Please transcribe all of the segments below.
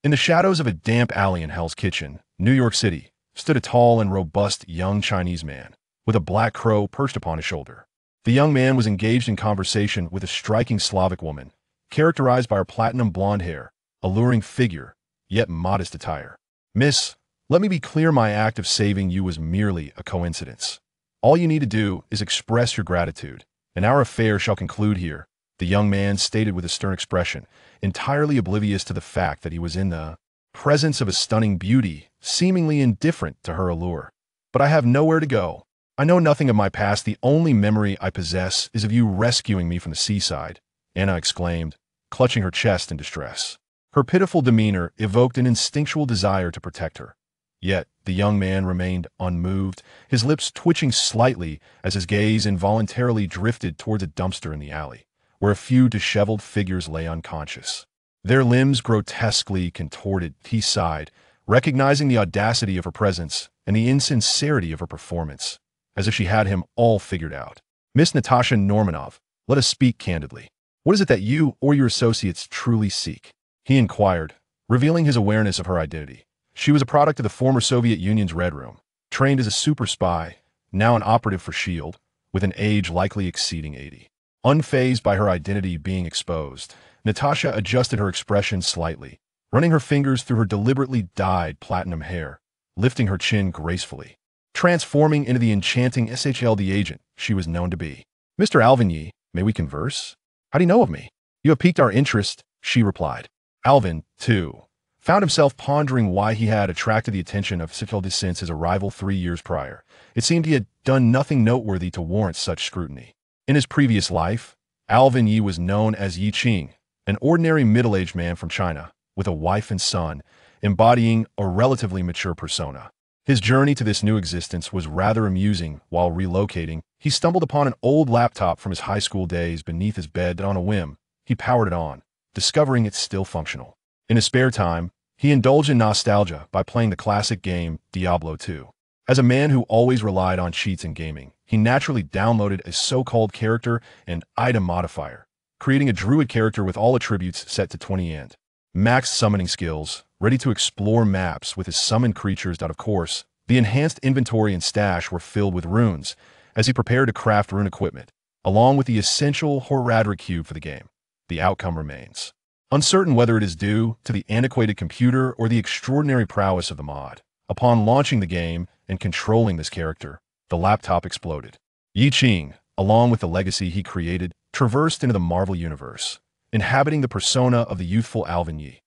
In the shadows of a damp alley in Hell's Kitchen, New York City, stood a tall and robust young Chinese man, with a black crow perched upon his shoulder. The young man was engaged in conversation with a striking Slavic woman, characterized by her platinum blonde hair, alluring figure, yet modest attire. "Miss, let me be clear, my act of saving you was merely a coincidence. All you need to do is express your gratitude, and our affair shall conclude here," the young man stated with a stern expression, entirely oblivious to the fact that he was in the presence of a stunning beauty, seemingly indifferent to her allure. "But I have nowhere to go. I know nothing of my past. The only memory I possess is of you rescuing me from the seaside," Anna exclaimed, clutching her chest in distress. Her pitiful demeanor evoked an instinctual desire to protect her. Yet the young man remained unmoved, his lips twitching slightly as his gaze involuntarily drifted towards a dumpster in the alley, where a few disheveled figures lay unconscious. Their limbs grotesquely contorted, he sighed, recognizing the audacity of her presence and the insincerity of her performance, as if she had him all figured out. "Miss Natasha Normanov, let us speak candidly. What is it that you or your associates truly seek?" he inquired, revealing his awareness of her identity. She was a product of the former Soviet Union's Red Room, trained as a super spy, now an operative for S.H.I.E.L.D, with an age likely exceeding 80. Unfazed by her identity being exposed, Natasha adjusted her expression slightly, running her fingers through her deliberately dyed platinum hair, lifting her chin gracefully, transforming into the enchanting S.H.I.E.L.D agent she was known to be. "Mr. Alvin Ye, may we converse? How do you know of me?" "You have piqued our interest," she replied. Alvin, too, found himself pondering why he had attracted the attention of S.H.I.E.L.D since his arrival 3 years prior. It seemed he had done nothing noteworthy to warrant such scrutiny. In his previous life, Alvin Ye was known as Yi Qing, an ordinary middle-aged man from China, with a wife and son, embodying a relatively mature persona. His journey to this new existence was rather amusing. While relocating, he stumbled upon an old laptop from his high school days beneath his bed, and on a whim, he powered it on, discovering it's still functional. In his spare time, he indulged in nostalgia by playing the classic game Diablo 2. As a man who always relied on cheats in gaming, he naturally downloaded a so-called character and item modifier, creating a Druid character with all attributes set to 20 and max summoning skills, ready to explore maps with his summoned creatures. Of course, the enhanced inventory and stash were filled with runes, as he prepared to craft rune equipment, along with the essential Horadric cube for the game. The outcome remains uncertain, whether it is due to the antiquated computer or the extraordinary prowess of the mod. Upon launching the game and controlling this character, the laptop exploded. Yi Qing, along with the legacy he created, traversed into the Marvel universe, inhabiting the persona of the youthful Alvin Ye.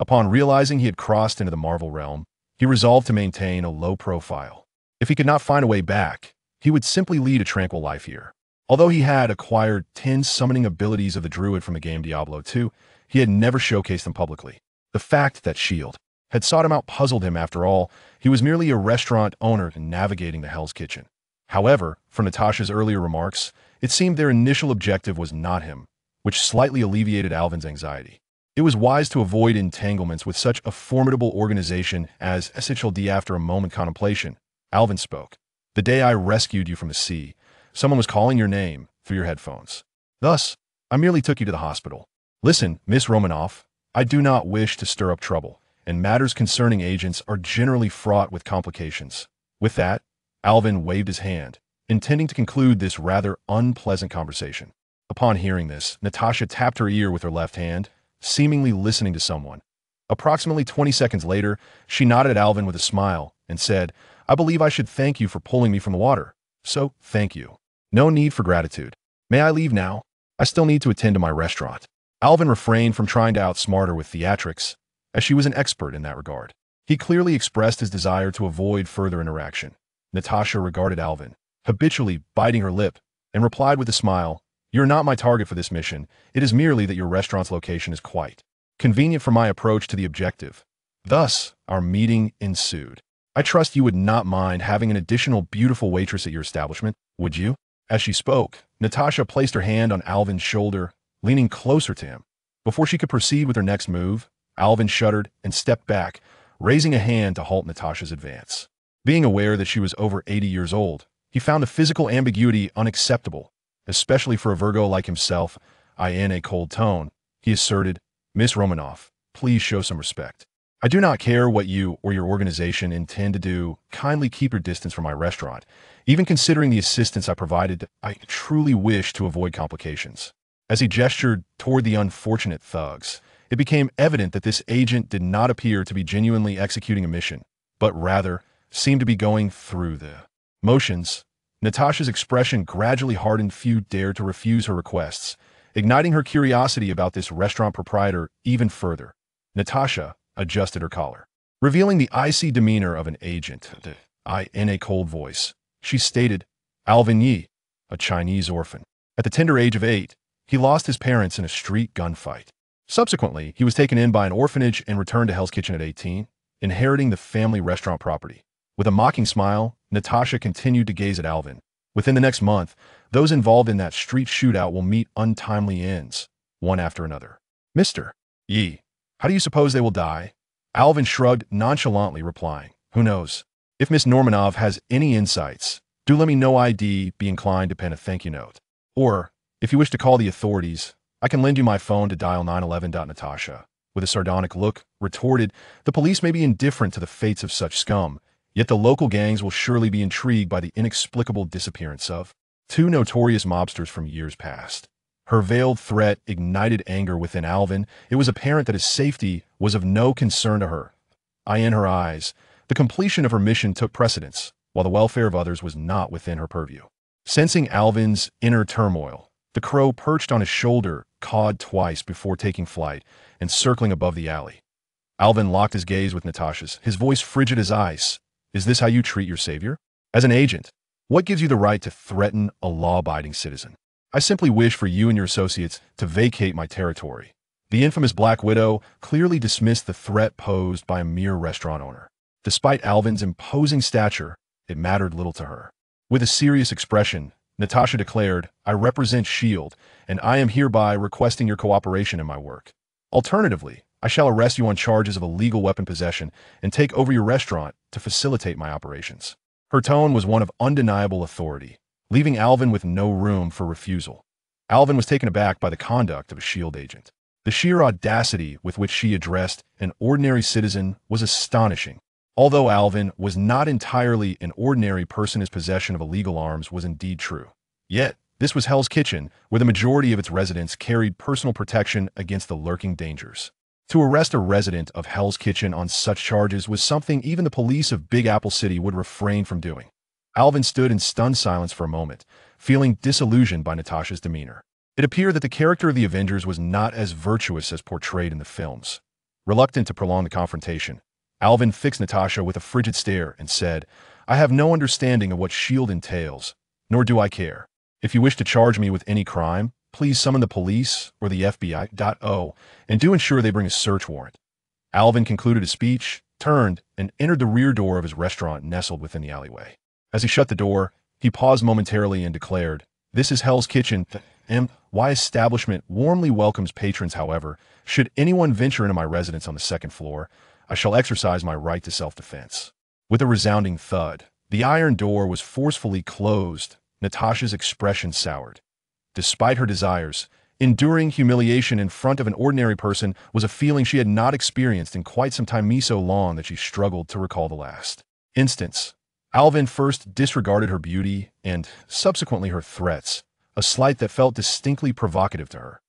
Upon realizing he had crossed into the Marvel realm, he resolved to maintain a low profile. If he could not find a way back, he would simply lead a tranquil life here. Although he had acquired 10 summoning abilities of the Druid from the game Diablo 2, he had never showcased them publicly. The fact that S.H.I.E.L.D had sought him out puzzled him. After all, he was merely a restaurant owner navigating the Hell's Kitchen. However, from Natasha's earlier remarks, it seemed their initial objective was not him, which slightly alleviated Alvin's anxiety. It was wise to avoid entanglements with such a formidable organization as S.H.I.E.L.D. After a moment's contemplation, Alvin spoke. "The day I rescued you from the sea, someone was calling your name through your headphones. Thus, I merely took you to the hospital. Listen, Miss Romanoff, I do not wish to stir up trouble, and matters concerning agents are generally fraught with complications." With that, Alvin waved his hand, intending to conclude this rather unpleasant conversation. Upon hearing this, Natasha tapped her ear with her left hand, seemingly listening to someone. Approximately 20 seconds later, she nodded at Alvin with a smile and said, "I believe I should thank you for pulling me from the water. So, thank you. No need for gratitude. May I leave now? I still need to attend to my restaurant." Alvin refrained from trying to outsmart her with theatrics, as she was an expert in that regard. He clearly expressed his desire to avoid further interaction. Natasha regarded Alvin, habitually biting her lip, and replied with a smile, "You're not my target for this mission. It is merely that your restaurant's location is quite convenient for my approach to the objective." Thus, our meeting ensued. "I trust you would not mind having an additional beautiful waitress at your establishment, would you?" As she spoke, Natasha placed her hand on Alvin's shoulder, leaning closer to him. Before she could proceed with her next move, Alvin shuddered and stepped back, raising a hand to halt Natasha's advance. Being aware that she was over 80 years old, he found the physical ambiguity unacceptable, especially for a Virgo like himself. In a cold tone, he asserted, "Miss Romanoff, please show some respect. I do not care what you or your organization intend to do. Kindly keep your distance from my restaurant. Even considering the assistance I provided, I truly wish to avoid complications." As he gestured toward the unfortunate thugs, it became evident that this agent did not appear to be genuinely executing a mission, but rather seemed to be going through the motions. Natasha's expression gradually hardened. Few dared to refuse her requests, igniting her curiosity about this restaurant proprietor even further. Natasha adjusted her collar, revealing the icy demeanor of an agent. In a cold voice, she stated, "Alvin Ye, a Chinese orphan. At the tender age of 8, he lost his parents in a street gunfight. Subsequently, he was taken in by an orphanage and returned to Hell's Kitchen at 18, inheriting the family restaurant property." With a mocking smile, Natasha continued to gaze at Alvin. "Within the next month, those involved in that street shootout will meet untimely ends, one after another. Mr. Ye, how do you suppose they will die?" Alvin shrugged nonchalantly, replying, "Who knows? If Miss Normanov has any insights, do let me know. I'd be inclined to pen a thank you note. Or, if you wish to call the authorities, I can lend you my phone to dial 911. Natasha, with a sardonic look, retorted, "The police may be indifferent to the fates of such scum, yet the local gangs will surely be intrigued by the inexplicable disappearance of two notorious mobsters from years past." Her veiled threat ignited anger within Alvin. It was apparent that his safety was of no concern to her. In her eyes, the completion of her mission took precedence, while the welfare of others was not within her purview. Sensing Alvin's inner turmoil, the crow perched on his shoulder cawed twice before taking flight and circling above the alley. Alvin locked his gaze with Natasha's, his voice frigid as ice. "Is this how you treat your savior? As an agent, what gives you the right to threaten a law-abiding citizen? I simply wish for you and your associates to vacate my territory." The infamous Black Widow clearly dismissed the threat posed by a mere restaurant owner. Despite Alvin's imposing stature, it mattered little to her. With a serious expression, Natasha declared, "I represent S.H.I.E.L.D, and I am hereby requesting your cooperation in my work. Alternatively, I shall arrest you on charges of illegal weapon possession and take over your restaurant to facilitate my operations." Her tone was one of undeniable authority, leaving Alvin with no room for refusal. Alvin was taken aback by the conduct of a S.H.I.E.L.D. agent. The sheer audacity with which she addressed an ordinary citizen was astonishing. Although Alvin was not entirely an ordinary person, his possession of illegal arms was indeed true. Yet, this was Hell's Kitchen, where the majority of its residents carried personal protection against the lurking dangers. To arrest a resident of Hell's Kitchen on such charges was something even the police of Big Apple City would refrain from doing. Alvin stood in stunned silence for a moment, feeling disillusioned by Natasha's demeanor. It appeared that the character of the Avengers was not as virtuous as portrayed in the films. Reluctant to prolong the confrontation, Alvin fixed Natasha with a frigid stare and said, "I have no understanding of what S.H.I.E.L.D. entails, nor do I care. If you wish to charge me with any crime, please summon the police or the FBI. And do ensure they bring a search warrant." Alvin concluded his speech, turned, and entered the rear door of his restaurant nestled within the alleyway. As he shut the door, he paused momentarily and declared, "This is Hell's Kitchen. My establishment warmly welcomes patrons. However, should anyone venture into my residence on the second floor, I shall exercise my right to self-defense." With a resounding thud, the iron door was forcefully closed. Natasha's expression soured. Despite her desires, enduring humiliation in front of an ordinary person was a feeling she had not experienced in quite some time, so long that she struggled to recall the last instance. Alvin first disregarded her beauty and, subsequently, her threats, a slight that felt distinctly provocative to her.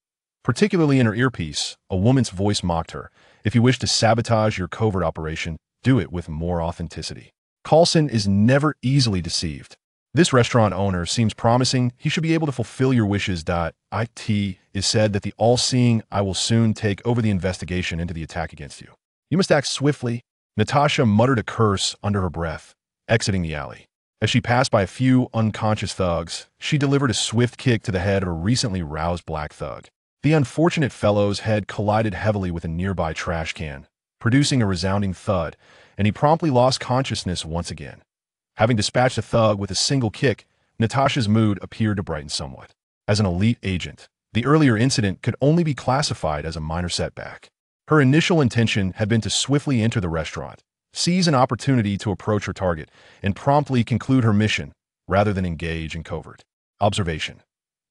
Particularly in her earpiece, a woman's voice mocked her. "If you wish to sabotage your covert operation, do it with more authenticity." Carlson is never easily deceived. "This restaurant owner seems promising. He should be able to fulfill your wishes. It is said that the all-seeing I will soon take over the investigation into the attack against you. You must act swiftly." Natasha muttered a curse under her breath, exiting the alley. As she passed by a few unconscious thugs, she delivered a swift kick to the head of a recently roused black thug. The unfortunate fellow's head collided heavily with a nearby trash can, producing a resounding thud, and he promptly lost consciousness once again. Having dispatched the thug with a single kick, Natasha's mood appeared to brighten somewhat. As an elite agent, the earlier incident could only be classified as a minor setback. Her initial intention had been to swiftly enter the restaurant, seize an opportunity to approach her target, and promptly conclude her mission, rather than engage in covert observation.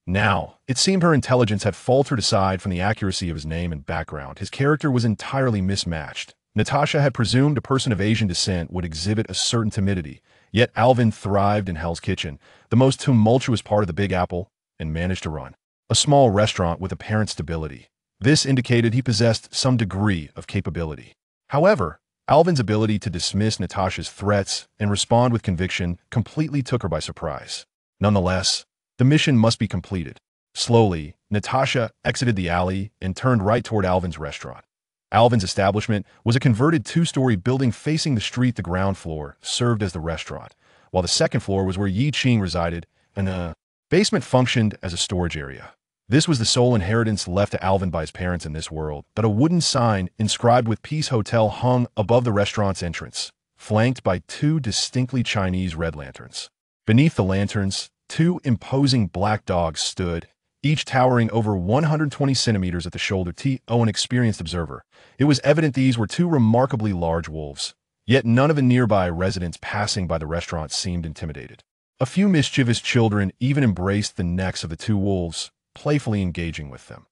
Now, it seemed her intelligence had faltered aside from the accuracy of his name and background. His character was entirely mismatched, Natasha had presumed a person of Asian descent would exhibit a certain timidity, yet Alvin thrived in Hell's Kitchen, the most tumultuous part of the Big Apple, and managed to run a small restaurant with apparent stability. This indicated he possessed some degree of capability. However, Alvin's ability to dismiss Natasha's threats and respond with conviction completely took her by surprise. Nonetheless, the mission must be completed. Slowly, Natasha exited the alley and turned right toward Alvin's restaurant. Alvin's establishment was a converted two-story building facing the street. The ground floor served as the restaurant, while the second floor was where Qing resided, and the basement functioned as a storage area. This was the sole inheritance left to Alvin by his parents in this world, that a wooden sign inscribed with Peace Hotel hung above the restaurant's entrance, flanked by two distinctly Chinese red lanterns. Beneath the lanterns, two imposing black dogs stood, each towering over 120 centimeters at the shoulder. To an experienced observer, it was evident these were two remarkably large wolves, yet none of the nearby residents passing by the restaurant seemed intimidated. A few mischievous children even embraced the necks of the two wolves, playfully engaging with them.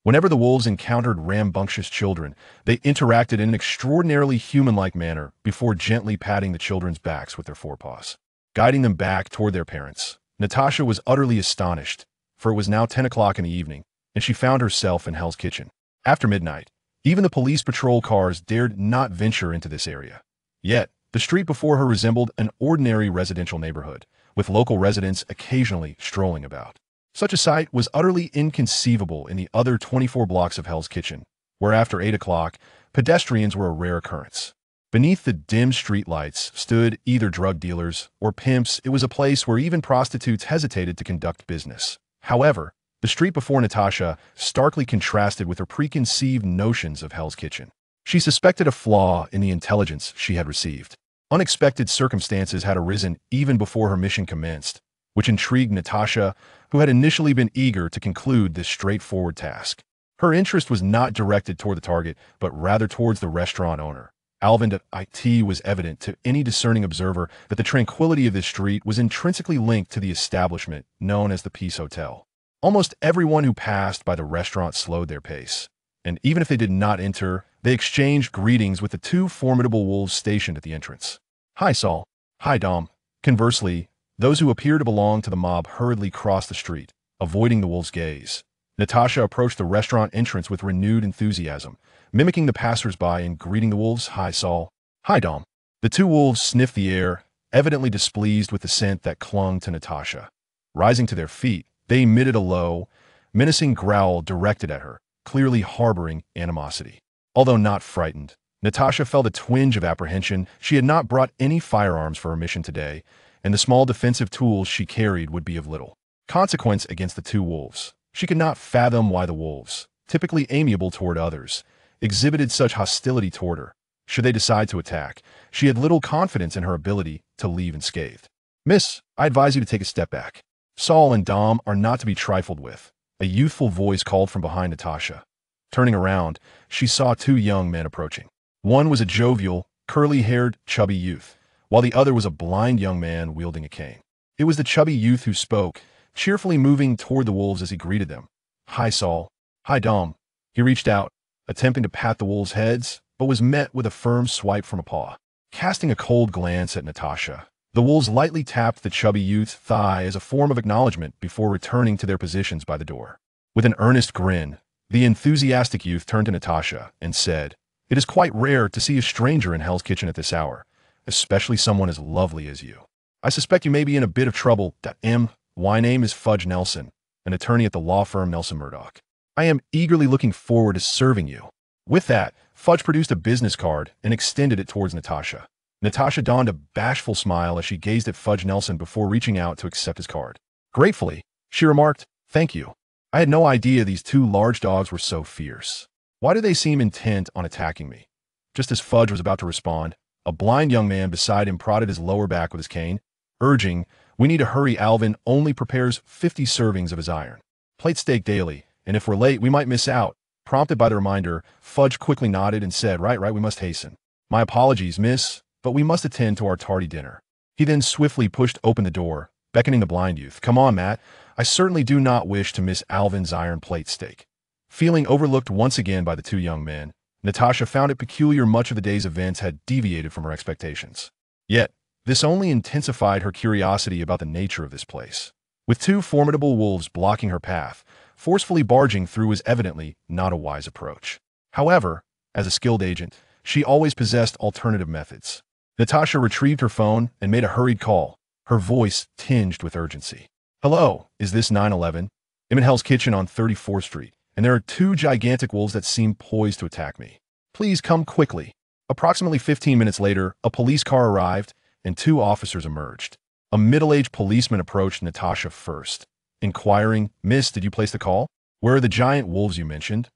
Whenever the wolves encountered rambunctious children, they interacted in an extraordinarily human-like manner before gently patting the children's backs with their forepaws, guiding them back toward their parents. Natasha was utterly astonished, for it was now 10 o'clock in the evening, and she found herself in Hell's Kitchen. After midnight, even the police patrol cars dared not venture into this area. Yet, the street before her resembled an ordinary residential neighborhood, with local residents occasionally strolling about. Such a sight was utterly inconceivable in the other 24 blocks of Hell's Kitchen, where after 8 o'clock, pedestrians were a rare occurrence. Beneath the dim streetlights stood either drug dealers or pimps. It was a place where even prostitutes hesitated to conduct business. However, the street before Natasha starkly contrasted with her preconceived notions of Hell's Kitchen. She suspected a flaw in the intelligence she had received. Unexpected circumstances had arisen even before her mission commenced, which intrigued Natasha, who had initially been eager to conclude this straightforward task. Her interest was not directed toward the target, but rather towards the restaurant owner. Alvin Ye was evident to any discerning observer that the tranquility of this street was intrinsically linked to the establishment known as the Peace Hotel. Almost everyone who passed by the restaurant slowed their pace, and even if they did not enter, they exchanged greetings with the two formidable wolves stationed at the entrance. "Hi, Saul." "Hi, Dom." Conversely, those who appeared to belong to the mob hurriedly crossed the street, avoiding the wolves' gaze. Natasha approached the restaurant entrance with renewed enthusiasm, mimicking the passers-by and greeting the wolves. "Hi, Saul." "Hi, Dom." The two wolves sniffed the air, evidently displeased with the scent that clung to Natasha. Rising to their feet, they emitted a low, menacing growl directed at her, clearly harboring animosity. Although not frightened, Natasha felt a twinge of apprehension. She had not brought any firearms for her mission today, and the small defensive tools she carried would be of little consequence against the two wolves. She could not fathom why the wolves, typically amiable toward others, exhibited such hostility toward her. Should they decide to attack, she had little confidence in her ability to leave unscathed. "Miss, I advise you to take a step back. Saul and Dom are not to be trifled with," a youthful voice called from behind Natasha. Turning around, she saw two young men approaching. One was a jovial, curly-haired, chubby youth, while the other was a blind young man wielding a cane. It was the chubby youth who spoke, cheerfully moving toward the wolves as he greeted them. "Hi, Saul." "Hi, Dom." He reached out, attempting to pat the wolves' heads, but was met with a firm swipe from a paw. Casting a cold glance at Natasha, the wolves lightly tapped the chubby youth's thigh as a form of acknowledgement before returning to their positions by the door. With an earnest grin, the enthusiastic youth turned to Natasha and said, "It is quite rare to see a stranger in Hell's Kitchen at this hour, especially someone as lovely as you. I suspect you may be in a bit of trouble. My name is Fudge Nelson, an attorney at the law firm Nelson Murdoch. I am eagerly looking forward to serving you." With that, Fudge produced a business card and extended it towards Natasha. Natasha donned a bashful smile as she gazed at Fudge Nelson before reaching out to accept his card. Gratefully, she remarked, "Thank you. I had no idea these two large dogs were so fierce. Why do they seem intent on attacking me?" Just as Fudge was about to respond, a blind young man beside him prodded his lower back with his cane, urging, "We need to hurry. Alvin only prepares 50 servings of his iron plate steak daily, and if we're late, we might miss out." Prompted by the reminder, Fudge quickly nodded and said, Right, we must hasten. "My apologies, miss, but we must attend to our tardy dinner." He then swiftly pushed open the door, beckoning the blind youth. "Come on, Matt. I certainly do not wish to miss Alvin's iron plate steak." Feeling overlooked once again by the two young men, Natasha found it peculiar much of the day's events had deviated from her expectations. Yet, this only intensified her curiosity about the nature of this place. With two formidable wolves blocking her path, forcefully barging through was evidently not a wise approach. However, as a skilled agent, she always possessed alternative methods. Natasha retrieved her phone and made a hurried call, her voice tinged with urgency. "Hello, is this 911? I'm in Hell's Kitchen on 34th Street, and there are two gigantic wolves that seem poised to attack me. Please come quickly." Approximately 15 minutes later, a police car arrived, and two officers emerged. A middle-aged policeman approached Natasha first, inquiring, "Miss, did you place the call? Where are the giant wolves you mentioned?"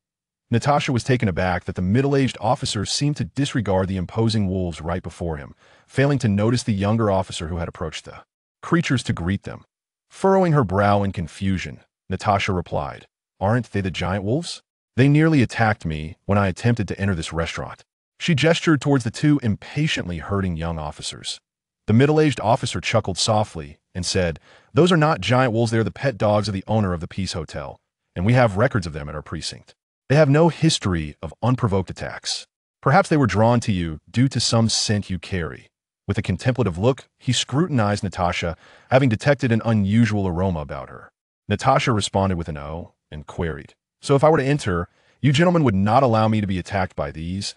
Natasha was taken aback that the middle-aged officer seemed to disregard the imposing wolves right before him, failing to notice the younger officer who had approached the creatures to greet them. Furrowing her brow in confusion, Natasha replied, "Aren't they the giant wolves? They nearly attacked me when I attempted to enter this restaurant." She gestured towards the two impatiently herding young officers. The middle-aged officer chuckled softly and said, "Those are not giant wolves, they're the pet dogs of the owner of the Peace Hotel, and we have records of them at our precinct. They have no history of unprovoked attacks. Perhaps they were drawn to you due to some scent you carry." With a contemplative look, he scrutinized Natasha, having detected an unusual aroma about her. Natasha responded with an "oh" and queried, "So if I were to enter, you gentlemen would not allow me to be attacked by these,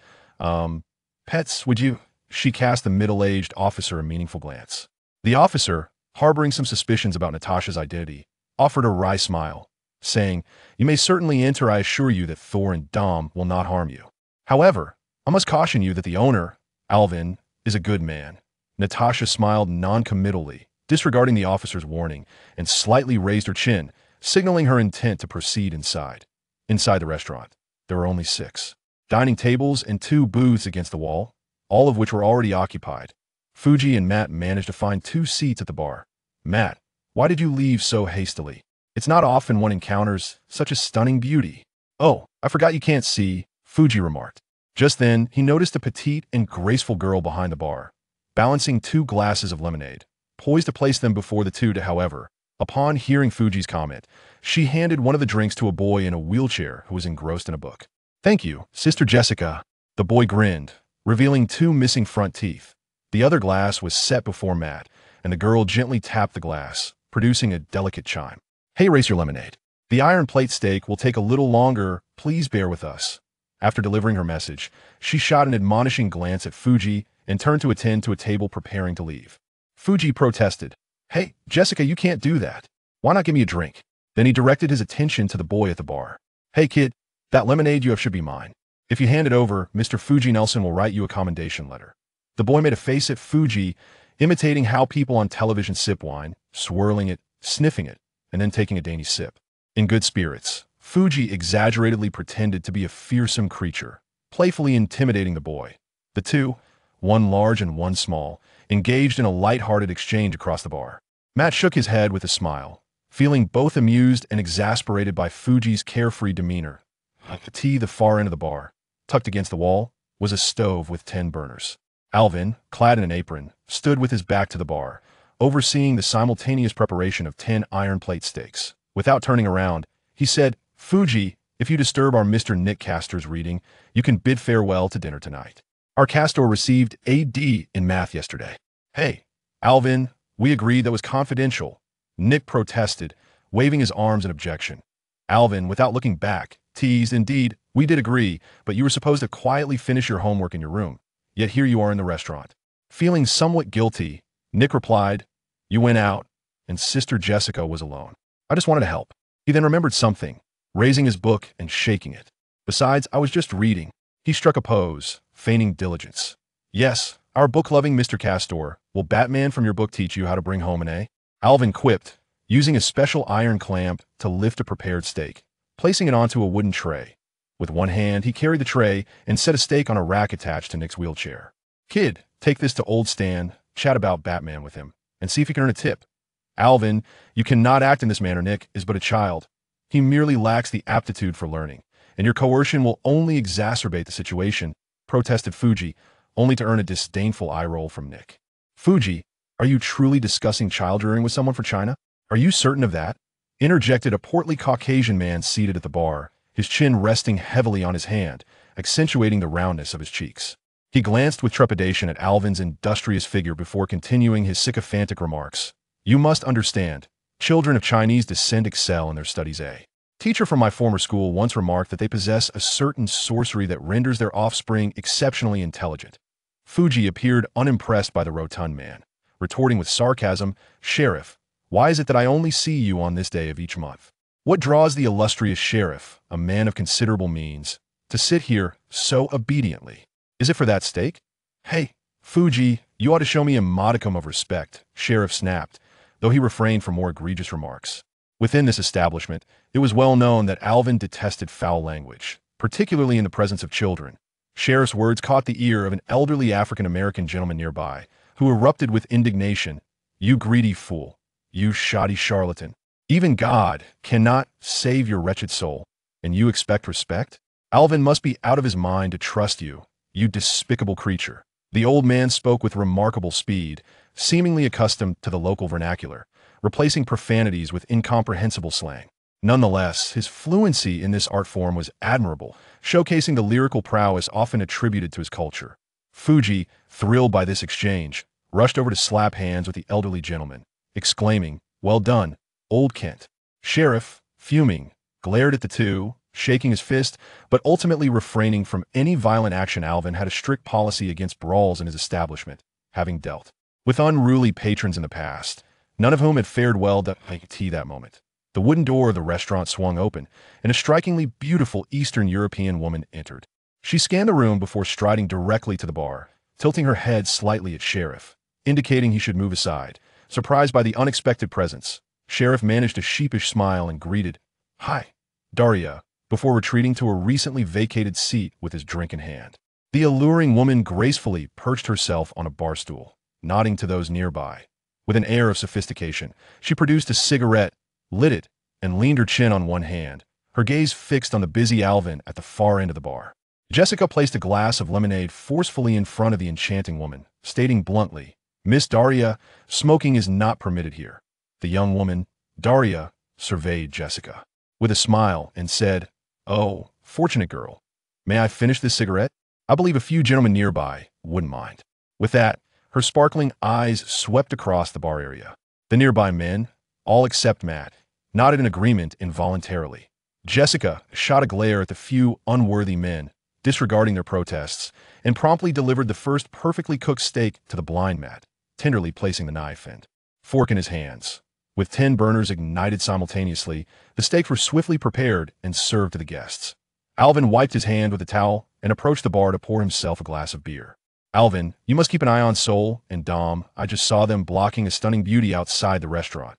pets, would you?" She cast the middle-aged officer a meaningful glance. The officer, harboring some suspicions about Natasha's identity, offered a wry smile, saying, "You may certainly enter. I assure you that Thor and Dom will not harm you. However, I must caution you that the owner, Alvin, is a good man." Natasha smiled non-committally, disregarding the officer's warning, and slightly raised her chin, signaling her intent to proceed inside. Inside the restaurant, there were only 6 dining tables and 2 booths against the wall, all of which were already occupied. Fuji and Matt managed to find 2 seats at the bar. "Matt, why did you leave so hastily? It's not often one encounters such a stunning beauty." "Oh, I forgot you can't see," Fuji remarked. Just then, he noticed a petite and graceful girl behind the bar, balancing 2 glasses of lemonade, poised to place them before the two. However, upon hearing Fuji's comment, she handed one of the drinks to a boy in a wheelchair who was engrossed in a book. "Thank you, Sister Jessica." The boy grinned, revealing 2 missing front teeth. The other glass was set before Matt, and the girl gently tapped the glass, producing a delicate chime. "Hey, raise your lemonade. The iron plate steak will take a little longer, please bear with us." After delivering her message, she shot an admonishing glance at Fuji and turned to attend to a table preparing to leave. Fuji protested, "Hey, Jessica, you can't do that. Why not give me a drink?" Then he directed his attention to the boy at the bar. "Hey kid, that lemonade you have should be mine. If you hand it over, Mr. Fuji Nelson will write you a commendation letter." The boy made a face at Fuji, imitating how people on television sip wine, swirling it, sniffing it, and then taking a dainty sip. In good spirits, Fuji exaggeratedly pretended to be a fearsome creature, playfully intimidating the boy. The two, one large and one small, engaged in a light-hearted exchange across the bar. Matt shook his head with a smile, feeling both amused and exasperated by Fuji's carefree demeanor. At the far end of the bar, tucked against the wall, was a stove with 10 burners. Alvin, clad in an apron, stood with his back to the bar, overseeing the simultaneous preparation of 10 iron plate steaks. Without turning around, he said, "Fuji, if you disturb our Mr. Nick Castor's reading, you can bid farewell to dinner tonight. Our Castor received a D in math yesterday." "Hey, Alvin, we agreed that was confidential," Nick protested, waving his arms in objection. Alvin, without looking back, teased, "Indeed, we did agree, but you were supposed to quietly finish your homework in your room. Yet here you are in the restaurant." Feeling somewhat guilty, Nick replied, "You went out, and Sister Jessica was alone. I just wanted to help." He then remembered something, raising his book and shaking it. "Besides, I was just reading." He struck a pose, feigning diligence. "Yes, our book-loving Mr. Castor. Will Batman from your book teach you how to bring home an A?" Alvin quipped, using a special iron clamp to lift a prepared steak, placing it onto a wooden tray. With one hand, he carried the tray and set a steak on a rack attached to Nick's wheelchair. "Kid, take this to old Stan, chat about Batman with him, and see if you can earn a tip." "Alvin, you cannot act in this manner. Nick is but a child. He merely lacks the aptitude for learning, and your coercion will only exacerbate the situation," protested Fuji, only to earn a disdainful eye roll from Nick. "Fuji, are you truly discussing child rearing with someone for China? Are you certain of that?" interjected a portly Caucasian man seated at the bar, his chin resting heavily on his hand, accentuating the roundness of his cheeks. He glanced with trepidation at Alvin's industrious figure before continuing his sycophantic remarks. You must understand, children of Chinese descent excel in their studies. A teacher from my former school once remarked that they possess a certain sorcery that renders their offspring exceptionally intelligent. Fuji appeared unimpressed by the rotund man, retorting with sarcasm, Sheriff, why is it that I only see you on this day of each month? What draws the illustrious sheriff, a man of considerable means, to sit here so obediently? Is it for that steak? Hey, Fuji, you ought to show me a modicum of respect, Sheriff snapped, though he refrained from more egregious remarks. Within this establishment, it was well known that Alvin detested foul language, particularly in the presence of children. Sheriff's words caught the ear of an elderly African-American gentleman nearby, who erupted with indignation. You greedy fool. You shoddy charlatan. Even God cannot save your wretched soul, and you expect respect? Alvin must be out of his mind to trust you, you despicable creature. The old man spoke with remarkable speed, seemingly accustomed to the local vernacular, replacing profanities with incomprehensible slang. Nonetheless, his fluency in this art form was admirable, showcasing the lyrical prowess often attributed to his culture. Fuji, thrilled by this exchange, rushed over to slap hands with the elderly gentleman, exclaiming, Well done, old Kent. Sheriff, fuming, glared at the two, shaking his fist, but ultimately refraining from any violent action. Alvin had a strict policy against brawls in his establishment, having dealt with unruly patrons in the past, none of whom had fared well to tea that moment. The wooden door of the restaurant swung open, and a strikingly beautiful Eastern European woman entered. She scanned the room before striding directly to the bar, tilting her head slightly at Sheriff, indicating he should move aside. Surprised by the unexpected presence, Sheriff managed a sheepish smile and greeted, Hi, Daria, before retreating to a recently vacated seat with his drink in hand. The alluring woman gracefully perched herself on a bar stool, nodding to those nearby. With an air of sophistication, she produced a cigarette, lit it, and leaned her chin on one hand, her gaze fixed on the busy Alvin at the far end of the bar. Jessica placed a glass of lemonade forcefully in front of the enchanting woman, stating bluntly, Miss Daria, smoking is not permitted here. The young woman, Daria, surveyed Jessica with a smile and said, Oh, fortunate girl. May I finish this cigarette? I believe a few gentlemen nearby wouldn't mind. With that, her sparkling eyes swept across the bar area. The nearby men, all except Matt, nodded in agreement involuntarily. Jessica shot a glare at the few unworthy men, disregarding their protests, and promptly delivered the first perfectly cooked steak to the blind Matt, tenderly placing the knife and fork in his hands. With 10 burners ignited simultaneously, the steaks were swiftly prepared and served to the guests. Alvin wiped his hand with a towel and approached the bar to pour himself a glass of beer. Alvin, you must keep an eye on Sol and Dom. I just saw them blocking a stunning beauty outside the restaurant.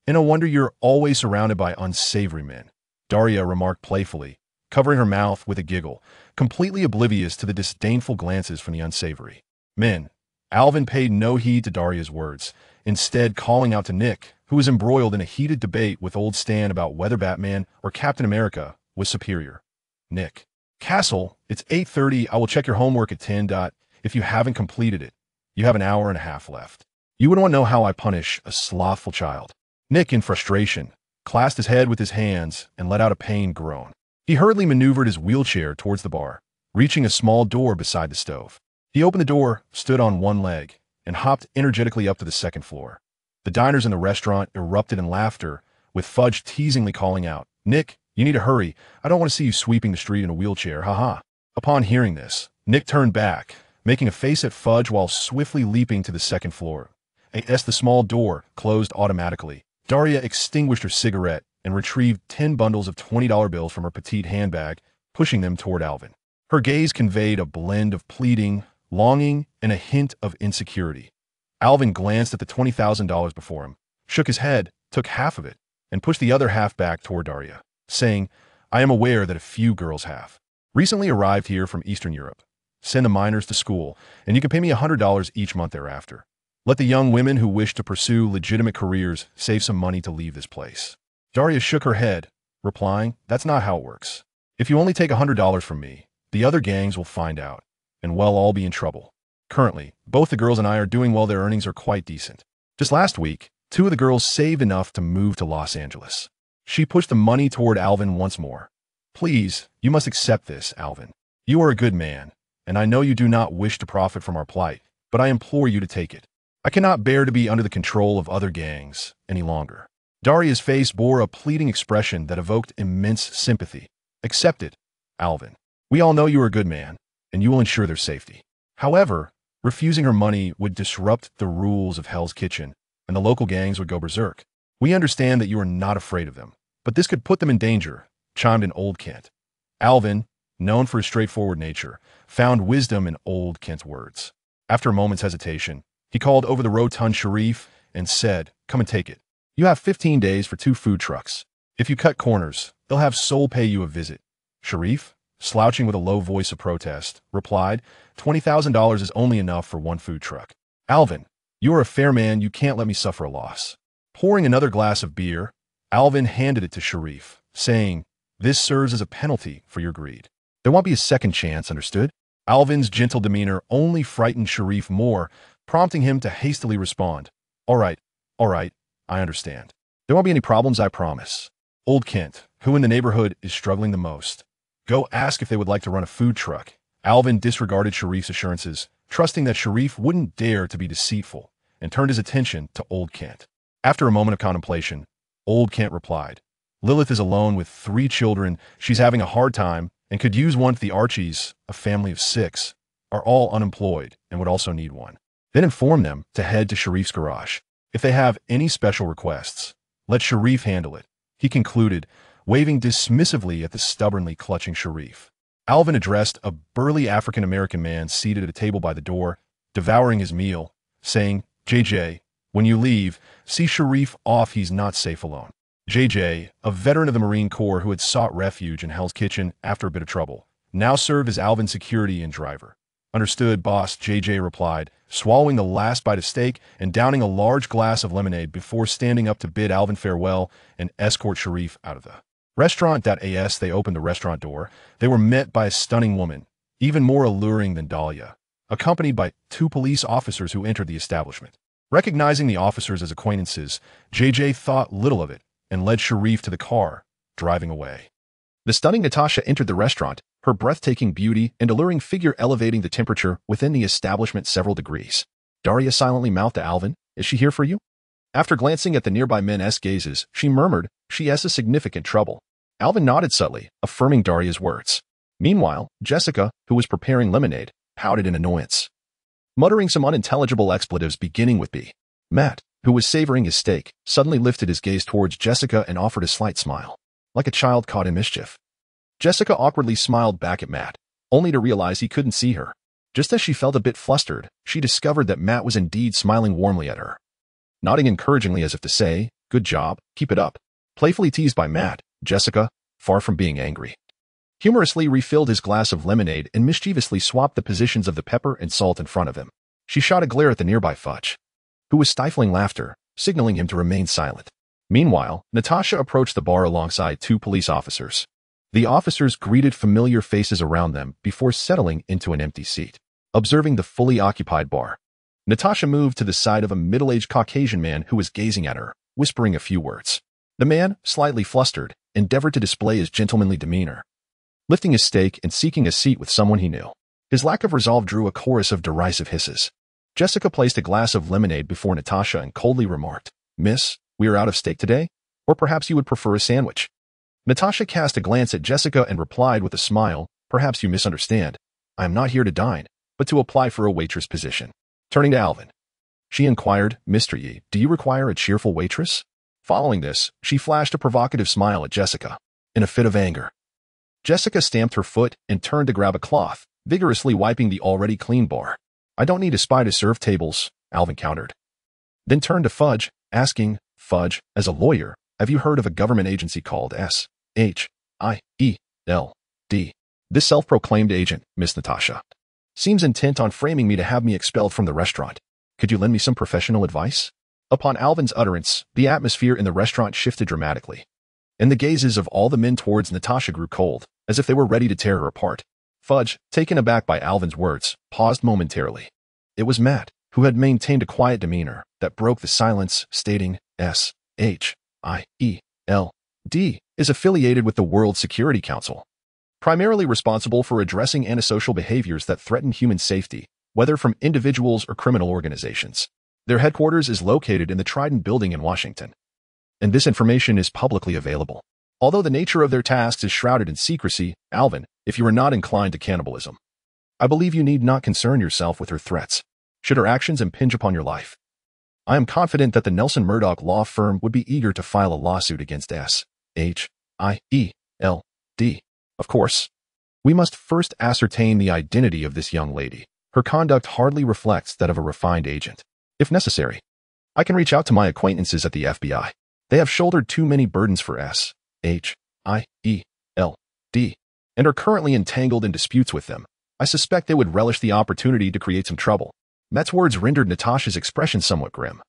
And no wonder you're always surrounded by unsavory men, Daria remarked playfully, covering her mouth with a giggle, completely oblivious to the disdainful glances from the unsavory men. Alvin paid no heed to Daria's words, instead calling out to Nick, who was embroiled in a heated debate with old Stan about whether Batman or Captain America was superior. Nick. Castle, it's 8:30. I will check your homework at 10. If you haven't completed it, you have an hour and a half left. You wouldn't want to know how I punish a slothful child. Nick, in frustration, clasped his head with his hands and let out a pained groan. He hurriedly maneuvered his wheelchair towards the bar, reaching a small door beside the stove. He opened the door, stood on one leg, and hopped energetically up to the second floor. The diners in the restaurant erupted in laughter, with Fudge teasingly calling out, Nick, you need to hurry. I don't want to see you sweeping the street in a wheelchair, haha. Upon hearing this, Nick turned back, making a face at Fudge while swiftly leaping to the second floor. As the small door closed automatically, Daria extinguished her cigarette and retrieved 10 bundles of $20 bills from her petite handbag, pushing them toward Alvin. Her gaze conveyed a blend of pleading, longing, and a hint of insecurity. Alvin glanced at the $20,000 before him, shook his head, took half of it, and pushed the other half back toward Daria, saying, I am aware that a few girls have recently arrived here from Eastern Europe. Send the minors to school, and you can pay me $100 each month thereafter. Let the young women who wish to pursue legitimate careers save some money to leave this place. Daria shook her head, replying, That's not how it works. If you only take $100 from me, the other gangs will find out, and we'll all be in trouble. Currently, both the girls and I are doing well. Their earnings are quite decent. Just last week, 2 of the girls saved enough to move to Los Angeles. She pushed the money toward Alvin once more. Please, you must accept this, Alvin. You are a good man, and I know you do not wish to profit from our plight, but I implore you to take it. I cannot bear to be under the control of other gangs any longer. Daria's face bore a pleading expression that evoked immense sympathy. Accept it, Alvin. We all know you are a good man, and you will ensure their safety. However, refusing her money would disrupt the rules of Hell's Kitchen, and the local gangs would go berserk. We understand that you are not afraid of them, but this could put them in danger, chimed in Old Kent. Alvin, known for his straightforward nature, found wisdom in Old Kent's words. After a moment's hesitation, he called over the rotund Sharif and said, "Come and take it. You have 15 days for 2 food trucks. If you cut corners, they'll have Soul pay you a visit." Sharif, slouching with a low voice of protest, replied, $20,000 is only enough for 1 food truck. Alvin, you are a fair man, you can't let me suffer a loss. Pouring another glass of beer, Alvin handed it to Sharif, saying, "This serves as a penalty for your greed. There won't be a second chance, understood?" Alvin's gentle demeanor only frightened Sharif more, prompting him to hastily respond, all right, I understand. There won't be any problems, I promise." Old Kent, who in the neighborhood is struggling the most, go ask if they would like to run a food truck. Alvin disregarded Sharif's assurances, trusting that Sharif wouldn't dare to be deceitful, and turned his attention to Old Kent. After a moment of contemplation, Old Kent replied, "Lilith is alone with 3 children. She's having a hard time and could use one if the Archies, a family of 6, are all unemployed and would also need one. Then inform them to head to Sharif's garage. If they have any special requests, let Sharif handle it," he concluded, waving dismissively at the stubbornly clutching Sharif. Alvin addressed a burly African-American man seated at a table by the door, devouring his meal, saying, "JJ, when you leave, see Sharif off, he's not safe alone." JJ, a veteran of the Marine Corps who had sought refuge in Hell's Kitchen after a bit of trouble, now served as Alvin's security and driver. "Understood, boss," JJ replied, swallowing the last bite of steak and downing a large glass of lemonade before standing up to bid Alvin farewell and escort Sharif out of the restaurant. As they opened the restaurant door, they were met by a stunning woman, even more alluring than Dahlia, accompanied by 2 police officers who entered the establishment. Recognizing the officers as acquaintances, JJ thought little of it and led Sharif to the car, driving away. The stunning Natasha entered the restaurant, her breathtaking beauty and alluring figure elevating the temperature within the establishment several degrees. Daria silently mouthed to Alvin, "Is she here for you?" After glancing at the nearby men's gazes, she murmured, "She has a significant trouble." Alvin nodded subtly, affirming Daria's words. Meanwhile, Jessica, who was preparing lemonade, pouted in annoyance, muttering some unintelligible expletives beginning with B. Matt, who was savoring his steak, suddenly lifted his gaze towards Jessica and offered a slight smile, like a child caught in mischief. Jessica awkwardly smiled back at Matt, only to realize he couldn't see her. Just as she felt a bit flustered, she discovered that Matt was indeed smiling warmly at her. Nodding encouragingly as if to say, "Good job, keep it up." Playfully teased by Matt, Jessica, far from being angry, humorously refilled his glass of lemonade and mischievously swapped the positions of the pepper and salt in front of him. She shot a glare at the nearby Fudge, who was stifling laughter, signaling him to remain silent. Meanwhile, Natasha approached the bar alongside 2 police officers. The officers greeted familiar faces around them before settling into an empty seat. Observing the fully occupied bar, Natasha moved to the side of a middle-aged Caucasian man who was gazing at her, whispering a few words. The man, slightly flustered, endeavored to display his gentlemanly demeanor, lifting his steak and seeking a seat with someone he knew. His lack of resolve drew a chorus of derisive hisses. Jessica placed a glass of lemonade before Natasha and coldly remarked, "Miss, we are out of steak today, or perhaps you would prefer a sandwich?" Natasha cast a glance at Jessica and replied with a smile, "Perhaps you misunderstand. I am not here to dine, but to apply for a waitress position." Turning to Alvin, she inquired, "Mr. Ye, do you require a cheerful waitress?" Following this, she flashed a provocative smile at Jessica. In a fit of anger, Jessica stamped her foot and turned to grab a cloth, vigorously wiping the already clean bar. "I don't need a spy to serve tables," Alvin countered. Then turned to Fudge, asking, "Fudge, as a lawyer, have you heard of a government agency called S.H.I.E.L.D? This self-proclaimed agent, Miss Natasha, seems intent on framing me to have me expelled from the restaurant. Could you lend me some professional advice?" Upon Alvin's utterance, the atmosphere in the restaurant shifted dramatically, and the gazes of all the men towards Natasha grew cold, as if they were ready to tear her apart. Fudge, taken aback by Alvin's words, paused momentarily. It was Matt, who had maintained a quiet demeanor, that broke the silence, stating, "S.H.I.E.L.D is affiliated with the World Security Council. primarily responsible for addressing antisocial behaviors that threaten human safety, whether from individuals or criminal organizations. Their headquarters is located in the Trident Building in Washington, and this information is publicly available. Although the nature of their tasks is shrouded in secrecy, Alvin, if you are not inclined to cannibalism, I believe you need not concern yourself with her threats, should her actions impinge upon your life. I am confident that the Nelson Murdoch law firm would be eager to file a lawsuit against S.H.I.E.L.D. Of course, we must first ascertain the identity of this young lady. Her conduct hardly reflects that of a refined agent. If necessary, I can reach out to my acquaintances at the FBI. They have shouldered too many burdens for S.H.I.E.L.D. and are currently entangled in disputes with them. I suspect they would relish the opportunity to create some trouble. Matt's words rendered Natasha's expression somewhat grim,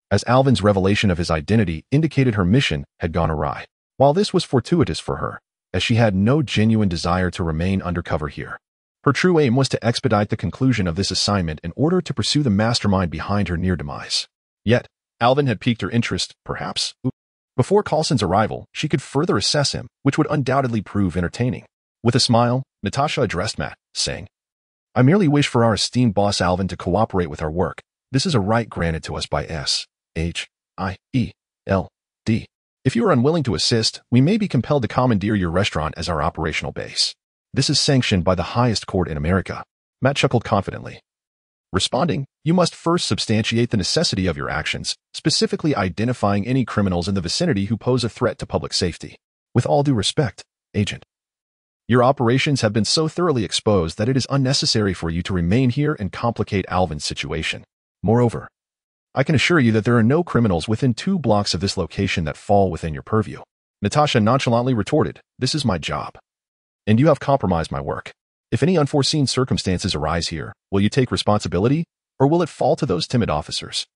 as Alvin's revelation of his identity indicated her mission had gone awry. While this was fortuitous for her, as she had no genuine desire to remain undercover here, her true aim was to expedite the conclusion of this assignment in order to pursue the mastermind behind her near demise. Yet, Alvin had piqued her interest, perhaps. Before Coulson's arrival, she could further assess him, which would undoubtedly prove entertaining. With a smile, Natasha addressed Matt, saying, I merely wish for our esteemed boss Alvin to cooperate with our work. This is a right granted to us by S.H.I.E.L.D. If you are unwilling to assist, we may be compelled to commandeer your restaurant as our operational base. This is sanctioned by the highest court in America. Matt chuckled confidently, responding, you must first substantiate the necessity of your actions, specifically identifying any criminals in the vicinity who pose a threat to public safety. With all due respect, Agent, your operations have been so thoroughly exposed that it is unnecessary for you to remain here and complicate Alvin's situation. Moreover, I can assure you that there are no criminals within 2 blocks of this location that fall within your purview. Natasha nonchalantly retorted, this is my job, and you have compromised my work. If any unforeseen circumstances arise here, will you take responsibility, or will it fall to those timid officers?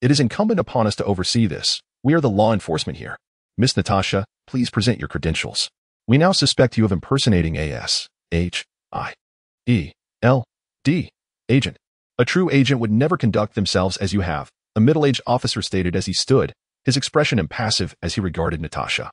It is incumbent upon us to oversee this. We are the law enforcement here. Miss Natasha, please present your credentials. We now suspect you of impersonating S.H.I.E.L.D. agent. A true agent would never conduct themselves as you have, a middle-aged officer stated as he stood, his expression impassive as he regarded Natasha,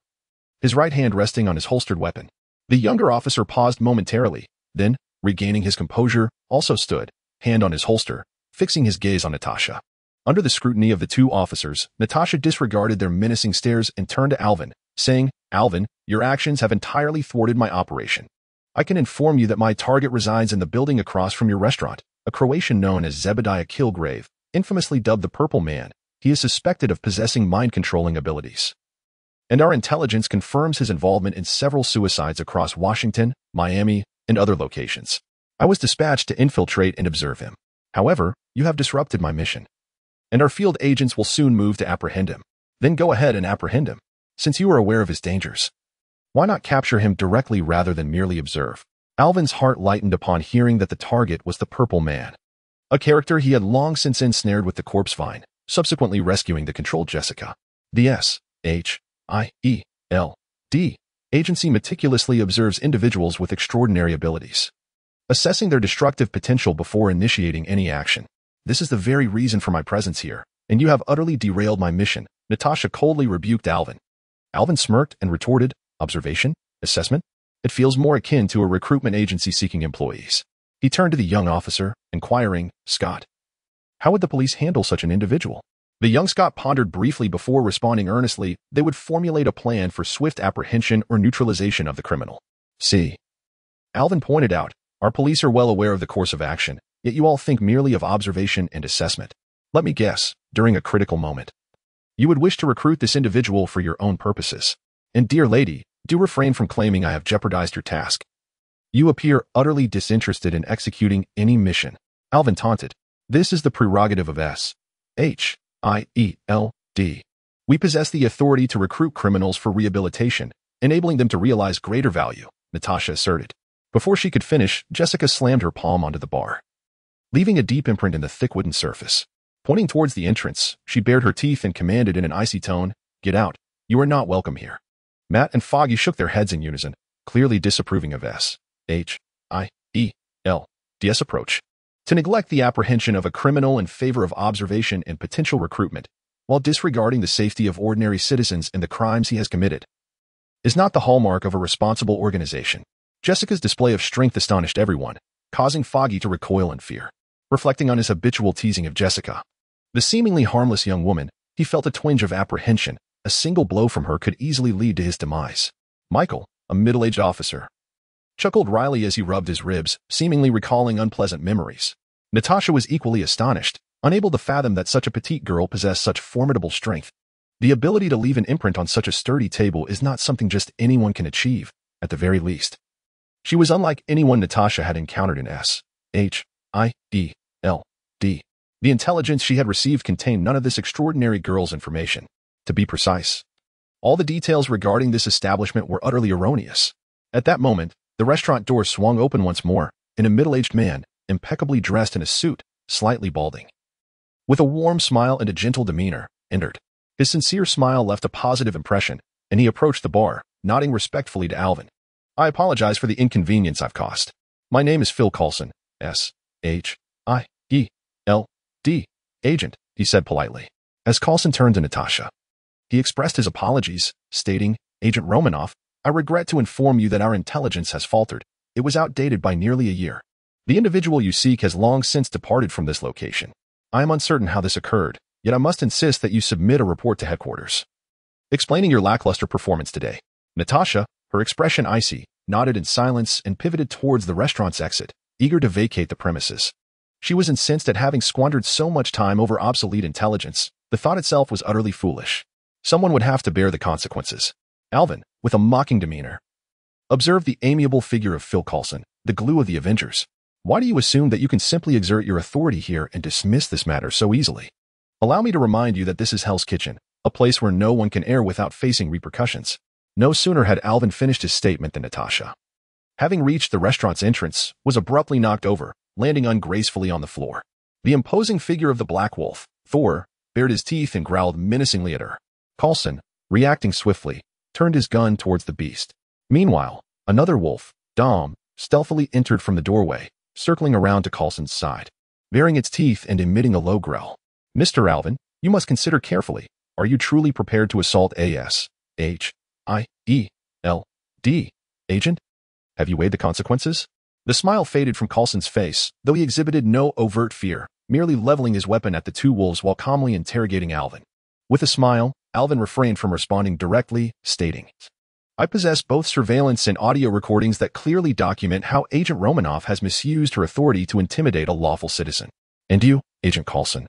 his right hand resting on his holstered weapon. The younger officer paused momentarily, then, regaining his composure, also stood, hand on his holster, fixing his gaze on Natasha. Under the scrutiny of the 2 officers, Natasha disregarded their menacing stares and turned to Alvin, saying, Alvin, your actions have entirely thwarted my operation. I can inform you that my target resides in the building across from your restaurant, a Croatian known as Zebediah Kilgrave, infamously dubbed the Purple Man. He is suspected of possessing mind-controlling abilities, and our intelligence confirms his involvement in several suicides across Washington, Miami, and other locations. I was dispatched to infiltrate and observe him. However, you have disrupted my mission, and our field agents will soon move to apprehend him. Then go ahead and apprehend him. Since you are aware of his dangers, why not capture him directly rather than merely observe? Alvin's heart lightened upon hearing that the target was the Purple Man, a character he had long since ensnared with the corpse vine, subsequently rescuing the controlled Jessica. The S.H.I.E.L.D. agency meticulously observes individuals with extraordinary abilities, assessing their destructive potential before initiating any action. This is the very reason for my presence here, and you have utterly derailed my mission. Natasha coldly rebuked Alvin. Alvin smirked and retorted, observation? Assessment? It feels more akin to a recruitment agency seeking employees. He turned to the young officer, inquiring, Scott, how would the police handle such an individual? The young Scott pondered briefly before responding earnestly. They would formulate a plan for swift apprehension or neutralization of the criminal. See, Alvin pointed out, our police are well aware of the course of action, yet you all think merely of observation and assessment. Let me guess, during a critical moment, you would wish to recruit this individual for your own purposes. And dear lady, do refrain from claiming I have jeopardized your task. You appear utterly disinterested in executing any mission. Alvin taunted. This is the prerogative of S.H.I.E.L.D. We possess the authority to recruit criminals for rehabilitation, enabling them to realize greater value, Natasha asserted. Before she could finish, Jessica slammed her palm onto the bar, leaving a deep imprint in the thick wooden surface. Pointing towards the entrance, she bared her teeth and commanded in an icy tone, Get out. You are not welcome here. Matt and Foggy shook their heads in unison, clearly disapproving of S.H.I.E.L.'s approach to neglect the apprehension of a criminal in favor of observation and potential recruitment, while disregarding the safety of ordinary citizens and the crimes he has committed, is not the hallmark of a responsible organization. Jessica's display of strength astonished everyone, causing Foggy to recoil in fear. Reflecting on his habitual teasing of Jessica, the seemingly harmless young woman, he felt a twinge of apprehension. A single blow from her could easily lead to his demise. Michael, a middle-aged officer, chuckled wryly as he rubbed his ribs, seemingly recalling unpleasant memories. Natasha was equally astonished, unable to fathom that such a petite girl possessed such formidable strength. The ability to leave an imprint on such a sturdy table is not something just anyone can achieve, at the very least. She was unlike anyone Natasha had encountered in S.H.I.E.L.D. The intelligence she had received contained none of this extraordinary girl's information. To be precise, all the details regarding this establishment were utterly erroneous. At that moment, the restaurant door swung open once more, and a middle-aged man, impeccably dressed in a suit, slightly balding, with a warm smile and a gentle demeanor, entered. His sincere smile left a positive impression, and he approached the bar, nodding respectfully to Alvin. "I apologize for the inconvenience I've caused. My name is Phil Coulson, S.H.I.E.L.D. agent," he said politely. As Coulson turned to Natasha, he expressed his apologies, stating, "Agent Romanoff, I regret to inform you that our intelligence has faltered. It was outdated by nearly a year. The individual you seek has long since departed from this location. I am uncertain how this occurred, yet I must insist that you submit a report to headquarters." Explaining your lackluster performance today, Natasha, her expression icy, nodded in silence and pivoted towards the restaurant's exit, eager to vacate the premises. She was incensed at having squandered so much time over obsolete intelligence. The thought itself was utterly foolish. Someone would have to bear the consequences. Alvin, with a mocking demeanor, observed the amiable figure of Phil Coulson, the glue of the Avengers. "Why do you assume that you can simply exert your authority here and dismiss this matter so easily? Allow me to remind you that this is Hell's Kitchen, a place where no one can err without facing repercussions." No sooner had Alvin finished his statement than Natasha, having reached the restaurant's entrance, was abruptly knocked over, landing ungracefully on the floor. The imposing figure of the Black Wolf, Thor, bared his teeth and growled menacingly at her. Coulson, reacting swiftly, turned his gun towards the beast. Meanwhile, another wolf, Dom, stealthily entered from the doorway, circling around to Coulson's side, baring its teeth and emitting a low growl. "Mr. Alvin, you must consider carefully. Are you truly prepared to assault S.H.I.E.L.D. agent? Have you weighed the consequences?" The smile faded from Coulson's face, though he exhibited no overt fear, merely leveling his weapon at the two wolves while calmly interrogating Alvin. With a smile, Alvin refrained from responding directly, stating, "I possess both surveillance and audio recordings that clearly document how Agent Romanoff has misused her authority to intimidate a lawful citizen. And you, Agent Coulson,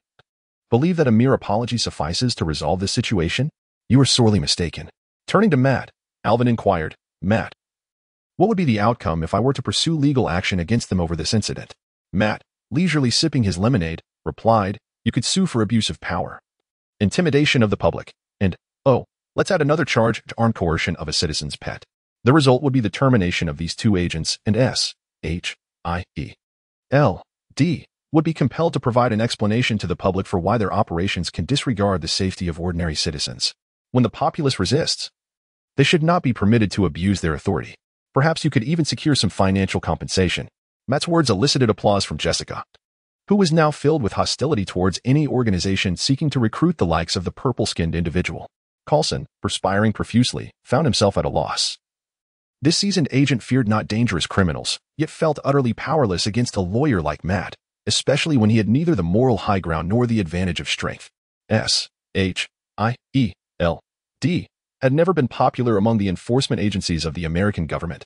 believe that a mere apology suffices to resolve this situation? You are sorely mistaken." Turning to Matt, Alvin inquired, "Matt, what would be the outcome if I were to pursue legal action against them over this incident?" Matt, leisurely sipping his lemonade, replied, "You could sue for abuse of power, intimidation of the public, and, let's add another charge to armed coercion of a citizen's pet. The result would be the termination of these two agents, and S.H.I.E.L.D. would be compelled to provide an explanation to the public for why their operations can disregard the safety of ordinary citizens. When the populace resists, they should not be permitted to abuse their authority. Perhaps you could even secure some financial compensation." Matt's words elicited applause from Jessica, who was now filled with hostility towards any organization seeking to recruit the likes of the purple-skinned individual. Coulson, perspiring profusely, found himself at a loss. This seasoned agent feared not dangerous criminals, yet felt utterly powerless against a lawyer like Matt, especially when he had neither the moral high ground nor the advantage of strength. S.H.I.E.L.D. had never been popular among the enforcement agencies of the American government.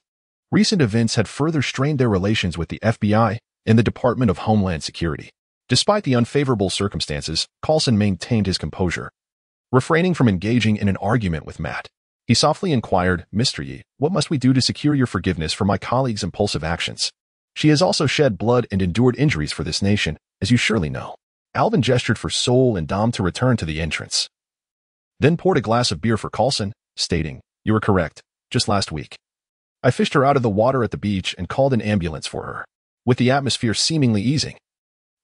Recent events had further strained their relations with the FBI and the Department of Homeland Security. Despite the unfavorable circumstances, Coulson maintained his composure. Refraining from engaging in an argument with Matt, he softly inquired, "Mr. Ye, what must we do to secure your forgiveness for my colleague's impulsive actions? She has also shed blood and endured injuries for this nation, as you surely know." Alvin gestured for Sol and Dom to return to the entrance, then poured a glass of beer for Coulson, stating, "You are correct. Just last week, I fished her out of the water at the beach and called an ambulance for her." With the atmosphere seemingly easing,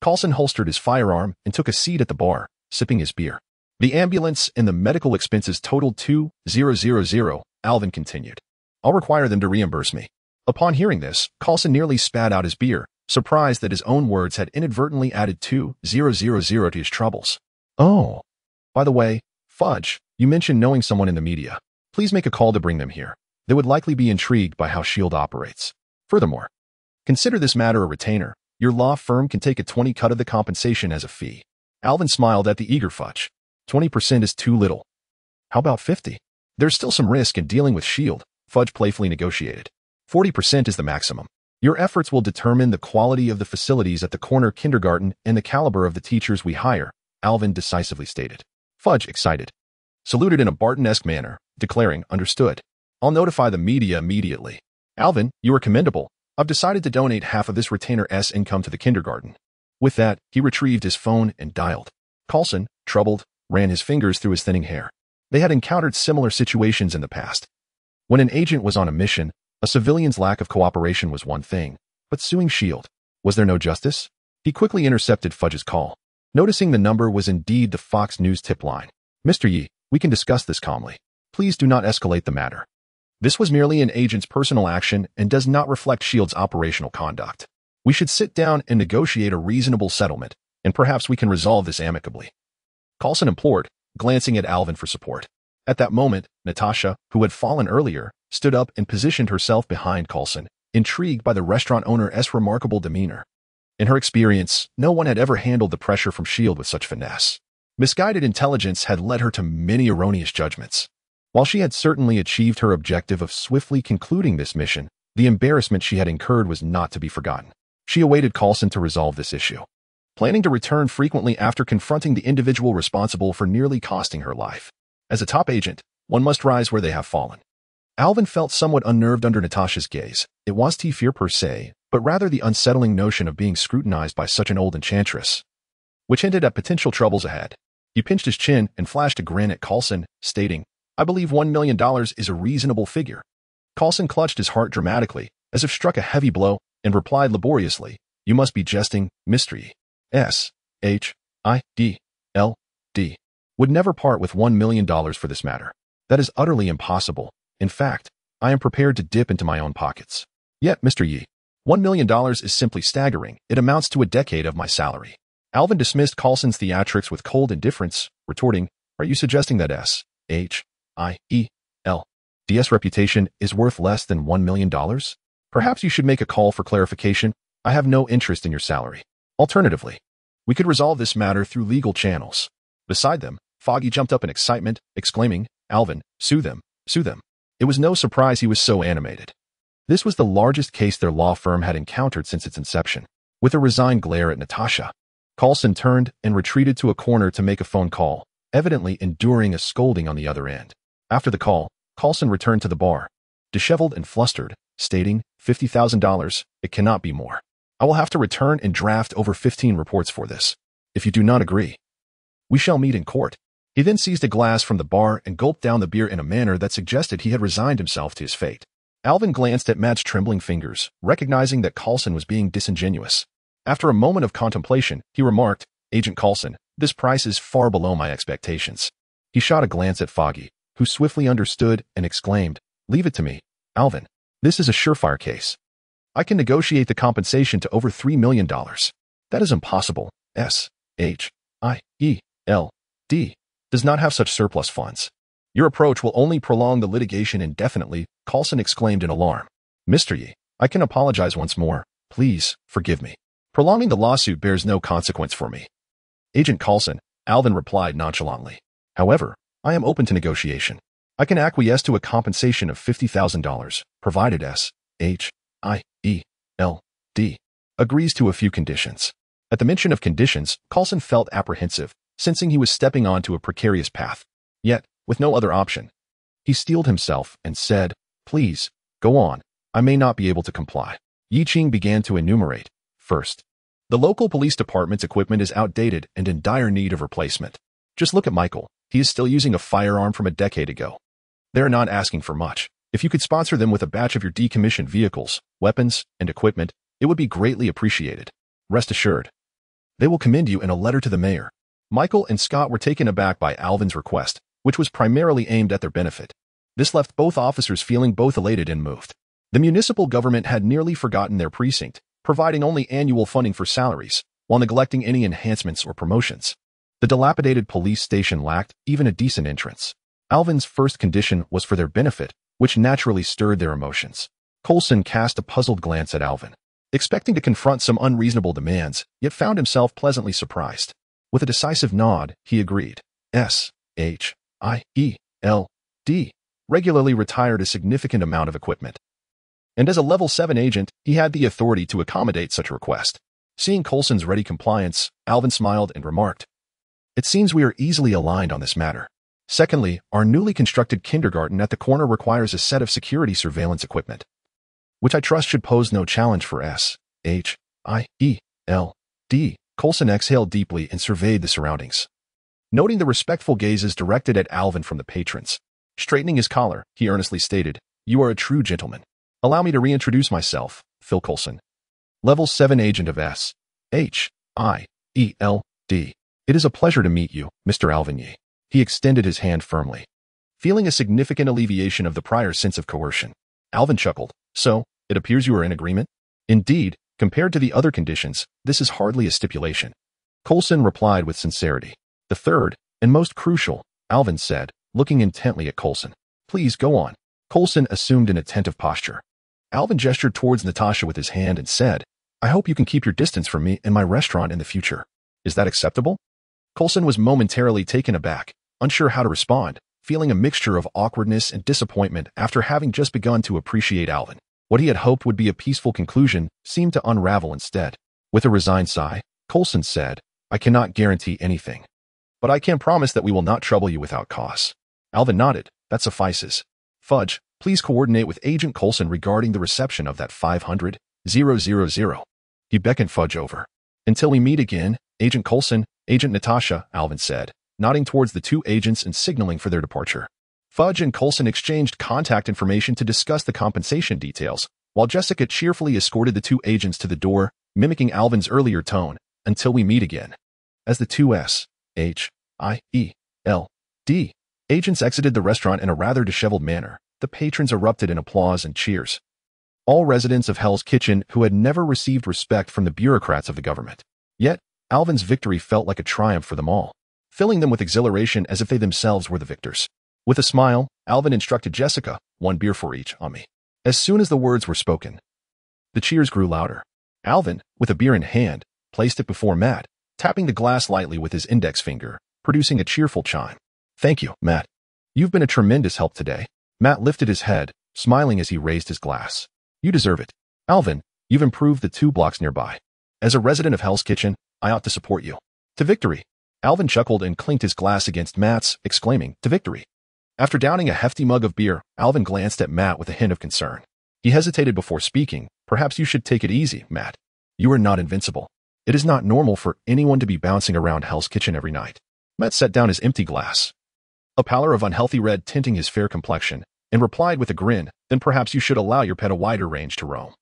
Coulson holstered his firearm and took a seat at the bar, sipping his beer. "The ambulance and the medical expenses totaled $2,000, Alvin continued. "I'll require them to reimburse me." Upon hearing this, Coulson nearly spat out his beer, surprised that his own words had inadvertently added $2,000 to his troubles. "Oh, by the way, Fudge, you mentioned knowing someone in the media. Please make a call to bring them here." They would likely be intrigued by how S.H.I.E.L.D. operates. Furthermore, consider this matter a retainer. Your law firm can take a 20% cut of the compensation as a fee. Alvin smiled at the eager Fudge. 20% is too little. How about 50? There's still some risk in dealing with S.H.I.E.L.D., Fudge playfully negotiated. 40% is the maximum. Your efforts will determine the quality of the facilities at the corner kindergarten and the caliber of the teachers we hire, Alvin decisively stated. Fudge, excited, saluted in a Barton-esque manner, declaring, understood. I'll notify the media immediately. Alvin, you are commendable. I've decided to donate half of this retainer's income to the kindergarten. With that, he retrieved his phone and dialed. Coulson, troubled, ran his fingers through his thinning hair. They had encountered similar situations in the past. When an agent was on a mission, a civilian's lack of cooperation was one thing, but suing S.H.I.E.L.D., was there no justice? He quickly intercepted Fudge's call, noticing the number was indeed the Fox News tip line. Mr. Ye, we can discuss this calmly. Please do not escalate the matter. This was merely an agent's personal action and does not reflect S.H.I.E.L.D.'s operational conduct. We should sit down and negotiate a reasonable settlement, and perhaps we can resolve this amicably. Coulson implored, glancing at Alvin for support. At that moment, Natasha, who had fallen earlier, stood up and positioned herself behind Coulson, intrigued by the restaurant owner's remarkable demeanor. In her experience, no one had ever handled the pressure from S.H.I.E.L.D. with such finesse. Misguided intelligence had led her to many erroneous judgments. While she had certainly achieved her objective of swiftly concluding this mission, the embarrassment she had incurred was not to be forgotten. She awaited Coulson to resolve this issue, planning to return frequently after confronting the individual responsible for nearly costing her life. As a top agent, one must rise where they have fallen. Alvin felt somewhat unnerved under Natasha's gaze. It wasn't fear per se, but rather the unsettling notion of being scrutinized by such an old enchantress, which hinted at potential troubles ahead. He pinched his chin and flashed a grin at Coulson, stating, I believe $1 million is a reasonable figure. Coulson clutched his heart dramatically, as if struck a heavy blow, and replied laboriously, You must be jesting, Mr. Ye. S.H.I.E.L.D. would never part with $1 million for this matter. That is utterly impossible. In fact, I am prepared to dip into my own pockets. Yet, Mr. Ye, $1 million is simply staggering. It amounts to a decade of my salary. Alvin dismissed Coulson's theatrics with cold indifference, retorting, Are you suggesting that S.H.I.E.L.D's reputation is worth less than $1 million? Perhaps you should make a call for clarification. I have no interest in your salary. Alternatively, we could resolve this matter through legal channels. Beside them, Foggy jumped up in excitement, exclaiming, Alvin, sue them, sue them. It was no surprise he was so animated. This was the largest case their law firm had encountered since its inception. With a resigned glare at Natasha, Coulson turned and retreated to a corner to make a phone call, evidently enduring a scolding on the other end. After the call, Coulson returned to the bar, disheveled and flustered, stating, $50,000, it cannot be more. I will have to return and draft over 15 reports for this. If you do not agree, we shall meet in court. He then seized a glass from the bar and gulped down the beer in a manner that suggested he had resigned himself to his fate. Alvin glanced at Matt's trembling fingers, recognizing that Coulson was being disingenuous. After a moment of contemplation, he remarked, Agent Coulson, this price is far below my expectations. He shot a glance at Foggy, who swiftly understood and exclaimed, Leave it to me, Alvin. This is a surefire case. I can negotiate the compensation to over $3 million. That is impossible. S.H.I.E.L.D. does not have such surplus funds. Your approach will only prolong the litigation indefinitely, Coulson exclaimed in alarm. Mr. Ye, I can apologize once more. Please, forgive me. Prolonging the lawsuit bears no consequence for me. Agent Coulson, Alvin replied nonchalantly. However, I am open to negotiation. I can acquiesce to a compensation of $50,000, provided S.H.I.E.L.D. agrees to a few conditions. At the mention of conditions, Coulson felt apprehensive, sensing he was stepping onto a precarious path. Yet, with no other option, he steeled himself and said, Please, go on. I may not be able to comply. Qing began to enumerate. First, the local police department's equipment is outdated and in dire need of replacement. Just look at Michael. He is still using a firearm from a decade ago. They are not asking for much. If you could sponsor them with a batch of your decommissioned vehicles, weapons, and equipment, it would be greatly appreciated. Rest assured, they will commend you in a letter to the mayor. Michael and Scott were taken aback by Alvin's request, which was primarily aimed at their benefit. This left both officers feeling both elated and moved. The municipal government had nearly forgotten their precinct, providing only annual funding for salaries, while neglecting any enhancements or promotions. The dilapidated police station lacked even a decent entrance. Alvin's first condition was for their benefit, which naturally stirred their emotions. Coulson cast a puzzled glance at Alvin, expecting to confront some unreasonable demands, yet found himself pleasantly surprised. With a decisive nod, he agreed. S.H.I.E.L.D. regularly retired a significant amount of equipment, and as a level 7 agent, he had the authority to accommodate such a request. Seeing Coulson's ready compliance, Alvin smiled and remarked, "It seems we are easily aligned on this matter. Secondly, our newly constructed kindergarten at the corner requires a set of security surveillance equipment, which I trust should pose no challenge for S.H.I.E.L.D. Coulson exhaled deeply and surveyed the surroundings, noting the respectful gazes directed at Alvin from the patrons. Straightening his collar, he earnestly stated, "You are a true gentleman. Allow me to reintroduce myself, Phil Coulson, Level 7 Agent of S.H.I.E.L.D. It is a pleasure to meet you, Mr. Alvin Ye." He extended his hand firmly, feeling a significant alleviation of the prior sense of coercion. Alvin chuckled. "So, it appears you are in agreement?" "Indeed, compared to the other conditions, this is hardly a stipulation." Coulson replied with sincerity. "The third, and most crucial," Alvin said, looking intently at Coulson. "Please go on." Coulson assumed an attentive posture. Alvin gestured towards Natasha with his hand and said, "I hope you can keep your distance from me and my restaurant in the future. Is that acceptable?" Coulson was momentarily taken aback, unsure how to respond, feeling a mixture of awkwardness and disappointment after having just begun to appreciate Alvin. What he had hoped would be a peaceful conclusion seemed to unravel instead. With a resigned sigh, Coulson said, "I cannot guarantee anything, but I can promise that we will not trouble you without cause." Alvin nodded. "That suffices. Fudge, please coordinate with Agent Coulson regarding the reception of that 500,000. He beckoned Fudge over. "Until we meet again, Agent Coulson, Agent Natasha," Alvin said, nodding towards the two agents and signaling for their departure. Fudge and Coulson exchanged contact information to discuss the compensation details, while Jessica cheerfully escorted the two agents to the door, mimicking Alvin's earlier tone, "Until we meet again." As the two S.H.I.E.L.D. agents exited the restaurant in a rather disheveled manner, the patrons erupted in applause and cheers. All residents of Hell's Kitchen who had never received respect from the bureaucrats of the government. Yet, Alvin's victory felt like a triumph for them all, filling them with exhilaration as if they themselves were the victors. With a smile, Alvin instructed Jessica, "1 beer for each, on me." As soon as the words were spoken, the cheers grew louder. Alvin, with a beer in hand, placed it before Matt, tapping the glass lightly with his index finger, producing a cheerful chime. "Thank you, Matt. You've been a tremendous help today." Matt lifted his head, smiling as he raised his glass. "You deserve it. Alvin, you've improved the 2 blocks nearby. As a resident of Hell's Kitchen, I ought to support you." "To victory." Alvin chuckled and clinked his glass against Matt's, exclaiming, "To victory." After downing a hefty mug of beer, Alvin glanced at Matt with a hint of concern. He hesitated before speaking. "Perhaps you should take it easy, Matt. You are not invincible. It is not normal for anyone to be bouncing around Hell's Kitchen every night." Matt set down his empty glass, a pallor of unhealthy red tinting his fair complexion, and replied with a grin, "Then perhaps you should allow your pet a wider range to roam,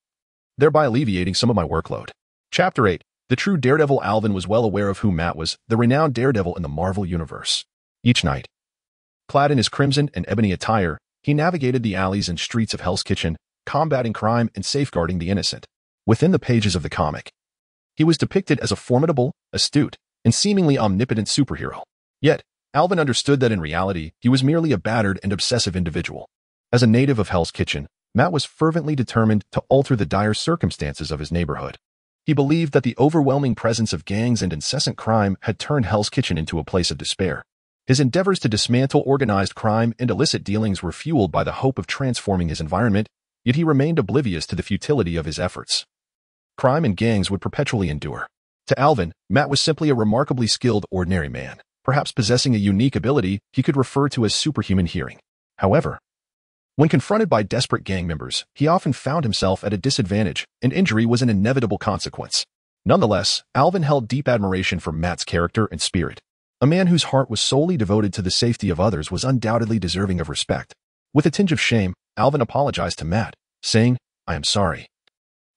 thereby alleviating some of my workload." Chapter 8. The true daredevil. Alvin was well aware of who Matt was, the renowned daredevil in the Marvel Universe. Each night, clad in his crimson and ebony attire, he navigated the alleys and streets of Hell's Kitchen, combating crime and safeguarding the innocent. Within the pages of the comic, he was depicted as a formidable, astute, and seemingly omnipotent superhero. Yet, Alvin understood that in reality, he was merely a battered and obsessive individual. As a native of Hell's Kitchen, Matt was fervently determined to alter the dire circumstances of his neighborhood. He believed that the overwhelming presence of gangs and incessant crime had turned Hell's Kitchen into a place of despair. His endeavors to dismantle organized crime and illicit dealings were fueled by the hope of transforming his environment, yet he remained oblivious to the futility of his efforts. Crime and gangs would perpetually endure. To Alvin, Matt was simply a remarkably skilled ordinary man, perhaps possessing a unique ability he could refer to as superhuman hearing. However, when confronted by desperate gang members, he often found himself at a disadvantage, and injury was an inevitable consequence. Nonetheless, Alvin held deep admiration for Matt's character and spirit. A man whose heart was solely devoted to the safety of others was undoubtedly deserving of respect. With a tinge of shame, Alvin apologized to Matt, saying, "I am sorry.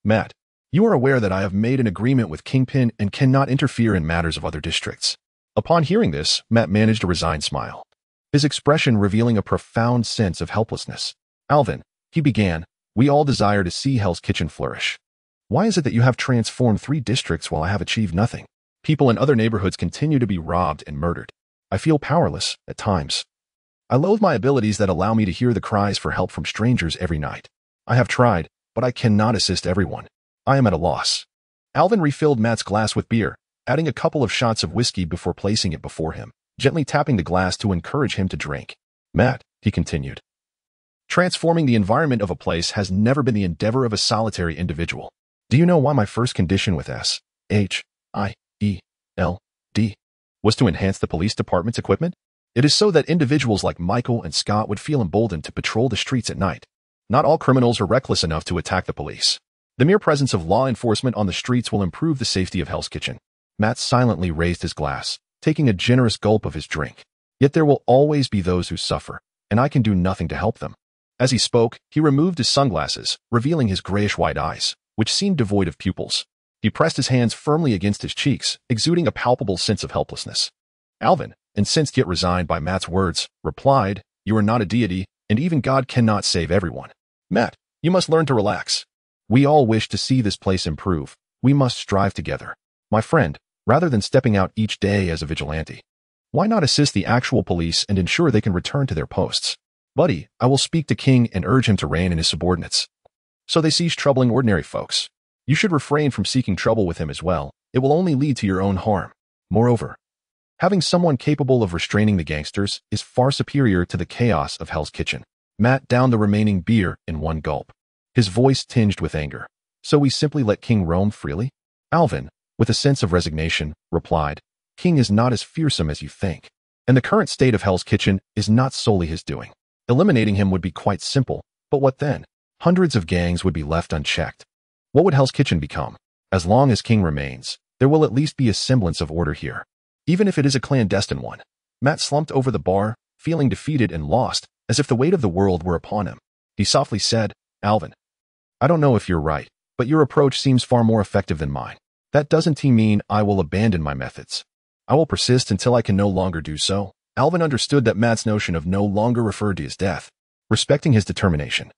Matt, you are aware that I have made an agreement with Kingpin and cannot interfere in matters of other districts." Upon hearing this, Matt managed a resigned smile, his expression revealing a profound sense of helplessness. "Alvin," he began, "we all desire to see Hell's Kitchen flourish. Why is it that you have transformed 3 districts while I have achieved nothing? People in other neighborhoods continue to be robbed and murdered. I feel powerless at times." I loathe my abilities that allow me to hear the cries for help from strangers every night. I have tried, but I cannot assist everyone. I am at a loss. Alvin refilled Matt's glass with beer, adding a couple of shots of whiskey before placing it before him, gently tapping the glass to encourage him to drink. Matt, he continued. Transforming the environment of a place has never been the endeavor of a solitary individual. Do you know why my first condition with S.H.I.E.L.D. was to enhance the police department's equipment? It is so that individuals like Michael and Scott would feel emboldened to patrol the streets at night. Not all criminals are reckless enough to attack the police. The mere presence of law enforcement on the streets will improve the safety of Hell's Kitchen. Matt silently raised his glass, taking a generous gulp of his drink. Yet there will always be those who suffer, and I can do nothing to help them. As he spoke, he removed his sunglasses, revealing his grayish-white eyes, which seemed devoid of pupils. He pressed his hands firmly against his cheeks, exuding a palpable sense of helplessness. Alvin, incensed yet resigned by Matt's words, replied, "You are not a deity, and even God cannot save everyone. Matt, you must learn to relax. We all wish to see this place improve. We must strive together. My friend, rather than stepping out each day as a vigilante, why not assist the actual police and ensure they can return to their posts? Buddy, I will speak to Qing and urge him to rein in his subordinates, so they cease troubling ordinary folks. You should refrain from seeking trouble with him as well. It will only lead to your own harm. Moreover, having someone capable of restraining the gangsters is far superior to the chaos of Hell's Kitchen." Matt downed the remaining beer in one gulp, his voice tinged with anger. "So we simply let Qing roam freely?" Alvin, with a sense of resignation, replied, "Qing is not as fearsome as you think, and the current state of Hell's Kitchen is not solely his doing. Eliminating him would be quite simple, but what then? Hundreds of gangs would be left unchecked. What would Hell's Kitchen become? As long as Qing remains, there will at least be a semblance of order here, even if it is a clandestine one." Matt slumped over the bar, feeling defeated and lost, as if the weight of the world were upon him. He softly said, "Alvin, I don't know if you're right, but your approach seems far more effective than mine. That doesn't mean I will abandon my methods. I will persist until I can no longer do so." Alvin understood that Matt's notion of no longer referred to his death. Respecting his determination,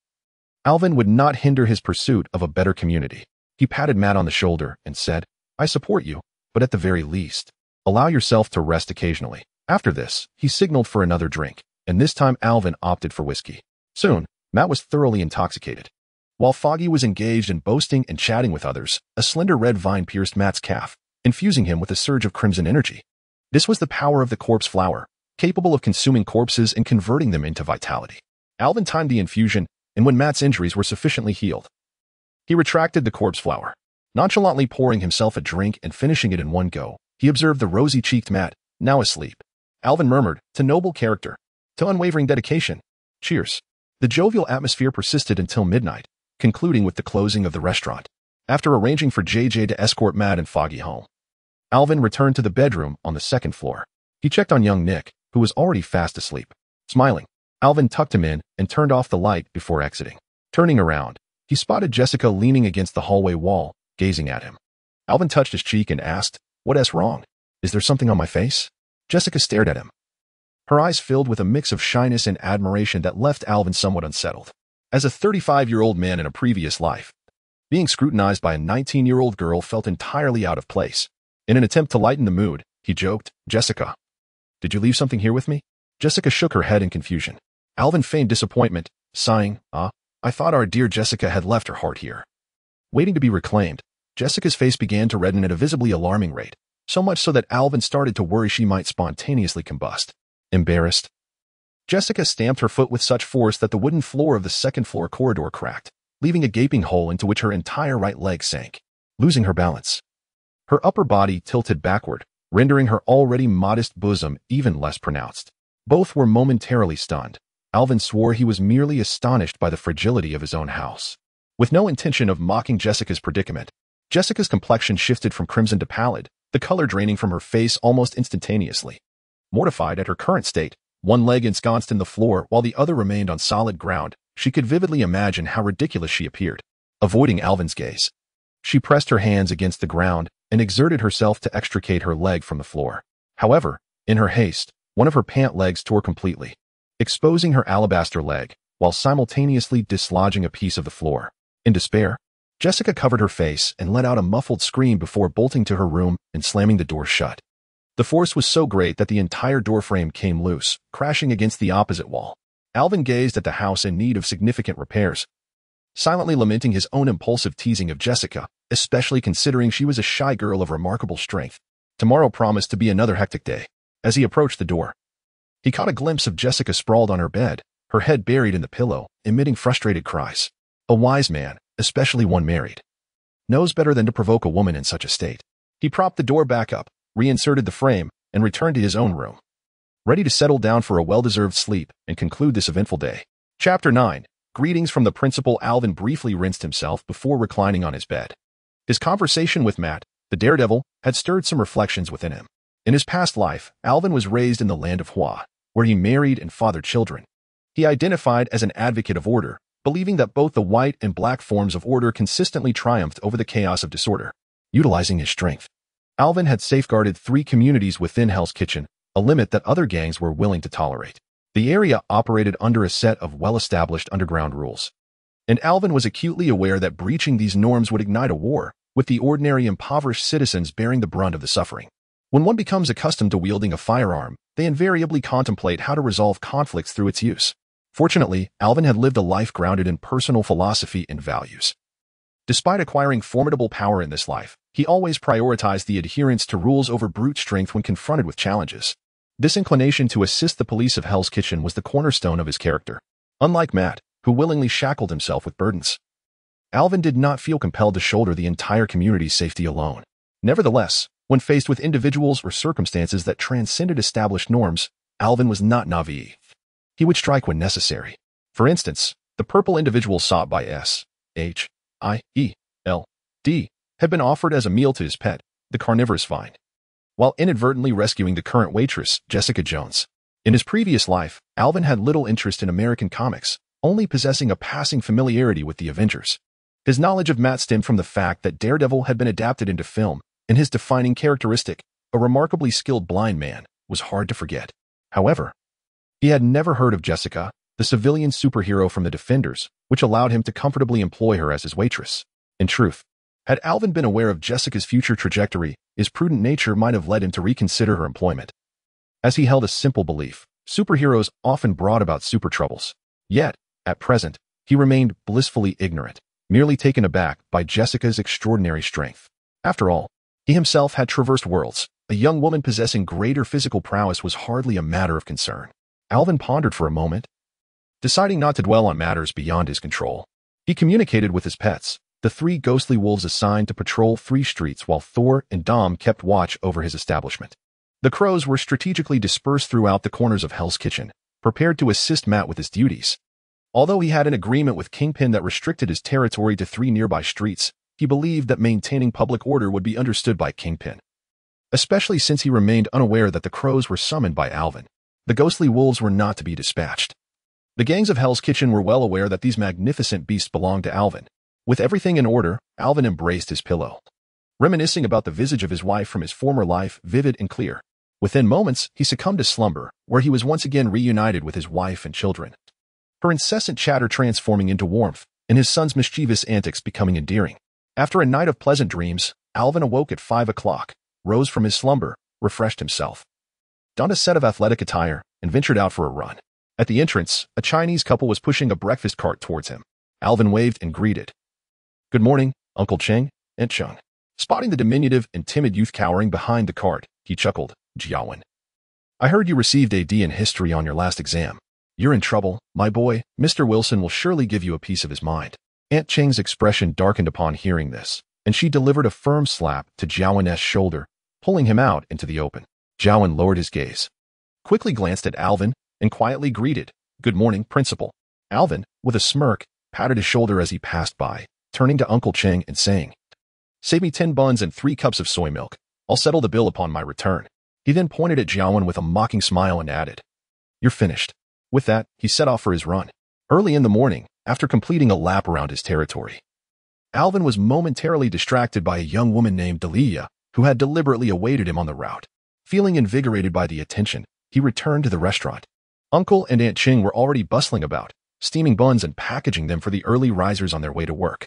Alvin would not hinder his pursuit of a better community. He patted Matt on the shoulder and said, "I support you, but at the very least, allow yourself to rest occasionally." After this, he signaled for another drink, and this time Alvin opted for whiskey. Soon, Matt was thoroughly intoxicated. While Foggy was engaged in boasting and chatting with others, a slender red vine pierced Matt's calf, infusing him with a surge of crimson energy. This was the power of the corpse flower, capable of consuming corpses and converting them into vitality. Alvin timed the infusion, and when Matt's injuries were sufficiently healed, he retracted the corpse flower. Nonchalantly pouring himself a drink and finishing it in one go, he observed the rosy-cheeked Matt, now asleep. Alvin murmured, "To noble character, to unwavering dedication. Cheers." The jovial atmosphere persisted until midnight, concluding with the closing of the restaurant. After arranging for JJ to escort Matt and Foggy home, Alvin returned to the bedroom on the second floor. He checked on young Nick, who was already fast asleep. Smiling, Alvin tucked him in and turned off the light before exiting. Turning around, he spotted Jessica leaning against the hallway wall, gazing at him. Alvin touched his cheek and asked, "What's wrong? Is there something on my face?" Jessica stared at him, her eyes filled with a mix of shyness and admiration that left Alvin somewhat unsettled. As a 35-year-old man in a previous life, being scrutinized by a 19-year-old girl felt entirely out of place. In an attempt to lighten the mood, he joked, "Jessica, did you leave something here with me?" Jessica shook her head in confusion. Alvin feigned disappointment, sighing, I thought our dear Jessica had left her heart here." Waiting to be reclaimed, Jessica's face began to redden at a visibly alarming rate, so much so that Alvin started to worry she might spontaneously combust. Embarrassed, Jessica stamped her foot with such force that the wooden floor of the second-floor corridor cracked, leaving a gaping hole into which her entire right leg sank. Losing her balance, her upper body tilted backward, rendering her already modest bosom even less pronounced. Both were momentarily stunned. Alvin swore he was merely astonished by the fragility of his own house. With no intention of mocking Jessica's predicament, Jessica's complexion shifted from crimson to pallid, the color draining from her face almost instantaneously. Mortified at her current state, one leg ensconced in the floor while the other remained on solid ground, she could vividly imagine how ridiculous she appeared. Avoiding Alvin's gaze, she pressed her hands against the ground and exerted herself to extricate her leg from the floor. However, in her haste, one of her pant legs tore completely, exposing her alabaster leg, while simultaneously dislodging a piece of the floor. In despair, Jessica covered her face and let out a muffled scream before bolting to her room and slamming the door shut. The force was so great that the entire doorframe came loose, crashing against the opposite wall. Alvin gazed at the house in need of significant repairs, silently lamenting his own impulsive teasing of Jessica, especially considering she was a shy girl of remarkable strength. Tomorrow promised to be another hectic day. As he approached the door, he caught a glimpse of Jessica sprawled on her bed, her head buried in the pillow, emitting frustrated cries. A wise man, especially one married, knows better than to provoke a woman in such a state. He propped the door back up, reinserted the frame, and returned to his own room, ready to settle down for a well-deserved sleep and conclude this eventful day. Chapter 9. Greetings from the principal. Alvin briefly rinsed himself before reclining on his bed. His conversation with Matt, the daredevil, had stirred some reflections within him. In his past life, Alvin was raised in the land of Hua, where he married and fathered children. He identified as an advocate of order, believing that both the white and black forms of order consistently triumphed over the chaos of disorder. Utilizing his strength, Alvin had safeguarded 3 communities within Hell's Kitchen, a limit that other gangs were willing to tolerate. The area operated under a set of well-established underground rules, and Alvin was acutely aware that breaching these norms would ignite a war, with the ordinary impoverished citizens bearing the brunt of the suffering. When one becomes accustomed to wielding a firearm, they invariably contemplate how to resolve conflicts through its use. Fortunately, Alvin had lived a life grounded in personal philosophy and values. Despite acquiring formidable power in this life, he always prioritized the adherence to rules over brute strength when confronted with challenges. This inclination to assist the police of Hell's Kitchen was the cornerstone of his character. Unlike Matt, who willingly shackled himself with burdens, Alvin did not feel compelled to shoulder the entire community's safety alone. Nevertheless, when faced with individuals or circumstances that transcended established norms, Alvin was not naive. He would strike when necessary. For instance, the purple individual sought by S.H.I.E.L.D. had been offered as a meal to his pet, the carnivorous vine, while inadvertently rescuing the current waitress, Jessica Jones. In his previous life, Alvin had little interest in American comics, only possessing a passing familiarity with the Avengers. His knowledge of Matt stemmed from the fact that Daredevil had been adapted into film, and his defining characteristic, a remarkably skilled blind man, was hard to forget. However, he had never heard of Jessica, the civilian superhero from the Defenders, which allowed him to comfortably employ her as his waitress. In truth, had Alvin been aware of Jessica's future trajectory, his prudent nature might have led him to reconsider her employment. As he held a simple belief, superheroes often brought about super troubles. Yet, at present, he remained blissfully ignorant, merely taken aback by Jessica's extraordinary strength. After all, he himself had traversed worlds. A young woman possessing greater physical prowess was hardly a matter of concern. Alvin pondered for a moment, deciding not to dwell on matters beyond his control. He communicated with his pets, the 3 ghostly wolves assigned to patrol 3 streets while Thor and Dom kept watch over his establishment. The crows were strategically dispersed throughout the corners of Hell's Kitchen, prepared to assist Matt with his duties. Although he had an agreement with Kingpin that restricted his territory to 3 nearby streets, he believed that maintaining public order would be understood by Kingpin, especially since he remained unaware that the crows were summoned by Alvin. The ghostly wolves were not to be dispatched. The gangs of Hell's Kitchen were well aware that these magnificent beasts belonged to Alvin. With everything in order, Alvin embraced his pillow, reminiscing about the visage of his wife from his former life, vivid and clear. Within moments, he succumbed to slumber, where he was once again reunited with his wife and children, her incessant chatter transforming into warmth, and his son's mischievous antics becoming endearing. After a night of pleasant dreams, Alvin awoke at 5 o'clock, rose from his slumber, refreshed himself, donned a set of athletic attire, and ventured out for a run. At the entrance, a Chinese couple was pushing a breakfast cart towards him. Alvin waved and greeted. "Good morning, Uncle Qing, Aunt Chung." Spotting the diminutive and timid youth cowering behind the cart, he chuckled, "Jiawen, I heard you received a D in history on your last exam. You're in trouble, my boy. Mr. Wilson will surely give you a piece of his mind." Aunt Ching's expression darkened upon hearing this, and she delivered a firm slap to Jiawen's shoulder, pulling him out into the open. Jiawen lowered his gaze, quickly glanced at Alvin, and quietly greeted, "Good morning, Principal." Alvin, with a smirk, patted his shoulder as he passed by, turning to Uncle Qing and saying, "Save me 10 buns and 3 cups of soy milk. I'll settle the bill upon my return." He then pointed at Jiawen with a mocking smile and added, "You're finished." With that, he set off for his run. Early in the morning, after completing a lap around his territory, Alvin was momentarily distracted by a young woman named Delia, who had deliberately awaited him on the route. Feeling invigorated by the attention, he returned to the restaurant. Uncle and Aunt Qing were already bustling about, steaming buns and packaging them for the early risers on their way to work,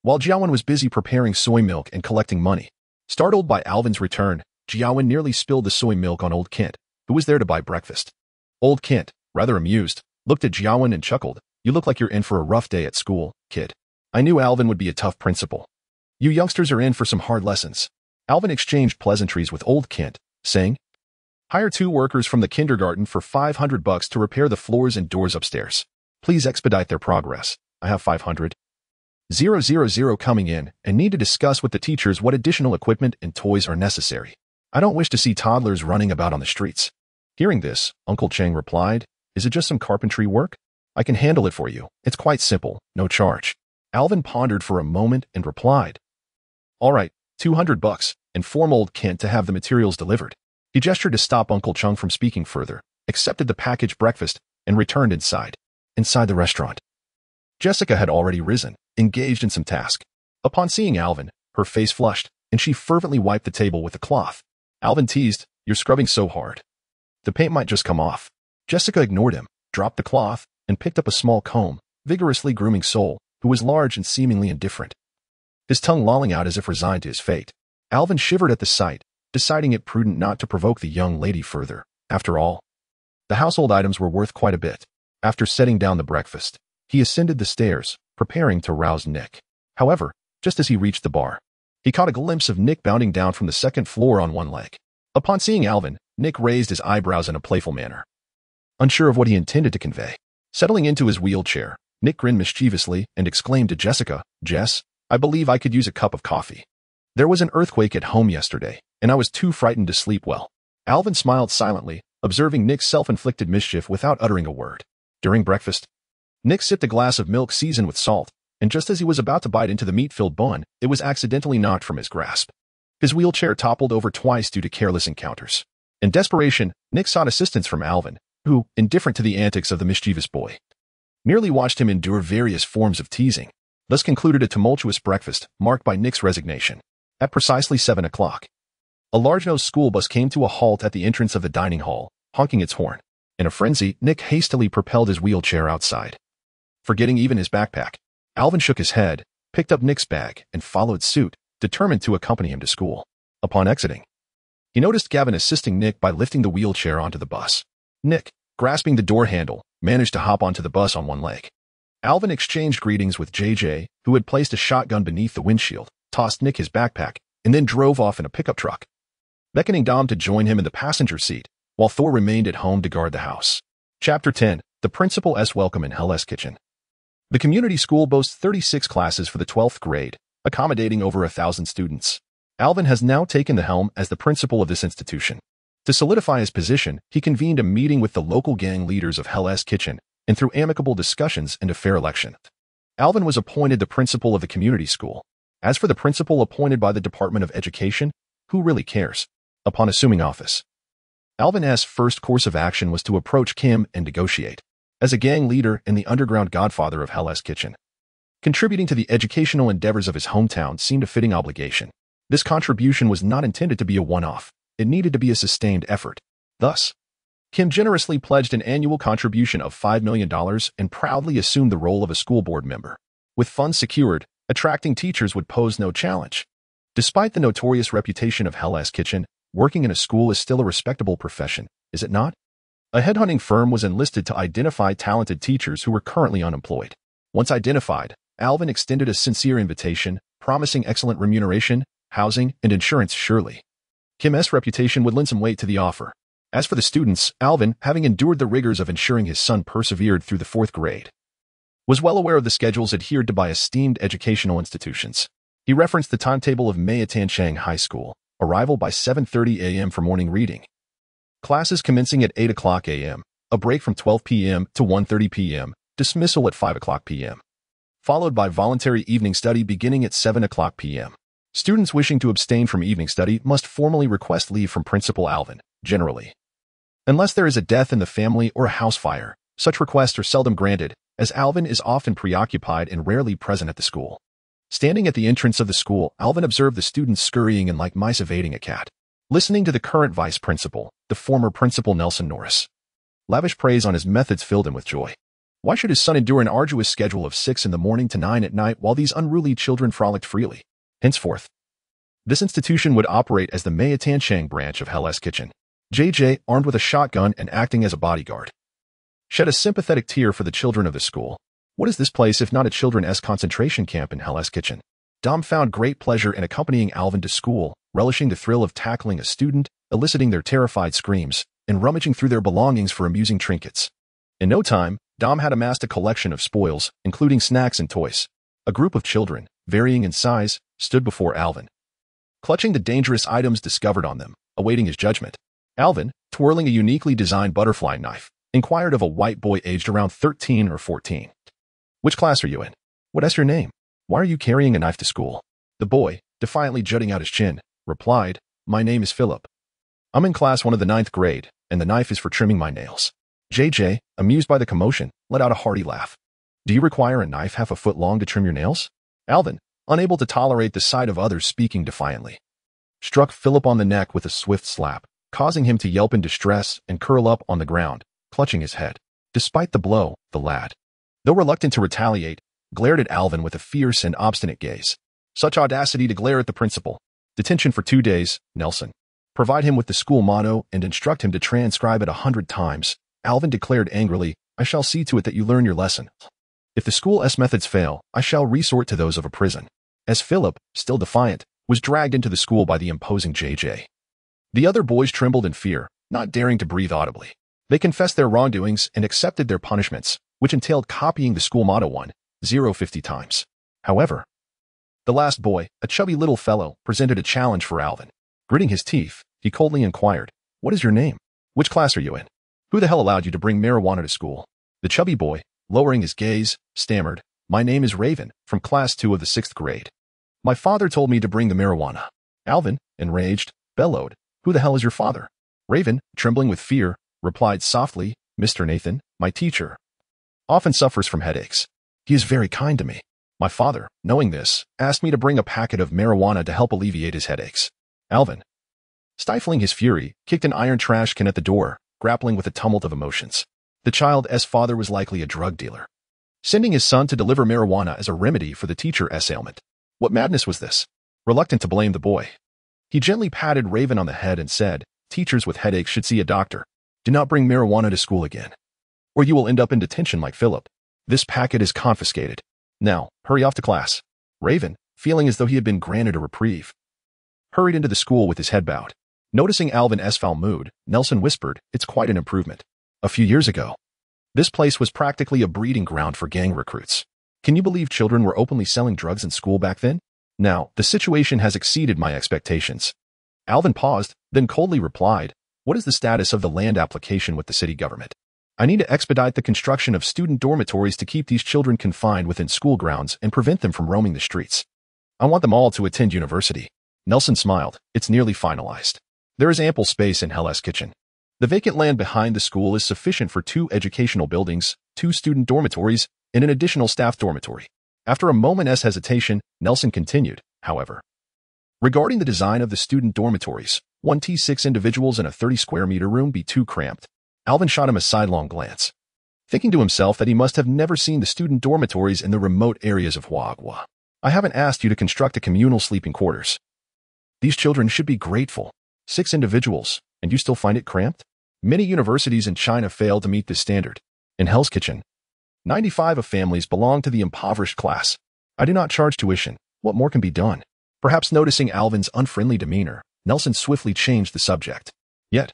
while Jiawen was busy preparing soy milk and collecting money. Startled by Alvin's return, Jiawen nearly spilled the soy milk on Old Kent, who was there to buy breakfast. Old Kent, rather amused, looked at Jiawen and chuckled. You look like you're in for a rough day at school, kid. I knew Alvin would be a tough principal. You youngsters are in for some hard lessons. Alvin exchanged pleasantries with Old Kent, saying, hire 2 workers from the kindergarten for $500 to repair the floors and doors upstairs. Please expedite their progress. I have 500. 000 coming in and need to discuss with the teachers what additional equipment and toys are necessary. I don't wish to see toddlers running about on the streets. Hearing this, Uncle Chang replied, is it just some carpentry work? I can handle it for you. It's quite simple, no charge. Alvin pondered for a moment and replied, all right, $200, inform Old Kent to have the materials delivered. He gestured to stop Uncle Chung from speaking further, accepted the packaged breakfast, and returned inside. Inside the restaurant, Jessica had already risen, engaged in some task. Upon seeing Alvin, her face flushed, and she fervently wiped the table with a cloth. Alvin teased, you're scrubbing so hard. The paint might just come off. Jessica ignored him, dropped the cloth, and picked up a small comb, vigorously grooming Sol, who was large and seemingly indifferent. His tongue lolling out as if resigned to his fate. Alvin shivered at the sight, deciding it prudent not to provoke the young lady further. After all, the household items were worth quite a bit. After setting down the breakfast, he ascended the stairs, preparing to rouse Nick. However, just as he reached the bar, he caught a glimpse of Nick bounding down from the 2nd floor on one leg. Upon seeing Alvin, Nick raised his eyebrows in a playful manner, unsure of what he intended to convey. Settling into his wheelchair, Nick grinned mischievously and exclaimed to Jessica, Jess, I believe I could use a cup of coffee. There was an earthquake at home yesterday, and I was too frightened to sleep well. Alvin smiled silently, observing Nick's self-inflicted mischief without uttering a word. During breakfast, Nick sipped a glass of milk seasoned with salt, and just as he was about to bite into the meat-filled bun, it was accidentally knocked from his grasp. His wheelchair toppled over twice due to careless encounters. In desperation, Nick sought assistance from Alvin, who, indifferent to the antics of the mischievous boy, merely watched him endure various forms of teasing. Thus concluded a tumultuous breakfast, marked by Nick's resignation. At precisely 7 o'clock, a large-nosed school bus came to a halt at the entrance of the dining hall, honking its horn. In a frenzy, Nick hastily propelled his wheelchair outside. Forgetting even his backpack, Alvin shook his head, picked up Nick's bag, and followed suit, determined to accompany him to school. Upon exiting, he noticed Gavin assisting Nick by lifting the wheelchair onto the bus. Nick, grasping the door handle, managed to hop onto the bus on one leg. Alvin exchanged greetings with JJ, who had placed a shotgun beneath the windshield, tossed Nick his backpack, and then drove off in a pickup truck, beckoning Dom to join him in the passenger seat, while Thor remained at home to guard the house. Chapter 10. The Principal's Welcome in Hell's Kitchen. The community school boasts 36 classes for the 12th grade, accommodating over 1,000 students. Alvin has now taken the helm as the principal of this institution. To solidify his position, he convened a meeting with the local gang leaders of Hell's Kitchen, and through amicable discussions and a fair election, Alvin was appointed the principal of the community school. As for the principal appointed by the Department of Education, who really cares? Upon assuming office, Alvin's first course of action was to approach Kim and negotiate. As a gang leader and the underground godfather of Hell's Kitchen, contributing to the educational endeavors of his hometown seemed a fitting obligation. This contribution was not intended to be a one-off. It needed to be a sustained effort. Thus, Kim generously pledged an annual contribution of $5 million and proudly assumed the role of a school board member. With funds secured, attracting teachers would pose no challenge. Despite the notorious reputation of Hell's Kitchen, working in a school is still a respectable profession, is it not? A headhunting firm was enlisted to identify talented teachers who were currently unemployed. Once identified, Alvin extended a sincere invitation, promising excellent remuneration, housing, and insurance surely. Kim's reputation would lend some weight to the offer. As for the students, Alvin, having endured the rigors of ensuring his son persevered through the 4th grade, was well aware of the schedules adhered to by esteemed educational institutions. He referenced the timetable of Mayatanchang High School, arrival by 7:30 a.m. for morning reading, classes commencing at 8 o'clock a.m., a break from 12 p.m. to 1:30 p.m., dismissal at 5 o'clock p.m., followed by voluntary evening study beginning at 7 o'clock p.m. Students wishing to abstain from evening study must formally request leave from Principal Alvin, generally. Unless there is a death in the family or a house fire, such requests are seldom granted, as Alvin is often preoccupied and rarely present at the school. Standing at the entrance of the school, Alvin observed the students scurrying and like mice evading a cat. Listening to the current vice principal, the former Principal Nelson Norris, lavish praise on his methods filled him with joy. Why should his son endure an arduous schedule of 6 in the morning to 9 at night while these unruly children frolicked freely? Henceforth, This institution would operate as the Mei Tiancheng branch of Hell's Kitchen. JJ, armed with a shotgun and acting as a bodyguard, shed a sympathetic tear for the children of the school. What is this place if not a children's concentration camp in Hell's Kitchen? Dom found great pleasure in accompanying Alvin to school, relishing the thrill of tackling a student, eliciting their terrified screams, and rummaging through their belongings for amusing trinkets. In no time, Dom had amassed a collection of spoils, including snacks and toys. A group of children, varying in size, stood before Alvin, clutching the dangerous items discovered on them, awaiting his judgment. Alvin, twirling a uniquely designed butterfly knife, inquired of a white boy aged around 13 or 14. Which class are you in? What's your name? Why are you carrying a knife to school? The boy, defiantly jutting out his chin, replied, My name is Philip. I'm in class 1 of the 9th grade, and the knife is for trimming my nails. JJ, amused by the commotion, let out a hearty laugh. Do you require a knife half a foot long to trim your nails? Alvin, unable to tolerate the sight of others speaking defiantly, struck Philip on the neck with a swift slap, causing him to yelp in distress and curl up on the ground, clutching his head. Despite the blow, the lad, though reluctant to retaliate, glared at Alvin with a fierce and obstinate gaze. Such audacity to glare at the principal. Detention for 2 days, Nelson. Provide him with the school motto and instruct him to transcribe it 100 times. Alvin declared angrily, I shall see to it that you learn your lesson. If the school's methods fail, I shall resort to those of a prison. As Philip, still defiant, was dragged into the school by the imposing JJ. The other boys trembled in fear, not daring to breathe audibly. They confessed their wrongdoings and accepted their punishments, which entailed copying the school motto 50 times. However, the last boy, a chubby little fellow, presented a challenge for Alvin. Gritting his teeth, he coldly inquired, What is your name? Which class are you in? Who the hell allowed you to bring marijuana to school? The chubby boy, lowering his gaze, stammered, My name is Raven, from class 2 of the 6th grade. My father told me to bring the marijuana. Alvin, enraged, bellowed, Who the hell is your father? Raven, trembling with fear, replied softly, Mr. Nathan, my teacher, often suffers from headaches. He is very kind to me. My father, knowing this, asked me to bring a packet of marijuana to help alleviate his headaches. Alvin, stifling his fury, kicked an iron trash can at the door, grappling with a tumult of emotions. The child's father was likely a drug dealer, sending his son to deliver marijuana as a remedy for the teacher's ailment. What madness was this? Reluctant to blame the boy, he gently patted Raven on the head and said, Teachers with headaches should see a doctor. Do not bring marijuana to school again, or you will end up in detention like Philip. This packet is confiscated. Now, hurry off to class. Raven, feeling as though he had been granted a reprieve, hurried into the school with his head bowed. Noticing Alvin's foul mood, Nelson whispered, It's quite an improvement. A few years ago, this place was practically a breeding ground for gang recruits. Can you believe children were openly selling drugs in school back then? Now, the situation has exceeded my expectations. Alvin paused, then coldly replied, What is the status of the land application with the city government? I need to expedite the construction of student dormitories to keep these children confined within school grounds and prevent them from roaming the streets. I want them all to attend university. Nelson smiled. It's nearly finalized. There is ample space in Hell's Kitchen. The vacant land behind the school is sufficient for 2 educational buildings, 2 student dormitories, and an additional staff dormitory. After a moment's hesitation, Nelson continued, however. Regarding the design of the student dormitories, 1T6 individuals in a 30-square-meter room be too cramped. Alvin shot him a sidelong glance, thinking to himself that he must have never seen the student dormitories in the remote areas of Huagua. I haven't asked you to construct a communal sleeping quarters. These children should be grateful. 6 individuals, and you still find it cramped? Many universities in China fail to meet this standard. In Hell's Kitchen, 95 of families belong to the impoverished class. I do not charge tuition. What more can be done? Perhaps noticing Alvin's unfriendly demeanor, Nelson swiftly changed the subject. Yet,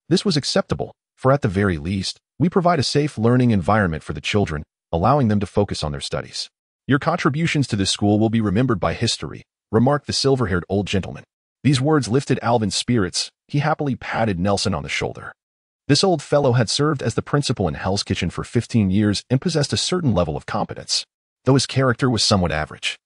this was acceptable, for at the very least, we provide a safe learning environment for the children, allowing them to focus on their studies. Your contributions to this school will be remembered by history, remarked the silver-haired old gentleman. These words lifted Alvin's spirits. He happily patted Nelson on the shoulder. This old fellow had served as the principal in Hell's Kitchen for 15 years and possessed a certain level of competence, though his character was somewhat average.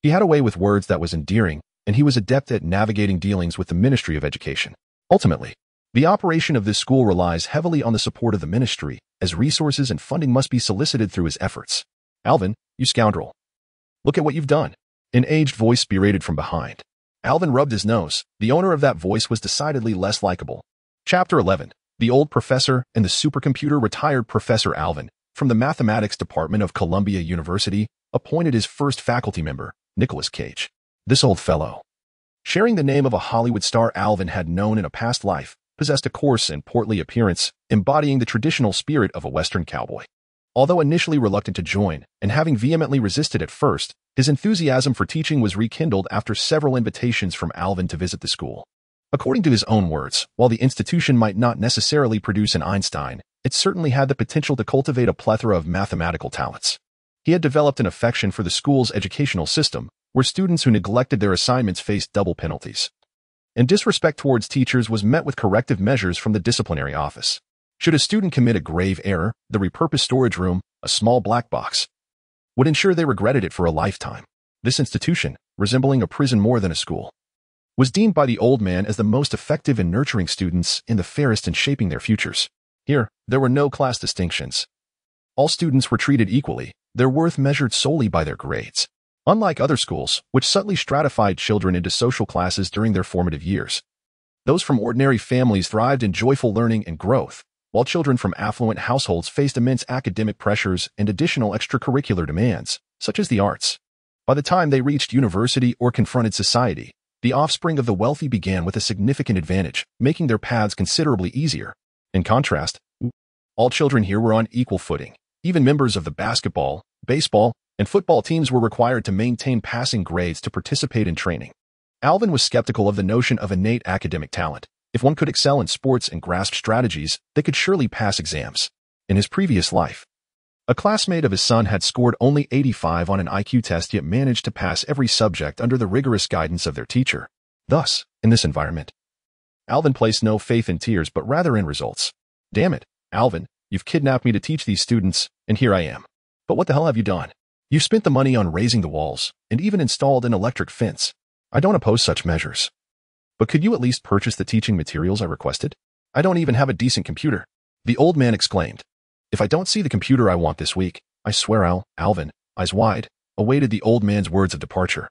He had a way with words that was endearing, and he was adept at navigating dealings with the Ministry of Education. Ultimately, the operation of this school relies heavily on the support of the ministry, as resources and funding must be solicited through his efforts. Alvin, you scoundrel. Look at what you've done. An aged voice berated from behind. Alvin rubbed his nose. The owner of that voice was decidedly less likable. Chapter 11. The old professor and the supercomputer. Retired Professor Alvin, from the mathematics department of Columbia University, appointed his first faculty member, Nicholas Cage. This old fellow, Sharing the name of a Hollywood star Alvin had known in a past life, possessed a coarse and portly appearance, embodying the traditional spirit of a Western cowboy. Although initially reluctant to join, and having vehemently resisted at first, his enthusiasm for teaching was rekindled after several invitations from Alvin to visit the school. According to his own words, while the institution might not necessarily produce an Einstein, it certainly had the potential to cultivate a plethora of mathematical talents. He had developed an affection for the school's educational system, where students who neglected their assignments faced double penalties. And disrespect towards teachers was met with corrective measures from the disciplinary office. Should a student commit a grave error, the repurposed storage room, a small black box, would ensure they regretted it for a lifetime. This institution, resembling a prison more than a school, was deemed by the old man as the most effective in nurturing students and the fairest in shaping their futures. Here, there were no class distinctions. All students were treated equally, their worth measured solely by their grades. Unlike other schools, which subtly stratified children into social classes during their formative years, those from ordinary families thrived in joyful learning and growth, while children from affluent households faced immense academic pressures and additional extracurricular demands, such as the arts. By the time they reached university or confronted society, the offspring of the wealthy began with a significant advantage, making their paths considerably easier. In contrast, all children here were on equal footing. Even members of the basketball, baseball, and football teams were required to maintain passing grades to participate in training. Alvin was skeptical of the notion of innate academic talent. If one could excel in sports and grasp strategies, they could surely pass exams. In his previous life, a classmate of his son had scored only 85 on an IQ test yet managed to pass every subject under the rigorous guidance of their teacher. Thus, in this environment, Alvin placed no faith in tears but rather in results. Damn it, Alvin, you've kidnapped me to teach these students, and here I am. But what the hell have you done? You've spent the money on raising the walls, and even installed an electric fence. I don't oppose such measures. But could you at least purchase the teaching materials I requested? I don't even have a decent computer. The old man exclaimed. If I don't see the computer I want this week, I swear Alvin, eyes wide, awaited the old man's words of departure.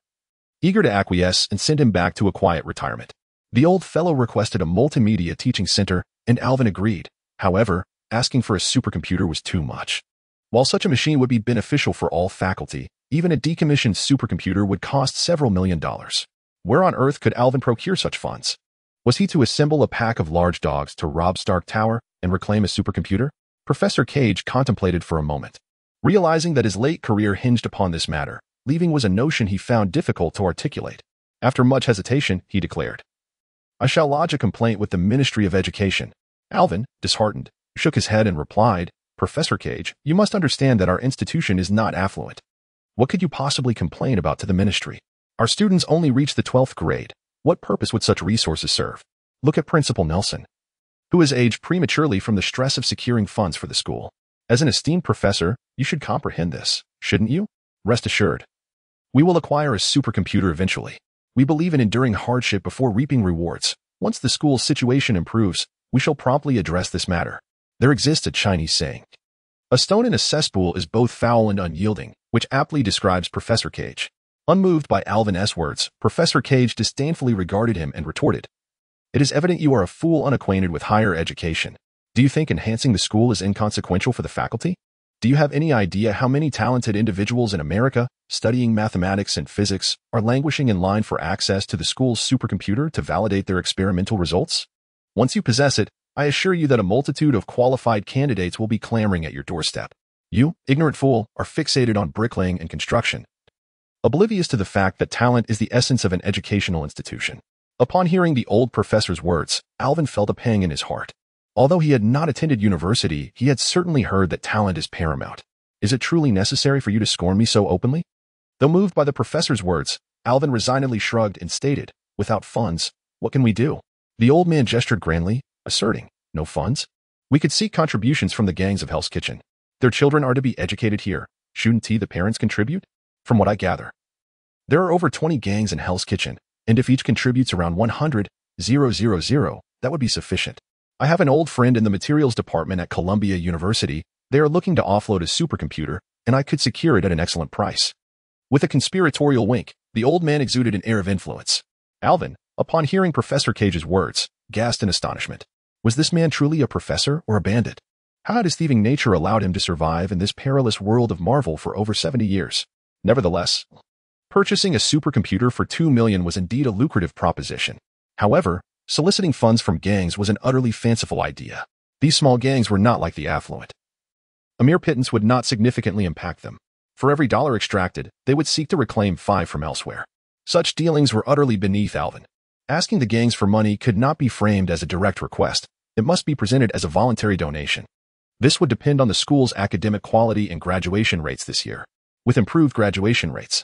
Eager to acquiesce and send him back to a quiet retirement. The old fellow requested a multimedia teaching center, and Alvin agreed. However, asking for a supercomputer was too much. While such a machine would be beneficial for all faculty, even a decommissioned supercomputer would cost several $1,000,000. Where on earth could Alvin procure such funds? Was he to assemble a pack of large dogs to rob Stark Tower and reclaim a supercomputer? Professor Cage contemplated for a moment. Realizing that his late career hinged upon this matter, leaving was a notion he found difficult to articulate. After much hesitation, he declared, I shall lodge a complaint with the Ministry of Education. Alvin, disheartened, shook his head and replied, Professor Cage, you must understand that our institution is not affluent. What could you possibly complain about to the ministry? Our students only reach the 12th grade. What purpose would such resources serve? Look at Principal Nelson, who has aged prematurely from the stress of securing funds for the school. As an esteemed professor, you should comprehend this, shouldn't you? Rest assured. We will acquire a supercomputer eventually. We believe in enduring hardship before reaping rewards. Once the school's situation improves, we shall promptly address this matter. There exists a Chinese saying, a stone in a cesspool is both foul and unyielding, which aptly describes Professor Cage. Unmoved by Alvin's words, Professor Cage disdainfully regarded him and retorted, It is evident you are a fool unacquainted with higher education. Do you think enhancing the school is inconsequential for the faculty? Do you have any idea how many talented individuals in America, studying mathematics and physics, are languishing in line for access to the school's supercomputer to validate their experimental results? Once you possess it, I assure you that a multitude of qualified candidates will be clamoring at your doorstep. You, ignorant fool, are fixated on bricklaying and construction, oblivious to the fact that talent is the essence of an educational institution. Upon hearing the old professor's words, Alvin felt a pang in his heart. Although he had not attended university, he had certainly heard that talent is paramount. Is it truly necessary for you to scorn me so openly? Though moved by the professor's words, Alvin resignedly shrugged and stated, Without funds, what can we do? The old man gestured grandly, asserting, No funds? We could seek contributions from the gangs of Hell's Kitchen. Their children are to be educated here. Shouldn't the parents contribute? From what I gather, there are over 20 gangs in Hell's Kitchen, and if each contributes around 100,000, that would be sufficient. I have an old friend in the materials department at Columbia University. They are looking to offload a supercomputer, and I could secure it at an excellent price. With a conspiratorial wink, the old man exuded an air of influence. Alvin, upon hearing Professor Cage's words, gasped in astonishment. Was this man truly a professor or a bandit? How had his thieving nature allowed him to survive in this perilous world of marvel for over 70 years? Nevertheless, Purchasing a supercomputer for $2 million was indeed a lucrative proposition. However, soliciting funds from gangs was an utterly fanciful idea. These small gangs were not like the affluent. A mere pittance would not significantly impact them. For every dollar extracted, they would seek to reclaim 5 from elsewhere. Such dealings were utterly beneath Alvin. Asking the gangs for money could not be framed as a direct request. It must be presented as a voluntary donation. This would depend on the school's academic quality and graduation rates this year. With improved graduation rates,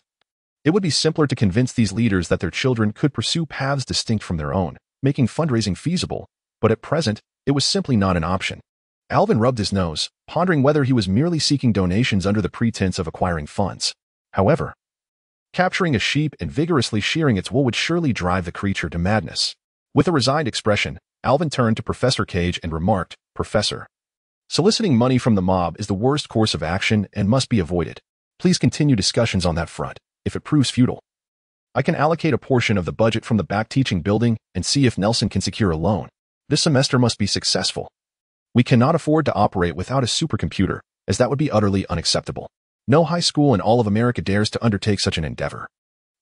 it would be simpler to convince these leaders that their children could pursue paths distinct from their own, making fundraising feasible, but at present, it was simply not an option. Alvin rubbed his nose, pondering whether he was merely seeking donations under the pretense of acquiring funds. However, capturing a sheep and vigorously shearing its wool would surely drive the creature to madness. With a resigned expression, Alvin turned to Professor Cage and remarked, "Professor, soliciting money from the mob is the worst course of action and must be avoided. Please continue discussions on that front. If it proves futile, I can allocate a portion of the budget from the back teaching building and see if Nelson can secure a loan. This semester must be successful. We cannot afford to operate without a supercomputer, as that would be utterly unacceptable. No high school in all of America dares to undertake such an endeavor."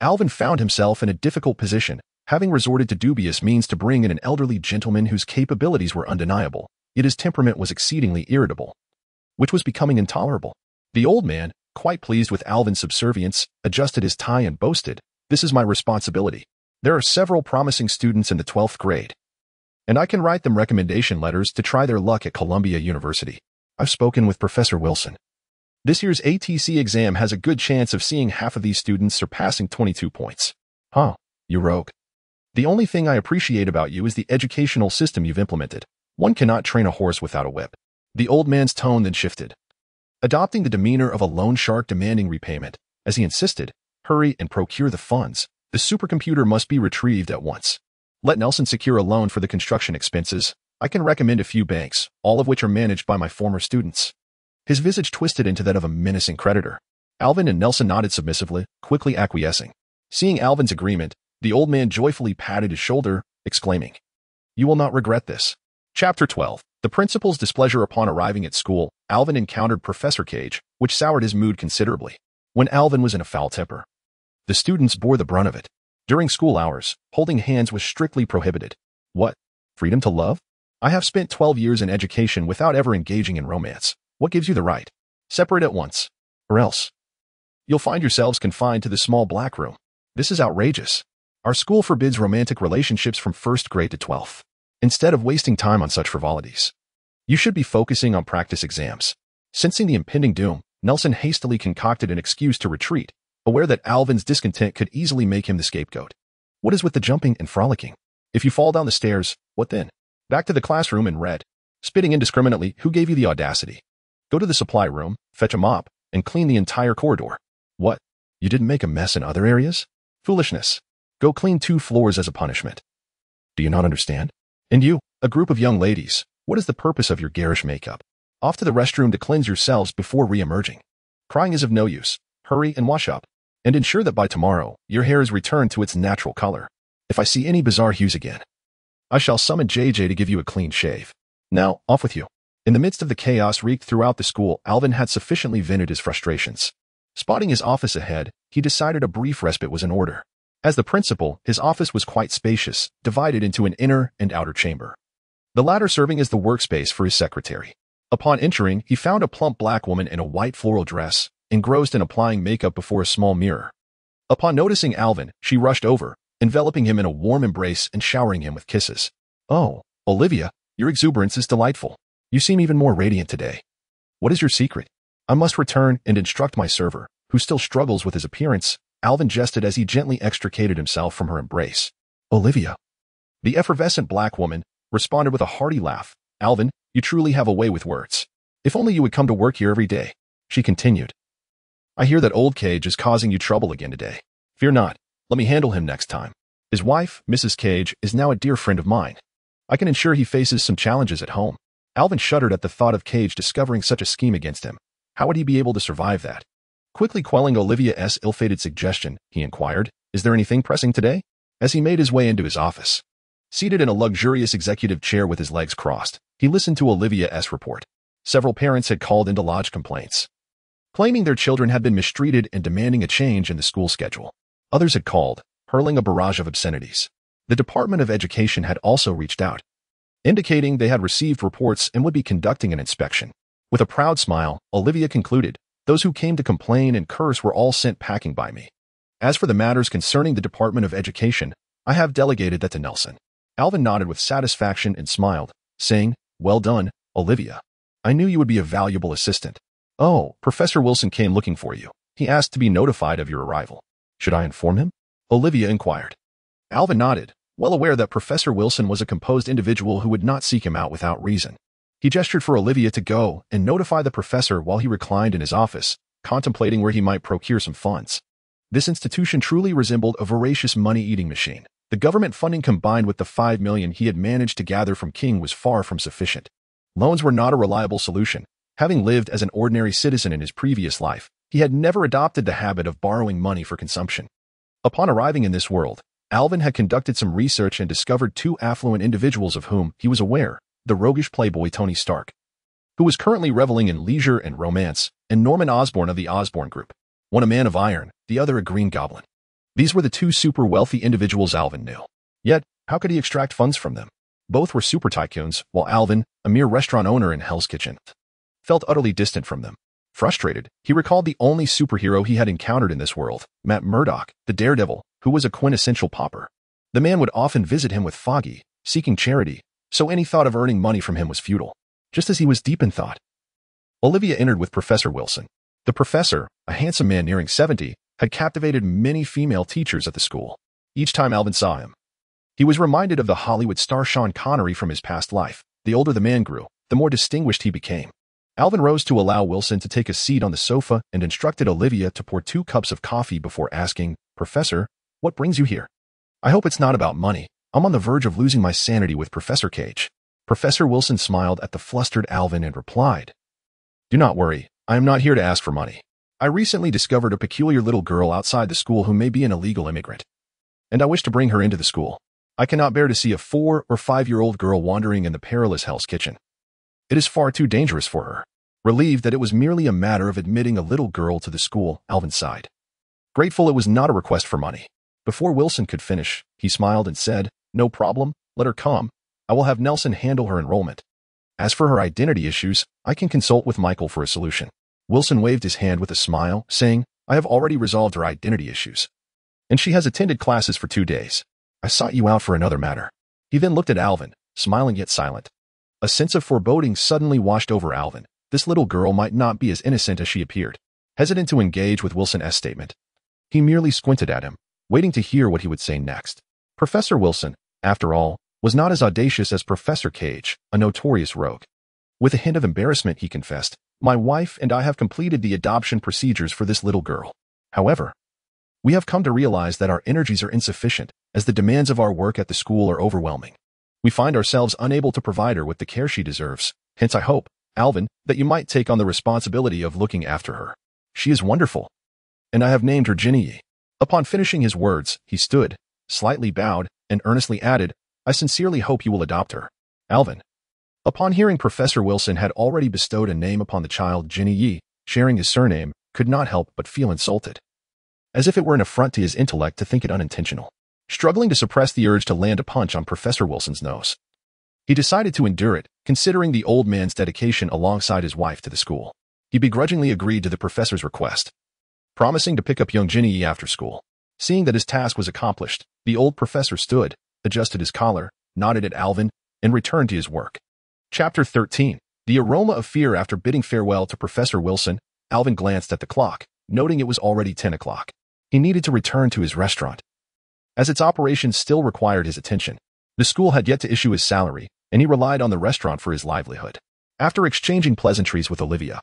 Alvin found himself in a difficult position, having resorted to dubious means to bring in an elderly gentleman whose capabilities were undeniable, yet his temperament was exceedingly irritable, which was becoming intolerable. The old man, quite pleased with Alvin's subservience, adjusted his tie and boasted, "This is my responsibility. There are several promising students in the 12th grade, and I can write them recommendation letters to try their luck at Columbia University. I've spoken with Professor Wilson. This year's ATC exam has a good chance of seeing half of these students surpassing 22 points. Huh, you rogue. The only thing I appreciate about you is the educational system you've implemented. One cannot train a horse without a whip." The old man's tone then shifted, adopting the demeanor of a loan shark demanding repayment, as he insisted, "Hurry and procure the funds. The supercomputer must be retrieved at once. Let Nelson secure a loan for the construction expenses. I can recommend a few banks, all of which are managed by my former students." His visage twisted into that of a menacing creditor. Alvin and Nelson nodded submissively, quickly acquiescing. Seeing Alvin's agreement, the old man joyfully patted his shoulder, exclaiming, "You will not regret this." Chapter 12. The principal's displeasure. Upon arriving at school, Alvin encountered Professor Cage, which soured his mood considerably. When Alvin was in a foul temper, the students bore the brunt of it. During school hours, holding hands was strictly prohibited. What? Freedom to love? I have spent 12 years in education without ever engaging in romance. What gives you the right? Separate at once, or else you'll find yourselves confined to the small black room. This is outrageous. Our school forbids romantic relationships from 1st grade to 12th. Instead of wasting time on such frivolities, you should be focusing on practice exams. Sensing the impending doom, Nelson hastily concocted an excuse to retreat, aware that Alvin's discontent could easily make him the scapegoat. What is with the jumping and frolicking? If you fall down the stairs, what then? Back to the classroom and read. Spitting indiscriminately, who gave you the audacity? Go to the supply room, fetch a mop, and clean the entire corridor. What? You didn't make a mess in other areas? Foolishness. Go clean 2 floors as a punishment. Do you not understand? And you, a group of young ladies, what is the purpose of your garish makeup? Off to the restroom to cleanse yourselves before re-emerging. Crying is of no use. Hurry and wash up, and ensure that by tomorrow, your hair is returned to its natural color. If I see any bizarre hues again, I shall summon JJ to give you a clean shave. Now, off with you." In the midst of the chaos wreaked throughout the school, Alvin had sufficiently vented his frustrations. Spotting his office ahead, he decided a brief respite was in order. As the principal, his office was quite spacious, divided into an inner and outer chamber, the latter serving as the workspace for his secretary. Upon entering, he found a plump black woman in a white floral dress, engrossed in applying makeup before a small mirror. Upon noticing Alvin, she rushed over, enveloping him in a warm embrace and showering him with kisses. "Oh, Olivia, your exuberance is delightful. You seem even more radiant today. What is your secret? I must return and instruct my server, who still struggles with his appearance." Alvin jested as he gently extricated himself from her embrace. "Olivia." The effervescent black woman responded with a hearty laugh. "Alvin, you truly have a way with words. If only you would come to work here every day." She continued, "I hear that old Cage is causing you trouble again today. Fear not. Let me handle him next time. His wife, Mrs. Cage, is now a dear friend of mine. I can ensure he faces some challenges at home." Alvin shuddered at the thought of Cage discovering such a scheme against him. How would he be able to survive that? Quickly quelling Olivia's ill-fated suggestion, he inquired, "Is there anything pressing today?" As he made his way into his office, seated in a luxurious executive chair with his legs crossed, he listened to Olivia's report. Several parents had called in to lodge complaints. claiming their children had been mistreated and demanding a change in the school schedule. Others had called, hurling a barrage of obscenities. The Department of Education had also reached out, indicating they had received reports and would be conducting an inspection. With a proud smile, Olivia concluded, "Those who came to complain and curse were all sent packing by me. As for the matters concerning the Department of Education, I have delegated that to Nelson." Alvin nodded with satisfaction and smiled, saying, "Well done, Olivia. I knew you would be a valuable assistant." "Oh, Professor Wilson came looking for you. He asked to be notified of your arrival. Should I inform him?" Olivia inquired. Alvin nodded, well aware that Professor Wilson was a composed individual who would not seek him out without reason. He gestured for Olivia to go and notify the professor while he reclined in his office, contemplating where he might procure some funds. This institution truly resembled a voracious money-eating machine. The government funding combined with the $5 million he had managed to gather from Qing was far from sufficient. Loans were not a reliable solution. Having lived as an ordinary citizen in his previous life, he had never adopted the habit of borrowing money for consumption. Upon arriving in this world, Alvin had conducted some research and discovered two affluent individuals of whom he was aware, the roguish playboy Tony Stark, who was currently reveling in leisure and romance, and Norman Osborn of the Osborn Group, one a man of iron, the other a green goblin. These were the two super wealthy individuals Alvin knew. Yet, how could he extract funds from them? Both were super tycoons, while Alvin, a mere restaurant owner in Hell's Kitchen, felt utterly distant from them. Frustrated, he recalled the only superhero he had encountered in this world, Matt Murdock, the daredevil, who was a quintessential pauper. The man would often visit him with Foggy, seeking charity, so any thought of earning money from him was futile. Just as he was deep in thought, Olivia entered with Professor Wilson. The professor, a handsome man nearing 70, had captivated many female teachers at the school. Each time Alvin saw him, he was reminded of the Hollywood star Sean Connery from his past life. The older the man grew, the more distinguished he became. Alvin rose to allow Wilson to take a seat on the sofa and instructed Olivia to pour 2 cups of coffee before asking, "Professor, what brings you here?" "I hope it's not about money. I'm on the verge of losing my sanity with Professor Cage." Professor Wilson smiled at the flustered Alvin and replied, "Do not worry. I am not here to ask for money. I recently discovered a peculiar little girl outside the school who may be an illegal immigrant, and I wish to bring her into the school. I cannot bear to see a 4- or 5-year-old girl wandering in the perilous Hell's Kitchen. It is far too dangerous for her." Relieved that it was merely a matter of admitting a little girl to the school, Alvin sighed. Grateful it was not a request for money. Before Wilson could finish, he smiled and said, "No problem, let her come. I will have Nelson handle her enrollment. As for her identity issues, I can consult with Michael for a solution." Wilson waved his hand with a smile, saying, "I have already resolved her identity issues, and she has attended classes for 2 days. I sought you out for another matter." He then looked at Alvin, smiling yet silent. A sense of foreboding suddenly washed over Alvin. This little girl might not be as innocent as she appeared. Hesitant to engage with Wilson's statement, he merely squinted at him, waiting to hear what he would say next. Professor Wilson, after all, was not as audacious as Professor Cage, a notorious rogue. With a hint of embarrassment, he confessed, "My wife and I have completed the adoption procedures for this little girl. However, we have come to realize that our energies are insufficient, as the demands of our work at the school are overwhelming. We find ourselves unable to provide her with the care she deserves. Hence I hope, Alvin, that you might take on the responsibility of looking after her. She is wonderful, and I have named her Ye." Upon finishing his words, he stood, slightly bowed, and earnestly added, "I sincerely hope you will adopt her." Alvin, upon hearing Professor Wilson had already bestowed a name upon the child Ye, sharing his surname, could not help but feel insulted, as if it were an affront to his intellect to think it unintentional. Struggling to suppress the urge to land a punch on Professor Wilson's nose, he decided to endure it, considering the old man's dedication alongside his wife to the school. He begrudgingly agreed to the professor's request, promising to pick up young Ye after school. Seeing that his task was accomplished, the old professor stood, adjusted his collar, nodded at Alvin, and returned to his work. Chapter 13. The aroma of fear. After bidding farewell to Professor Wilson, Alvin glanced at the clock, noting it was already 10 o'clock. He needed to return to his restaurant, as its operations still required his attention. The school had yet to issue his salary, and he relied on the restaurant for his livelihood. After exchanging pleasantries with Olivia,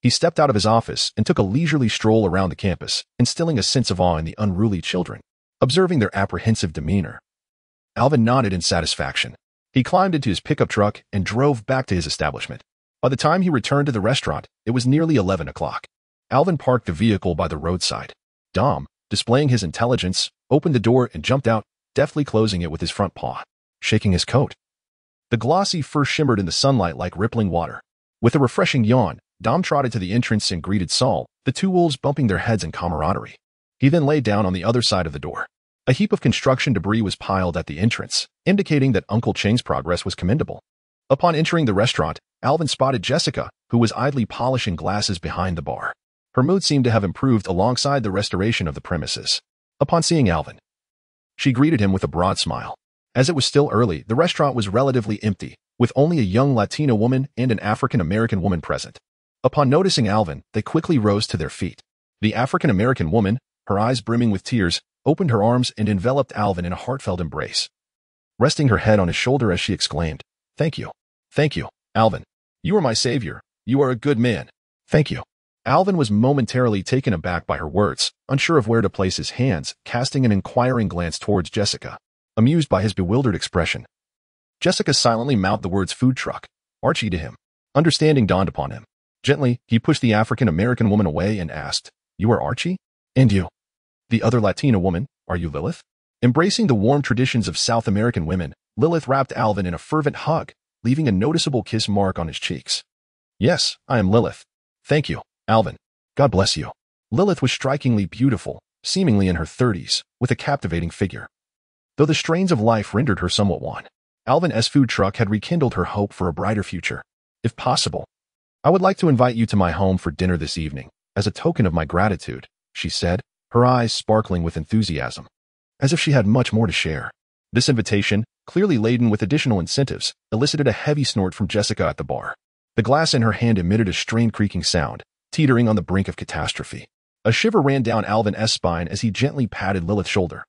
he stepped out of his office and took a leisurely stroll around the campus, instilling a sense of awe in the unruly children. Observing their apprehensive demeanor, Alvin nodded in satisfaction. He climbed into his pickup truck and drove back to his establishment. By the time he returned to the restaurant, it was nearly 11 o'clock. Alvin parked the vehicle by the roadside. Dom, displaying his intelligence, opened the door and jumped out, deftly closing it with his front paw, shaking his coat. The glossy fur shimmered in the sunlight like rippling water. With a refreshing yawn, Dom trotted to the entrance and greeted Saul, the two wolves bumping their heads in camaraderie. He then lay down on the other side of the door. A heap of construction debris was piled at the entrance, indicating that Uncle Qing's progress was commendable. Upon entering the restaurant, Alvin spotted Jessica, who was idly polishing glasses behind the bar. Her mood seemed to have improved alongside the restoration of the premises. Upon seeing Alvin, she greeted him with a broad smile. As it was still early, the restaurant was relatively empty, with only a young Latina woman and an African-American woman present. Upon noticing Alvin, they quickly rose to their feet. The African-American woman, her eyes brimming with tears, opened her arms and enveloped Alvin in a heartfelt embrace. Resting her head on his shoulder as she exclaimed, "Thank you. Thank you, Alvin. You are my savior. You are a good man. Thank you." Alvin was momentarily taken aback by her words, unsure of where to place his hands, casting an inquiring glance towards Jessica, amused by his bewildered expression. Jessica silently mouthed the words "food truck," Archie to him. Understanding dawned upon him. Gently, he pushed the African-American woman away and asked, "You are Archie? And you? The other Latina woman, are you Lilith?" Embracing the warm traditions of South American women, Lilith wrapped Alvin in a fervent hug, leaving a noticeable kiss mark on his cheeks. "Yes, I am Lilith. Thank you, Alvin. God bless you." Lilith was strikingly beautiful, seemingly in her 30s, with a captivating figure. Though the strains of life rendered her somewhat wan, Alvin's food truck had rekindled her hope for a brighter future. "If possible, I would like to invite you to my home for dinner this evening, as a token of my gratitude," she said, her eyes sparkling with enthusiasm, as if she had much more to share. This invitation, clearly laden with additional incentives, elicited a heavy snort from Jessica at the bar. The glass in her hand emitted a strained creaking sound, teetering on the brink of catastrophe. A shiver ran down Alvin's spine as he gently patted Lilith's shoulder,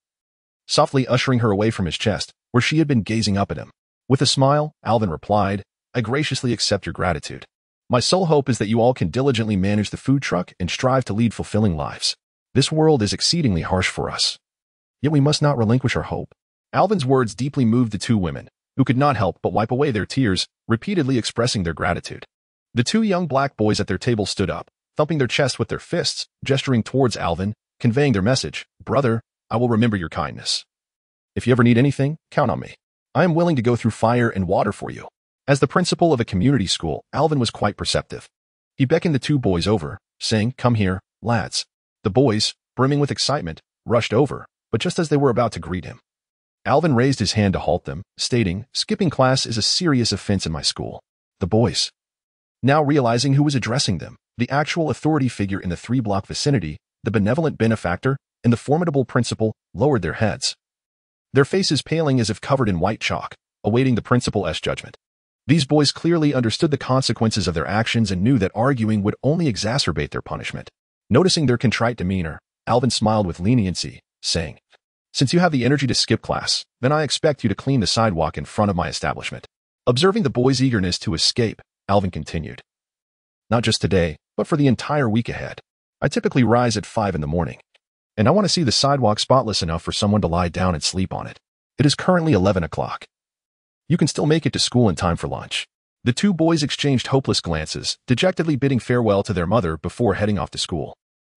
softly ushering her away from his chest, where she had been gazing up at him. With a smile, Alvin replied, "I graciously accept your gratitude. My sole hope is that you all can diligently manage the food truck and strive to lead fulfilling lives. This world is exceedingly harsh for us. Yet we must not relinquish our hope." Alvin's words deeply moved the two women, who could not help but wipe away their tears, repeatedly expressing their gratitude. The two young black boys at their table stood up, thumping their chests with their fists, gesturing towards Alvin, conveying their message, "Brother, I will remember your kindness. If you ever need anything, count on me. I am willing to go through fire and water for you." As the principal of a community school, Alvin was quite perceptive. He beckoned the two boys over, saying, "Come here, lads." The boys, brimming with excitement, rushed over, but just as they were about to greet him, Alvin raised his hand to halt them, stating, "Skipping class is a serious offense in my school." The boys, now realizing who was addressing them, the actual authority figure in the 3-block vicinity, the benevolent benefactor, and the formidable principal, lowered their heads, their faces paling as if covered in white chalk, awaiting the principal's judgment. These boys clearly understood the consequences of their actions and knew that arguing would only exacerbate their punishment. Noticing their contrite demeanor, Alvin smiled with leniency, saying, "Since you have the energy to skip class, then I expect you to clean the sidewalk in front of my establishment." Observing the boys' eagerness to escape, Alvin continued, "Not just today, but for the entire week ahead. I typically rise at 5 in the morning, and I want to see the sidewalk spotless enough for someone to lie down and sleep on it. It is currently 11 o'clock. You can still make it to school in time for lunch." The two boys exchanged hopeless glances, dejectedly bidding farewell to their mother before heading off to school.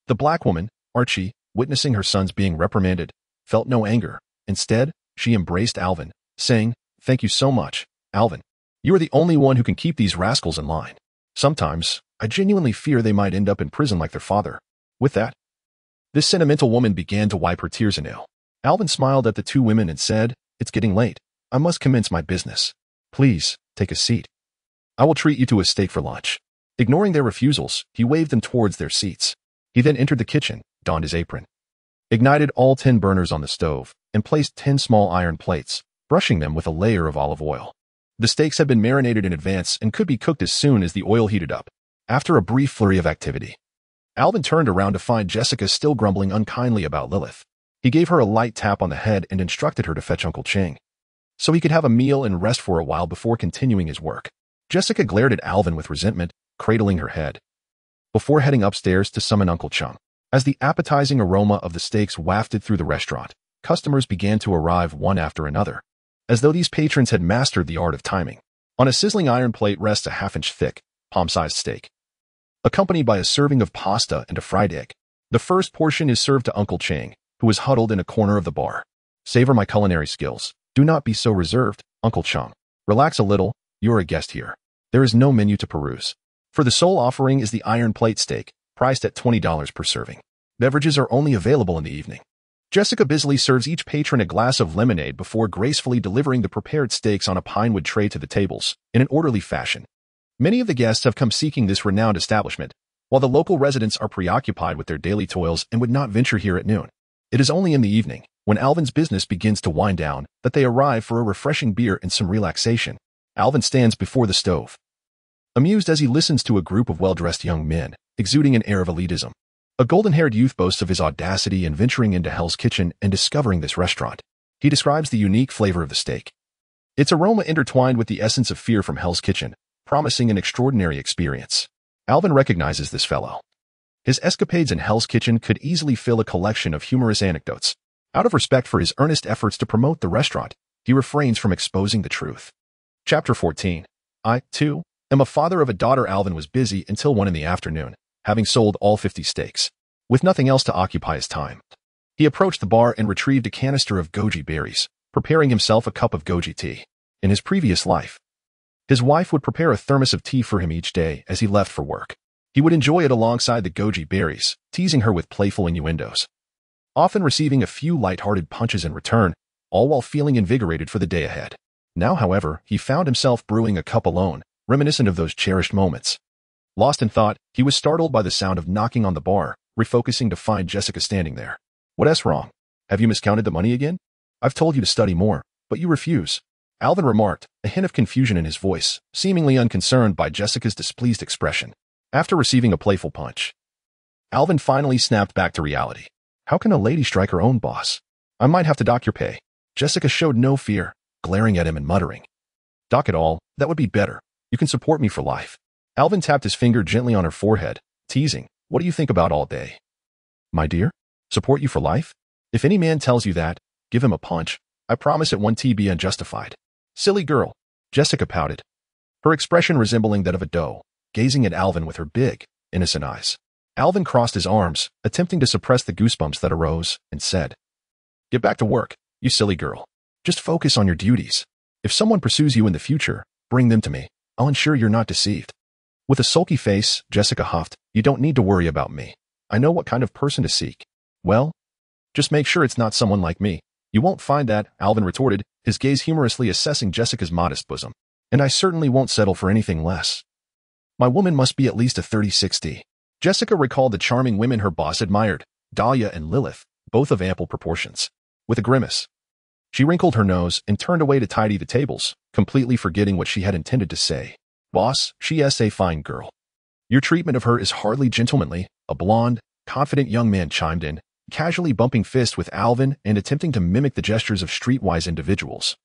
The black woman, Archie, witnessing her sons being reprimanded, felt no anger. Instead, she embraced Alvin, saying, "Thank you so much, Alvin. You are the only one who can keep these rascals in line. Sometimes, I genuinely fear they might end up in prison like their father." With that, this sentimental woman began to wipe her tears anew. Alvin smiled at the two women and said, "It's getting late. I must commence my business. Please, take a seat. I will treat you to a steak for lunch." Ignoring their refusals, he waved them towards their seats. He then entered the kitchen, donned his apron, ignited all 10 burners on the stove, and placed 10 small iron plates, brushing them with a layer of olive oil. The steaks had been marinated in advance and could be cooked as soon as the oil heated up. After a brief flurry of activity, Alvin turned around to find Jessica still grumbling unkindly about Lilith. He gave her a light tap on the head and instructed her to fetch Uncle Qing, so he could have a meal and rest for a while before continuing his work. Jessica glared at Alvin with resentment, cradling her head, before heading upstairs to summon Uncle Qing. As the appetizing aroma of the steaks wafted through the restaurant, customers began to arrive one after another, as though these patrons had mastered the art of timing. On a sizzling iron plate rests a half-inch thick, palm-sized steak, accompanied by a serving of pasta and a fried egg. The first portion is served to Uncle Qing, who is huddled in a corner of the bar. "Savor my culinary skills. Do not be so reserved, Uncle Qing. Relax a little, you're a guest here. There is no menu to peruse." For the sole offering is the iron plate steak, priced at $20 per serving. Beverages are only available in the evening. Jessica busily serves each patron a glass of lemonade before gracefully delivering the prepared steaks on a pinewood tray to the tables, in an orderly fashion. Many of the guests have come seeking this renowned establishment, while the local residents are preoccupied with their daily toils and would not venture here at noon. It is only in the evening, when Alvin's business begins to wind down, that they arrive for a refreshing beer and some relaxation. Alvin stands before the stove, amused as he listens to a group of well-dressed young men, exuding an air of elitism. A golden-haired youth boasts of his audacity in venturing into Hell's Kitchen and discovering this restaurant. He describes the unique flavor of the steak, its aroma intertwined with the essence of fear from Hell's Kitchen, promising an extraordinary experience. Alvin recognizes this fellow. His escapades in Hell's Kitchen could easily fill a collection of humorous anecdotes. Out of respect for his earnest efforts to promote the restaurant, he refrains from exposing the truth. Chapter 14. I, too, am a father of a daughter. Alvin was busy until 1 in the afternoon, having sold all 50 steaks. With nothing else to occupy his time, he approached the bar and retrieved a canister of goji berries, preparing himself a cup of goji tea. In his previous life, his wife would prepare a thermos of tea for him each day as he left for work. He would enjoy it alongside the goji berries, teasing her with playful innuendos, often receiving a few light-hearted punches in return, all while feeling invigorated for the day ahead. Now, however, he found himself brewing a cup alone, reminiscent of those cherished moments. Lost in thought, he was startled by the sound of knocking on the bar, refocusing to find Jessica standing there. What's wrong? Have you miscounted the money again? I've told you to study more, but you refuse, Alvin remarked, a hint of confusion in his voice, seemingly unconcerned by Jessica's displeased expression. After receiving a playful punch, Alvin finally snapped back to reality. How can a lady strike her own boss? I might have to dock your pay. Jessica showed no fear, glaring at him and muttering, "Dock it all, that would be better. You can support me for life." Alvin tapped his finger gently on her forehead, teasing, "What do you think about all day?" "My dear? Support you for life? If any man tells you that, give him a punch. I promise it won't be unjustified." "Silly girl," Jessica pouted, her expression resembling that of a doe, gazing at Alvin with her big, innocent eyes. Alvin crossed his arms, attempting to suppress the goosebumps that arose, and said, "Get back to work, you silly girl. Just focus on your duties. If someone pursues you in the future, bring them to me. I'll ensure you're not deceived." With a sulky face, Jessica huffed, "You don't need to worry about me. I know what kind of person to seek." "Well, just make sure it's not someone like me." "You won't find that," Alvin retorted, his gaze humorously assessing Jessica's modest bosom. "And I certainly won't settle for anything less. My woman must be at least a 30-60. Jessica recalled the charming women her boss admired, Dahlia and Lilith, both of ample proportions. With a grimace, she wrinkled her nose and turned away to tidy the tables, completely forgetting what she had intended to say. "Boss, she's a fine girl." "Your treatment of her is hardly gentlemanly," a blonde, confident young man chimed in, casually bumping fists with Alvin and attempting to mimic the gestures of streetwise individuals.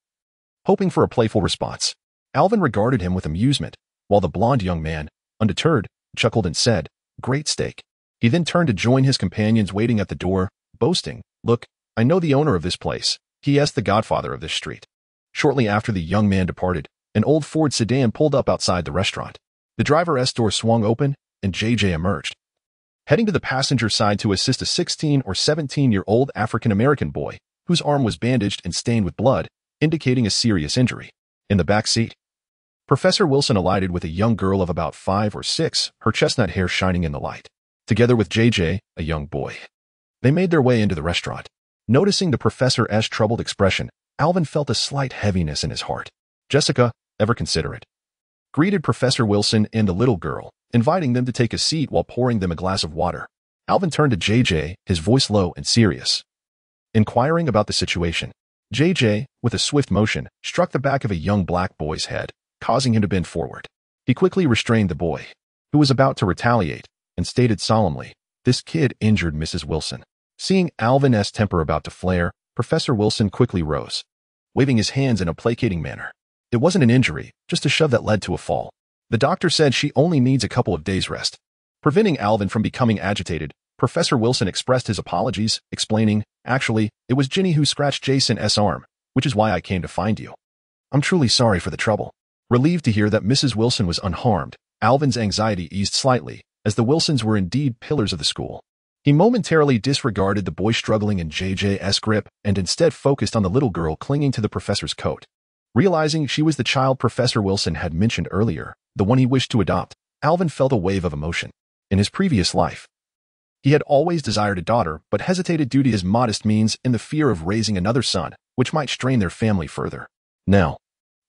Hoping for a playful response, Alvin regarded him with amusement, while the blonde young man, undeterred, chuckled and said, "Great steak." He then turned to join his companions waiting at the door, boasting, "Look, I know the owner of this place. He's the godfather of this street." Shortly after the young man departed, an old Ford sedan pulled up outside the restaurant. The driver's door swung open, and JJ emerged, heading to the passenger side to assist a 16 or 17-year-old African-American boy, whose arm was bandaged and stained with blood, indicating a serious injury. In the back seat, Professor Wilson alighted with a young girl of about 5 or 6, her chestnut hair shining in the light. Together with JJ, a young boy, they made their way into the restaurant. Noticing the professor's troubled expression, Alvin felt a slight heaviness in his heart. "Jessica, ever considerate," greeted Professor Wilson and the little girl, inviting them to take a seat while pouring them a glass of water. Alvin turned to JJ, his voice low and serious, inquiring about the situation. JJ, with a swift motion, struck the back of a young black boy's head, causing him to bend forward. He quickly restrained the boy, who was about to retaliate, and stated solemnly, "This kid injured Mrs. Wilson." Seeing Alvin's temper about to flare, Professor Wilson quickly rose, waving his hands in a placating manner. "It wasn't an injury, just a shove that led to a fall. The doctor said she only needs a couple of days' rest." Preventing Alvin from becoming agitated, Professor Wilson expressed his apologies, explaining, "Actually, it was Ginny who scratched Jason's arm, which is why I came to find you. I'm truly sorry for the trouble." Relieved to hear that Mrs. Wilson was unharmed, Alvin's anxiety eased slightly, as the Wilsons were indeed pillars of the school. He momentarily disregarded the boy struggling in JJ's grip and instead focused on the little girl clinging to the professor's coat. Realizing she was the child Professor Wilson had mentioned earlier, the one he wished to adopt, Alvin felt a wave of emotion. in his previous life. He had always desired a daughter, but hesitated due to his modest means and the fear of raising another son, which might strain their family further. Now,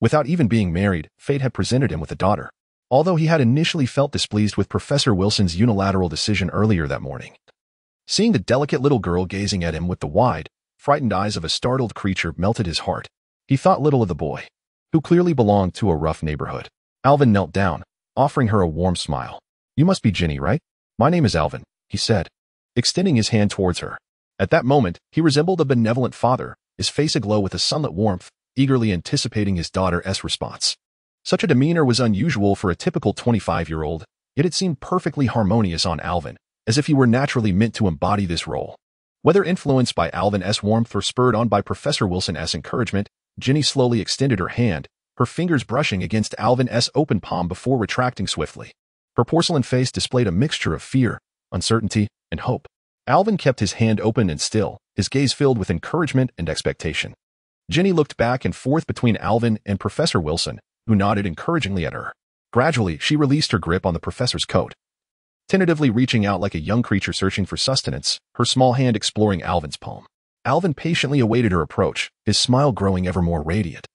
without even being married, fate had presented him with a daughter. Although he had initially felt displeased with Professor Wilson's unilateral decision earlier that morning. Seeing the delicate little girl gazing at him with the wide, frightened eyes of a startled creature melted his heart. He thought little of the boy, who clearly belonged to a rough neighborhood. Alvin knelt down, offering her a warm smile. "You must be Ginny, right? My name is Alvin," he said, extending his hand towards her. At that moment, he resembled a benevolent father, his face aglow with a sunlit warmth, eagerly anticipating his daughter's response. Such a demeanor was unusual for a typical 25-year-old, yet it seemed perfectly harmonious on Alvin, as if he were naturally meant to embody this role. Whether influenced by Alvin's warmth or spurred on by Professor Wilson's encouragement, Ginny slowly extended her hand, her fingers brushing against Alvin's open palm before retracting swiftly. Her porcelain face displayed a mixture of fear, uncertainty, and hope. Alvin kept his hand open and still, his gaze filled with encouragement and expectation. Ginny looked back and forth between Alvin and Professor Wilson, who nodded encouragingly at her. Gradually, she released her grip on the professor's coat, tentatively reaching out like a young creature searching for sustenance, her small hand exploring Alvin's palm. Alvin patiently awaited her approach, his smile growing ever more radiant.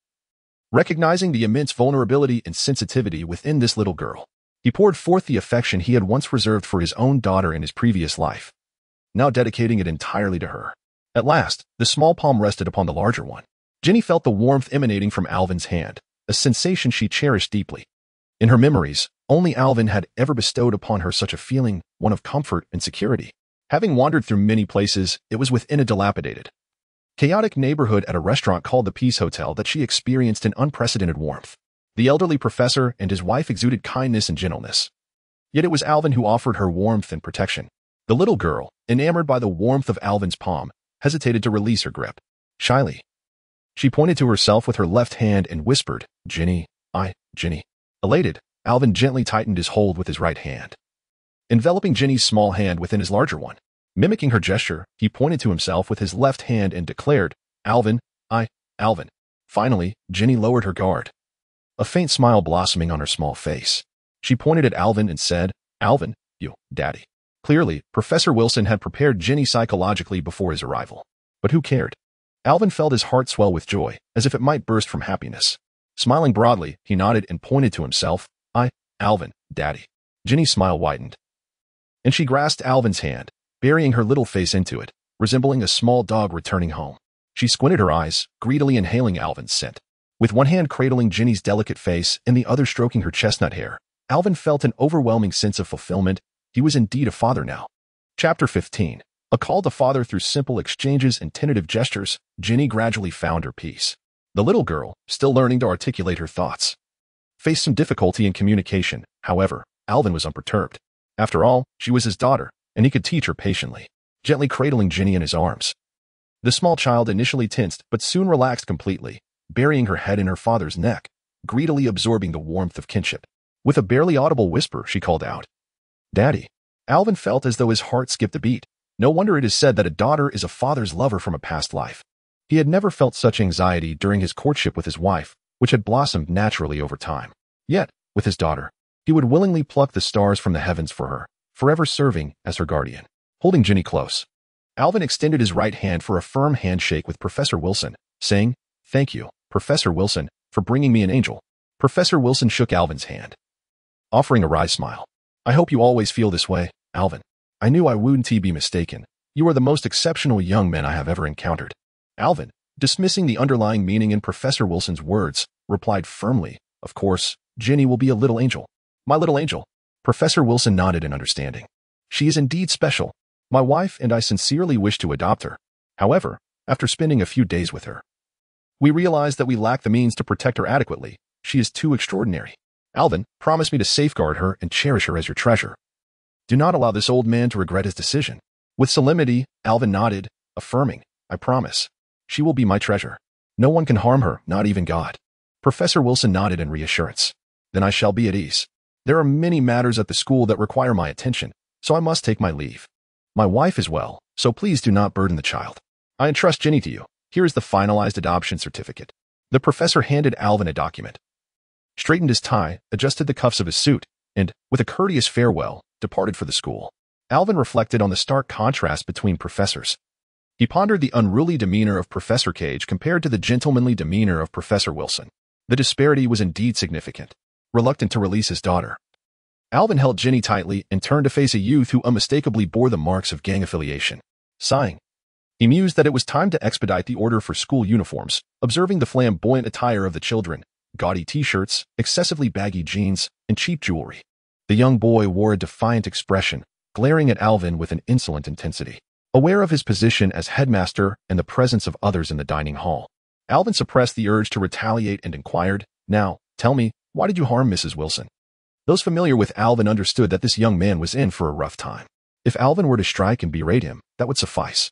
Recognizing the immense vulnerability and sensitivity within this little girl, he poured forth the affection he had once reserved for his own daughter in his previous life, now dedicating it entirely to her. At last, the small palm rested upon the larger one. Ginny felt the warmth emanating from Alvin's hand, a sensation she cherished deeply. In her memories, only Alvin had ever bestowed upon her such a feeling, one of comfort and security. Having wandered through many places, it was within a dilapidated, chaotic neighborhood at a restaurant called the Peace Hotel that she experienced an unprecedented warmth. The elderly professor and his wife exuded kindness and gentleness. Yet it was Alvin who offered her warmth and protection. The little girl, enamored by the warmth of Alvin's palm, hesitated to release her grip. Shyly, she pointed to herself with her left hand and whispered, "Ginny, Ginny." Elated, Alvin gently tightened his hold with his right hand, enveloping Ginny's small hand within his larger one. Mimicking her gesture, he pointed to himself with his left hand and declared, "Alvin, Alvin." Finally, Ginny lowered her guard, a faint smile blossoming on her small face. She pointed at Alvin and said, "Alvin, you, Daddy." Clearly, Professor Wilson had prepared Ginny psychologically before his arrival. But who cared? Alvin felt his heart swell with joy, as if it might burst from happiness. Smiling broadly, he nodded and pointed to himself, Alvin, Daddy." Ginny's smile widened, and she grasped Alvin's hand, burying her little face into it, resembling a small dog returning home. She squinted her eyes, greedily inhaling Alvin's scent. With one hand cradling Ginny's delicate face and the other stroking her chestnut hair, Alvin felt an overwhelming sense of fulfillment. He was indeed a father now. Chapter 15. A call to father through simple exchanges and tentative gestures, Ginny gradually found her peace. The little girl, still learning to articulate her thoughts, faced some difficulty in communication. However, Alvin was unperturbed. After all, she was his daughter, and he could teach her patiently, gently cradling Ginny in his arms. The small child initially tensed but soon relaxed completely, burying her head in her father's neck, greedily absorbing the warmth of kinship. With a barely audible whisper, she called out, "Daddy." Alvin felt as though his heart skipped a beat. No wonder it is said that a daughter is a father's lover from a past life. He had never felt such anxiety during his courtship with his wife, which had blossomed naturally over time. Yet, with his daughter, he would willingly pluck the stars from the heavens for her, forever serving as her guardian. Holding Ginny close, Alvin extended his right hand for a firm handshake with Professor Wilson, saying, "Thank you, Professor Wilson, for bringing me an angel." Professor Wilson shook Alvin's hand, offering a wry smile. "I hope you always feel this way, Alvin. I knew I wouldn't be mistaken. You are the most exceptional young man I have ever encountered." Alvin, dismissing the underlying meaning in Professor Wilson's words, replied firmly, "Of course, Ginny will be a little angel." "My little angel." Professor Wilson nodded in understanding. "She is indeed special. My wife and I sincerely wish to adopt her. However, after spending a few days with her, we realized that we lack the means to protect her adequately. She is too extraordinary. Alvin, promise me to safeguard her and cherish her as your treasure. Do not allow this old man to regret his decision." With solemnity, Alvin nodded, affirming, "I promise. She will be my treasure. No one can harm her, not even God." Professor Wilson nodded in reassurance. "Then I shall be at ease. There are many matters at the school that require my attention, so I must take my leave. My wife is well, so please do not burden the child. I entrust Ginny to you. Here is the finalized adoption certificate." The professor handed Alvin a document, straightened his tie, adjusted the cuffs of his suit, and, with a courteous farewell, departed for the school. Alvin reflected on the stark contrast between professors. He pondered the unruly demeanor of Professor Cage compared to the gentlemanly demeanor of Professor Wilson. The disparity was indeed significant. Reluctant to release his daughter, Alvin held Ginny tightly and turned to face a youth who unmistakably bore the marks of gang affiliation. Sighing, he mused that it was time to expedite the order for school uniforms, observing the flamboyant attire of the children, gaudy t-shirts, excessively baggy jeans, and cheap jewelry. The young boy wore a defiant expression, glaring at Alvin with an insolent intensity. Aware of his position as headmaster and the presence of others in the dining hall, Alvin suppressed the urge to retaliate and inquired, "Now, tell me, why did you harm Mrs. Wilson?" Those familiar with Alvin understood that this young man was in for a rough time. If Alvin were to strike and berate him, that would suffice.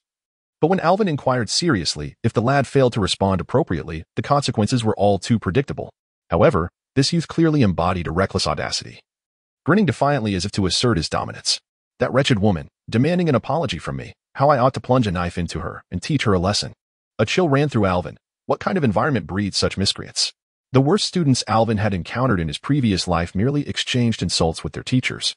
But when Alvin inquired seriously, if the lad failed to respond appropriately, the consequences were all too predictable. However, this youth clearly embodied a reckless audacity. Grinning defiantly as if to assert his dominance, "That wretched woman, demanding an apology from me, how I ought to plunge a knife into her and teach her a lesson." A chill ran through Alvin. What kind of environment breeds such miscreants? The worst students Alvin had encountered in his previous life merely exchanged insults with their teachers.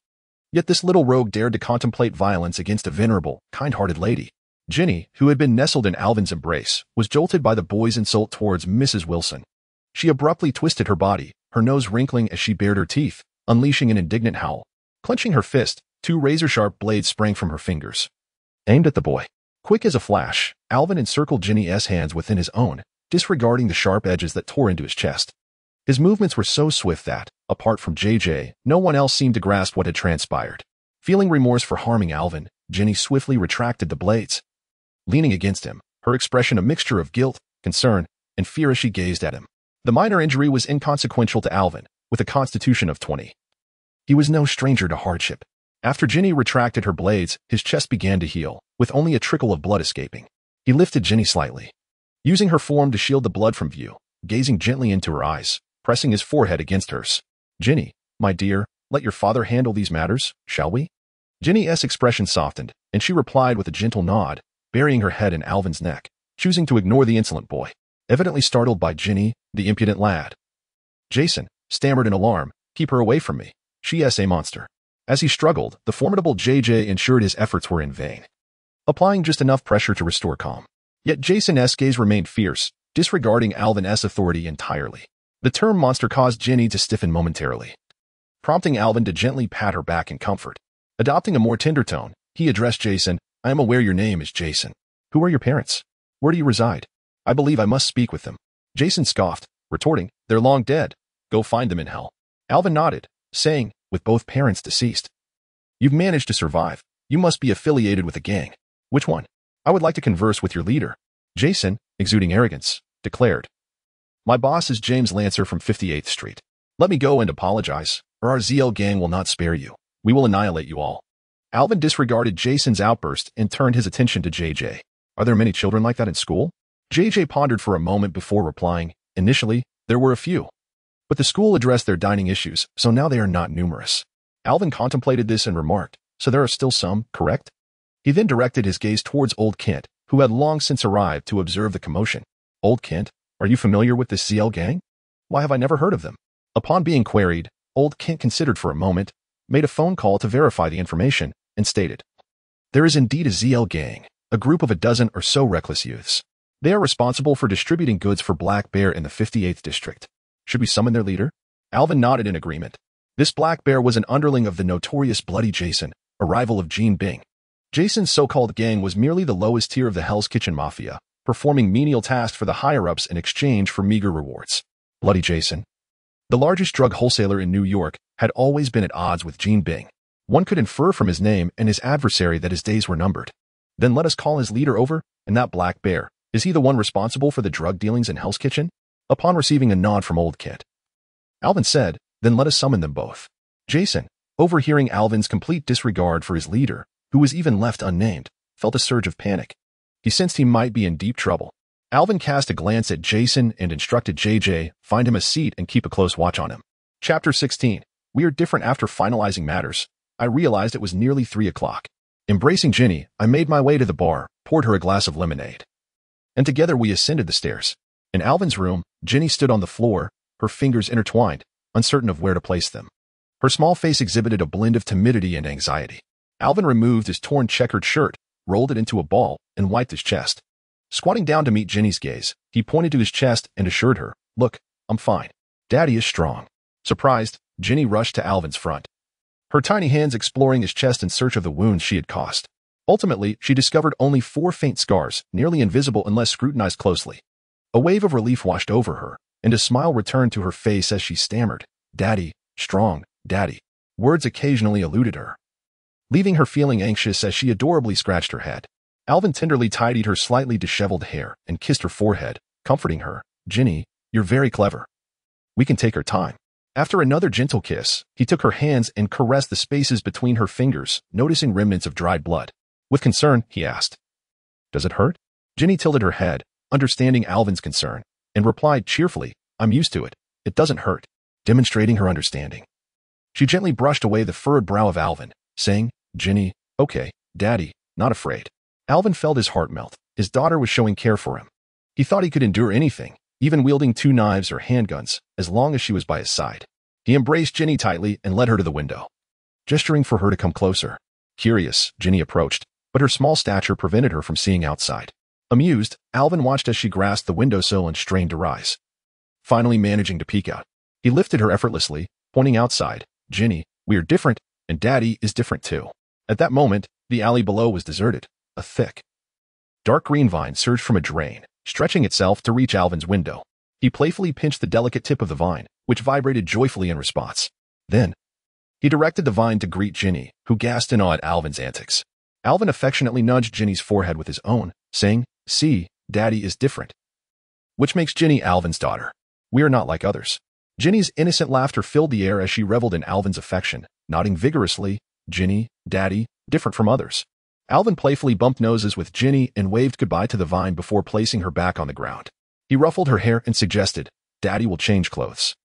Yet this little rogue dared to contemplate violence against a venerable, kind-hearted lady. Ginny, who had been nestled in Alvin's embrace, was jolted by the boy's insult towards Mrs. Wilson. She abruptly twisted her body, her nose wrinkling as she bared her teeth, unleashing an indignant howl. Clenching her fist, two razor-sharp blades sprang from her fingers, aimed at the boy. Quick as a flash, Alvin encircled Ginny's hands within his own, disregarding the sharp edges that tore into his chest. His movements were so swift that, apart from JJ, no one else seemed to grasp what had transpired. Feeling remorse for harming Alvin, Ginny swiftly retracted the blades. Leaning against him, her expression a mixture of guilt, concern, and fear as she gazed at him. The minor injury was inconsequential to Alvin, with a constitution of 20. He was no stranger to hardship. After Ginny retracted her blades, his chest began to heal, with only a trickle of blood escaping. He lifted Ginny slightly, using her form to shield the blood from view, gazing gently into her eyes, pressing his forehead against hers. "Ginny, my dear, let your father handle these matters, shall we?" Ginny's expression softened, and she replied with a gentle nod, burying her head in Alvin's neck, choosing to ignore the insolent boy, evidently startled by Ginny, the impudent lad. Jason stammered in alarm, "Keep her away from me. She's a monster." As he struggled, the formidable JJ ensured his efforts were in vain, applying just enough pressure to restore calm. Yet Jason's gaze remained fierce, disregarding Alvin's authority entirely. The term monster caused Ginny to stiffen momentarily, prompting Alvin to gently pat her back in comfort. Adopting a more tender tone, he addressed Jason, "I am aware your name is Jason. Who are your parents? Where do you reside? I believe I must speak with them." Jason scoffed, retorting, "They're long dead. Go find them in hell." Alvin nodded, saying, "With both parents deceased, you've managed to survive. You must be affiliated with a gang. Which one? I would like to converse with your leader." Jason, exuding arrogance, declared, "My boss is James Lancer from 58th Street. Let me go and apologize, or our ZL gang will not spare you. We will annihilate you all." Alvin disregarded Jason's outburst and turned his attention to JJ. "Are there many children like that in school?" JJ pondered for a moment before replying, "Initially, there were a few. But the school addressed their dining issues, so now they are not numerous." Alvin contemplated this and remarked, "So there are still some, correct?" He then directed his gaze towards Old Kent, who had long since arrived to observe the commotion. "Old Kent, are you familiar with the CL gang? Why have I never heard of them?" Upon being queried, Old Kent considered for a moment, made a phone call to verify the information, and stated, "There is indeed a ZL gang, a group of a dozen or so reckless youths. They are responsible for distributing goods for Black Bear in the 58th District. Should we summon their leader?" Alvin nodded in agreement. This Black Bear was an underling of the notorious Bloody Jason, a rival of Gene Bing. Jason's so-called gang was merely the lowest tier of the Hell's Kitchen Mafia, performing menial tasks for the higher-ups in exchange for meager rewards. Bloody Jason, the largest drug wholesaler in New York, had always been at odds with Gene Bing. One could infer from his name and his adversary that his days were numbered. Then let us call his leader over, and that Black Bear, is he the one responsible for the drug dealings in Hell's Kitchen? Upon receiving a nod from Old Kent, Alvin said, "Then let us summon them both." Jason, overhearing Alvin's complete disregard for his leader, who was even left unnamed, felt a surge of panic. He sensed he might be in deep trouble. Alvin cast a glance at Jason and instructed JJ, find him a seat and keep a close watch on him. Chapter 16. We are different. After finalizing matters, I realized it was nearly 3 o'clock. Embracing Ginny, I made my way to the bar, poured her a glass of lemonade, and together we ascended the stairs. In Alvin's room, Ginny stood on the floor, her fingers intertwined, uncertain of where to place them. Her small face exhibited a blend of timidity and anxiety. Alvin removed his torn checkered shirt, rolled it into a ball, and wiped his chest. Squatting down to meet Ginny's gaze, he pointed to his chest and assured her, "Look, I'm fine. Daddy is strong." Surprised, Ginny rushed to Alvin's front, her tiny hands exploring his chest in search of the wounds she had caused. Ultimately, she discovered only 4 faint scars, nearly invisible unless scrutinized closely. A wave of relief washed over her, and a smile returned to her face as she stammered, "Daddy, strong, Daddy." Words occasionally eluded her, leaving her feeling anxious as she adorably scratched her head. Alvin tenderly tidied her slightly disheveled hair and kissed her forehead, comforting her. "Ginny, you're very clever. We can take our time." After another gentle kiss, he took her hands and caressed the spaces between her fingers, noticing remnants of dried blood. With concern, he asked, "Does it hurt?" Ginny tilted her head, understanding Alvin's concern, and replied cheerfully, "I'm used to it. It doesn't hurt," demonstrating her understanding. She gently brushed away the furrowed brow of Alvin, saying, "Ginny, okay, Daddy, not afraid." Alvin felt his heart melt. His daughter was showing care for him. He thought he could endure anything, even wielding 2 knives or handguns, as long as she was by his side. He embraced Ginny tightly and led her to the window, gesturing for her to come closer. Curious, Ginny approached, but her small stature prevented her from seeing outside. Amused, Alvin watched as she grasped the windowsill and strained to rise. Finally managing to peek out, he lifted her effortlessly, pointing outside, "Ginny, we are different, and Daddy is different too." At that moment, the alley below was deserted. A thick, dark green vine surged from a drain, stretching itself to reach Alvin's window. He playfully pinched the delicate tip of the vine, which vibrated joyfully in response. Then, he directed the vine to greet Ginny, who gasped in awe at Alvin's antics. Alvin affectionately nudged Ginny's forehead with his own, saying, "See, Daddy is different." Which makes Ginny Alvin's daughter. We are not like others. Ginny's innocent laughter filled the air as she reveled in Alvin's affection, nodding vigorously, "Ginny, Daddy, different from others." Alvin playfully bumped noses with Ginny and waved goodbye to the vine before placing her back on the ground. He ruffled her hair and suggested, "Daddy will change clothes.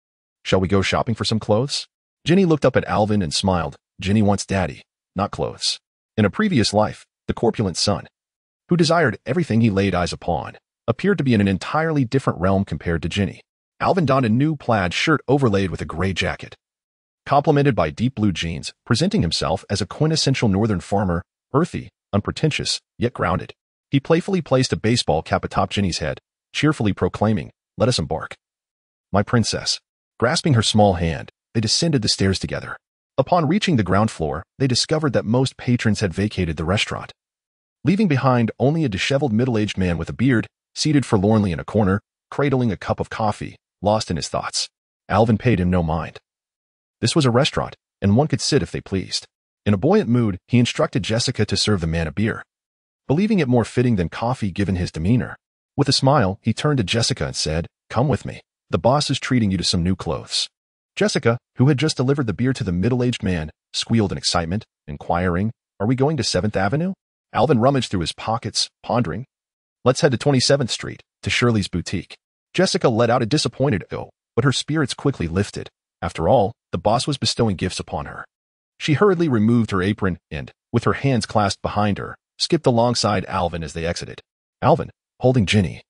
Shall we go shopping for some clothes?" Ginny looked up at Alvin and smiled. Ginny wants Daddy, not clothes. In a previous life, the corpulent son, who desired everything he laid eyes upon, appeared to be in an entirely different realm compared to Ginny. Alvin donned a new plaid shirt overlaid with a gray jacket, complemented by deep blue jeans, presenting himself as a quintessential northern farmer, earthy, unpretentious, yet grounded. He playfully placed a baseball cap atop Ginny's head, cheerfully proclaiming, "Let us embark, my princess." Grasping her small hand, they descended the stairs together. Upon reaching the ground floor, they discovered that most patrons had vacated the restaurant, leaving behind only a disheveled middle-aged man with a beard, seated forlornly in a corner, cradling a cup of coffee, lost in his thoughts. Alvin paid him no mind. This was a restaurant, and one could sit if they pleased. In a buoyant mood, he instructed Jessica to serve the man a beer, believing it more fitting than coffee given his demeanor. With a smile, he turned to Jessica and said, "Come with me. The boss is treating you to some new clothes." Jessica, who had just delivered the beer to the middle-aged man, squealed in excitement, inquiring, "Are we going to 7th Avenue? Alvin rummaged through his pockets, pondering. "Let's head to 27th Street, to Shirley's boutique." Jessica let out a disappointed "oh," but her spirits quickly lifted. After all, the boss was bestowing gifts upon her. She hurriedly removed her apron and, with her hands clasped behind her, skipped alongside Alvin as they exited. Alvin, holding Ginny,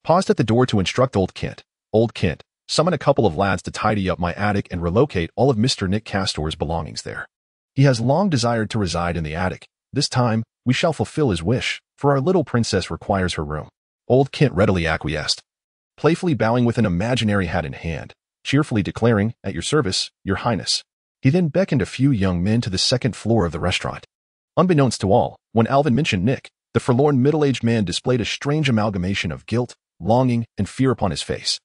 paused at the door to instruct Old Kent. "Old Kent, summon a couple of lads to tidy up my attic and relocate all of Mr. Nick Castor's belongings there. He has long desired to reside in the attic. This time, we shall fulfill his wish, for our little princess requires her room." Old Kent readily acquiesced, playfully bowing with an imaginary hat in hand, cheerfully declaring, "At your service, your highness." He then beckoned a few young men to the 2nd floor of the restaurant. Unbeknownst to all, when Alvin mentioned Nick, the forlorn middle-aged man displayed a strange amalgamation of guilt, longing, and fear upon his face.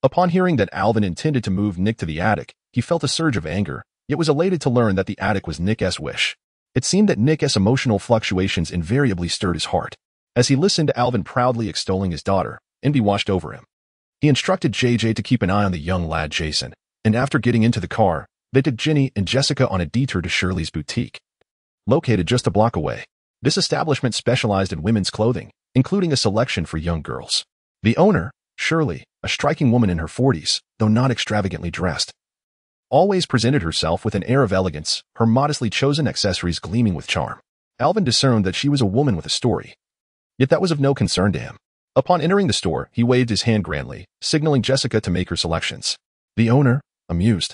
Upon hearing that Alvin intended to move Nick to the attic, he felt a surge of anger, yet was elated to learn that the attic was Nick's wish. It seemed that Nick's emotional fluctuations invariably stirred his heart. As he listened to Alvin proudly extolling his daughter, envy washed over him. He instructed JJ to keep an eye on the young lad Jason, and after getting into the car, they took Ginny and Jessica on a detour to Shirley's boutique, located just a block away. This establishment specialized in women's clothing, including a selection for young girls. The owner, Shirley, a striking woman in her 40s, though not extravagantly dressed, always presented herself with an air of elegance, her modestly chosen accessories gleaming with charm. Alvin discerned that she was a woman with a story, yet that was of no concern to him. Upon entering the store, he waved his hand grandly, signaling Jessica to make her selections. The owner, amused,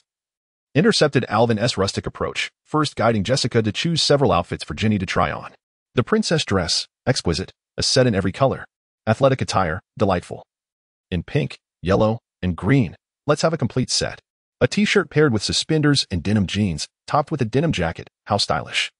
intercepted Alvin's rustic approach, first guiding Jessica to choose several outfits for Ginny to try on. The princess dress, exquisite, a set in every color. Athletic attire, delightful. In pink, yellow, and green, let's have a complete set. A t-shirt paired with suspenders and denim jeans, topped with a denim jacket, how stylish.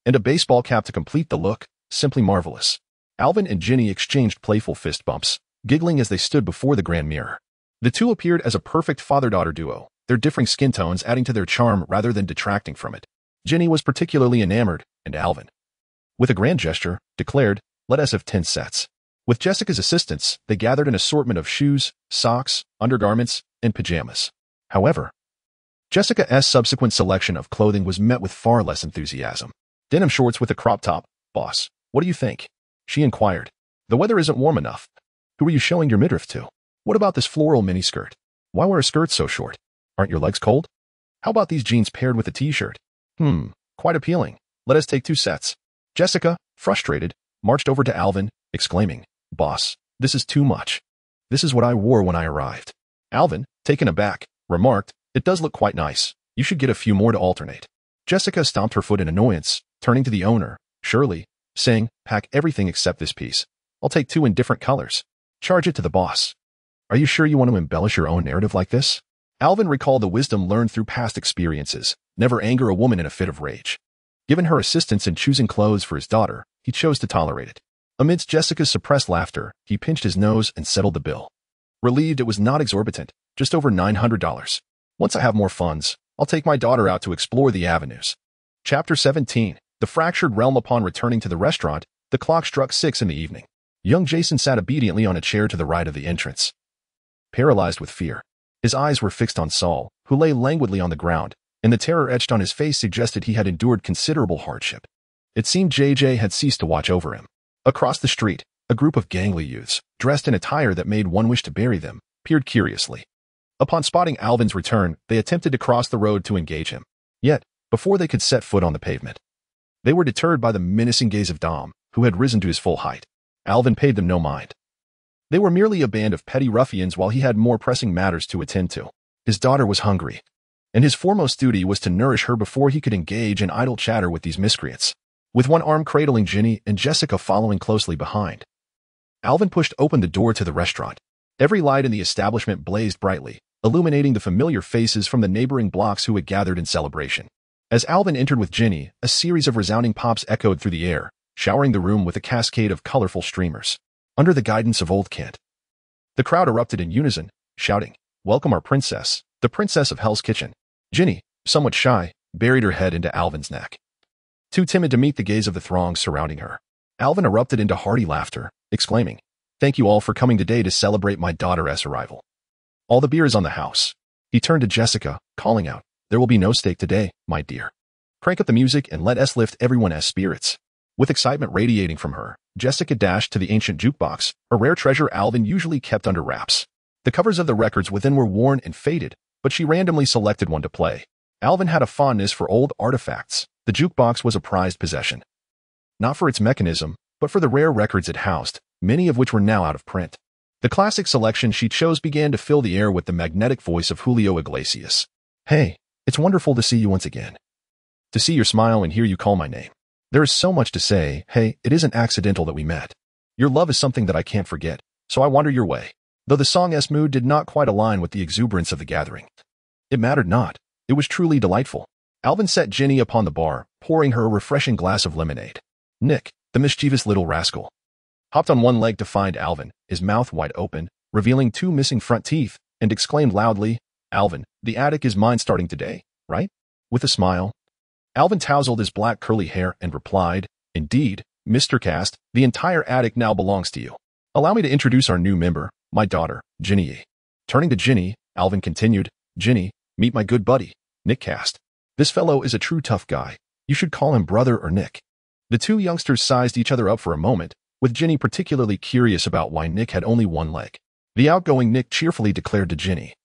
And a baseball cap to complete the look, simply marvelous. Alvin and Ginny exchanged playful fist bumps, giggling as they stood before the grand mirror. The two appeared as a perfect father-daughter duo, their differing skin tones adding to their charm rather than detracting from it. Ginny was particularly enamored, and Alvin, with a grand gesture, declared, "Let us have 10 sets." With Jessica's assistance, they gathered an assortment of shoes, socks, undergarments, and pajamas. However, Jessica's subsequent selection of clothing was met with far less enthusiasm. "Denim shorts with a crop top, boss. What do you think?" she inquired. "The weather isn't warm enough. Who are you showing your midriff to? What about this floral miniskirt? Why wear a skirt so short? Aren't your legs cold? How about these jeans paired with a t-shirt? Quite appealing. Let us take 2 sets." Jessica, frustrated, marched over to Alvin, exclaiming, "Boss, this is too much. This is what I wore when I arrived." Alvin, taken aback, remarked, "It does look quite nice. You should get a few more to alternate." Jessica stomped her foot in annoyance, turning to the owner, Shirley, saying, "Pack everything except this piece. I'll take 2 in different colors. Charge it to the boss." "Are you sure you want to embellish your own narrative like this?" Alvin recalled the wisdom learned through past experiences: never anger a woman in a fit of rage. Given her assistance in choosing clothes for his daughter, he chose to tolerate it. Amidst Jessica's suppressed laughter, he pinched his nose and settled the bill. Relieved it was not exorbitant, just over $900. "Once I have more funds, I'll take my daughter out to explore the avenues." Chapter 17. The Fractured Realm. Upon returning to the restaurant, the clock struck 6 in the evening. Young Jason sat obediently on a chair to the right of the entrance, paralyzed with fear. His eyes were fixed on Saul, who lay languidly on the ground, and the terror etched on his face suggested he had endured considerable hardship. It seemed JJ had ceased to watch over him. Across the street, a group of gangly youths, dressed in attire that made one wish to bury them, peered curiously. Upon spotting Alvin's return, they attempted to cross the road to engage him. Yet, before they could set foot on the pavement, they were deterred by the menacing gaze of Dom, who had risen to his full height. Alvin paid them no mind. They were merely a band of petty ruffians while he had more pressing matters to attend to. His daughter was hungry, and his foremost duty was to nourish her before he could engage in idle chatter with these miscreants. With one arm cradling Ginny and Jessica following closely behind, Alvin pushed open the door to the restaurant. Every light in the establishment blazed brightly, illuminating the familiar faces from the neighboring blocks who had gathered in celebration. As Alvin entered with Ginny, a series of resounding pops echoed through the air, showering the room with a cascade of colorful streamers. Under the guidance of Old Kent, the crowd erupted in unison, shouting, "Welcome our princess, the princess of Hell's Kitchen." Ginny, somewhat shy, buried her head into Alvin's neck, too timid to meet the gaze of the throng surrounding her. Alvin erupted into hearty laughter, exclaiming, "Thank you all for coming today to celebrate my daughter's arrival. All the beer is on the house." He turned to Jessica, calling out, "There will be no steak today, my dear. Crank up the music and let us lift everyone's spirits." With excitement radiating from her, Jessica dashed to the ancient jukebox, a rare treasure Alvin usually kept under wraps. The covers of the records within were worn and faded, but she randomly selected one to play. Alvin had a fondness for old artifacts. The jukebox was a prized possession, not for its mechanism, but for the rare records it housed, many of which were now out of print. The classic selection she chose began to fill the air with the magnetic voice of Julio Iglesias. "Hey, it's wonderful to see you once again. To see your smile and hear you call my name. There is so much to say. Hey, it isn't accidental that we met. Your love is something that I can't forget, so I wander your way." Though the song's mood did not quite align with the exuberance of the gathering, it mattered not. It was truly delightful. Alvin set Ginny upon the bar, pouring her a refreshing glass of lemonade. Nick, the mischievous little rascal, hopped on one leg to find Alvin, his mouth wide open, revealing 2 missing front teeth, and exclaimed loudly, "Alvin, the attic is mine starting today, right?" With a smile, Alvin tousled his black curly hair and replied, "Indeed, Mr. Cast, the entire attic now belongs to you. Allow me to introduce our new member, my daughter, Ginny Ye." Turning to Ginny, Alvin continued, "Ginny, meet my good buddy, Nick Cast. This fellow is a true tough guy. You should call him brother or Nick." The two youngsters sized each other up for a moment, with Ginny particularly curious about why Nick had only one leg. The outgoing Nick cheerfully declared to Ginny,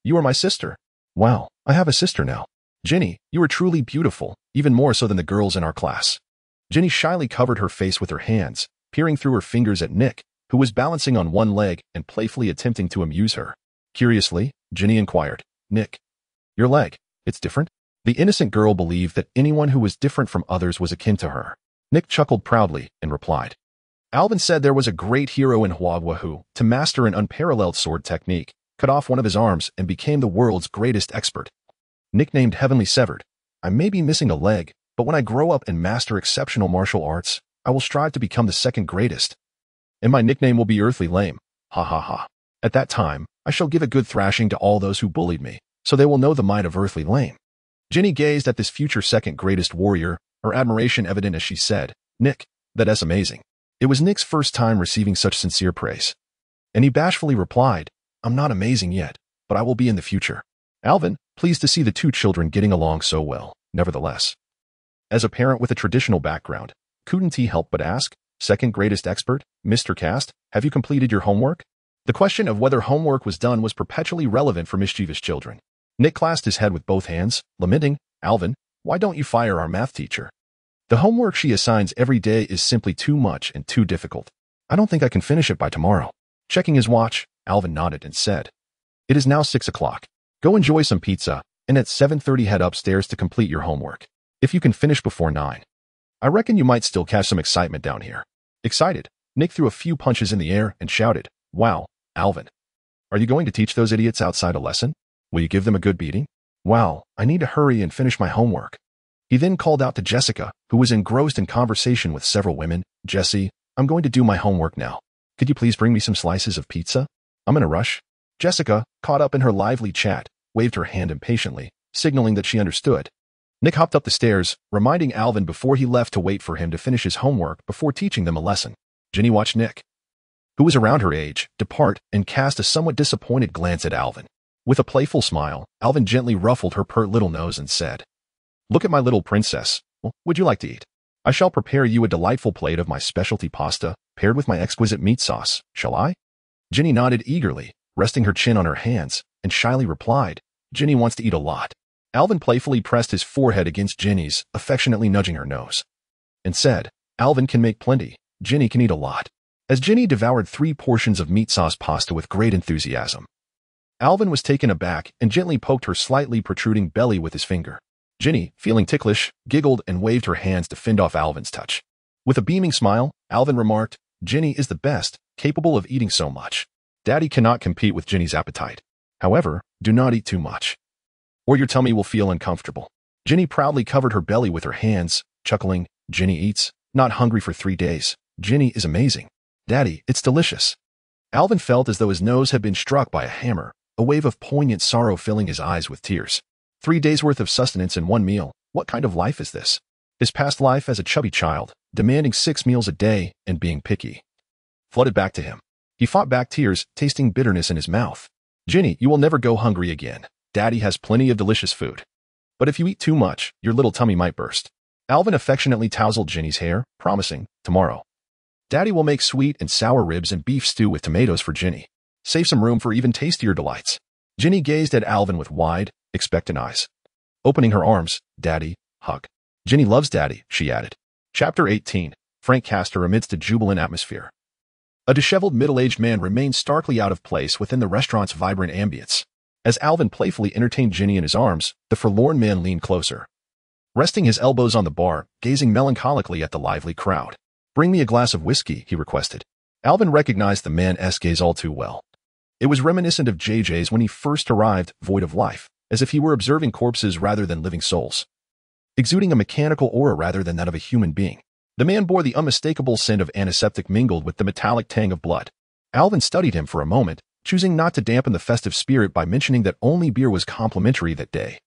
"You are my sister." "Wow, I have a sister now. Ginny, you are truly beautiful, even more so than the girls in our class." Ginny shyly covered her face with her hands, peering through her fingers at Nick, who was balancing on one leg and playfully attempting to amuse her. Curiously, Ginny inquired, "Nick, your leg, It's different? The innocent girl believed that anyone who was different from others was akin to her. Nick chuckled proudly and replied. Alvin said there was a great hero in Huagua who, to master an unparalleled sword technique, cut off one of his arms and became the world's greatest expert. Nicknamed Heavenly Severed. I may be missing a leg, but when I grow up and master exceptional martial arts, I will strive to become the second greatest. And my nickname will be Earthly Lame. Ha ha ha. At that time, I shall give a good thrashing to all those who bullied me, so they will know the might of Earthly Lame. Ginny gazed at this future second greatest warrior, her admiration evident as she said, Nick, that's amazing. It was Nick's first time receiving such sincere praise. And he bashfully replied, I'm not amazing yet, but I will be in the future. Alvin, pleased to see the two children getting along so well, nevertheless. As a parent with a traditional background, couldn't he help but ask, second greatest expert, Mr. Cast, have you completed your homework? The question of whether homework was done was perpetually relevant for mischievous children. Nick clasped his head with both hands, lamenting, Alvin, why don't you fire our math teacher? The homework she assigns every day is simply too much and too difficult. I don't think I can finish it by tomorrow. Checking his watch, Alvin nodded and said, It is now 6 o'clock. Go enjoy some pizza, and at 7:30 head upstairs to complete your homework. If you can finish before 9. I reckon you might still catch some excitement down here. Excited, Nick threw a few punches in the air and shouted, Wow, Alvin. Are you going to teach those idiots outside a lesson? Will you give them a good beating? Wow, I need to hurry and finish my homework. He then called out to Jessica, who was engrossed in conversation with several women, Jessie, I'm going to do my homework now. Could you please bring me some slices of pizza? I'm in a rush. Jessica, caught up in her lively chat, waved her hand impatiently, signaling that she understood. Nick hopped up the stairs, reminding Alvin before he left to wait for him to finish his homework before teaching them a lesson. Ginny watched Nick, who was around her age, depart and cast a somewhat disappointed glance at Alvin. With a playful smile, Alvin gently ruffled her pert little nose and said, Look at my little princess. Well, would you like to eat? I shall prepare you a delightful plate of my specialty pasta, paired with my exquisite meat sauce, shall I? Ginny nodded eagerly, resting her chin on her hands, and shyly replied, Ginny wants to eat a lot. Alvin playfully pressed his forehead against Ginny's, affectionately nudging her nose, and said, Alvin can make plenty, Ginny can eat a lot. As Ginny devoured 3 portions of meat sauce pasta with great enthusiasm, Alvin was taken aback and gently poked her slightly protruding belly with his finger. Ginny, feeling ticklish, giggled and waved her hands to fend off Alvin's touch. With a beaming smile, Alvin remarked, Ginny is the best, capable of eating so much. Daddy cannot compete with Ginny's appetite. However, do not eat too much, or your tummy will feel uncomfortable. Ginny proudly covered her belly with her hands, chuckling, Ginny eats, not hungry for 3 days. Ginny is amazing. Daddy, it's delicious. Alvin felt as though his nose had been struck by a hammer, a wave of poignant sorrow filling his eyes with tears. 3 days' worth of sustenance in one meal. What kind of life is this? His past life as a chubby child, demanding 6 meals a day and being picky, flooded back to him. He fought back tears, tasting bitterness in his mouth. Ginny, you will never go hungry again. Daddy has plenty of delicious food. But if you eat too much, your little tummy might burst. Alvin affectionately tousled Ginny's hair, promising, tomorrow, Daddy will make sweet and sour ribs and beef stew with tomatoes for Ginny. Save some room for even tastier delights. Ginny gazed at Alvin with wide, expectant eyes. Opening her arms, Daddy, hug. Ginny loves Daddy, she added. Chapter 18, Frank Castor amidst a jubilant atmosphere. A disheveled middle-aged man remained starkly out of place within the restaurant's vibrant ambience. As Alvin playfully entertained Ginny in his arms, the forlorn man leaned closer, resting his elbows on the bar, gazing melancholically at the lively crowd. Bring me a glass of whiskey, he requested. Alvin recognized the man's gaze all too well. It was reminiscent of JJ's when he first arrived, void of life, as if he were observing corpses rather than living souls, exuding a mechanical aura rather than that of a human being. The man bore the unmistakable scent of antiseptic mingled with the metallic tang of blood. Alvin studied him for a moment, choosing not to dampen the festive spirit by mentioning that only beer was complimentary that day.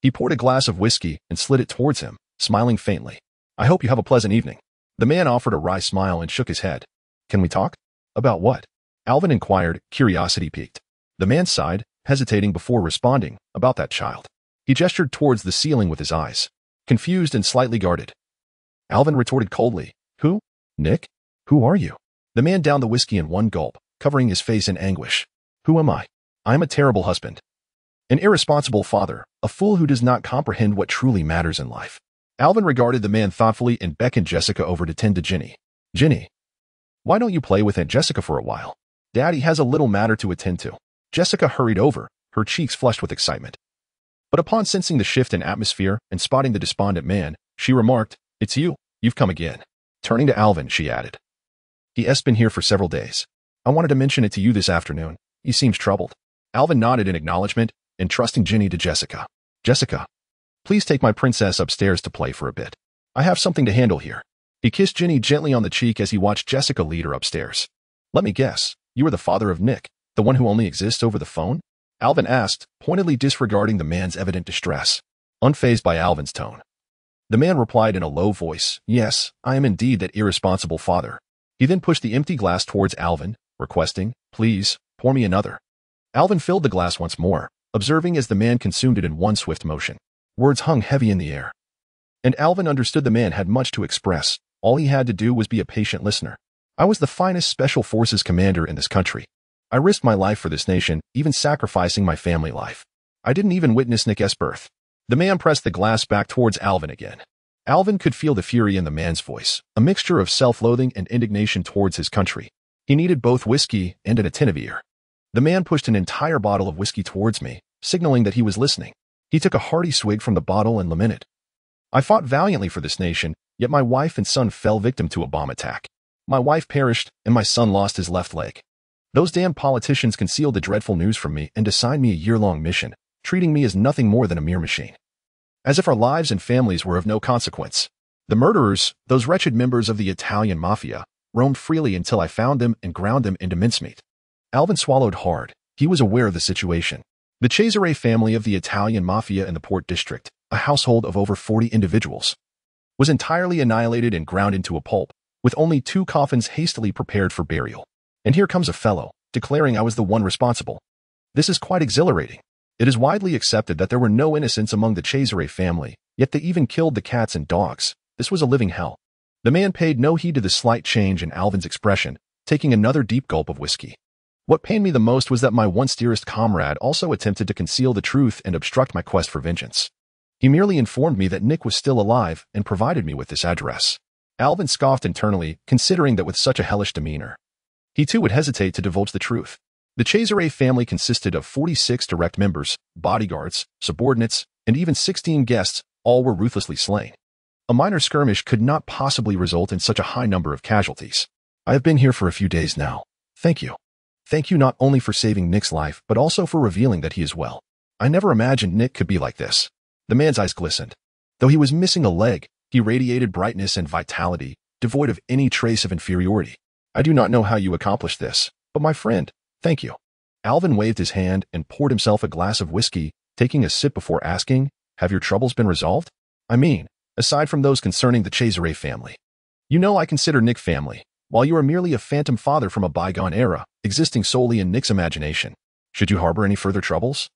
He poured a glass of whiskey and slid it towards him, smiling faintly. I hope you have a pleasant evening. The man offered a wry smile and shook his head. Can we talk? About what? Alvin inquired, curiosity piqued. The man sighed, hesitating before responding, about that child. He gestured towards the ceiling with his eyes, confused and slightly guarded. Alvin retorted coldly, Who? Nick? Who are you? The man downed the whiskey in one gulp, covering his face in anguish. Who am I? I am a terrible husband, an irresponsible father, a fool who does not comprehend what truly matters in life. Alvin regarded the man thoughtfully and beckoned Jessica over to tend to Ginny. Ginny, why don't you play with Aunt Jessica for a while? Daddy has a little matter to attend to. Jessica hurried over, her cheeks flushed with excitement. But upon sensing the shift in atmosphere and spotting the despondent man, she remarked, "It's you. You've come again." Turning to Alvin, she added, "He's been here for several days. I wanted to mention it to you this afternoon. He seems troubled." Alvin nodded in acknowledgement, entrusting Ginny to Jessica. "Jessica, please take my princess upstairs to play for a bit. I have something to handle here." He kissed Ginny gently on the cheek as he watched Jessica lead her upstairs. "Let me guess, you are the father of Nick, the one who only exists over the phone?" Alvin asked, pointedly disregarding the man's evident distress. Unfazed by Alvin's tone, the man replied in a low voice, "Yes, I am indeed that irresponsible father." He then pushed the empty glass towards Alvin, requesting, "Please, pour me another." Alvin filled the glass once more, observing as the man consumed it in one swift motion. Words hung heavy in the air, and Alvin understood the man had much to express. All he had to do was be a patient listener. "I was the finest special forces commander in this country. I risked my life for this nation, even sacrificing my family life. I didn't even witness Nick's birth." The man pressed the glass back towards Alvin again. Alvin could feel the fury in the man's voice, a mixture of self-loathing and indignation towards his country. He needed both whiskey and an attentive ear. The man pushed an entire bottle of whiskey towards me, signaling that he was listening. He took a hearty swig from the bottle and lamented, "I fought valiantly for this nation, yet my wife and son fell victim to a bomb attack. My wife perished, and my son lost his left leg. Those damn politicians concealed the dreadful news from me and assigned me a year-long mission, treating me as nothing more than a mere machine. As if our lives and families were of no consequence. The murderers, those wretched members of the Italian mafia, roamed freely until I found them and ground them into mincemeat." Alvin swallowed hard. He was aware of the situation. The Cesare family of the Italian mafia in the Port District, a household of over 40 individuals, was entirely annihilated and ground into a pulp, with only 2 coffins hastily prepared for burial. And here comes a fellow, declaring I was the one responsible. This is quite exhilarating. It is widely accepted that there were no innocents among the Cesare family, yet they even killed the cats and dogs. This was a living hell. The man paid no heed to the slight change in Alvin's expression, taking another deep gulp of whiskey. "What pained me the most was that my once dearest comrade also attempted to conceal the truth and obstruct my quest for vengeance. He merely informed me that Nick was still alive and provided me with this address." Alvin scoffed internally, considering that with such a hellish demeanor, he too would hesitate to divulge the truth. The Cesare family consisted of 46 direct members, bodyguards, subordinates, and even 16 guests. All were ruthlessly slain. A minor skirmish could not possibly result in such a high number of casualties. "I have been here for a few days now. Thank you. Thank you not only for saving Nick's life, but also for revealing that he is well. I never imagined Nick could be like this." The man's eyes glistened. Though he was missing a leg, he radiated brightness and vitality, devoid of any trace of inferiority. "I do not know how you accomplished this, but my friend, thank you." Alvin waved his hand and poured himself a glass of whiskey, taking a sip before asking, "Have your troubles been resolved? I mean, aside from those concerning the Cesare family. You know I consider Nick family, while you are merely a phantom father from a bygone era, existing solely in Nick's imagination. Should you harbor any further troubles,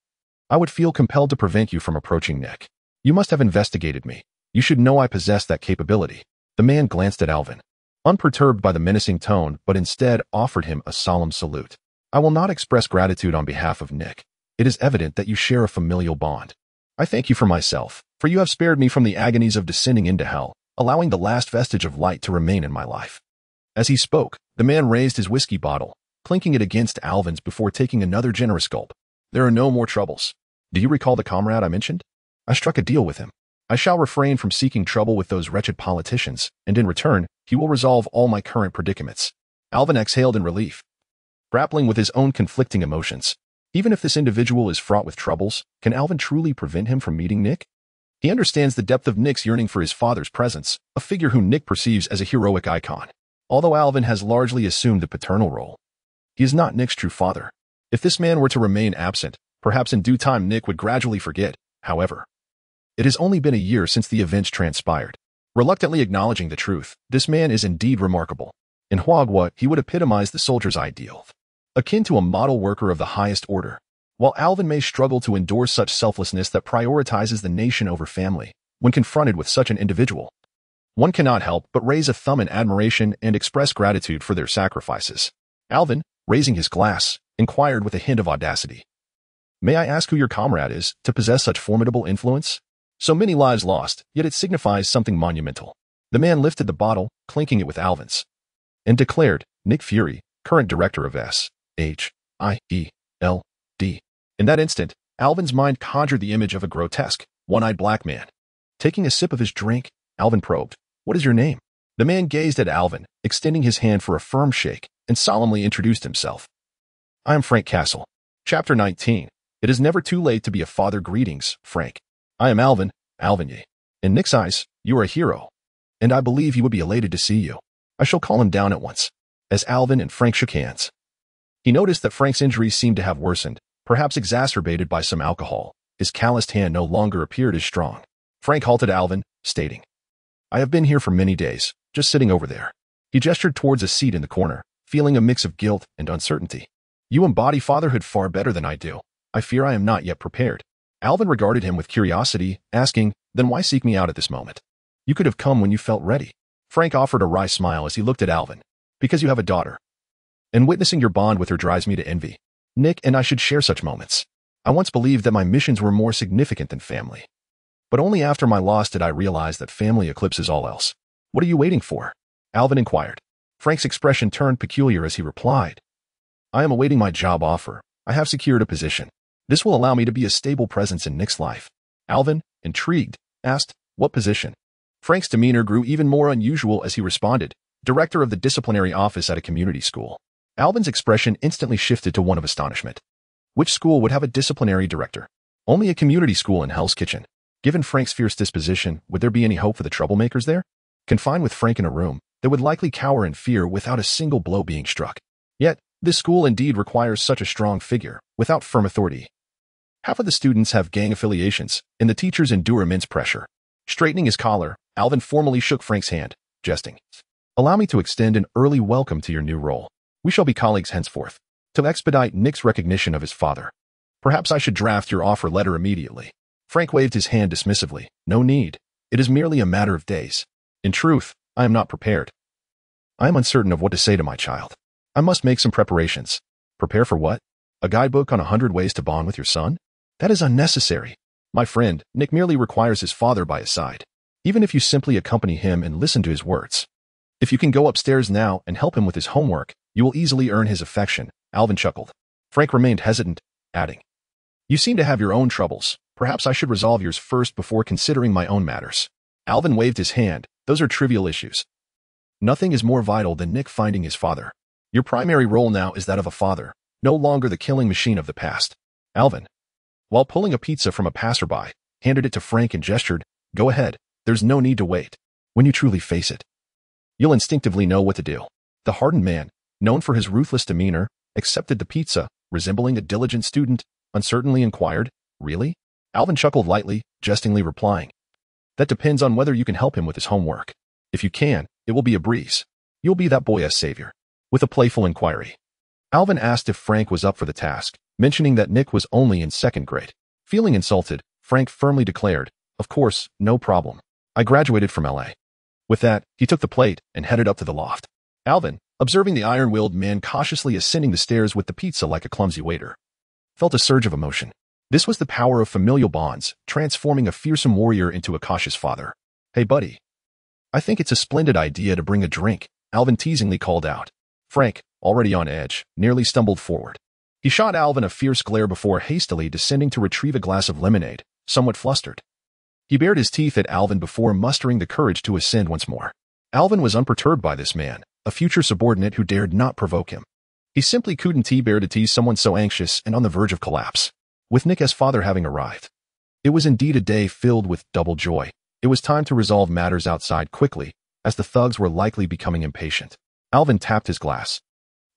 I would feel compelled to prevent you from approaching Nick. You must have investigated me. You should know I possess that capability." The man glanced at Alvin, unperturbed by the menacing tone, but instead offered him a solemn salute. "I will not express gratitude on behalf of Nick. It is evident that you share a familial bond. I thank you for myself, for you have spared me from the agonies of descending into hell, allowing the last vestige of light to remain in my life." As he spoke, the man raised his whiskey bottle, clinking it against Alvin's before taking another generous gulp. "There are no more troubles. Do you recall the comrade I mentioned? I struck a deal with him. I shall refrain from seeking trouble with those wretched politicians, and in return, he will resolve all my current predicaments." Alvin exhaled in relief, grappling with his own conflicting emotions. Even if this individual is fraught with troubles, can Alvin truly prevent him from meeting Nick? He understands the depth of Nick's yearning for his father's presence, a figure whom Nick perceives as a heroic icon. Although Alvin has largely assumed the paternal role, he is not Nick's true father. If this man were to remain absent, perhaps in due time Nick would gradually forget. However, it has only been a year since the events transpired. Reluctantly acknowledging the truth, this man is indeed remarkable. In Huagua, he would epitomize the soldier's ideal, akin to a model worker of the highest order. While Alvin may struggle to endure such selflessness that prioritizes the nation over family, when confronted with such an individual, one cannot help but raise a thumb in admiration and express gratitude for their sacrifices. Alvin, raising his glass, inquired with a hint of audacity, "May I ask who your comrade is, to possess such formidable influence? So many lives lost, yet it signifies something monumental." The man lifted the bottle, clinking it with Alvin's, and declared, "Nick Fury, current director of S.H.I.E.L.D. In that instant, Alvin's mind conjured the image of a grotesque, one-eyed black man. Taking a sip of his drink, Alvin probed, "What is your name?" The man gazed at Alvin, extending his hand for a firm shake, and solemnly introduced himself. "I am Frank Castle." Chapter 19. It is never too late to be a father. Greetings, Frank. I am Alvin Ye. In Nick's eyes, you are a hero, and I believe he would be elated to see you. I shall call him down at once. As Alvin and Frank shook hands, he noticed that Frank's injuries seemed to have worsened, perhaps exacerbated by some alcohol. His calloused hand no longer appeared as strong. Frank halted Alvin, stating, "I have been here for many days, just sitting over there." He gestured towards a seat in the corner, feeling a mix of guilt and uncertainty. "You embody fatherhood far better than I do. I fear I am not yet prepared." Alvin regarded him with curiosity, asking, "Then why seek me out at this moment? You could have come when you felt ready." Frank offered a wry smile as he looked at Alvin. "Because you have a daughter, and witnessing your bond with her drives me to envy. Nick and I should share such moments. I once believed that my missions were more significant than family. But only after my loss did I realize that family eclipses all else." "What are you waiting for?" Alvin inquired. Frank's expression turned peculiar as he replied, "I am awaiting my job offer. I have secured a position. This will allow me to be a stable presence in Nick's life." Alvin, intrigued, asked, "What position?" Frank's demeanor grew even more unusual as he responded, "Director of the disciplinary office at a community school." Alvin's expression instantly shifted to one of astonishment. Which school would have a disciplinary director? Only a community school in Hell's Kitchen. Given Frank's fierce disposition, would there be any hope for the troublemakers there? Confined with Frank in a room, they would likely cower in fear without a single blow being struck. Yet, this school indeed requires such a strong figure, without firm authority. Half of the students have gang affiliations, and the teachers endure immense pressure. Straightening his collar, Alvin formally shook Frank's hand, jesting, "Allow me to extend an early welcome to your new role. We shall be colleagues henceforth. To expedite Nick's recognition of his father, perhaps I should draft your offer letter immediately." Frank waved his hand dismissively. "No need. It is merely a matter of days. In truth, I am not prepared. I am uncertain of what to say to my child. I must make some preparations." "Prepare for what? A guidebook on 100 ways to bond with your son? That is unnecessary. My friend, Nick merely requires his father by his side. Even if you simply accompany him and listen to his words. If you can go upstairs now and help him with his homework, you will easily earn his affection." Alvin chuckled. Frank remained hesitant, adding, "You seem to have your own troubles. Perhaps I should resolve yours first before considering my own matters." Alvin waved his hand. "Those are trivial issues. Nothing is more vital than Nick finding his father. Your primary role now is that of a father, no longer the killing machine of the past." Alvin, while pulling a pizza from a passerby, handed it to Frank and gestured, "Go ahead. There's no need to wait. When you truly face it, you'll instinctively know what to do." The hardened man, known for his ruthless demeanor, accepted the pizza, resembling a diligent student, uncertainly inquired, "Really?" Alvin chuckled lightly, jestingly replying, "That depends on whether you can help him with his homework. If you can, it will be a breeze. You'll be that boy's savior." With a playful inquiry, Alvin asked if Frank was up for the task, mentioning that Nick was only in second grade. Feeling insulted, Frank firmly declared, "Of course, no problem. I graduated from LA." With that, he took the plate and headed up to the loft. Alvin, observing the iron-willed man cautiously ascending the stairs with the pizza like a clumsy waiter, felt a surge of emotion. This was the power of familial bonds, transforming a fearsome warrior into a cautious father. "Hey, buddy. I think it's a splendid idea to bring a drink," Alvin teasingly called out. Frank, already on edge, nearly stumbled forward. He shot Alvin a fierce glare before hastily descending to retrieve a glass of lemonade, somewhat flustered. He bared his teeth at Alvin before mustering the courage to ascend once more. Alvin was unperturbed by this man, a future subordinate who dared not provoke him. He simply couldn't bear to tease someone so anxious and on the verge of collapse. With Nick's father having arrived, it was indeed a day filled with double joy. It was time to resolve matters outside quickly, as the thugs were likely becoming impatient. Alvin tapped his glass,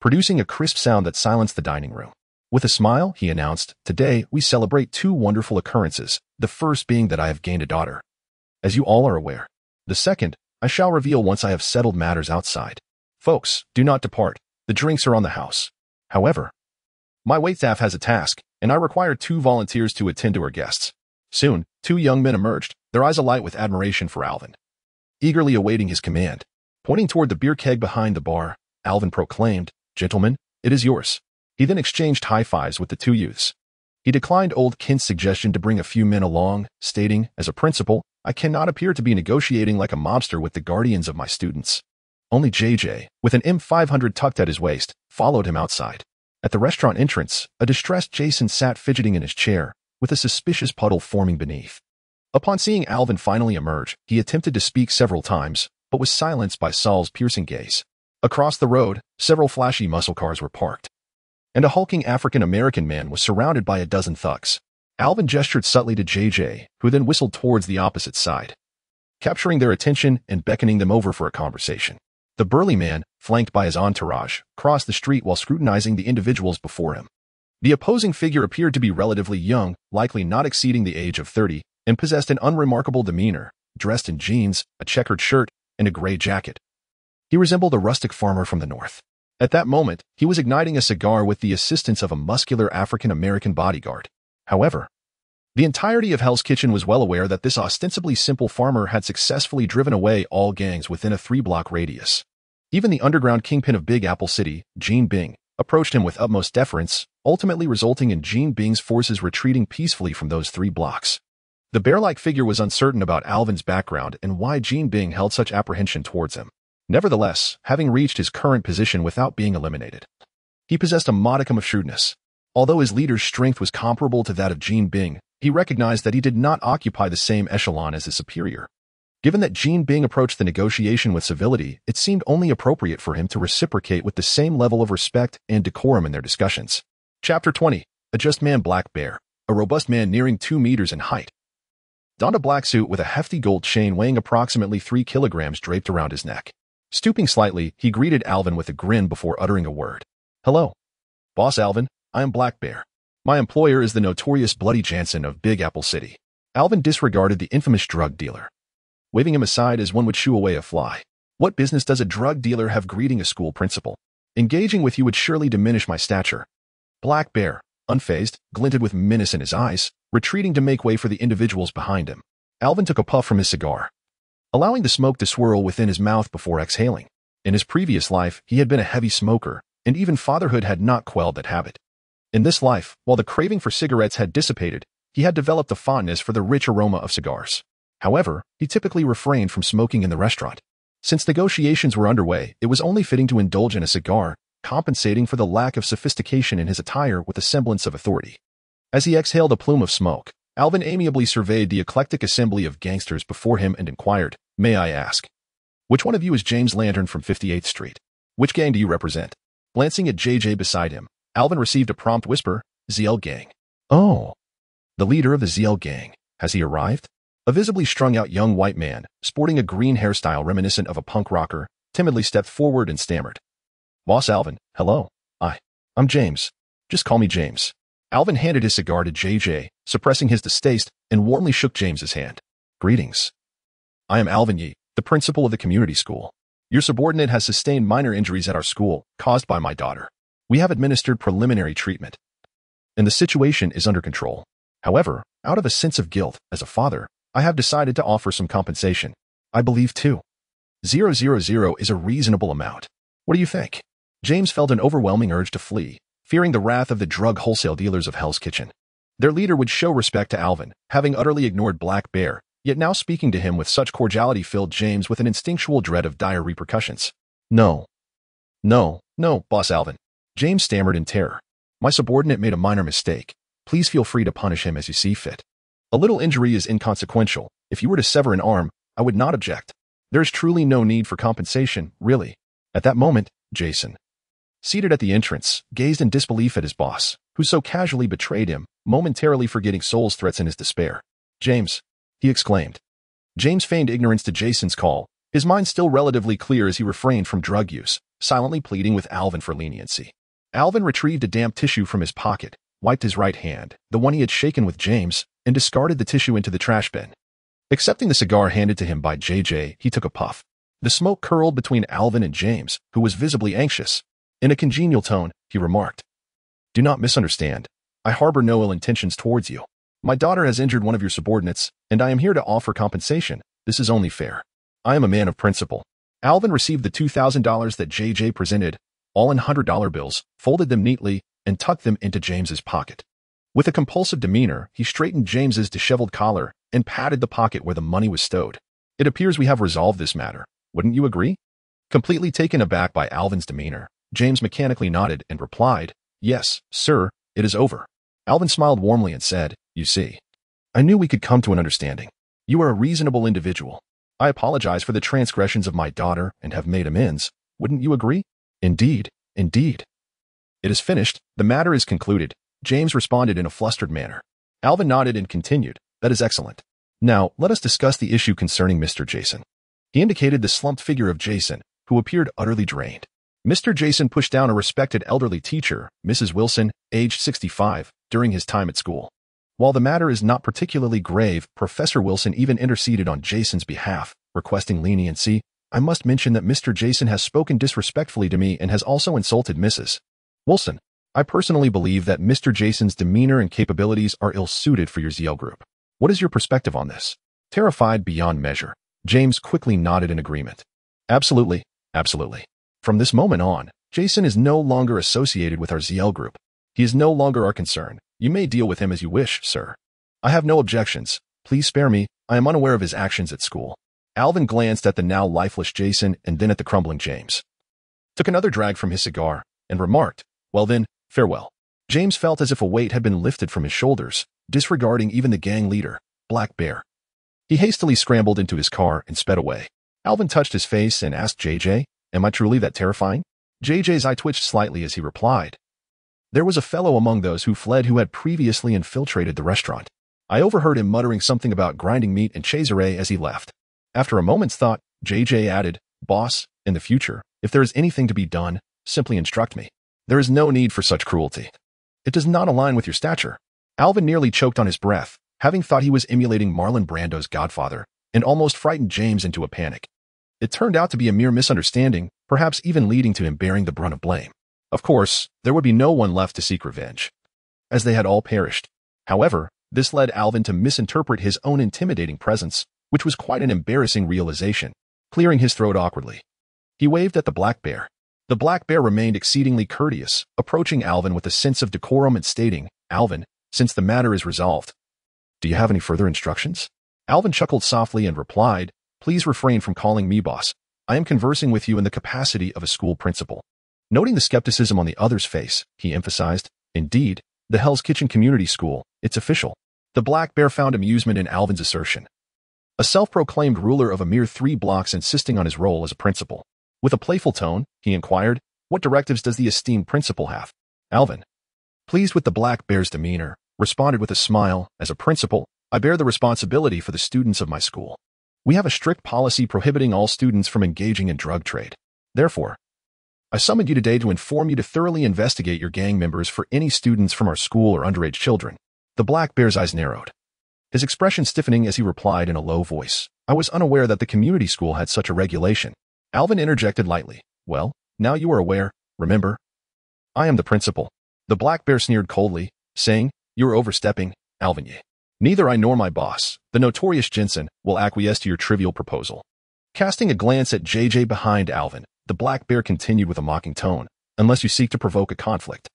producing a crisp sound that silenced the dining room. With a smile, he announced, "Today, we celebrate two wonderful occurrences, the first being that I have gained a daughter, as you all are aware. The second, I shall reveal once I have settled matters outside. Folks, do not depart. The drinks are on the house. However, my waitstaff has a task, and I require 2 volunteers to attend to our guests." Soon, 2 young men emerged, their eyes alight with admiration for Alvin, eagerly awaiting his command. Pointing toward the beer keg behind the bar, Alvin proclaimed, "Gentlemen, it is yours." He then exchanged high fives with the 2 youths. He declined old Kent's suggestion to bring a few men along, stating, "As a principal, I cannot appear to be negotiating like a mobster with the guardians of my students." Only JJ, with an M500 tucked at his waist, followed him outside. At the restaurant entrance, a distressed Jason sat fidgeting in his chair, with a suspicious puddle forming beneath. Upon seeing Alvin finally emerge, he attempted to speak several times, but was silenced by Saul's piercing gaze. Across the road, several flashy muscle cars were parked, and a hulking African-American man was surrounded by a dozen thugs. Alvin gestured subtly to JJ, who then whistled towards the opposite side, capturing their attention and beckoning them over for a conversation. The burly man, flanked by his entourage, crossed the street while scrutinizing the individuals before him. The opposing figure appeared to be relatively young, likely not exceeding the age of 30, and possessed an unremarkable demeanor, dressed in jeans, a checkered shirt, and a gray jacket. He resembled a rustic farmer from the north. At that moment, he was igniting a cigar with the assistance of a muscular African-American bodyguard. However, the entirety of Hell's Kitchen was well aware that this ostensibly simple farmer had successfully driven away all gangs within a 3-block radius. Even the underground kingpin of Big Apple City, Gene Bing, approached him with utmost deference, ultimately resulting in Gene Bing's forces retreating peacefully from those 3 blocks. The bear-like figure was uncertain about Alvin's background and why Gene Bing held such apprehension towards him. Nevertheless, having reached his current position without being eliminated, he possessed a modicum of shrewdness. Although his leader's strength was comparable to that of Gene Bing, he recognized that he did not occupy the same echelon as his superior. Given that Gene Bing approached the negotiation with civility, it seemed only appropriate for him to reciprocate with the same level of respect and decorum in their discussions. Chapter 20. A Just Man Black Bear. A robust man nearing 2 meters in height donned a black suit with a hefty gold chain weighing approximately 3 kilograms draped around his neck. Stooping slightly, he greeted Alvin with a grin before uttering a word. "Hello, Boss Alvin, I am Black Bear. My employer is the notorious Bloody Jansen of Big Apple City." Alvin disregarded the infamous drug dealer, waving him aside as one would shoo away a fly. "What business does a drug dealer have greeting a school principal? Engaging with you would surely diminish my stature." Black Bear, unfazed, glinted with menace in his eyes, retreating to make way for the individuals behind him. Alvin took a puff from his cigar, allowing the smoke to swirl within his mouth before exhaling. In his previous life, he had been a heavy smoker, and even fatherhood had not quelled that habit. In this life, while the craving for cigarettes had dissipated, he had developed a fondness for the rich aroma of cigars. However, he typically refrained from smoking in the restaurant. Since negotiations were underway, it was only fitting to indulge in a cigar, compensating for the lack of sophistication in his attire with a semblance of authority. As he exhaled a plume of smoke, Alvin amiably surveyed the eclectic assembly of gangsters before him and inquired, "May I ask, which one of you is James Lantern from 58th Street? Which gang do you represent?" Glancing at JJ beside him, Alvin received a prompt whisper, "S.H.I.E.L.D. gang." "Oh, the leader of the S.H.I.E.L.D. gang. Has he arrived?" A visibly strung-out young white man, sporting a green hairstyle reminiscent of a punk rocker, timidly stepped forward and stammered. "Boss Alvin, hello. I'm James. Just call me James." Alvin handed his cigar to JJ, suppressing his distaste, and warmly shook James's hand. "Greetings. I am Alvin Ye, the principal of the community school. Your subordinate has sustained minor injuries at our school, caused by my daughter. We have administered preliminary treatment, and the situation is under control. However, out of a sense of guilt, as a father, I have decided to offer some compensation. I believe 2,000 is a reasonable amount. What do you think?" James felt an overwhelming urge to flee, fearing the wrath of the drug wholesale dealers of Hell's Kitchen. Their leader would show respect to Alvin, having utterly ignored Black Bear, yet now speaking to him with such cordiality filled James with an instinctual dread of dire repercussions. No, Boss Alvin." James stammered in terror. "My subordinate made a minor mistake. Please feel free to punish him as you see fit. A little injury is inconsequential. If you were to sever an arm, I would not object. There is truly no need for compensation, really." At that moment, Jason, seated at the entrance, gazed in disbelief at his boss, who so casually betrayed him, momentarily forgetting Soul's threats in his despair. "James," he exclaimed. James feigned ignorance to Jason's call, his mind still relatively clear as he refrained from drug use, silently pleading with Alvin for leniency. Alvin retrieved a damp tissue from his pocket, wiped his right hand, the one he had shaken with James, and discarded the tissue into the trash bin. Accepting the cigar handed to him by JJ, he took a puff. The smoke curled between Alvin and James, who was visibly anxious. In a congenial tone, he remarked, "Do not misunderstand. I harbor no ill intentions towards you. My daughter has injured one of your subordinates, and I am here to offer compensation. This is only fair. I am a man of principle." Alvin received the $2,000 that JJ presented, all in $100 bills, folded them neatly, and tucked them into James's pocket. With a compulsive demeanor, he straightened James's disheveled collar and patted the pocket where the money was stowed. "It appears we have resolved this matter. Wouldn't you agree?" Completely taken aback by Alvin's demeanor, James mechanically nodded and replied, "Yes, sir, it is over." Alvin smiled warmly and said, You see, I knew we could come to an understanding. You are a reasonable individual. I apologize for the transgressions of my daughter and have made amends. Wouldn't you agree? Indeed, indeed. It is finished. The matter is concluded. James responded in a flustered manner. Alvin nodded and continued, that is excellent. Now, let us discuss the issue concerning Mr. Jason. He indicated the slumped figure of Jason, who appeared utterly drained. Mr. Jason pushed down a respected elderly teacher, Mrs. Wilson, aged 65, during his time at school. While the matter is not particularly grave, Professor Wilson even interceded on Jason's behalf, requesting leniency. I must mention that Mr. Jason has spoken disrespectfully to me and has also insulted Mrs. Wilson. I personally believe that Mr. Jason's demeanor and capabilities are ill-suited for your S.H.I.E.L.D. group. What is your perspective on this? Terrified beyond measure, James quickly nodded in agreement. Absolutely, absolutely. From this moment on, Jason is no longer associated with our S.H.I.E.L.D. group. He is no longer our concern. You may deal with him as you wish, sir. I have no objections. Please spare me. I am unaware of his actions at school. Alvin glanced at the now lifeless Jason and then at the crumbling James. Took another drag from his cigar and remarked, well then, farewell. James felt as if a weight had been lifted from his shoulders, disregarding even the gang leader, Black Bear. He hastily scrambled into his car and sped away. Alvin touched his face and asked JJ, am I truly that terrifying? JJ's eye twitched slightly as he replied. There was a fellow among those who fled who had previously infiltrated the restaurant. I overheard him muttering something about grinding meat and Cesare as he left. After a moment's thought, JJ added, Boss, in the future, if there is anything to be done, simply instruct me. There is no need for such cruelty. It does not align with your stature. Alvin nearly choked on his breath, having thought he was emulating Marlon Brando's Godfather, and almost frightened James into a panic. It turned out to be a mere misunderstanding, perhaps even leading to him bearing the brunt of blame. Of course, there would be no one left to seek revenge, as they had all perished. However, this led Alvin to misinterpret his own intimidating presence, which was quite an embarrassing realization, clearing his throat awkwardly. He waved at the Black Bear. The Black Bear remained exceedingly courteous, approaching Alvin with a sense of decorum and stating, Alvin, since the matter is resolved, do you have any further instructions? Alvin chuckled softly and replied, please refrain from calling me boss. I am conversing with you in the capacity of a school principal. Noting the skepticism on the other's face, he emphasized, indeed, the Hell's Kitchen Community School, it's official. The Black Bear found amusement in Alvin's assertion. A self-proclaimed ruler of a mere 3 blocks insisting on his role as a principal. With a playful tone, he inquired, what directives does the esteemed principal have? Alvin, pleased with the Black Bear's demeanor, responded with a smile, as a principal, I bear the responsibility for the students of my school. We have a strict policy prohibiting all students from engaging in drug trade. Therefore, I summoned you today to inform you to thoroughly investigate your gang members for any students from our school or underage children. The Black Bear's eyes narrowed, his expression stiffening as he replied in a low voice, I was unaware that the community school had such a regulation. Alvin interjected lightly, well, now you are aware, remember? I am the principal. The Black Bear sneered coldly, saying, you are overstepping, Alvin Ye. Neither I nor my boss, the notorious Jensen, will acquiesce to your trivial proposal. Casting a glance at JJ behind Alvin, the Black Bear continued with a mocking tone, unless you seek to provoke a conflict.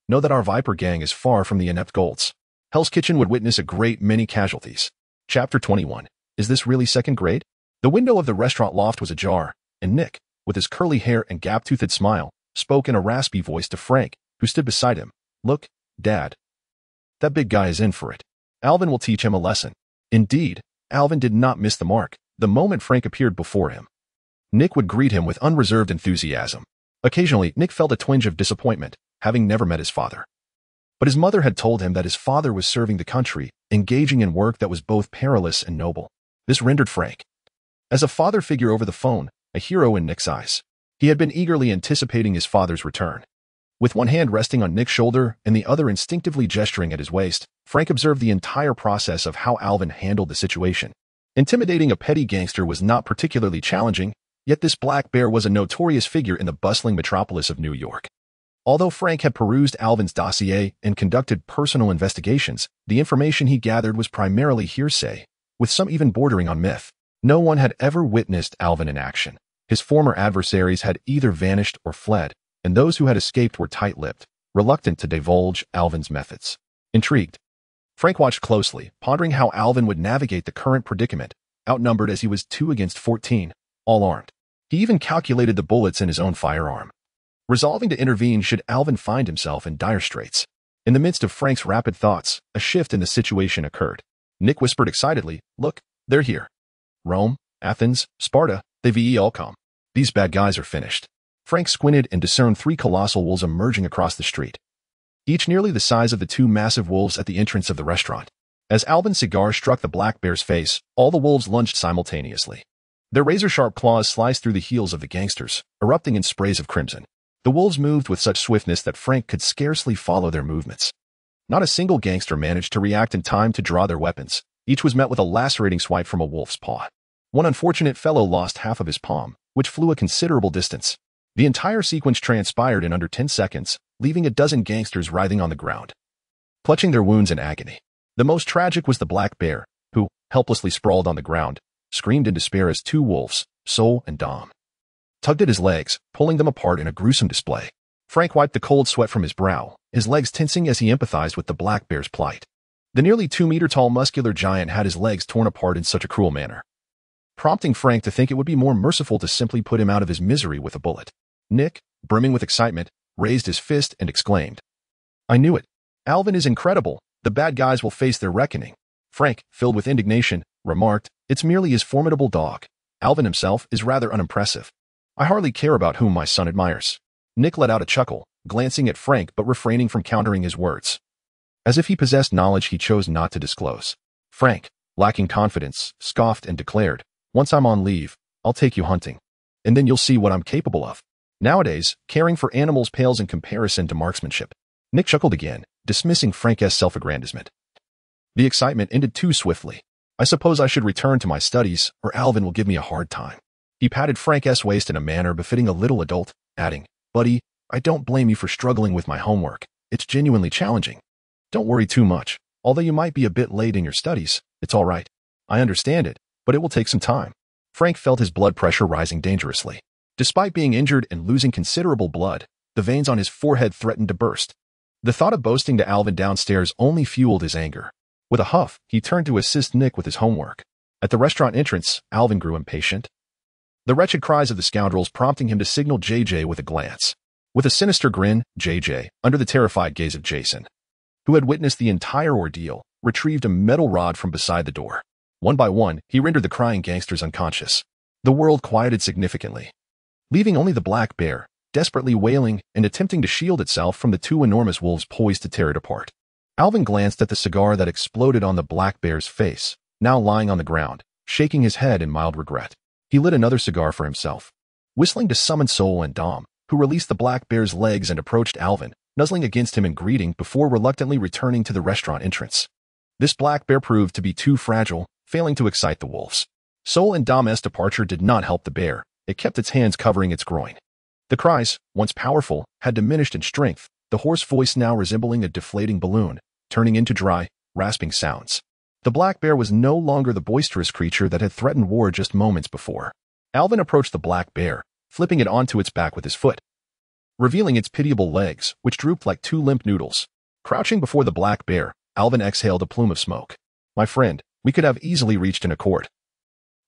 Know that our Viper gang is far from the inept Golds. Hell's Kitchen would witness a great many casualties. Chapter 21. Is this really second grade? The window of the restaurant loft was ajar, and Nick, with his curly hair and gap-toothed smile, spoke in a raspy voice to Frank, who stood beside him. Look, Dad. That big guy is in for it. Alvin will teach him a lesson. Indeed, Alvin did not miss the mark the moment Frank appeared before him. Nick would greet him with unreserved enthusiasm. Occasionally, Nick felt a twinge of disappointment, having never met his father. But his mother had told him that his father was serving the country, engaging in work that was both perilous and noble. This rendered Frank, as a father figure over the phone, a hero in Nick's eyes. He had been eagerly anticipating his father's return. With one hand resting on Nick's shoulder and the other instinctively gesturing at his waist, Frank observed the entire process of how Alvin handled the situation. Intimidating a petty gangster was not particularly challenging, yet this Black Bear was a notorious figure in the bustling metropolis of New York. Although Frank had perused Alvin's dossier and conducted personal investigations, the information he gathered was primarily hearsay, with some even bordering on myth. No one had ever witnessed Alvin in action. His former adversaries had either vanished or fled, and those who had escaped were tight-lipped, reluctant to divulge Alvin's methods. Intrigued, Frank watched closely, pondering how Alvin would navigate the current predicament, outnumbered as he was 2 against 14, all armed. He even calculated the bullets in his own firearm, resolving to intervene should Alvin find himself in dire straits. In the midst of Frank's rapid thoughts, a shift in the situation occurred. Nick whispered excitedly, "Look, they're here. Rome, Athens, Sparta, they've all come. These bad guys are finished." Frank squinted and discerned 3 colossal wolves emerging across the street, each nearly the size of the 2 massive wolves at the entrance of the restaurant. As Alvin's cigar struck the black bear's face, all the wolves lunged simultaneously. Their razor-sharp claws sliced through the heels of the gangsters, erupting in sprays of crimson. The wolves moved with such swiftness that Frank could scarcely follow their movements. Not a single gangster managed to react in time to draw their weapons. Each was met with a lacerating swipe from a wolf's paw. One unfortunate fellow lost half of his palm, which flew a considerable distance. The entire sequence transpired in under 10 seconds, leaving a dozen gangsters writhing on the ground, clutching their wounds in agony. The most tragic was the black bear, who, helplessly sprawled on the ground, screamed in despair as 2 wolves, S.H.I.E.L.D and Dom, tugged at his legs, pulling them apart in a gruesome display. Frank wiped the cold sweat from his brow, his legs tensing as he empathized with the black bear's plight. The nearly 2-meter-tall muscular giant had his legs torn apart in such a cruel manner, prompting Frank to think it would be more merciful to simply put him out of his misery with a bullet. Nick, brimming with excitement, raised his fist and exclaimed, "I knew it. Alvin is incredible. The bad guys will face their reckoning." Frank, filled with indignation, remarked, "It's merely his formidable dog. Alvin himself is rather unimpressive. I hardly care about whom my son admires." Nick let out a chuckle, glancing at Frank but refraining from countering his words. As if he possessed knowledge he chose not to disclose. Frank, lacking confidence, scoffed and declared, "Once I'm on leave, I'll take you hunting. And then you'll see what I'm capable of." Nowadays, caring for animals pales in comparison to marksmanship. Nick chuckled again, dismissing Frank's self-aggrandizement. The excitement ended too swiftly. "I suppose I should return to my studies, or Alvin will give me a hard time." He patted Frank's waist in a manner befitting a little adult, adding, "Buddy, I don't blame you for struggling with my homework. It's genuinely challenging. Don't worry too much. Although you might be a bit late in your studies, it's all right. I understand it, but it will take some time." Frank felt his blood pressure rising dangerously. Despite being injured and losing considerable blood, the veins on his forehead threatened to burst. The thought of boasting to Alvin downstairs only fueled his anger. With a huff, he turned to assist Nick with his homework. At the restaurant entrance, Alvin grew impatient, the wretched cries of the scoundrels prompting him to signal JJ with a glance. With a sinister grin, JJ, under the terrified gaze of Jason, who had witnessed the entire ordeal, retrieved a metal rod from beside the door. One by one, he rendered the crying gangsters unconscious. The world quieted significantly, leaving only the black bear, desperately wailing and attempting to shield itself from the 2 enormous wolves poised to tear it apart. Alvin glanced at the cigar that exploded on the black bear's face, now lying on the ground, shaking his head in mild regret. He lit another cigar for himself, whistling to summon S.H.I.E.L.D and Dom, who released the black bear's legs and approached Alvin, nuzzling against him in greeting before reluctantly returning to the restaurant entrance. This black bear proved to be too fragile, failing to excite the wolves. S.H.I.E.L.D and Dom's departure did not help the bear. It kept its hands covering its groin. The cries, once powerful, had diminished in strength, the hoarse voice now resembling a deflating balloon, turning into dry, rasping sounds. The black bear was no longer the boisterous creature that had threatened war just moments before. Alvin approached the black bear, flipping it onto its back with his foot, revealing its pitiable legs, which drooped like 2 limp noodles. Crouching before the black bear, Alvin exhaled a plume of smoke. "My friend, we could have easily reached an accord.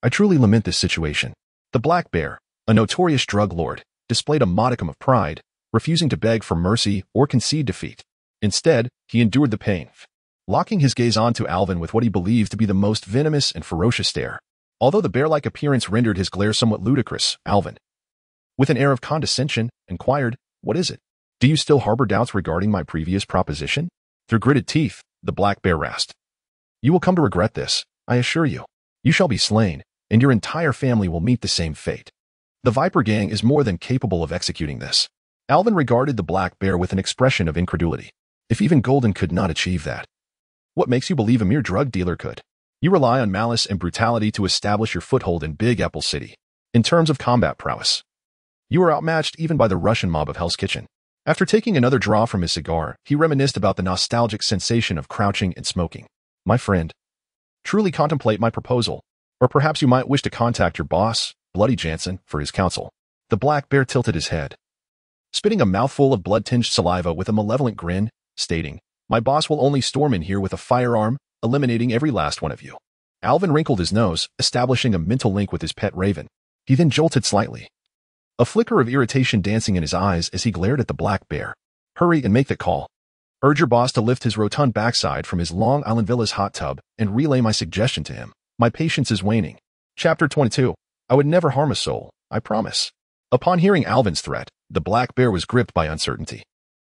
I truly lament this situation." The black bear, a notorious drug lord, displayed a modicum of pride, refusing to beg for mercy or concede defeat. Instead, he endured the pain, locking his gaze onto Alvin with what he believed to be the most venomous and ferocious stare. Although the bear-like appearance rendered his glare somewhat ludicrous, Alvin, with an air of condescension, inquired, "What is it? Do you still harbor doubts regarding my previous proposition?" Through gritted teeth, the black bear rasped, "You will come to regret this, I assure you. You shall be slain, and your entire family will meet the same fate. The Viper Gang is more than capable of executing this." Alvin regarded the black bear with an expression of incredulity. If even Golden could not achieve that, what makes you believe a mere drug dealer could? You rely on malice and brutality to establish your foothold in Big Apple City. In terms of combat prowess, you are outmatched even by the Russian mob of Hell's Kitchen. After taking another draw from his cigar, he reminisced about the nostalgic sensation of crouching and smoking. "My friend, truly contemplate my proposal, or perhaps you might wish to contact your boss, Bloody Jansen, for his counsel." The black bear tilted his head, spitting a mouthful of blood-tinged saliva with a malevolent grin, stating, "My boss will only storm in here with a firearm, eliminating every last one of you." Alvin wrinkled his nose, establishing a mental link with his pet raven. He then jolted slightly, a flicker of irritation dancing in his eyes as he glared at the black bear. "Hurry and make that call, Urge your boss to lift his rotund backside from his Long Island Villa's hot tub and relay my suggestion to him. My patience is waning. Chapter 22. I would never harm a soul, I promise. Upon hearing Alvin's threat, the black bear was gripped by uncertainty.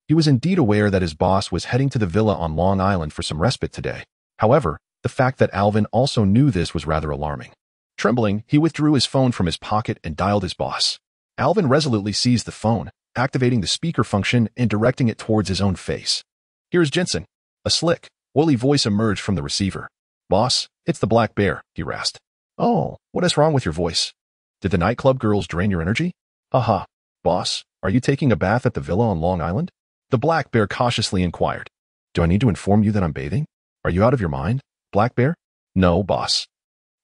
He was indeed aware that his boss was heading to the villa on Long Island for some respite today. However, the fact that Alvin also knew this was rather alarming. Trembling, he withdrew his phone from his pocket and dialed his boss. Alvin resolutely seized the phone, activating the speaker function and directing it towards his own face. Here's Jensen. A slick, oily voice emerged from the receiver. Boss, it's the black bear, he rasped. Oh, what is wrong with your voice? Did the nightclub girls drain your energy? Haha. Boss, are you taking a bath at the villa on Long Island? The black bear cautiously inquired. Do I need to inform you that I'm bathing? Are you out of your mind, black bear? No, boss.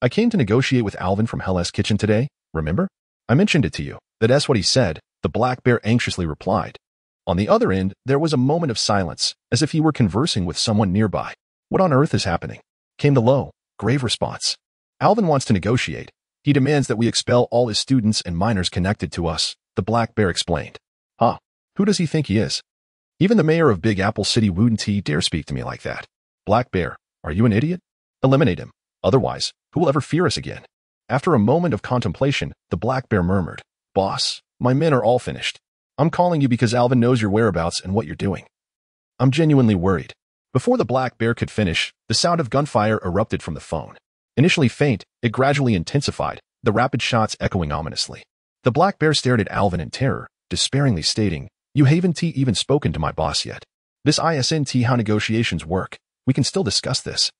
I came to negotiate with Alvin from Hell's Kitchen today, remember? I mentioned it to you. That's what he said, the black bear anxiously replied. On the other end, there was a moment of silence, as if he were conversing with someone nearby. What on earth is happening? Came the low, grave response. Alvin wants to negotiate. He demands that we expel all his students and minors connected to us, the black bear explained. Huh, who does he think he is? Even the mayor of Big Apple City wouldn't he dare speak to me like that. Black bear, are you an idiot? Eliminate him. Otherwise, who will ever fear us again? After a moment of contemplation, the black bear murmured, Boss, my men are all finished. I'm calling you because Alvin knows your whereabouts and what you're doing. I'm genuinely worried. Before the black bear could finish, the sound of gunfire erupted from the phone. Initially faint, it gradually intensified, the rapid shots echoing ominously. The black bear stared at Alvin in terror, despairingly stating, You haven't even spoken to my boss yet. This isn't how negotiations work. We can still discuss this.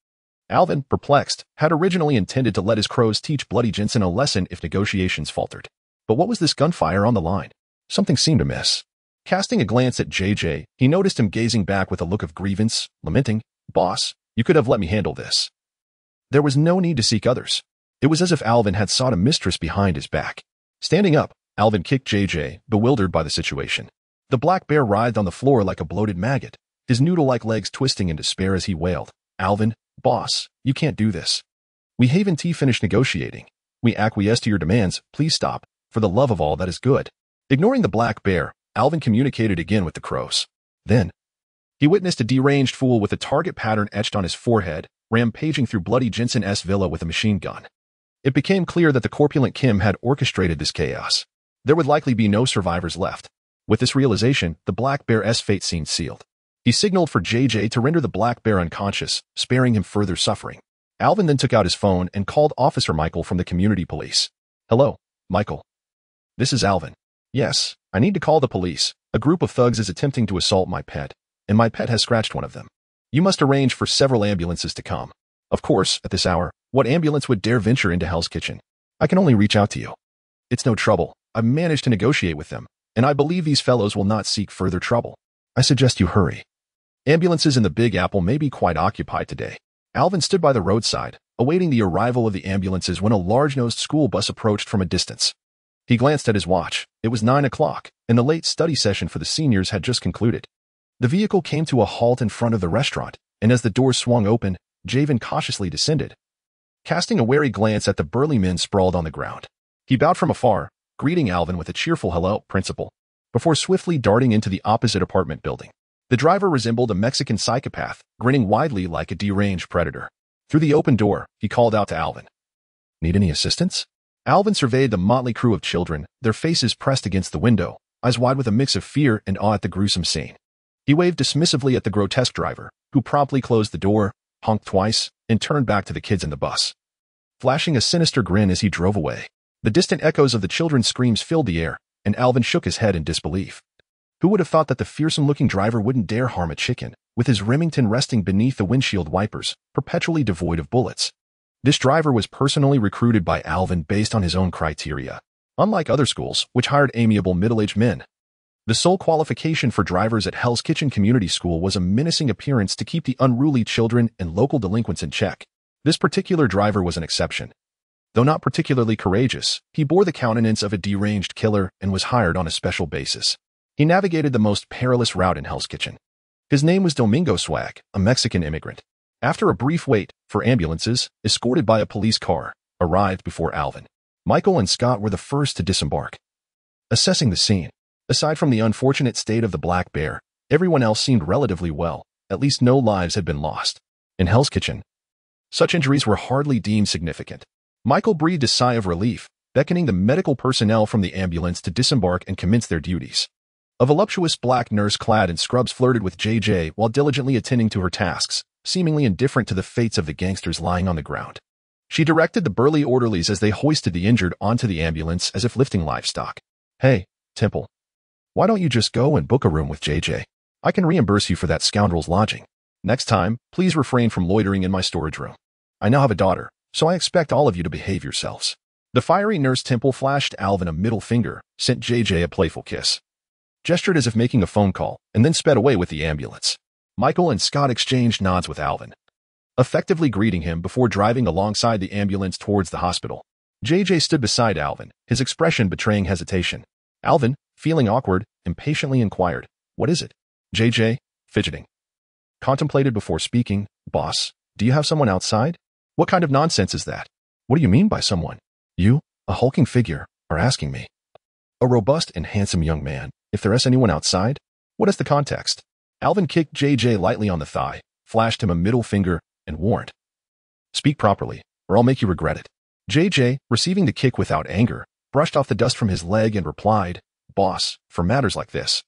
Alvin, perplexed, had originally intended to let his crows teach Bloody Jensen a lesson if negotiations faltered. But what was this gunfire on the line? Something seemed amiss. Casting a glance at JJ, he noticed him gazing back with a look of grievance, lamenting, Boss, you could have let me handle this. There was no need to seek others. It was as if Alvin had sought a mistress behind his back. Standing up, Alvin kicked JJ, bewildered by the situation. The black bear writhed on the floor like a bloated maggot, his noodle-like legs twisting in despair as he wailed, Alvin, boss, you can't do this. We haven't finished negotiating. We acquiesce to your demands, please stop, for the love of all that is good. Ignoring the black bear, Alvin communicated again with the crows. Then, he witnessed a deranged fool with a target pattern etched on his forehead, rampaging through Bloody Jensen's villa with a machine gun. It became clear that the corpulent Kim had orchestrated this chaos. There would likely be no survivors left. With this realization, the black bear's fate seemed sealed. He signaled for JJ to render the black bear unconscious, sparing him further suffering. Alvin then took out his phone and called Officer Michael from the community police. Hello, Michael. This is Alvin. Yes, I need to call the police. A group of thugs is attempting to assault my pet, and my pet has scratched one of them. You must arrange for several ambulances to come. Of course, at this hour, what ambulance would dare venture into Hell's Kitchen? I can only reach out to you. It's no trouble. I've managed to negotiate with them, and I believe these fellows will not seek further trouble. I suggest you hurry. Ambulances in the Big Apple may be quite occupied today. Alvin stood by the roadside, awaiting the arrival of the ambulances when a large-nosed school bus approached from a distance. He glanced at his watch. It was 9 o'clock, and the late study session for the seniors had just concluded. The vehicle came to a halt in front of the restaurant, and as the doors swung open, Javen cautiously descended. Casting a wary glance at the burly men sprawled on the ground, he bowed from afar, greeting Alvin with a cheerful hello, principal, before swiftly darting into the opposite apartment building. The driver resembled a Mexican psychopath, grinning widely like a deranged predator. Through the open door, he called out to Alvin. Need any assistance? Alvin surveyed the motley crew of children, their faces pressed against the window, eyes wide with a mix of fear and awe at the gruesome scene. He waved dismissively at the grotesque driver, who promptly closed the door, honked twice, and turned back to the kids in the bus, flashing a sinister grin as he drove away. The distant echoes of the children's screams filled the air, and Alvin shook his head in disbelief. Who would have thought that the fearsome-looking driver wouldn't dare harm a chicken, with his Remington resting beneath the windshield wipers, perpetually devoid of bullets? This driver was personally recruited by Alvin based on his own criteria, unlike other schools, which hired amiable middle-aged men. The sole qualification for drivers at Hell's Kitchen Community School was a menacing appearance to keep the unruly children and local delinquents in check. This particular driver was an exception. Though not particularly courageous, he bore the countenance of a deranged killer and was hired on a special basis. He navigated the most perilous route in Hell's Kitchen. His name was Domingo Swag, a Mexican immigrant. After a brief wait for ambulances, escorted by a police car, arrived before Alvin. Michael and Scott were the first to disembark. Assessing the scene, aside from the unfortunate state of the black bear, Everyone else seemed relatively well, at least no lives had been lost. In Hell's Kitchen, such injuries were hardly deemed significant. Michael breathed a sigh of relief, beckoning the medical personnel from the ambulance to disembark and commence their duties. A voluptuous black nurse clad in scrubs flirted with JJ while diligently attending to her tasks, seemingly indifferent to the fates of the gangsters lying on the ground. She directed the burly orderlies as they hoisted the injured onto the ambulance as if lifting livestock. "Hey, Temple. Why don't you just go and book a room with JJ? I can reimburse you for that scoundrel's lodging. Next time, please refrain from loitering in my storage room. I now have a daughter, so I expect all of you to behave yourselves." The fiery nurse Temple flashed Alvin a middle finger, sent JJ a playful kiss, gestured as if making a phone call, and then sped away with the ambulance. Michael and Scott exchanged nods with Alvin, effectively greeting him before driving alongside the ambulance towards the hospital. JJ stood beside Alvin, his expression betraying hesitation. Alvin, feeling awkward, impatiently inquired, "What is it?" JJ, fidgeting, contemplated before speaking, "Boss, do you have someone outside? What kind of nonsense is that? What do you mean by someone? You, a hulking figure, are asking me. A robust and handsome young man, if there is anyone outside? What is the context?" Alvin kicked JJ lightly on the thigh, flashed him a middle finger, and warned, "Speak properly, or I'll make you regret it." JJ, receiving the kick without anger, brushed off the dust from his leg and replied, "Boss, for matters like this,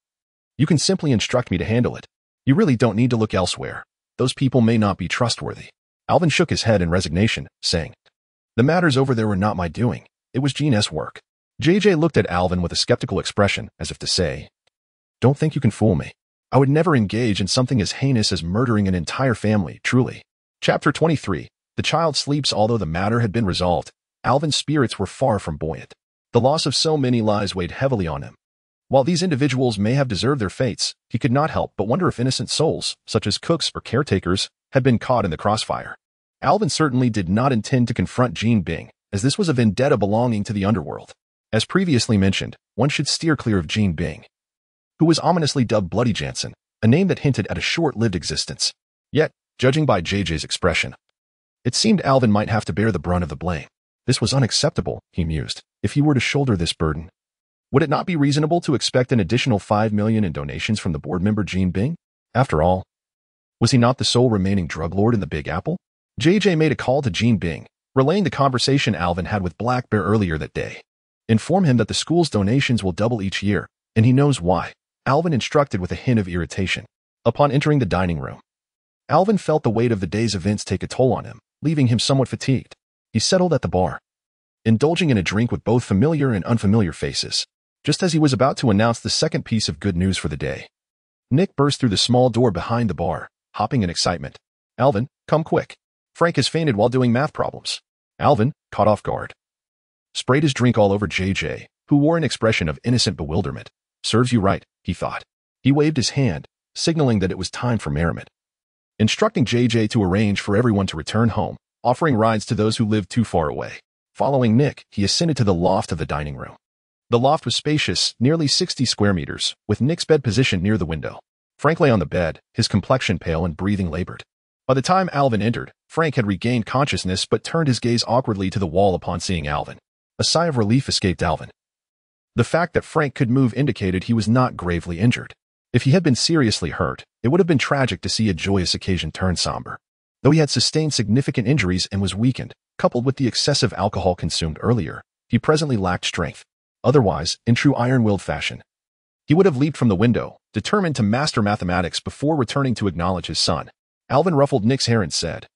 you can simply instruct me to handle it. You really don't need to look elsewhere. Those people may not be trustworthy." Alvin shook his head in resignation, saying, "The matters over there were not my doing. It was Jean's work." JJ looked at Alvin with a skeptical expression, as if to say, "Don't think you can fool me. I would never engage in something as heinous as murdering an entire family, truly." Chapter 23. The child sleeps. Although the matter had been resolved, Alvin's spirits were far from buoyant. The loss of so many lives weighed heavily on him. While these individuals may have deserved their fates, he could not help but wonder if innocent souls, such as cooks or caretakers, had been caught in the crossfire. Alvin certainly did not intend to confront Jean Bing, as this was a vendetta belonging to the underworld. As previously mentioned, one should steer clear of Jean Bing, who was ominously dubbed Bloody Jansen, a name that hinted at a short-lived existence. Yet, judging by JJ's expression, it seemed Alvin might have to bear the brunt of the blame. This was unacceptable, he mused. If he were to shoulder this burden, would it not be reasonable to expect an additional $5 million in donations from the board member Jean Bing? After all, was he not the sole remaining drug lord in the Big Apple? JJ made a call to Jean Bing, relaying the conversation Alvin had with Black Bear earlier that day. "Inform him that the school's donations will double each year, and he knows why," Alvin instructed with a hint of irritation. Upon entering the dining room, Alvin felt the weight of the day's events take a toll on him, leaving him somewhat fatigued. He settled at the bar, indulging in a drink with both familiar and unfamiliar faces. Just as he was about to announce the second piece of good news for the day, Nick burst through the small door behind the bar, hopping in excitement. "Alvin, come quick. Frank has fainted while doing math problems." Alvin, caught off guard, sprayed his drink all over JJ, who wore an expression of innocent bewilderment. "Serves you right," he thought. He waved his hand, signaling that it was time for merriment, instructing JJ to arrange for everyone to return home, offering rides to those who lived too far away. Following Nick, he ascended to the loft of the dining room. The loft was spacious, nearly 60 square meters, with Nick's bed positioned near the window. Frank lay on the bed, his complexion pale and breathing labored. By the time Alvin entered, Frank had regained consciousness but turned his gaze awkwardly to the wall upon seeing Alvin. A sigh of relief escaped Alvin. The fact that Frank could move indicated he was not gravely injured. If he had been seriously hurt, it would have been tragic to see a joyous occasion turn somber. Though he had sustained significant injuries and was weakened, coupled with the excessive alcohol consumed earlier, he presently lacked strength. Otherwise, in true iron-willed fashion, he would have leaped from the window, determined to master mathematics before returning to acknowledge his son. Alvin ruffled Nick's hair and said,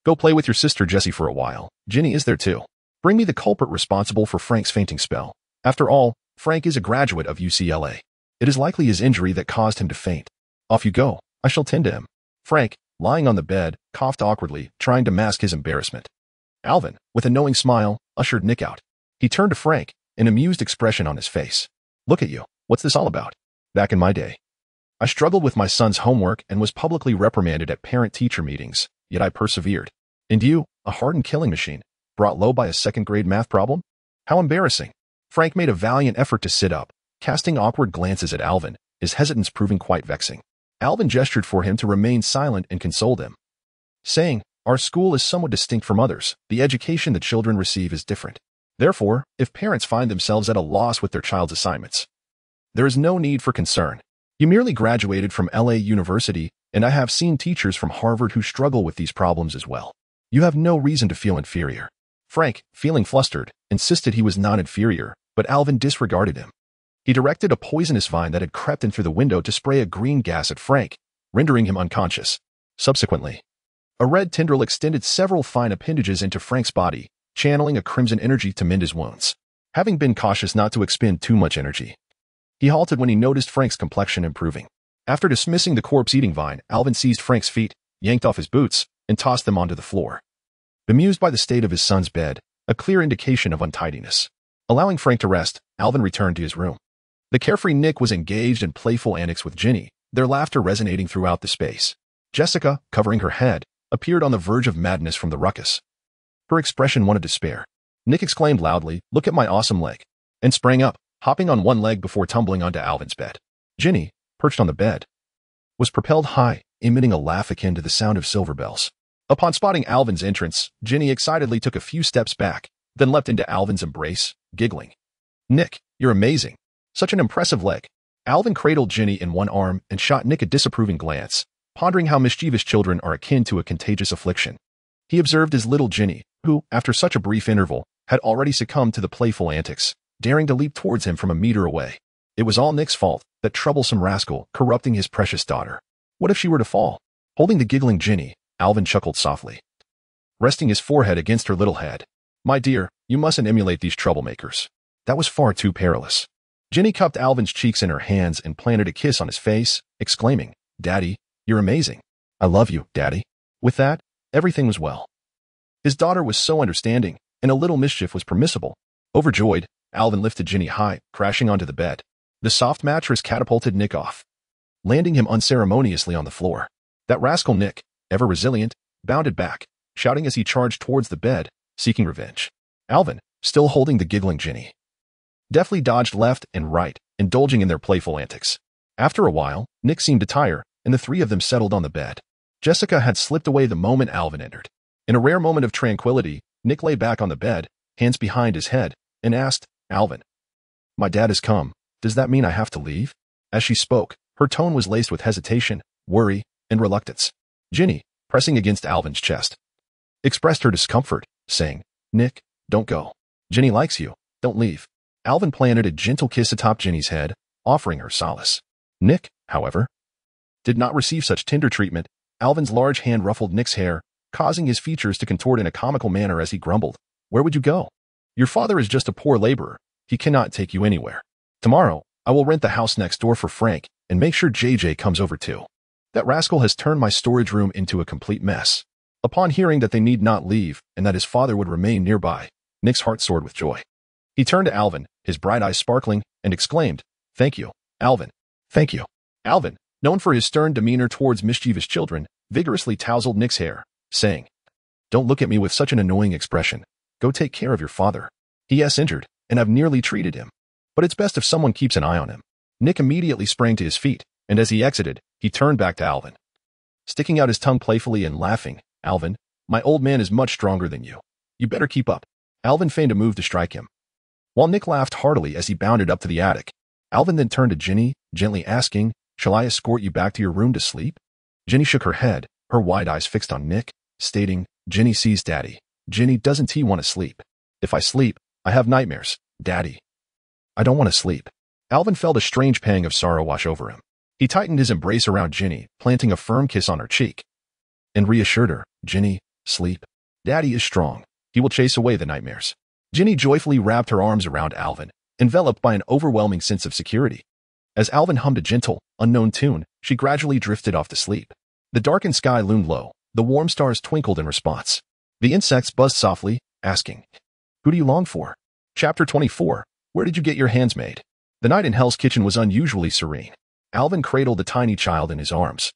"Go play with your sister Jessie for a while. Ginny is there too. Bring me the culprit responsible for Frank's fainting spell. After all, Frank is a graduate of UCLA. It is likely his injury that caused him to faint. Off you go. I shall tend to him." Frank, lying on the bed, coughed awkwardly, trying to mask his embarrassment. Alvin, with a knowing smile, ushered Nick out. He turned to Frank, an amused expression on his face. "Look at you. What's this all about? Back in my day, I struggled with my son's homework and was publicly reprimanded at parent-teacher meetings, yet I persevered. And you, a hardened killing machine, brought low by a second-grade math problem? How embarrassing." Frank made a valiant effort to sit up, casting awkward glances at Alvin, his hesitance proving quite vexing. Alvin gestured for him to remain silent and consoled him, saying, "Our school is somewhat distinct from others. The education the children receive is different. Therefore, if parents find themselves at a loss with their child's assignments, there is no need for concern. You merely graduated from LA University, and I have seen teachers from Harvard who struggle with these problems as well. You have no reason to feel inferior. Frank, feeling flustered, insisted he was not inferior, but Alvin disregarded him. He directed a poisonous vine that had crept in through the window to spray a green gas at Frank, rendering him unconscious. Subsequently, a red tendril extended several fine appendages into Frank's body, channeling a crimson energy to mend his wounds. Having been cautious not to expend too much energy, he halted when he noticed Frank's complexion improving. After dismissing the corpse-eating vine, Alvin seized Frank's feet, yanked off his boots, and tossed them onto the floor. Bemused by the state of his son's bed, a clear indication of untidiness. Allowing Frank to rest, Alvin returned to his room. The carefree Nick was engaged in playful antics with Ginny, their laughter resonating throughout the space. Jessica, covering her head, appeared on the verge of madness from the ruckus. Her expression one of despair. Nick exclaimed loudly, "Look at my awesome leg," and sprang up, hopping on one leg before tumbling onto Alvin's bed. Ginny, perched on the bed, was propelled high, emitting a laugh akin to the sound of silver bells. Upon spotting Alvin's entrance, Ginny excitedly took a few steps back, then leapt into Alvin's embrace, giggling. "Nick, you're amazing. Such an impressive leg." Alvin cradled Ginny in one arm and shot Nick a disapproving glance, pondering how mischievous children are akin to a contagious affliction. He observed his little Ginny, who, after such a brief interval, had already succumbed to the playful antics, daring to leap towards him from a meter away. It was all Nick's fault, that troublesome rascal corrupting his precious daughter. What if she were to fall? Holding the giggling Ginny, Alvin chuckled softly, resting his forehead against her little head. "My dear, you mustn't emulate these troublemakers. That was far too perilous." Ginny cupped Alvin's cheeks in her hands and planted a kiss on his face, exclaiming, "Daddy, you're amazing. I love you, Daddy." With that, everything was well. His daughter was so understanding, and a little mischief was permissible. Overjoyed, Alvin lifted Ginny high, crashing onto the bed. The soft mattress catapulted Nick off, landing him unceremoniously on the floor. That rascal Nick, ever resilient, bounded back, shouting as he charged towards the bed, seeking revenge. Alvin, still holding the giggling Ginny, deftly dodged left and right, indulging in their playful antics. After a while, Nick seemed to tire, and the three of them settled on the bed. Jessica had slipped away the moment Alvin entered. In a rare moment of tranquility, Nick lay back on the bed, hands behind his head, and asked, "Alvin, my dad has come. Does that mean I have to leave?" As she spoke, her tone was laced with hesitation, worry, and reluctance. Ginny, pressing against Alvin's chest, expressed her discomfort, saying, "Nick, don't go. Ginny likes you. Don't leave." Alvin planted a gentle kiss atop Ginny's head, offering her solace. Nick, however, did not receive such tender treatment. Alvin's large hand ruffled Nick's hair, causing his features to contort in a comical manner as he grumbled, "Where would you go? Your father is just a poor laborer. He cannot take you anywhere. Tomorrow, I will rent the house next door for Frank and make sure JJ comes over too. That rascal has turned my storage room into a complete mess." Upon hearing that they need not leave and that his father would remain nearby, Nick's heart soared with joy. He turned to Alvin, his bright eyes sparkling, and exclaimed, "Thank you, Alvin. Thank you." Alvin, known for his stern demeanor towards mischievous children, vigorously tousled Nick's hair, saying, "Don't look at me with such an annoying expression. Go take care of your father. He is injured, and I've nearly treated him. But it's best if someone keeps an eye on him." Nick immediately sprang to his feet, and as he exited, he turned back to Alvin, sticking out his tongue playfully and laughing, "Alvin, my old man is much stronger than you. You better keep up." Alvin feigned a move to strike him, while Nick laughed heartily as he bounded up to the attic. Alvin then turned to Ginny, gently asking, "Shall I escort you back to your room to sleep?" Ginny shook her head, her wide eyes fixed on Nick, stating, "Ginny sees Daddy. Ginny, doesn't he want to sleep? If I sleep, I have nightmares, Daddy. I don't want to sleep." Alvin felt a strange pang of sorrow wash over him. He tightened his embrace around Ginny, planting a firm kiss on her cheek, and reassured her, "Ginny, sleep. Daddy is strong. He will chase away the nightmares." Ginny joyfully wrapped her arms around Alvin, enveloped by an overwhelming sense of security. As Alvin hummed a gentle, unknown tune, she gradually drifted off to sleep. The darkened sky loomed low. The warm stars twinkled in response. The insects buzzed softly, asking, "Who do you long for?" Chapter 24. Where did you get your hands made? The night in Hell's Kitchen was unusually serene. Alvin cradled the tiny child in his arms,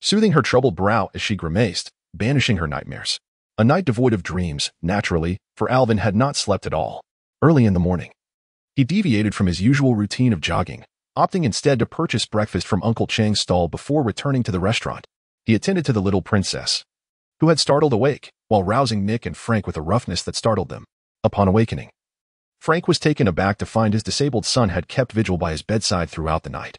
soothing her troubled brow as she grimaced, banishing her nightmares. A night devoid of dreams, naturally, for Alvin had not slept at all. Early in the morning, he deviated from his usual routine of jogging, opting instead to purchase breakfast from Uncle Chang's stall before returning to the restaurant. He attended to the little princess, who had startled awake, while rousing Nick and Frank with a roughness that startled them. Upon awakening, Frank was taken aback to find his disabled son had kept vigil by his bedside throughout the night.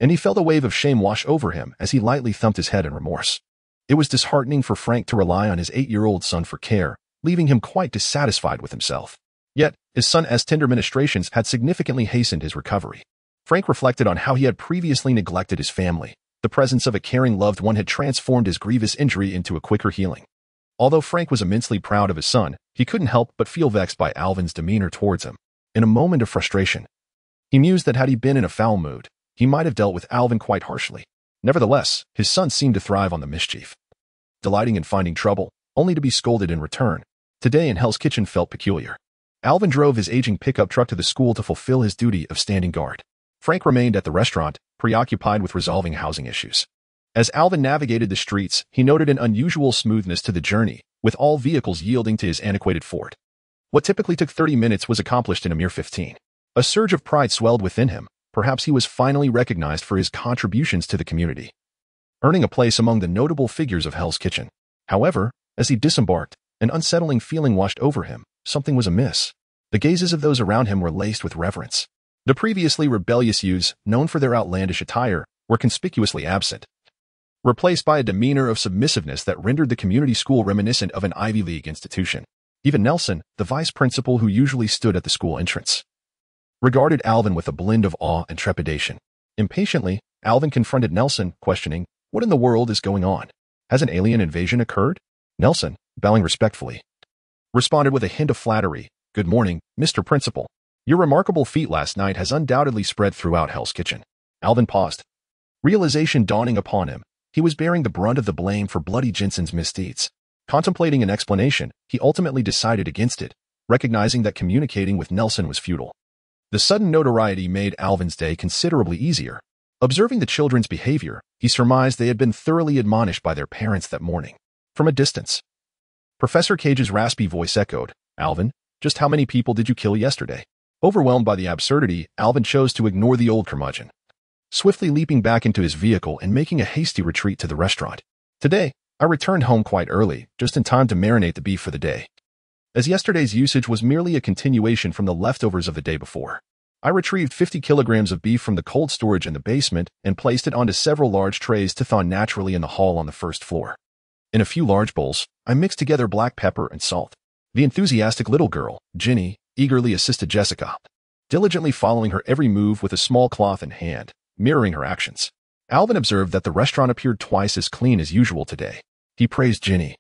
and he felt a wave of shame wash over him as he lightly thumped his head in remorse. It was disheartening for Frank to rely on his 8-year-old son for care, leaving him quite dissatisfied with himself. Yet, his son's tender ministrations had significantly hastened his recovery. Frank reflected on how he had previously neglected his family. The presence of a caring loved one had transformed his grievous injury into a quicker healing. Although Frank was immensely proud of his son, he couldn't help but feel vexed by Alvin's demeanor towards him. In a moment of frustration, he mused that had he been in a foul mood, he might have dealt with Alvin quite harshly. Nevertheless, his son seemed to thrive on the mischief, delighting in finding trouble, only to be scolded in return. Today in Hell's Kitchen felt peculiar. Alvin drove his aging pickup truck to the school to fulfill his duty of standing guard. Frank remained at the restaurant, preoccupied with resolving housing issues. As Alvin navigated the streets, he noted an unusual smoothness to the journey, with all vehicles yielding to his antiquated Ford. What typically took 30 minutes was accomplished in a mere 15. A surge of pride swelled within him. Perhaps he was finally recognized for his contributions to the community, earning a place among the notable figures of Hell's Kitchen. However, as he disembarked, an unsettling feeling washed over him. Something was amiss. The gazes of those around him were laced with reverence. The previously rebellious youths, known for their outlandish attire, were conspicuously absent, replaced by a demeanor of submissiveness that rendered the community school reminiscent of an Ivy League institution. Even Nelson, the vice principal who usually stood at the school entrance, regarded Alvin with a blend of awe and trepidation. Impatiently, Alvin confronted Nelson, questioning, "What in the world is going on? Has an alien invasion occurred?" Nelson, bowing respectfully, responded with a hint of flattery, "Good morning, Mr. Principal. Your remarkable feat last night has undoubtedly spread throughout Hell's Kitchen." Alvin paused, realization dawning upon him. He was bearing the brunt of the blame for Bloody Jensen's misdeeds. Contemplating an explanation, he ultimately decided against it, recognizing that communicating with Nelson was futile. The sudden notoriety made Alvin's day considerably easier. Observing the children's behavior, he surmised they had been thoroughly admonished by their parents that morning. From a distance, Professor Cage's raspy voice echoed, "Alvin, just how many people did you kill yesterday?" Overwhelmed by the absurdity, Alvin chose to ignore the old curmudgeon, swiftly leaping back into his vehicle and making a hasty retreat to the restaurant. "Today, I returned home quite early, just in time to marinate the beef for the day. As yesterday's usage was merely a continuation from the leftovers of the day before, I retrieved 50 kilograms of beef from the cold storage in the basement and placed it onto several large trays to thaw naturally in the hall on the first floor. In a few large bowls, I mixed together black pepper and salt." The enthusiastic little girl, Ginny, eagerly assisted Jessica, diligently following her every move with a small cloth in hand, mirroring her actions. Alvin observed that the restaurant appeared twice as clean as usual today. He praised Ginny,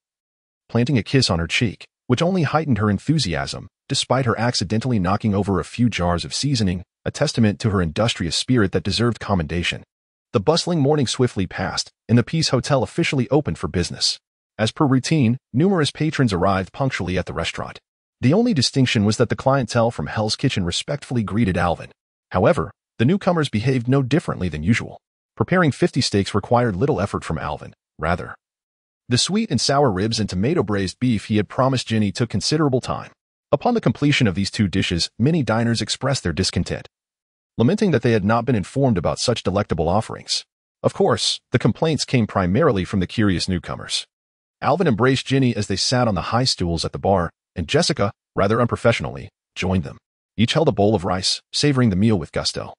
planting a kiss on her cheek, which only heightened her enthusiasm, despite her accidentally knocking over a few jars of seasoning, a testament to her industrious spirit that deserved commendation. The bustling morning swiftly passed, and the Peace Hotel officially opened for business. As per routine, numerous patrons arrived punctually at the restaurant. The only distinction was that the clientele from Hell's Kitchen respectfully greeted Alvin. However, the newcomers behaved no differently than usual. Preparing 50 steaks required little effort from Alvin. Rather, the sweet and sour ribs and tomato braised beef he had promised Ginny took considerable time. Upon the completion of these two dishes, many diners expressed their discontent, lamenting that they had not been informed about such delectable offerings. Of course, the complaints came primarily from the curious newcomers. Alvin embraced Ginny as they sat on the high stools at the bar, and Jessica, rather unprofessionally, joined them. Each held a bowl of rice, savoring the meal with gusto.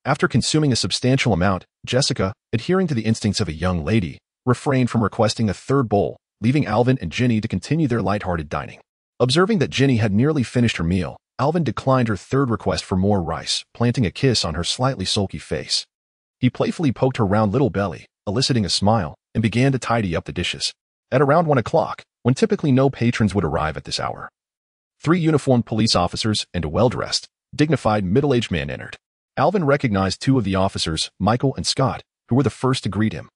After consuming a substantial amount, Jessica, adhering to the instincts of a young lady, refrained from requesting a third bowl, leaving Alvin and Ginny to continue their lighthearted dining. Observing that Ginny had nearly finished her meal, Alvin declined her third request for more rice, planting a kiss on her slightly sulky face. He playfully poked her round little belly, eliciting a smile, and began to tidy up the dishes. At around 1 o'clock, when typically no patrons would arrive at this hour, 3 uniformed police officers and a well-dressed, dignified middle-aged man entered. Alvin recognized 2 of the officers, Michael and Scott, who were the first to greet him,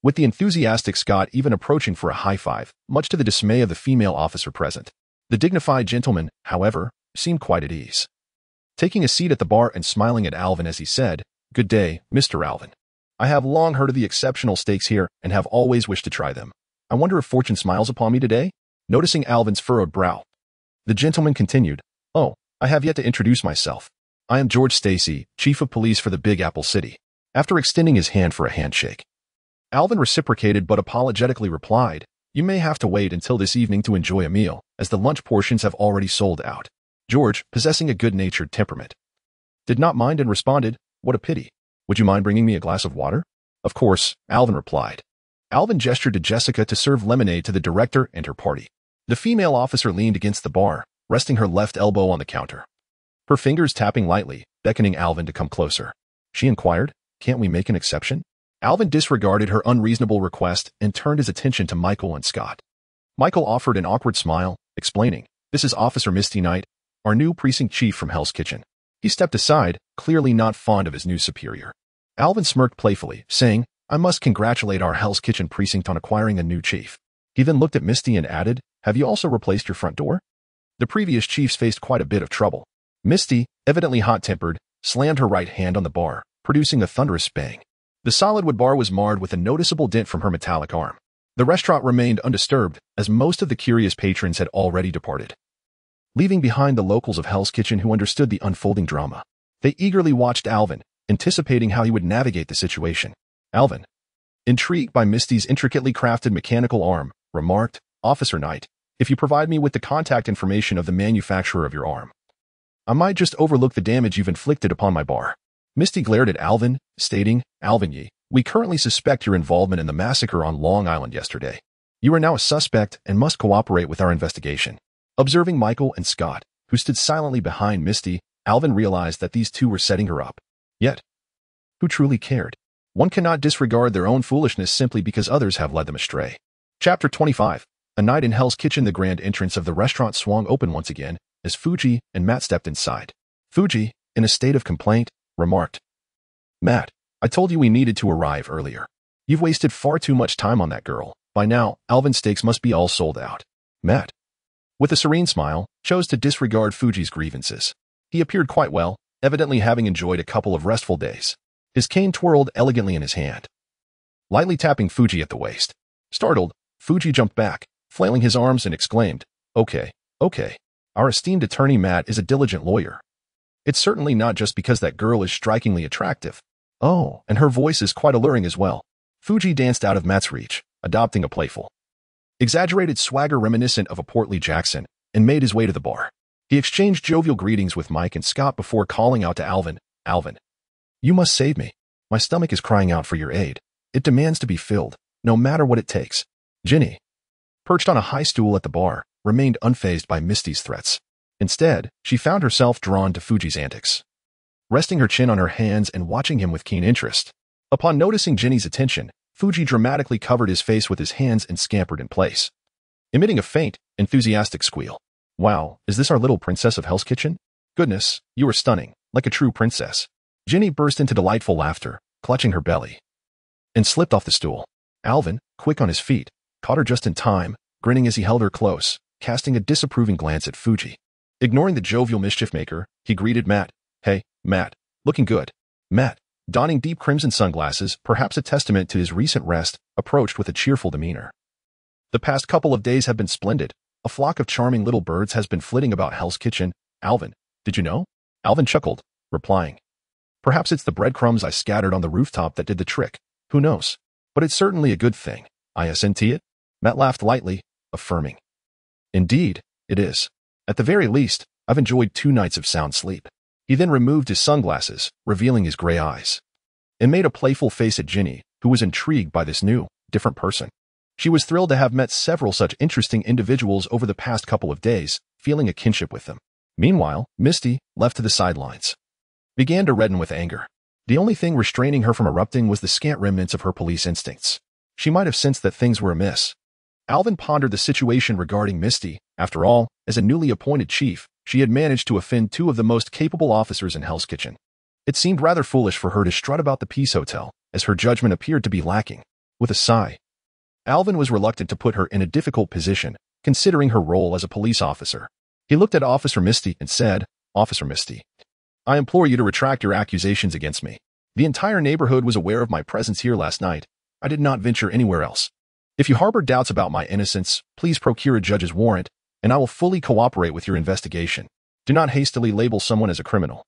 with the enthusiastic Scott even approaching for a high five, much to the dismay of the female officer present. The dignified gentleman, however, seemed quite at ease, taking a seat at the bar and smiling at Alvin as he said, "Good day, Mr. Alvin. I have long heard of the exceptional steaks here and have always wished to try them. I wonder if fortune smiles upon me today?" Noticing Alvin's furrowed brow, the gentleman continued, "Oh, I have yet to introduce myself. I am George Stacy, Chief of Police for the Big Apple City." After extending his hand for a handshake, Alvin reciprocated but apologetically replied, "You may have to wait until this evening to enjoy a meal, as the lunch portions have already sold out." George, possessing a good-natured temperament, did not mind and responded, "What a pity. Would you mind bringing me a glass of water? Of course, Alvin replied. Alvin gestured to Jessica to serve lemonade to the director and her party. The female officer leaned against the bar, resting her left elbow on the counter. Her fingers tapping lightly, beckoning Alvin to come closer. She inquired, "Can't we make an exception?" Alvin disregarded her unreasonable request and turned his attention to Michael and Scott. Michael offered an awkward smile, explaining, "This is Officer Misty Knight, our new precinct chief from Hell's Kitchen." He stepped aside, clearly not fond of his new superior. Alvin smirked playfully, saying, "I must congratulate our Hell's Kitchen precinct on acquiring a new chief." He then looked at Misty and added, "Have you also replaced your front door?" The previous chiefs faced quite a bit of trouble. Misty, evidently hot-tempered, slammed her right hand on the bar, producing a thunderous bang. The solid wood bar was marred with a noticeable dent from her metallic arm. The restaurant remained undisturbed, as most of the curious patrons had already departed, leaving behind the locals of Hell's Kitchen who understood the unfolding drama. They eagerly watched Alvin, anticipating how he would navigate the situation. Alvin, intrigued by Misty's intricately crafted mechanical arm, remarked, "Officer Knight, if you provide me with the contact information of the manufacturer of your arm, I might just overlook the damage you've inflicted upon my bar." Misty glared at Alvin, stating, "Alvin Ye, we currently suspect your involvement in the massacre on Long Island yesterday. You are now a suspect and must cooperate with our investigation." Observing Michael and Scott, who stood silently behind Misty, Alvin realized that these two were setting her up. Yet, who truly cared? One cannot disregard their own foolishness simply because others have led them astray. Chapter 25. A night in Hell's Kitchen. The grand entrance of the restaurant swung open once again as Fuji and Matt stepped inside. Fuji, in a state of complaint, remarked, "Matt, I told you we needed to arrive earlier. You've wasted far too much time on that girl. By now, Alvin's steaks must be all sold out." Matt, with a serene smile, chose to disregard Fuji's grievances. He appeared quite well, evidently having enjoyed a couple of restful days. His cane twirled elegantly in his hand, lightly tapping Fuji at the waist. Startled, Fuji jumped back, flailing his arms and exclaimed, Okay. Our esteemed attorney Matt is a diligent lawyer. It's certainly not just because that girl is strikingly attractive. Oh, and her voice is quite alluring as well." Fuji danced out of Matt's reach, adopting a playful, exaggerated swagger reminiscent of a portly Jackson, and made his way to the bar. He exchanged jovial greetings with Mike and Scott before calling out to Alvin, "Alvin, you must save me. My stomach is crying out for your aid. It demands to be filled, no matter what it takes." Ginny, perched on a high stool at the bar, remained unfazed by Misty's threats. Instead, she found herself drawn to Fuji's antics, resting her chin on her hands and watching him with keen interest. Upon noticing Ginny's attention, Fuji dramatically covered his face with his hands and scampered in place, emitting a faint, enthusiastic squeal. "Wow, is this our little princess of Hell's Kitchen? Goodness, you are stunning, like a true princess." Ginny burst into delightful laughter, clutching her belly, and slipped off the stool. Alvin, quick on his feet, caught her just in time, grinning as he held her close, casting a disapproving glance at Fuji. Ignoring the jovial mischief maker, he greeted Matt. "Hey, Matt, looking good." Matt, donning deep crimson sunglasses, perhaps a testament to his recent rest, approached with a cheerful demeanor. "The past couple of days have been splendid. A flock of charming little birds has been flitting about Hell's Kitchen. Alvin, did you know?" Alvin chuckled, replying, "Perhaps it's the breadcrumbs I scattered on the rooftop that did the trick. Who knows? But it's certainly a good thing. Isn't it?" Matt laughed lightly, affirming, "Indeed, it is. At the very least, I've enjoyed 2 nights of sound sleep." He then removed his sunglasses, revealing his gray eyes, and made a playful face at Ginny, who was intrigued by this new, different person. She was thrilled to have met several such interesting individuals over the past couple of days, feeling a kinship with them. Meanwhile, Misty, left to the sidelines, began to redden with anger. The only thing restraining her from erupting was the scant remnants of her police instincts. She might have sensed that things were amiss. Alvin pondered the situation regarding Misty. After all, as a newly appointed chief, she had managed to offend 2 of the most capable officers in Hell's Kitchen. It seemed rather foolish for her to strut about the Peace Hotel, as her judgment appeared to be lacking. With a sigh, Alvin was reluctant to put her in a difficult position, considering her role as a police officer. He looked at Officer Misty and said, "Officer Misty, I implore you to retract your accusations against me. The entire neighborhood was aware of my presence here last night. I did not venture anywhere else. If you harbor doubts about my innocence, please procure a judge's warrant, and I will fully cooperate with your investigation. Do not hastily label someone as a criminal.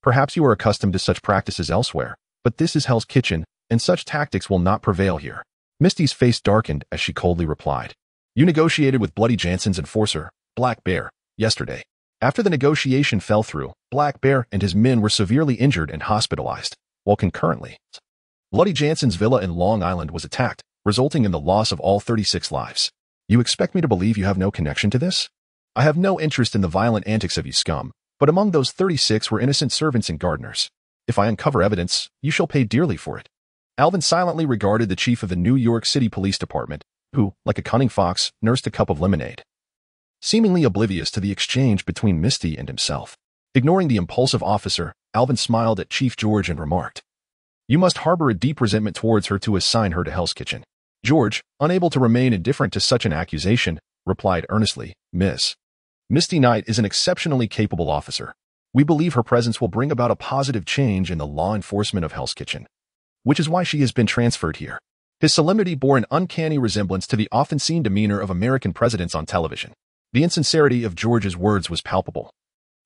Perhaps you are accustomed to such practices elsewhere, but this is Hell's Kitchen, and such tactics will not prevail here." Misty's face darkened as she coldly replied, "You negotiated with Bloody Jansen's enforcer, Black Bear, yesterday. After the negotiation fell through, Black Bear and his men were severely injured and hospitalized. while concurrently, Bloody Jansen's villa in Long Island was attacked, resulting in the loss of all 36 lives. You expect me to believe you have no connection to this? I have no interest in the violent antics of you scum, but among those 36 were innocent servants and gardeners. If I uncover evidence, you shall pay dearly for it. Alvin silently regarded the chief of the New York City Police Department, who, like a cunning fox, nursed a cup of lemonade. Seemingly oblivious to the exchange between Misty and himself. Ignoring the impulsive officer, Alvin smiled at Chief George and remarked, "You must harbor a deep resentment towards her to assign her to Hell's Kitchen." George, unable to remain indifferent to such an accusation, replied earnestly, "Miss Misty Knight is an exceptionally capable officer. We believe her presence will bring about a positive change in the law enforcement of Hell's Kitchen, which is why she has been transferred here." His solemnity bore an uncanny resemblance to the often-seen demeanor of American presidents on television. The insincerity of George's words was palpable,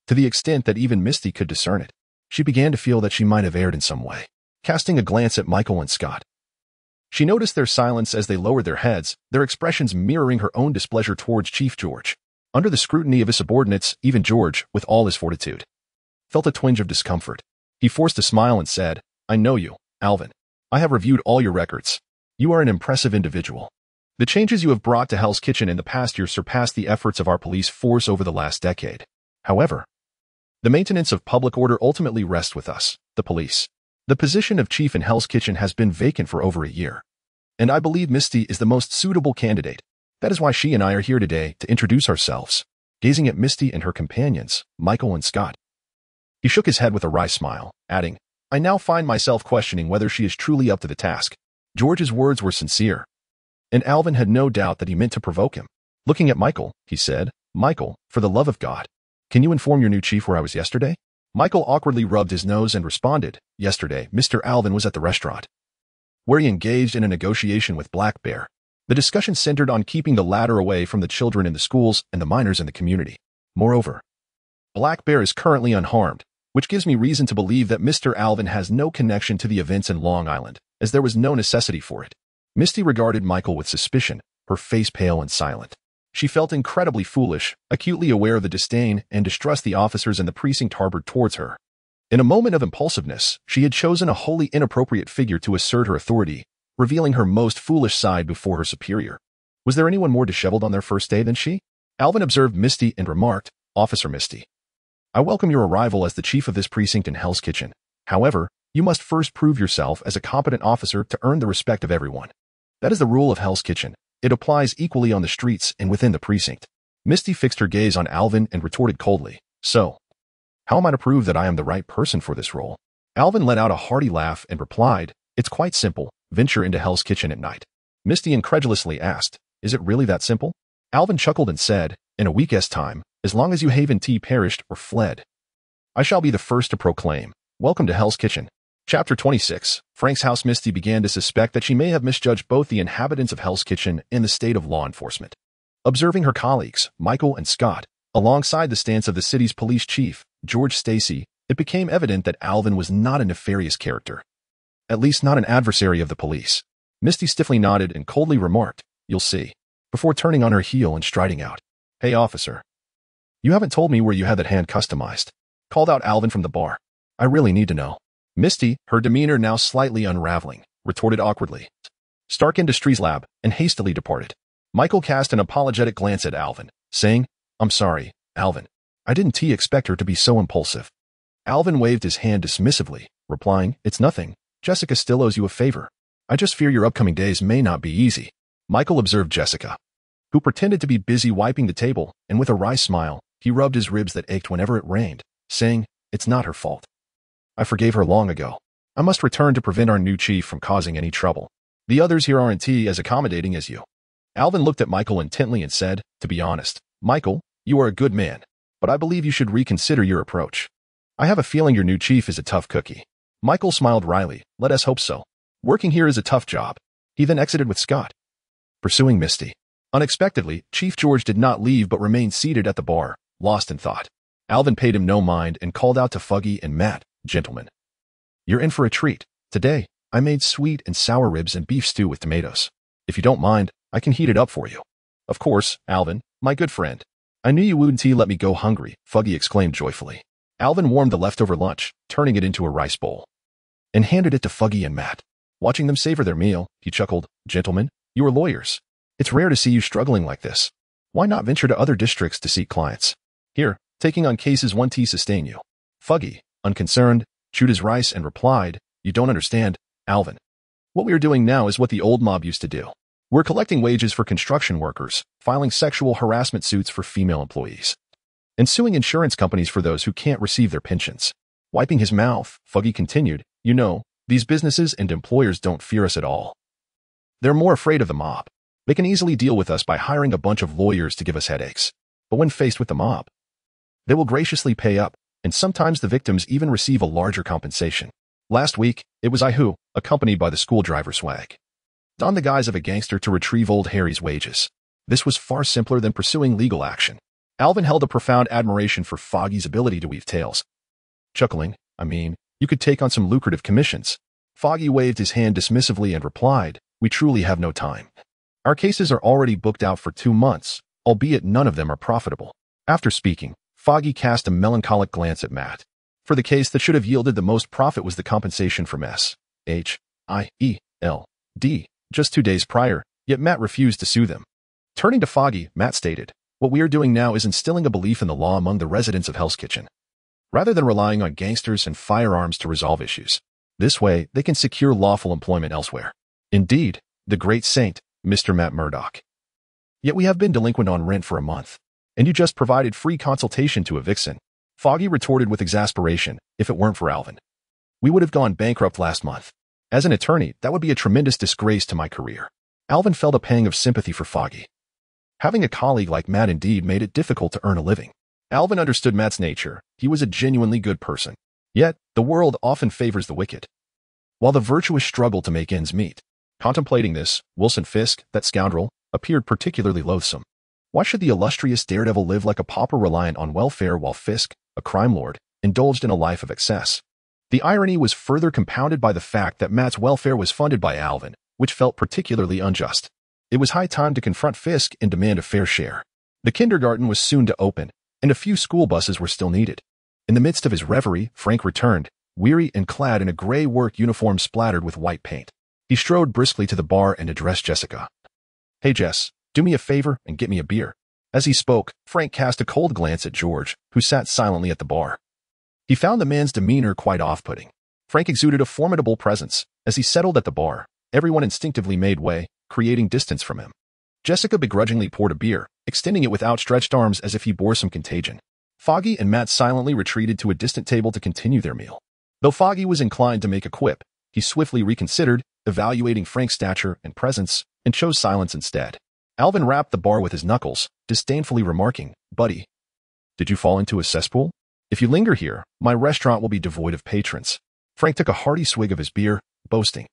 to the extent that even Misty could discern it. She began to feel that she might have erred in some way. Casting a glance at Michael and Scott, she noticed their silence as they lowered their heads, their expressions mirroring her own displeasure towards Chief George. Under the scrutiny of his subordinates, even George, with all his fortitude, felt a twinge of discomfort. He forced a smile and said, "I know you, Alvin. I have reviewed all your records. You are an impressive individual. The changes you have brought to Hell's Kitchen in the past year surpassed the efforts of our police force over the last decade. However, the maintenance of public order ultimately rests with us, the police. The position of chief in Hell's Kitchen has been vacant for over a year, and I believe Misty is the most suitable candidate. That is why she and I are here today to introduce ourselves." Gazing at Misty and her companions, Michael and Scott, he shook his head with a wry smile, adding, "I now find myself questioning whether she is truly up to the task." George's words were sincere, and Alvin had no doubt that he meant to provoke him. Looking at Michael, he said, "Michael, for the love of God, can you inform your new chief where I was yesterday?" Michael awkwardly rubbed his nose and responded, "Yesterday, Mr. Alvin was at the restaurant, where he engaged in a negotiation with Black Bear. The discussion centered on keeping the latter away from the children in the schools and the minors in the community. Moreover, Black Bear is currently unharmed, which gives me reason to believe that Mr. Alvin has no connection to the events in Long Island, as there was no necessity for it." Misty regarded Michael with suspicion, her face pale and silent. She felt incredibly foolish, acutely aware of the disdain and distrust the officers in the precinct harbored towards her. In a moment of impulsiveness, she had chosen a wholly inappropriate figure to assert her authority, revealing her most foolish side before her superior. Was there anyone more disheveled on their first day than she? Alvin observed Misty and remarked, "Officer Misty, I welcome your arrival as the chief of this precinct in Hell's Kitchen. However, you must first prove yourself as a competent officer to earn the respect of everyone. That is the rule of Hell's Kitchen. It applies equally on the streets and within the precinct." Misty fixed her gaze on Alvin and retorted coldly, "So, how am I to prove that I am the right person for this role?" Alvin let out a hearty laugh and replied, "It's quite simple. Venture into Hell's Kitchen at night." Misty incredulously asked, "Is it really that simple?" Alvin chuckled and said, "In a week's time, as long as you haven't perished or fled, I shall be the first to proclaim, 'Welcome to Hell's Kitchen.'" Chapter 26. Frank's house. Misty began to suspect that she may have misjudged both the inhabitants of Hell's Kitchen and the state of law enforcement. Observing her colleagues, Michael and Scott, alongside the stance of the city's police chief, George Stacy, it became evident that Alvin was not a nefarious character. At least not an adversary of the police. Misty stiffly nodded and coldly remarked, "You'll see," before turning on her heel and striding out. "Hey, officer. You haven't told me where you had that hand customized," called out Alvin from the bar. "I really need to know." Misty, her demeanor now slightly unraveling, retorted awkwardly, "Stark Industries Lab," and hastily departed. Michael cast an apologetic glance at Alvin, saying, "I'm sorry, Alvin. I didn't expect her to be so impulsive." Alvin waved his hand dismissively, replying, "It's nothing. Jessica still owes you a favor. I just fear your upcoming days may not be easy." Michael observed Jessica, who pretended to be busy wiping the table, and with a wry smile, he rubbed his ribs that ached whenever it rained, saying, "It's not her fault. I forgave her long ago. I must return to prevent our new chief from causing any trouble. The others here aren't as accommodating as you." Alvin looked at Michael intently and said, "To be honest, Michael, you are a good man, but I believe you should reconsider your approach. I have a feeling your new chief is a tough cookie." Michael smiled wryly, "Let us hope so. Working here is a tough job." He then exited with Scott, pursuing Misty. Unexpectedly, Chief George did not leave but remained seated at the bar, lost in thought. Alvin paid him no mind and called out to Fuggy and Matt, "Gentlemen, you're in for a treat. Today, I made sweet and sour ribs and beef stew with tomatoes. If you don't mind, I can heat it up for you." "Of course, Alvin, my good friend. I knew you wouldn't let me go hungry," Fuggy exclaimed joyfully. Alvin warmed the leftover lunch, turning it into a rice bowl. and handed it to Foggy and Matt. Watching them savor their meal, he chuckled, "Gentlemen, you are lawyers. It's rare to see you struggling like this. Why not venture to other districts to seek clients? Here, taking on cases 1T sustain you." Foggy, unconcerned, chewed his rice and replied, "You don't understand, Alvin. What we are doing now is what the old mob used to do. We're collecting wages for construction workers, filing sexual harassment suits for female employees, and suing insurance companies for those who can't receive their pensions." Wiping his mouth, Foggy continued, "You know, these businesses and employers don't fear us at all. They're more afraid of the mob. They can easily deal with us by hiring a bunch of lawyers to give us headaches. But when faced with the mob, they will graciously pay up, and sometimes the victims even receive a larger compensation. Last week, it was I who, accompanied by the school driver Swag, donned the guise of a gangster to retrieve old Harry's wages. This was far simpler than pursuing legal action." Alvin held a profound admiration for Foggy's ability to weave tales. Chuckling, "I mean, you could take on some lucrative commissions." Foggy waved his hand dismissively and replied, "We truly have no time. Our cases are already booked out for 2 months, albeit none of them are profitable." After speaking, Foggy cast a melancholic glance at Matt. For the case that should have yielded the most profit was the compensation from S.H.I.E.L.D. just 2 days prior, yet Matt refused to sue them. Turning to Foggy, Matt stated, "What we are doing now is instilling a belief in the law among the residents of Hell's Kitchen, rather than relying on gangsters and firearms to resolve issues. This way, they can secure lawful employment elsewhere." Indeed, the great saint, Mr. Matt Murdoch. "Yet we have been delinquent on rent for a month, and you just provided free consultation to a vixen." Foggy retorted with exasperation, "If it weren't for Alvin, we would have gone bankrupt last month. As an attorney, that would be a tremendous disgrace to my career." Alvin felt a pang of sympathy for Foggy. Having a colleague like Matt indeed made it difficult to earn a living. Alvin understood Matt's nature. He was a genuinely good person. Yet, the world often favors the wicked, while the virtuous struggle to make ends meet. Contemplating this, Wilson Fisk, that scoundrel, appeared particularly loathsome. Why should the illustrious daredevil live like a pauper reliant on welfare while Fisk, a crime lord, indulged in a life of excess? The irony was further compounded by the fact that Matt's welfare was funded by Alvin, which felt particularly unjust. It was high time to confront Fisk and demand a fair share. The kindergarten was soon to open, and a few school buses were still needed. In the midst of his reverie, Frank returned, weary and clad in a gray work uniform splattered with white paint. He strode briskly to the bar and addressed Jessica. "Hey Jess, do me a favor and get me a beer." As he spoke, Frank cast a cold glance at George, who sat silently at the bar. He found the man's demeanor quite off-putting. Frank exuded a formidable presence. As he settled at the bar, everyone instinctively made way, creating distance from him. Jessica begrudgingly poured a beer, extending it with outstretched arms as if he bore some contagion. Foggy and Matt silently retreated to a distant table to continue their meal. Though Foggy was inclined to make a quip, he swiftly reconsidered, evaluating Frank's stature and presence, and chose silence instead. Alvin rapped the bar with his knuckles, disdainfully remarking, "Buddy, did you fall into a cesspool? If you linger here, my restaurant will be devoid of patrons." Frank took a hearty swig of his beer, boasting,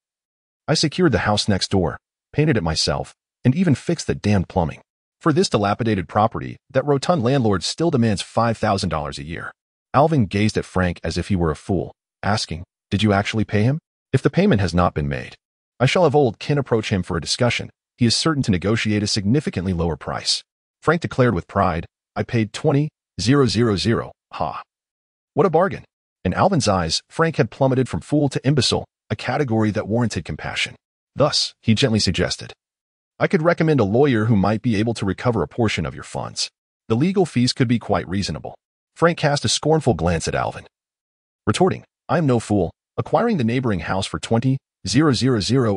"I secured the house next door, painted it myself, and even fixed the damned plumbing. For this dilapidated property, that rotund landlord still demands $5,000 a year." Alvin gazed at Frank as if he were a fool, asking, "Did you actually pay him? If the payment has not been made, I shall have old Ken approach him for a discussion. He is certain to negotiate a significantly lower price." Frank declared with pride, "I paid 20,000. Ha! What a bargain." In Alvin's eyes, Frank had plummeted from fool to imbecile, a category that warranted compassion. Thus, he gently suggested, "I could recommend a lawyer who might be able to recover a portion of your funds. The legal fees could be quite reasonable." Frank cast a scornful glance at Alvin, retorting, "I am no fool. Acquiring the neighboring house for 20,000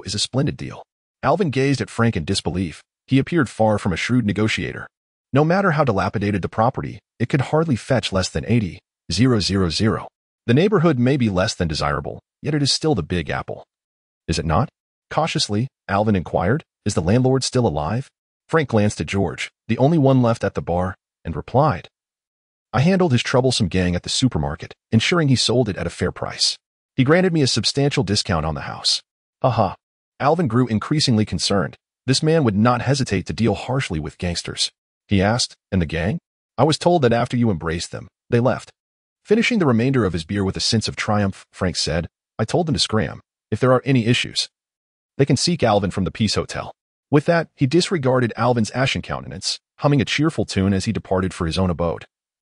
is a splendid deal." Alvin gazed at Frank in disbelief. He appeared far from a shrewd negotiator. No matter how dilapidated the property, it could hardly fetch less than 80,000. The neighborhood may be less than desirable, yet it is still the Big Apple. "Is it not?" Cautiously, Alvin inquired, "Is the landlord still alive?" Frank glanced at George, the only one left at the bar, and replied, "I handled his troublesome gang at the supermarket, ensuring he sold it at a fair price. He granted me a substantial discount on the house." "Aha." Alvin grew increasingly concerned. This man would not hesitate to deal harshly with gangsters. He asked, "And the gang?" "I was told that after you embraced them, they left." Finishing the remainder of his beer with a sense of triumph, Frank said, "I told them to scram. If there are any issues, they can seek Alvin from the Peace Hotel." With that, he disregarded Alvin's ashen countenance, humming a cheerful tune as he departed for his own abode,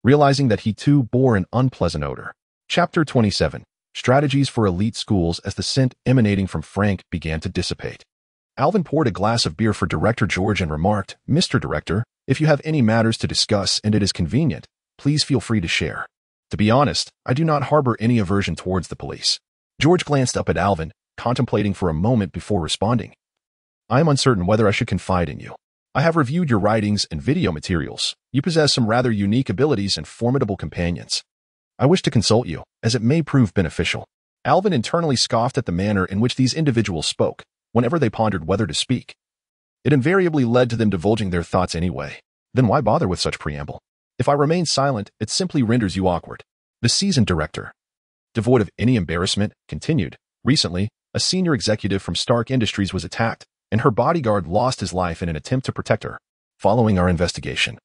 realizing that he too bore an unpleasant odor. Chapter 27. strategies for elite schools as the scent emanating from Frank began to dissipate. Alvin poured a glass of beer for Director George and remarked, "Mr. Director, if you have any matters to discuss and it is convenient, please feel free to share. To be honest, I do not harbor any aversion towards the police." George glanced up at Alvin, contemplating for a moment before responding. "I am uncertain whether I should confide in you. I have reviewed your writings and video materials. You possess some rather unique abilities and formidable companions. I wish to consult you, as it may prove beneficial." Alvin internally scoffed at the manner in which these individuals spoke, whenever they pondered whether to speak. It invariably led to them divulging their thoughts anyway. Then why bother with such preamble? If I remain silent, it simply renders you awkward. The seasoned director, devoid of any embarrassment, continued, "Recently, a senior executive from Stark Industries was attacked, and her bodyguard lost his life in an attempt to protect her. Following our investigation,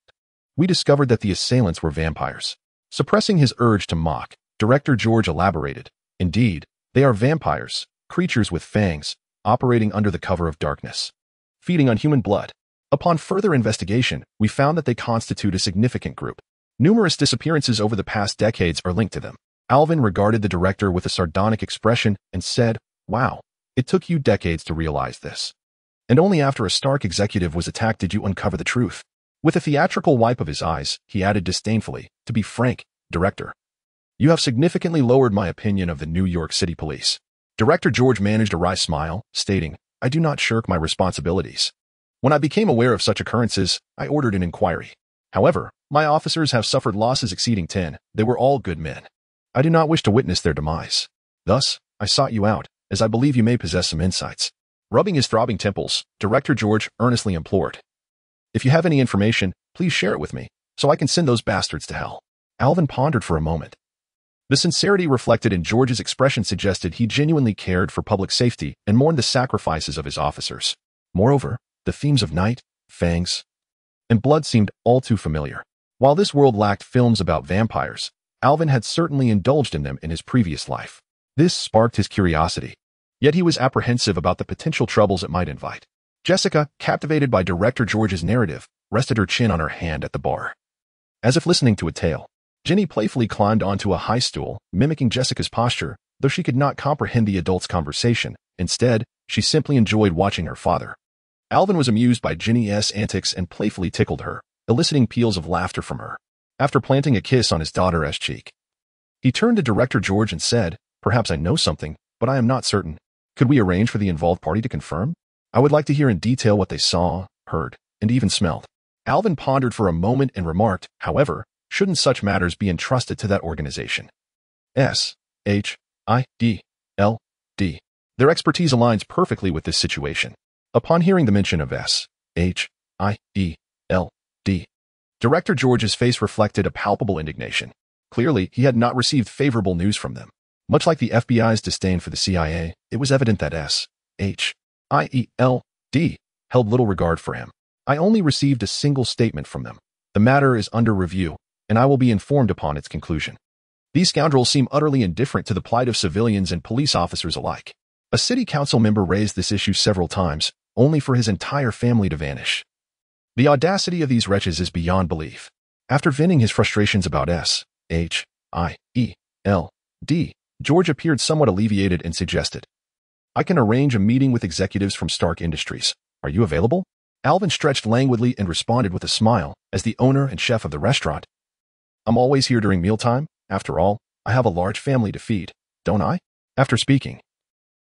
we discovered that the assailants were vampires." Suppressing his urge to mock, Director George elaborated, "Indeed, they are vampires, creatures with fangs, operating under the cover of darkness, feeding on human blood. Upon further investigation, we found that they constitute a significant group. Numerous disappearances over the past decades are linked to them." Alvin regarded the director with a sardonic expression and said, "Wow, it took you decades to realize this. And only after a Stark executive was attacked did you uncover the truth." With a theatrical wipe of his eyes, he added disdainfully, "To be frank, Director, you have significantly lowered my opinion of the New York City Police." Director George managed a wry smile, stating, "I do not shirk my responsibilities. When I became aware of such occurrences, I ordered an inquiry. However, my officers have suffered losses exceeding 10. They were all good men. I do not wish to witness their demise. Thus, I sought you out, as I believe you may possess some insights." Rubbing his throbbing temples, Director George earnestly implored, "If you have any information, please share it with me, so I can send those bastards to hell." Alvin pondered for a moment. The sincerity reflected in George's expression suggested he genuinely cared for public safety and mourned the sacrifices of his officers. Moreover, the themes of night, fangs, and blood seemed all too familiar. While this world lacked films about vampires, Alvin had certainly indulged in them in his previous life. This sparked his curiosity. Yet he was apprehensive about the potential troubles it might invite. Jessica, captivated by Director George's narrative, rested her chin on her hand at the bar. As if listening to a tale, Ginny playfully climbed onto a high stool, mimicking Jessica's posture, though she could not comprehend the adult's conversation. Instead, she simply enjoyed watching her father. Alvin was amused by Ginny's antics and playfully tickled her, eliciting peals of laughter from her. After planting a kiss on his daughter's cheek, he turned to Director George and said, "Perhaps I know something, but I am not certain. Could we arrange for the involved party to confirm? I would like to hear in detail what they saw, heard, and even smelled." Alvin pondered for a moment and remarked, "However, shouldn't such matters be entrusted to that organization? S.H.I.E.L.D. Their expertise aligns perfectly with this situation." Upon hearing the mention of S.H.I.E.L.D., Director George's face reflected a palpable indignation. Clearly, he had not received favorable news from them. Much like the FBI's disdain for the CIA, it was evident that S.H.I.E.L.D. held little regard for him. "I only received a single statement from them. The matter is under review, and I will be informed upon its conclusion." These scoundrels seem utterly indifferent to the plight of civilians and police officers alike. A city council member raised this issue several times, only for his entire family to vanish. The audacity of these wretches is beyond belief. After venting his frustrations about S.H.I.E.L.D., George appeared somewhat alleviated and suggested, "I can arrange a meeting with executives from Stark Industries. Are you available?" Alvin stretched languidly and responded with a smile, as the owner and chef of the restaurant. "I'm always here during mealtime. After all, I have a large family to feed, don't I?" After speaking,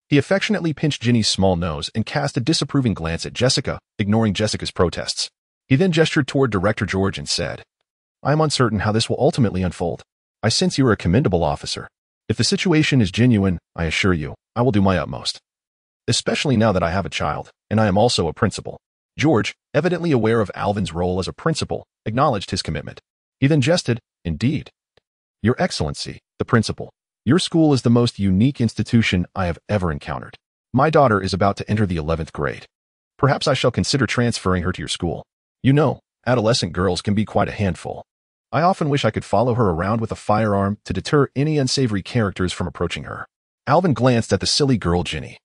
he affectionately pinched Ginny's small nose and cast a disapproving glance at Jessica, ignoring Jessica's protests. He then gestured toward Director George and said, "I am uncertain how this will ultimately unfold. I sense you are a commendable officer. If the situation is genuine, I assure you, I will do my utmost. Especially now that I have a child, and I am also a principal." George, evidently aware of Alvin's role as a principal, acknowledged his commitment. He then jested, "Indeed. Your Excellency, the principal, your school is the most unique institution I have ever encountered. My daughter is about to enter the 11th grade. Perhaps I shall consider transferring her to your school. You know, adolescent girls can be quite a handful. I often wish I could follow her around with a firearm to deter any unsavory characters from approaching her." Alvin glanced at the silly girl Ginny,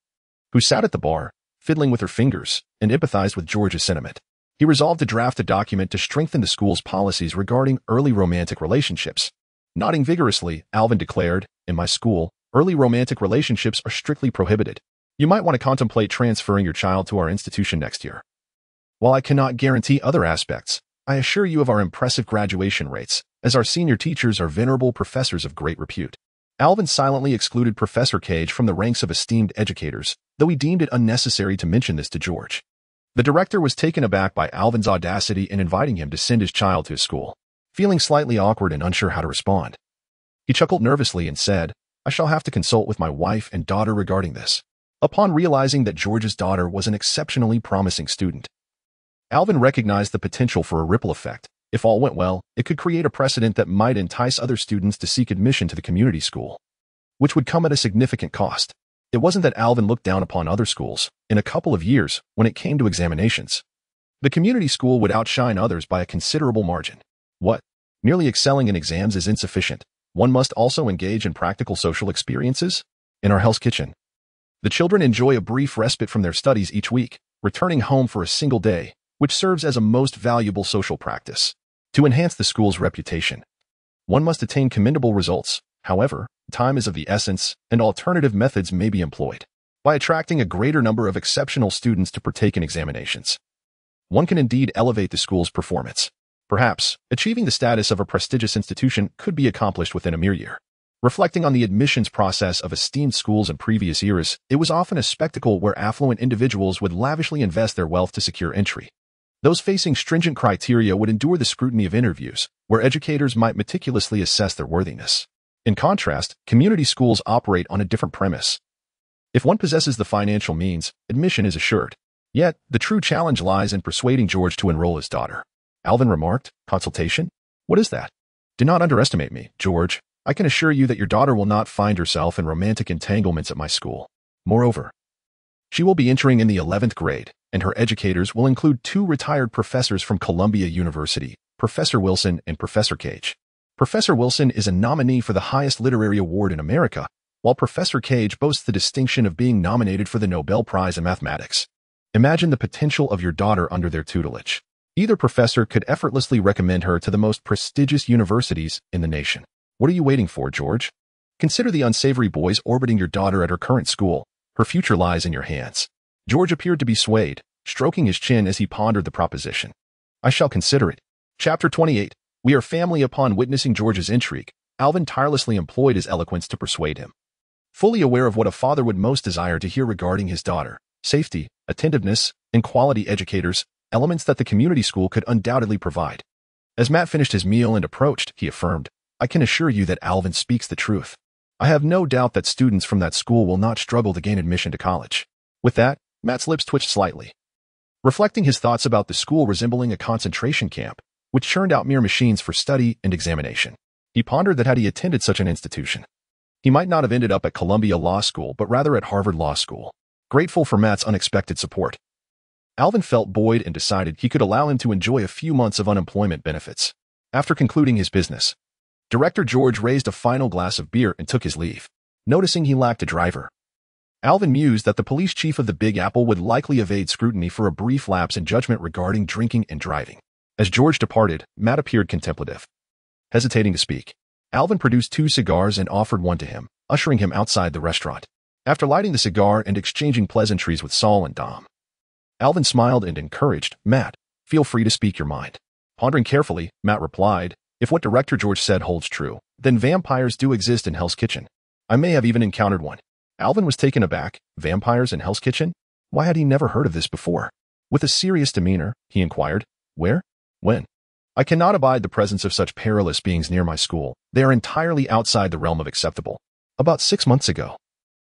who sat at the bar, fiddling with her fingers, and empathized with George's sentiment. He resolved to draft a document to strengthen the school's policies regarding early romantic relationships. Nodding vigorously, Alvin declared, "In my school, Early romantic relationships are strictly prohibited. You might want to contemplate transferring your child to our institution next year. While I cannot guarantee other aspects, I assure you of our impressive graduation rates, as our senior teachers are venerable professors of great repute. Alvin silently excluded Professor Cage from the ranks of esteemed educators, though he deemed it unnecessary to mention this to George. The director was taken aback by Alvin's audacity in inviting him to send his child to his school, feeling slightly awkward and unsure how to respond. He chuckled nervously and said, "I shall have to consult with my wife and daughter regarding this." Upon realizing that George's daughter was an exceptionally promising student, Alvin recognized the potential for a ripple effect. If all went well, it could create a precedent that might entice other students to seek admission to the community school, which would come at a significant cost. It wasn't that Alvin looked down upon other schools. In a couple of years, when it came to examinations, the community school would outshine others by a considerable margin. What? Merely excelling in exams is insufficient. One must also engage in practical social experiences? In our Hell's Kitchen, the children enjoy a brief respite from their studies each week, returning home for a single day, which serves as a most valuable social practice. To enhance the school's reputation, one must attain commendable results. However, time is of the essence, and alternative methods may be employed. By attracting a greater number of exceptional students to partake in examinations, one can indeed elevate the school's performance. Perhaps, achieving the status of a prestigious institution could be accomplished within a mere year. Reflecting on the admissions process of esteemed schools in previous eras, it was often a spectacle where affluent individuals would lavishly invest their wealth to secure entry. Those facing stringent criteria would endure the scrutiny of interviews, where educators might meticulously assess their worthiness. In contrast, community schools operate on a different premise. If one possesses the financial means, admission is assured. Yet, the true challenge lies in persuading George to enroll his daughter. Alvin remarked, "Consultation? What is that? Do not underestimate me, George. I can assure you that your daughter will not find herself in romantic entanglements at my school. Moreover, she will be entering in the 11th grade, and her educators will include 2 retired professors from Columbia University, Professor Wilson and Professor Cage. Professor Wilson is a nominee for the highest literary award in America, while Professor Cage boasts the distinction of being nominated for the Nobel Prize in Mathematics. Imagine the potential of your daughter under their tutelage. Either professor could effortlessly recommend her to the most prestigious universities in the nation. What are you waiting for, George? Consider the unsavory boys orbiting your daughter at her current school. Her future lies in your hands." George appeared to be swayed, stroking his chin as he pondered the proposition. "I shall consider it." Chapter 28. We are family. Upon witnessing George's intrigue, Alvin tirelessly employed his eloquence to persuade him. Fully aware of what a father would most desire to hear regarding his daughter, safety, attentiveness, and quality educators, elements that the community school could undoubtedly provide. As Matt finished his meal and approached, he affirmed, "I can assure you that Alvin speaks the truth. I have no doubt that students from that school will not struggle to gain admission to college." With that, Matt's lips twitched slightly, reflecting his thoughts about the school resembling a concentration camp, which churned out mere machines for study and examination. He pondered that had he attended such an institution, he might not have ended up at Columbia Law School but rather at Harvard Law School. Grateful for Matt's unexpected support, Alvin felt buoyed and decided he could allow him to enjoy a few months of unemployment benefits. After concluding his business, Director George raised a final glass of beer and took his leave. Noticing he lacked a driver, Alvin mused that the police chief of the Big Apple would likely evade scrutiny for a brief lapse in judgment regarding drinking and driving. As George departed, Matt appeared contemplative. Hesitating to speak, Alvin produced 2 cigars and offered one to him, ushering him outside the restaurant. After lighting the cigar and exchanging pleasantries with Saul and Dom, Alvin smiled and encouraged, "Matt, feel free to speak your mind." Pondering carefully, Matt replied, "If what Director George said holds true, then vampires do exist in Hell's Kitchen. I may have even encountered one." Alvin was taken aback. Vampires in Hell's Kitchen? Why had he never heard of this before? With a serious demeanor, he inquired, "Where? When?" "I cannot abide the presence of such perilous beings near my school. They are entirely outside the realm of acceptable. About 6 months ago,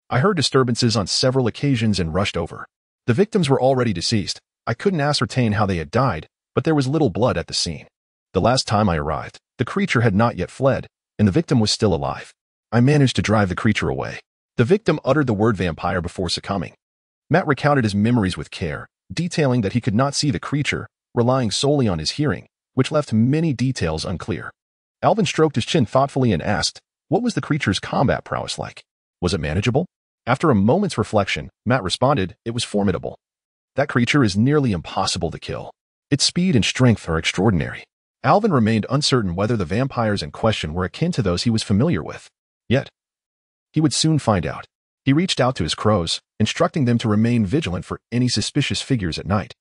I heard disturbances on several occasions and rushed over. The victims were already deceased. I couldn't ascertain how they had died, but there was little blood at the scene. The last time I arrived, the creature had not yet fled, and the victim was still alive. I managed to drive the creature away." The victim uttered the word vampire before succumbing. Matt recounted his memories with care, detailing that he could not see the creature, relying solely on his hearing, which left many details unclear. Alvin stroked his chin thoughtfully and asked, what was the creature's combat prowess like? Was it manageable? After a moment's reflection, Matt responded, "It was formidable. That creature is nearly impossible to kill. Its speed and strength are extraordinary." Alvin remained uncertain whether the vampires in question were akin to those he was familiar with. Yet, He would soon find out. He reached out to his crows, instructing them to remain vigilant for any suspicious figures at night,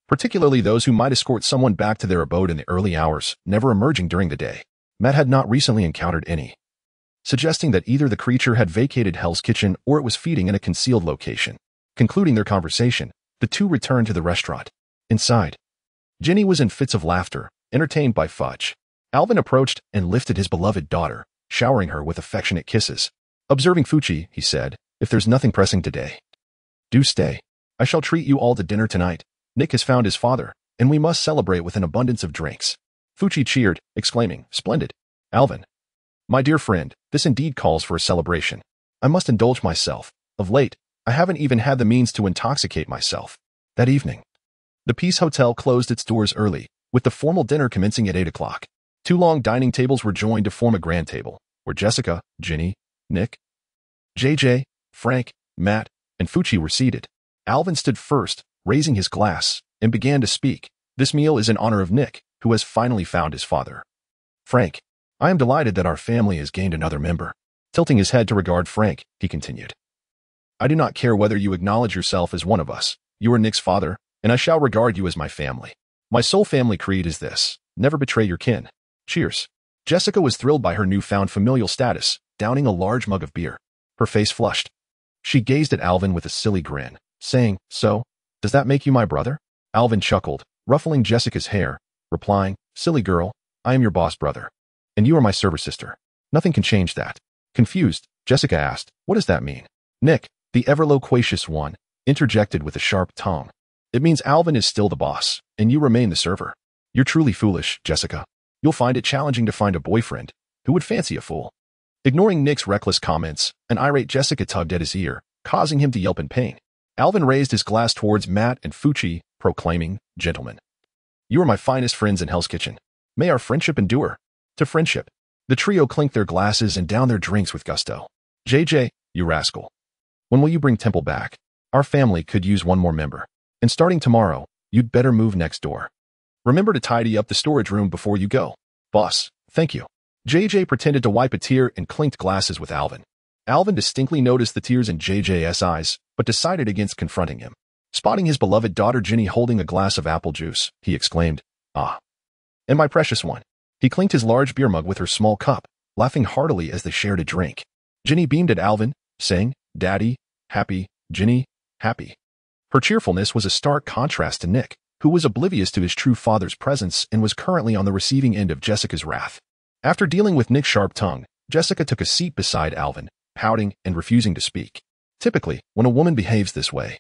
particularly those who might escort someone back to their abode in the early hours, never emerging during the day. Matt had not recently encountered any, suggesting that either the creature had vacated Hell's Kitchen or it was feeding in a concealed location. Concluding their conversation, the two returned to the restaurant. Inside, Ginny was in fits of laughter, entertained by Fudge. Alvin approached and lifted his beloved daughter, showering her with affectionate kisses. Observing Fuchi, he said, "If there's nothing pressing today, do stay. I shall treat you all to dinner tonight. Nick has found his father, and we must celebrate with an abundance of drinks." Fuchi cheered, exclaiming, "Splendid. Alvin, my dear friend, this indeed calls for a celebration. I must indulge myself. Of late, I haven't even had the means to intoxicate myself." That evening, the Peace Hotel closed its doors early, with the formal dinner commencing at 8 o'clock. Two long dining tables were joined to form a grand table, where Jessica, Ginny, Nick, JJ, Frank, Matt, and Fuchi were seated. Alvin stood first, raising his glass, and began to speak. "This meal is in honor of Nick, who has finally found his father. Frank, I am delighted that our family has gained another member." Tilting his head to regard Frank, he continued, "I do not care whether you acknowledge yourself as one of us. You are Nick's father, and I shall regard you as my family. My sole family creed is this: never betray your kin. Cheers." Jessica was thrilled by her newfound familial status, downing a large mug of beer. Her face flushed. She gazed at Alvin with a silly grin, saying, "So, does that make you my brother?" Alvin chuckled, ruffling Jessica's hair, replying, "Silly girl, I am your boss brother, and you are my server sister. Nothing can change that." Confused, Jessica asked, "What does that mean?" Nick, the ever-loquacious one, interjected with a sharp tone. "It means Alvin is still the boss, and you remain the server. You're truly foolish, Jessica. You'll find it challenging to find a boyfriend who would fancy a fool." Ignoring Nick's reckless comments, an irate Jessica tugged at his ear, causing him to yelp in pain. Alvin raised his glass towards Matt and Fuchi, proclaiming, "Gentlemen, you are my finest friends in Hell's Kitchen. May our friendship endure." To friendship. The trio clinked their glasses and downed their drinks with gusto. "JJ, you rascal. When will you bring Temple back? Our family could use one more member. And starting tomorrow, you'd better move next door. Remember to tidy up the storage room before you go." "Boss, thank you." JJ pretended to wipe a tear and clinked glasses with Alvin. Alvin distinctly noticed the tears in JJ's eyes, but decided against confronting him. Spotting his beloved daughter Ginny holding a glass of apple juice, he exclaimed, "Ah, and my precious one." He clinked his large beer mug with her small cup, laughing heartily as they shared a drink. Ginny beamed at Alvin, saying, "Daddy, happy, Ginny, happy." Her cheerfulness was a stark contrast to Nick, who was oblivious to his true father's presence and was currently on the receiving end of Jessica's wrath. After dealing with Nick's sharp tongue, Jessica took a seat beside Alvin, pouting and refusing to speak. Typically, when a woman behaves this way,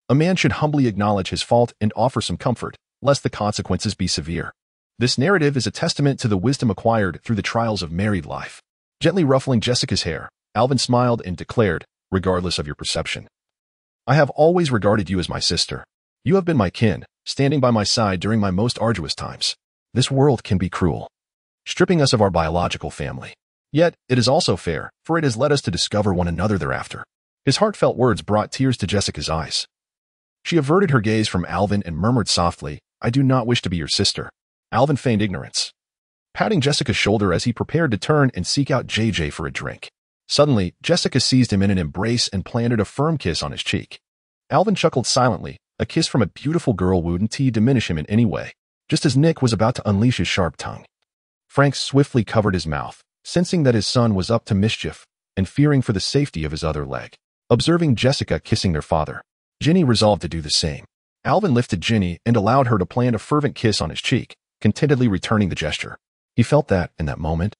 a man should humbly acknowledge his fault and offer some comfort, lest the consequences be severe. This narrative is a testament to the wisdom acquired through the trials of married life. Gently ruffling Jessica's hair, Alvin smiled and declared, "Regardless of your perception, I have always regarded you as my sister. You have been my kin, standing by my side during my most arduous times. This world can be cruel, stripping us of our biological family. Yet, it is also fair, for it has led us to discover one another thereafter." His heartfelt words brought tears to Jessica's eyes. She averted her gaze from Alvin and murmured softly, "I do not wish to be your sister." Alvin feigned ignorance, patting Jessica's shoulder as he prepared to turn and seek out JJ for a drink. Suddenly, Jessica seized him in an embrace and planted a firm kiss on his cheek. Alvin chuckled silently. A kiss from a beautiful girl wouldn't diminish him in any way, just as Nick was about to unleash his sharp tongue. Frank swiftly covered his mouth, sensing that his son was up to mischief and fearing for the safety of his other leg. Observing Jessica kissing their father, Ginny resolved to do the same. Alvin lifted Ginny and allowed her to plant a fervent kiss on his cheek, contentedly returning the gesture. He felt that, in that moment,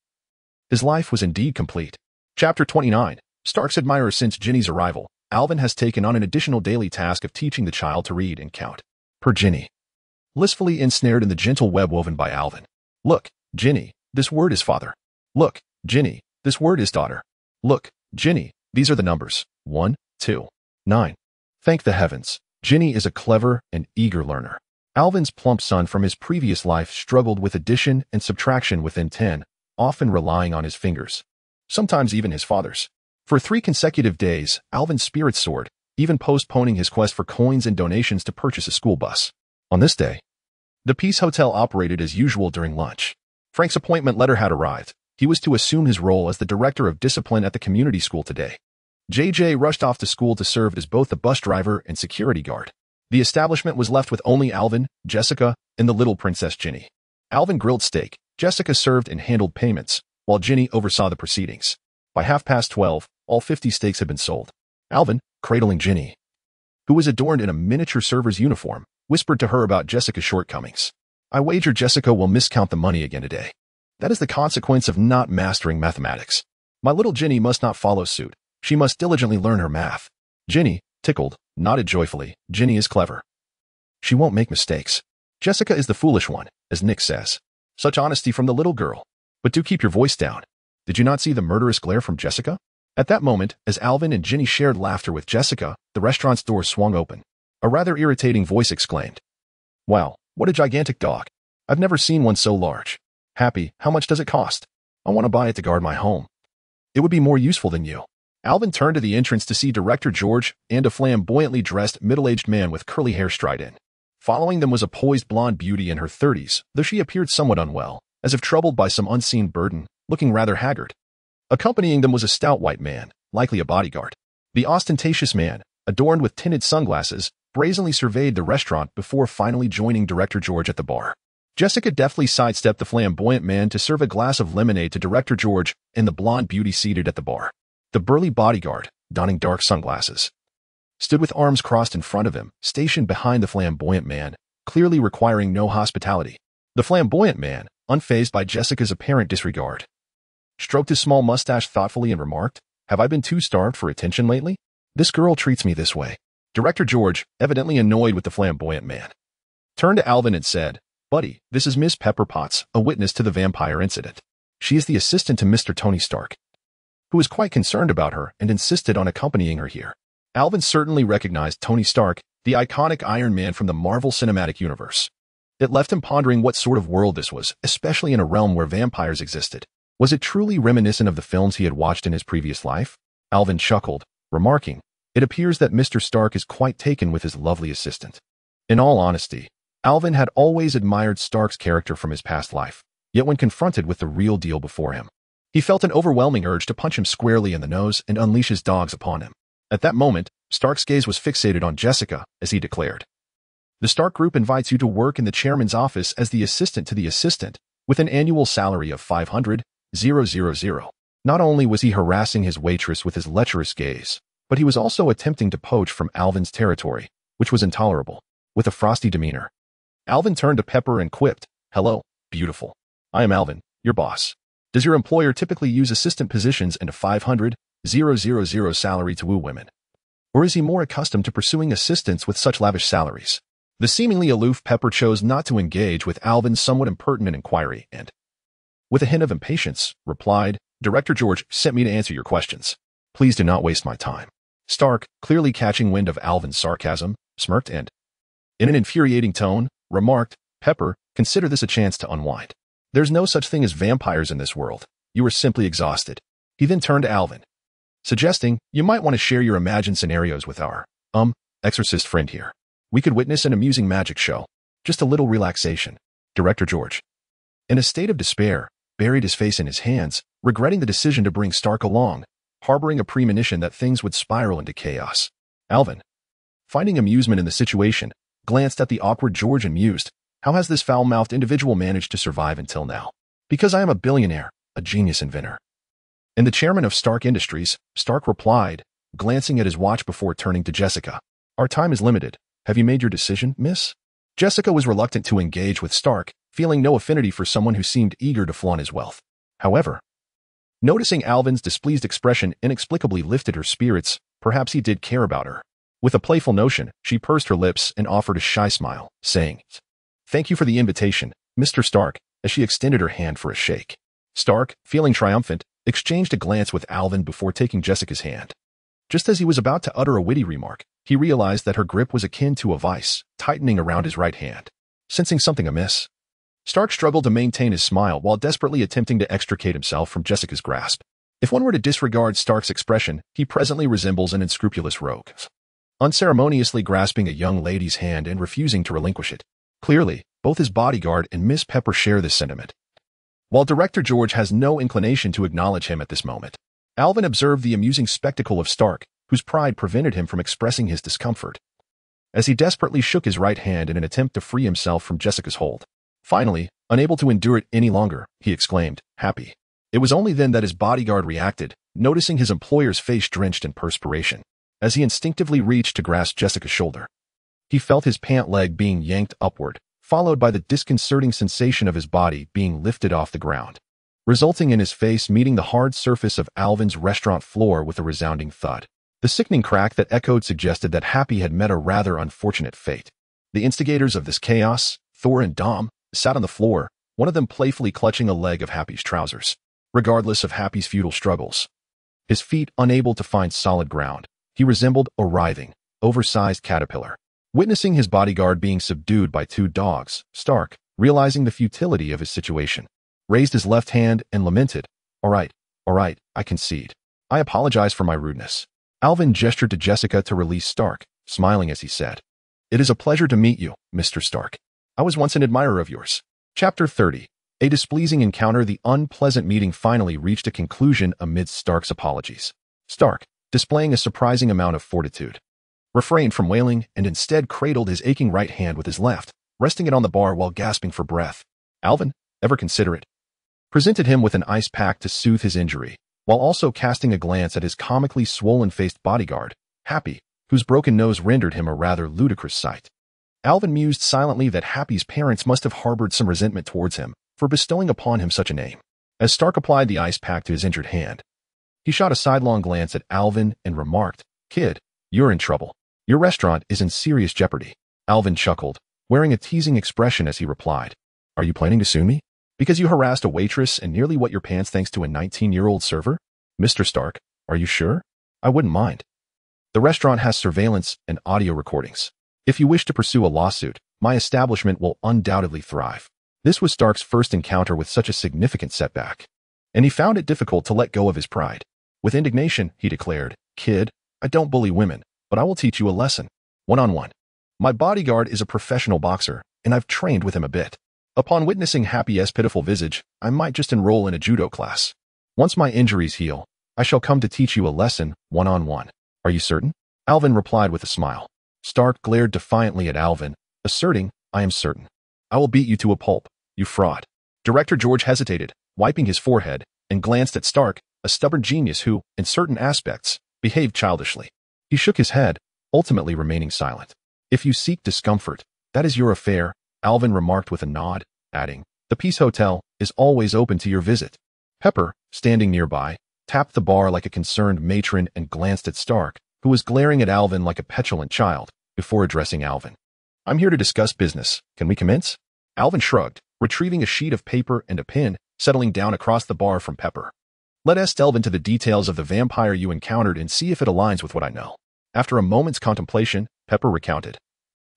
his life was indeed complete. Chapter 29. Stark's admirer. Since Ginny's arrival, Alvin has taken on an additional daily task of teaching the child to read and count. Per Ginny, blissfully ensnared in the gentle web woven by Alvin. "Look, Ginny, this word is father. Look, Ginny, this word is daughter. Look, Ginny, these are the numbers. 1, 2, 9. Thank the heavens, Ginny is a clever and eager learner." Alvin's plump son from his previous life struggled with addition and subtraction within 10, often relying on his fingers, sometimes even his father's. For 3 consecutive days, Alvin's spirits soared, even postponing his quest for coins and donations to purchase a school bus. On this day, the Peace Hotel operated as usual during lunch. Frank's appointment letter had arrived, He was to assume his role as the director of discipline at the community school today. JJ rushed off to school to serve as both the bus driver and security guard. The establishment was left with only Alvin, Jessica, and the little Princess Ginny. Alvin grilled steak, Jessica served and handled payments, while Ginny oversaw the proceedings. By 12:30, all 50 steaks had been sold. Alvin, cradling Ginny, who was adorned in a miniature server's uniform, whispered to her about Jessica's shortcomings. I wager Jessica will miscount the money again today. That is the consequence of not mastering mathematics. My little Ginny must not follow suit. She must diligently learn her math. Ginny, tickled, nodded joyfully. Ginny is clever. She won't make mistakes. Jessica is the foolish one, as Nick says. Such honesty from the little girl. But do keep your voice down. Did you not see the murderous glare from Jessica? At that moment, as Alvin and Ginny shared laughter with Jessica, the restaurant's door swung open. A rather irritating voice exclaimed, Wow, what a gigantic dog. I've never seen one so large. Happy, how much does it cost? I want to buy it to guard my home. It would be more useful than you. Alvin turned to the entrance to see Director George and a flamboyantly dressed middle-aged man with curly hair stride in. Following them was a poised blonde beauty in her 30s, though she appeared somewhat unwell, as if troubled by some unseen burden, looking rather haggard. Accompanying them was a stout white man, likely a bodyguard. The ostentatious man, adorned with tinted sunglasses, brazenly surveyed the restaurant before finally joining Director George at the bar. Jessica deftly sidestepped the flamboyant man to serve a glass of lemonade to Director George and the blonde beauty seated at the bar. The burly bodyguard, donning dark sunglasses, stood with arms crossed in front of him, stationed behind the flamboyant man, clearly requiring no hospitality. The flamboyant man, unfazed by Jessica's apparent disregard, stroked his small mustache thoughtfully and remarked, Have I been too starved for attention lately? This girl treats me this way. Director George, evidently annoyed with the flamboyant man, turned to Alvin and said, Buddy, this is Miss Pepper Potts, a witness to the vampire incident. She is the assistant to Mr. Tony Stark, who was quite concerned about her and insisted on accompanying her here. Alvin certainly recognized Tony Stark, the iconic Iron Man from the Marvel Cinematic Universe. It left him pondering what sort of world this was, especially in a realm where vampires existed. Was it truly reminiscent of the films he had watched in his previous life? Alvin chuckled, remarking, It appears that Mr. Stark is quite taken with his lovely assistant. In all honesty, Alvin had always admired Stark's character from his past life, yet when confronted with the real deal before him, he felt an overwhelming urge to punch him squarely in the nose and unleash his dogs upon him. At that moment, Stark's gaze was fixated on Jessica, as he declared, The Stark Group invites you to work in the chairman's office as the assistant to the assistant, with an annual salary of $500,000. Not only was he harassing his waitress with his lecherous gaze, but he was also attempting to poach from Alvin's territory, which was intolerable. With a frosty demeanor, Alvin turned to Pepper and quipped, Hello, beautiful. I am Alvin, your boss. Does your employer typically use assistant positions and a $500,000 salary to woo women? Or is he more accustomed to pursuing assistants with such lavish salaries? The seemingly aloof Pepper chose not to engage with Alvin's somewhat impertinent inquiry and, with a hint of impatience, replied, Director George sent me to answer your questions. Please do not waste my time. Stark, clearly catching wind of Alvin's sarcasm, smirked and, in an infuriating tone, remarked, Pepper, consider this a chance to unwind. There's no such thing as vampires in this world. You are simply exhausted. He then turned to Alvin, suggesting, You might want to share your imagined scenarios with our, exorcist friend here. We could witness an amusing magic show. Just a little relaxation. Director George, in a state of despair, buried his face in his hands, regretting the decision to bring Stark along, harboring a premonition that things would spiral into chaos. Alvin, finding amusement in the situation, glanced at the awkward George and mused, How has this foul-mouthed individual managed to survive until now? Because I am a billionaire, a genius inventor. And the chairman of Stark Industries, Stark replied, glancing at his watch before turning to Jessica. Our time is limited. Have you made your decision, miss? Jessica was reluctant to engage with Stark, feeling no affinity for someone who seemed eager to flaunt his wealth. However, noticing Alvin's displeased expression inexplicably lifted her spirits. Perhaps he did care about her. With a playful notion, she pursed her lips and offered a shy smile, saying, Thank you for the invitation, Mr. Stark, as she extended her hand for a shake. Stark, feeling triumphant, exchanged a glance with Alvin before taking Jessica's hand. Just as he was about to utter a witty remark, he realized that her grip was akin to a vice, tightening around his right hand. Sensing something amiss, Stark struggled to maintain his smile while desperately attempting to extricate himself from Jessica's grasp. If one were to disregard Stark's expression, he presently resembles an unscrupulous rogue, unceremoniously grasping a young lady's hand and refusing to relinquish it. Clearly, both his bodyguard and Miss Pepper share this sentiment. While Director George has no inclination to acknowledge him at this moment, Alvin observed the amusing spectacle of Stark, whose pride prevented him from expressing his discomfort. As he desperately shook his right hand in an attempt to free himself from Jessica's hold. Finally, unable to endure it any longer, he exclaimed, happy. It was only then that his bodyguard reacted, noticing his employer's face drenched in perspiration, as he instinctively reached to grasp Jessica's shoulder. He felt his pant leg being yanked upward, followed by the disconcerting sensation of his body being lifted off the ground, resulting in his face meeting the hard surface of Alvin's restaurant floor with a resounding thud. The sickening crack that echoed suggested that Happy had met a rather unfortunate fate. The instigators of this chaos, Thor and Dom, sat on the floor, one of them playfully clutching a leg of Happy's trousers, regardless of Happy's futile struggles. His feet unable to find solid ground, he resembled a writhing, oversized caterpillar. Witnessing his bodyguard being subdued by two dogs, Stark, realizing the futility of his situation, raised his left hand and lamented, all right, I concede. I apologize for my rudeness. Alvin gestured to Jessica to release Stark, smiling as he said, it is a pleasure to meet you, Mr. Stark. I was once an admirer of yours. Chapter 30. A displeasing encounter. The unpleasant meeting finally reached a conclusion amidst Stark's apologies. Stark, displaying a surprising amount of fortitude, refrained from wailing and instead cradled his aching right hand with his left, resting it on the bar while gasping for breath. Alvin, ever considerate, presented him with an ice pack to soothe his injury, while also casting a glance at his comically swollen-faced bodyguard, Happy, whose broken nose rendered him a rather ludicrous sight. Alvin mused silently that Happy's parents must have harbored some resentment towards him for bestowing upon him such a name. As Stark applied the ice pack to his injured hand, he shot a sidelong glance at Alvin and remarked, Kid, you're in trouble. Your restaurant is in serious jeopardy. Alvin chuckled, wearing a teasing expression as he replied, Are you planning to sue me? Because you harassed a waitress and nearly wet your pants thanks to a 19-year-old server? Mr. Stark, are you sure? I wouldn't mind. The restaurant has surveillance and audio recordings. If you wish to pursue a lawsuit, my establishment will undoubtedly thrive. This was Stark's first encounter with such a significant setback, and he found it difficult to let go of his pride. With indignation, he declared, Kid, I don't bully women, but I will teach you a lesson. One-on-one. My bodyguard is a professional boxer, and I've trained with him a bit. Upon witnessing Happy's pitiful visage, I might just enroll in a judo class. Once my injuries heal, I shall come to teach you a lesson, one-on-one. Are you certain? Alvin replied with a smile. Stark glared defiantly at Alvin, asserting, I am certain. I will beat you to a pulp, you fraud. Director George hesitated, wiping his forehead, and glanced at Stark, a stubborn genius who, in certain aspects, behaved childishly. He shook his head, ultimately remaining silent. If you seek discomfort, that is your affair, Alvin remarked with a nod, adding, the Peace Hotel is always open to your visit. Pepper, standing nearby, tapped the bar like a concerned matron and glanced at Stark, who was glaring at Alvin like a petulant child, before addressing Alvin. I'm here to discuss business. Can we commence? Alvin shrugged, retrieving a sheet of paper and a pen, settling down across the bar from Pepper. Let us delve into the details of the vampire you encountered and see if it aligns with what I know. After a moment's contemplation, Pepper recounted.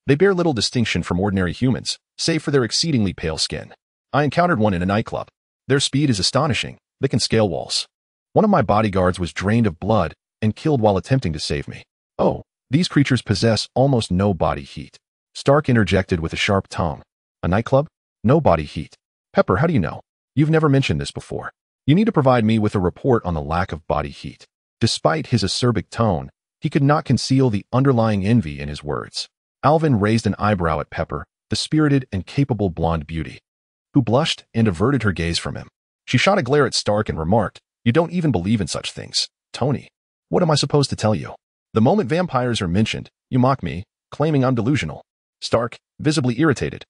They bear little distinction from ordinary humans, save for their exceedingly pale skin. I encountered one in a nightclub. Their speed is astonishing. They can scale walls. One of my bodyguards was drained of blood and killed while attempting to save me. Oh, these creatures possess almost no body heat. Stark interjected with a sharp tone. A nightclub? No body heat. Pepper, how do you know? You've never mentioned this before. You need to provide me with a report on the lack of body heat. Despite his acerbic tone, he could not conceal the underlying envy in his words. Alvin raised an eyebrow at Pepper, the spirited and capable blonde beauty, who blushed and averted her gaze from him. She shot a glare at Stark and remarked, You don't even believe in such things. Tony, what am I supposed to tell you? The moment vampires are mentioned, you mock me, claiming I'm delusional. Stark, visibly irritated,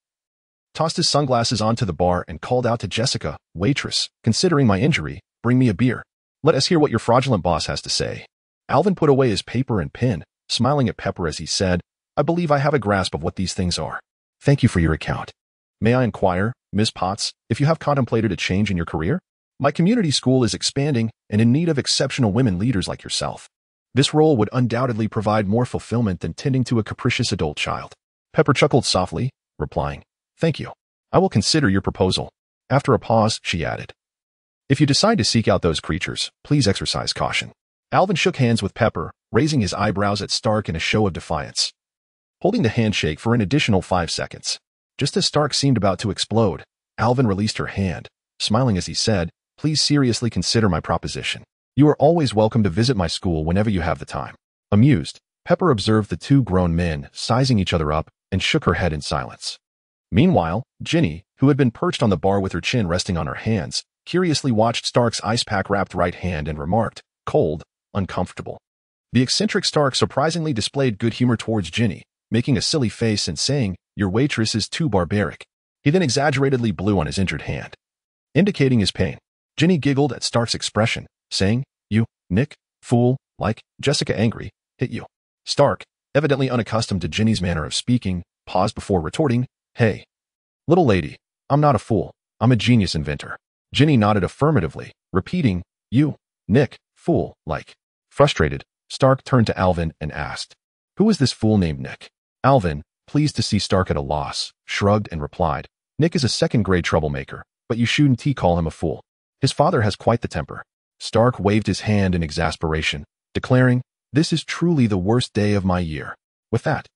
tossed his sunglasses onto the bar and called out to Jessica, Waitress, considering my injury, bring me a beer. Let us hear what your fraudulent boss has to say. Alvin put away his paper and pen, smiling at Pepper as he said, I believe I have a grasp of what these things are. Thank you for your account. May I inquire, Ms. Potts, if you have contemplated a change in your career? My community school is expanding and in need of exceptional women leaders like yourself. This role would undoubtedly provide more fulfillment than tending to a capricious adult child. Pepper chuckled softly, replying, Thank you. I will consider your proposal. After a pause, she added, If you decide to seek out those creatures, please exercise caution. Alvin shook hands with Pepper, raising his eyebrows at Stark in a show of defiance, holding the handshake for an additional 5 seconds. Just as Stark seemed about to explode, Alvin released her hand, smiling as he said, "Please seriously consider my proposition. You are always welcome to visit my school whenever you have the time." Amused, Pepper observed the two grown men sizing each other up and shook her head in silence. Meanwhile, Ginny, who had been perched on the bar with her chin resting on her hands, curiously watched Stark's ice-pack-wrapped right hand and remarked, "Cold, uncomfortable." The eccentric Stark surprisingly displayed good humor towards Ginny, making a silly face and saying, "Your waitress is too barbaric." He then exaggeratedly blew on his injured hand, indicating his pain. Ginny giggled at Stark's expression, saying, "You, Nick, fool, like Jessica angry, hit you." Stark, evidently unaccustomed to Ginny's manner of speaking, paused before retorting, "Hey, little lady, I'm not a fool. I'm a genius inventor." Ginny nodded affirmatively, repeating, "You, Nick, fool, like." Frustrated, Stark turned to Alvin and asked, "Who is this fool named Nick?" Alvin, pleased to see Stark at a loss, shrugged and replied, "Nick is a second-grade troublemaker, but you shouldn't call him a fool. His father has quite the temper." Stark waved his hand in exasperation, declaring, "This is truly the worst day of my year." With that,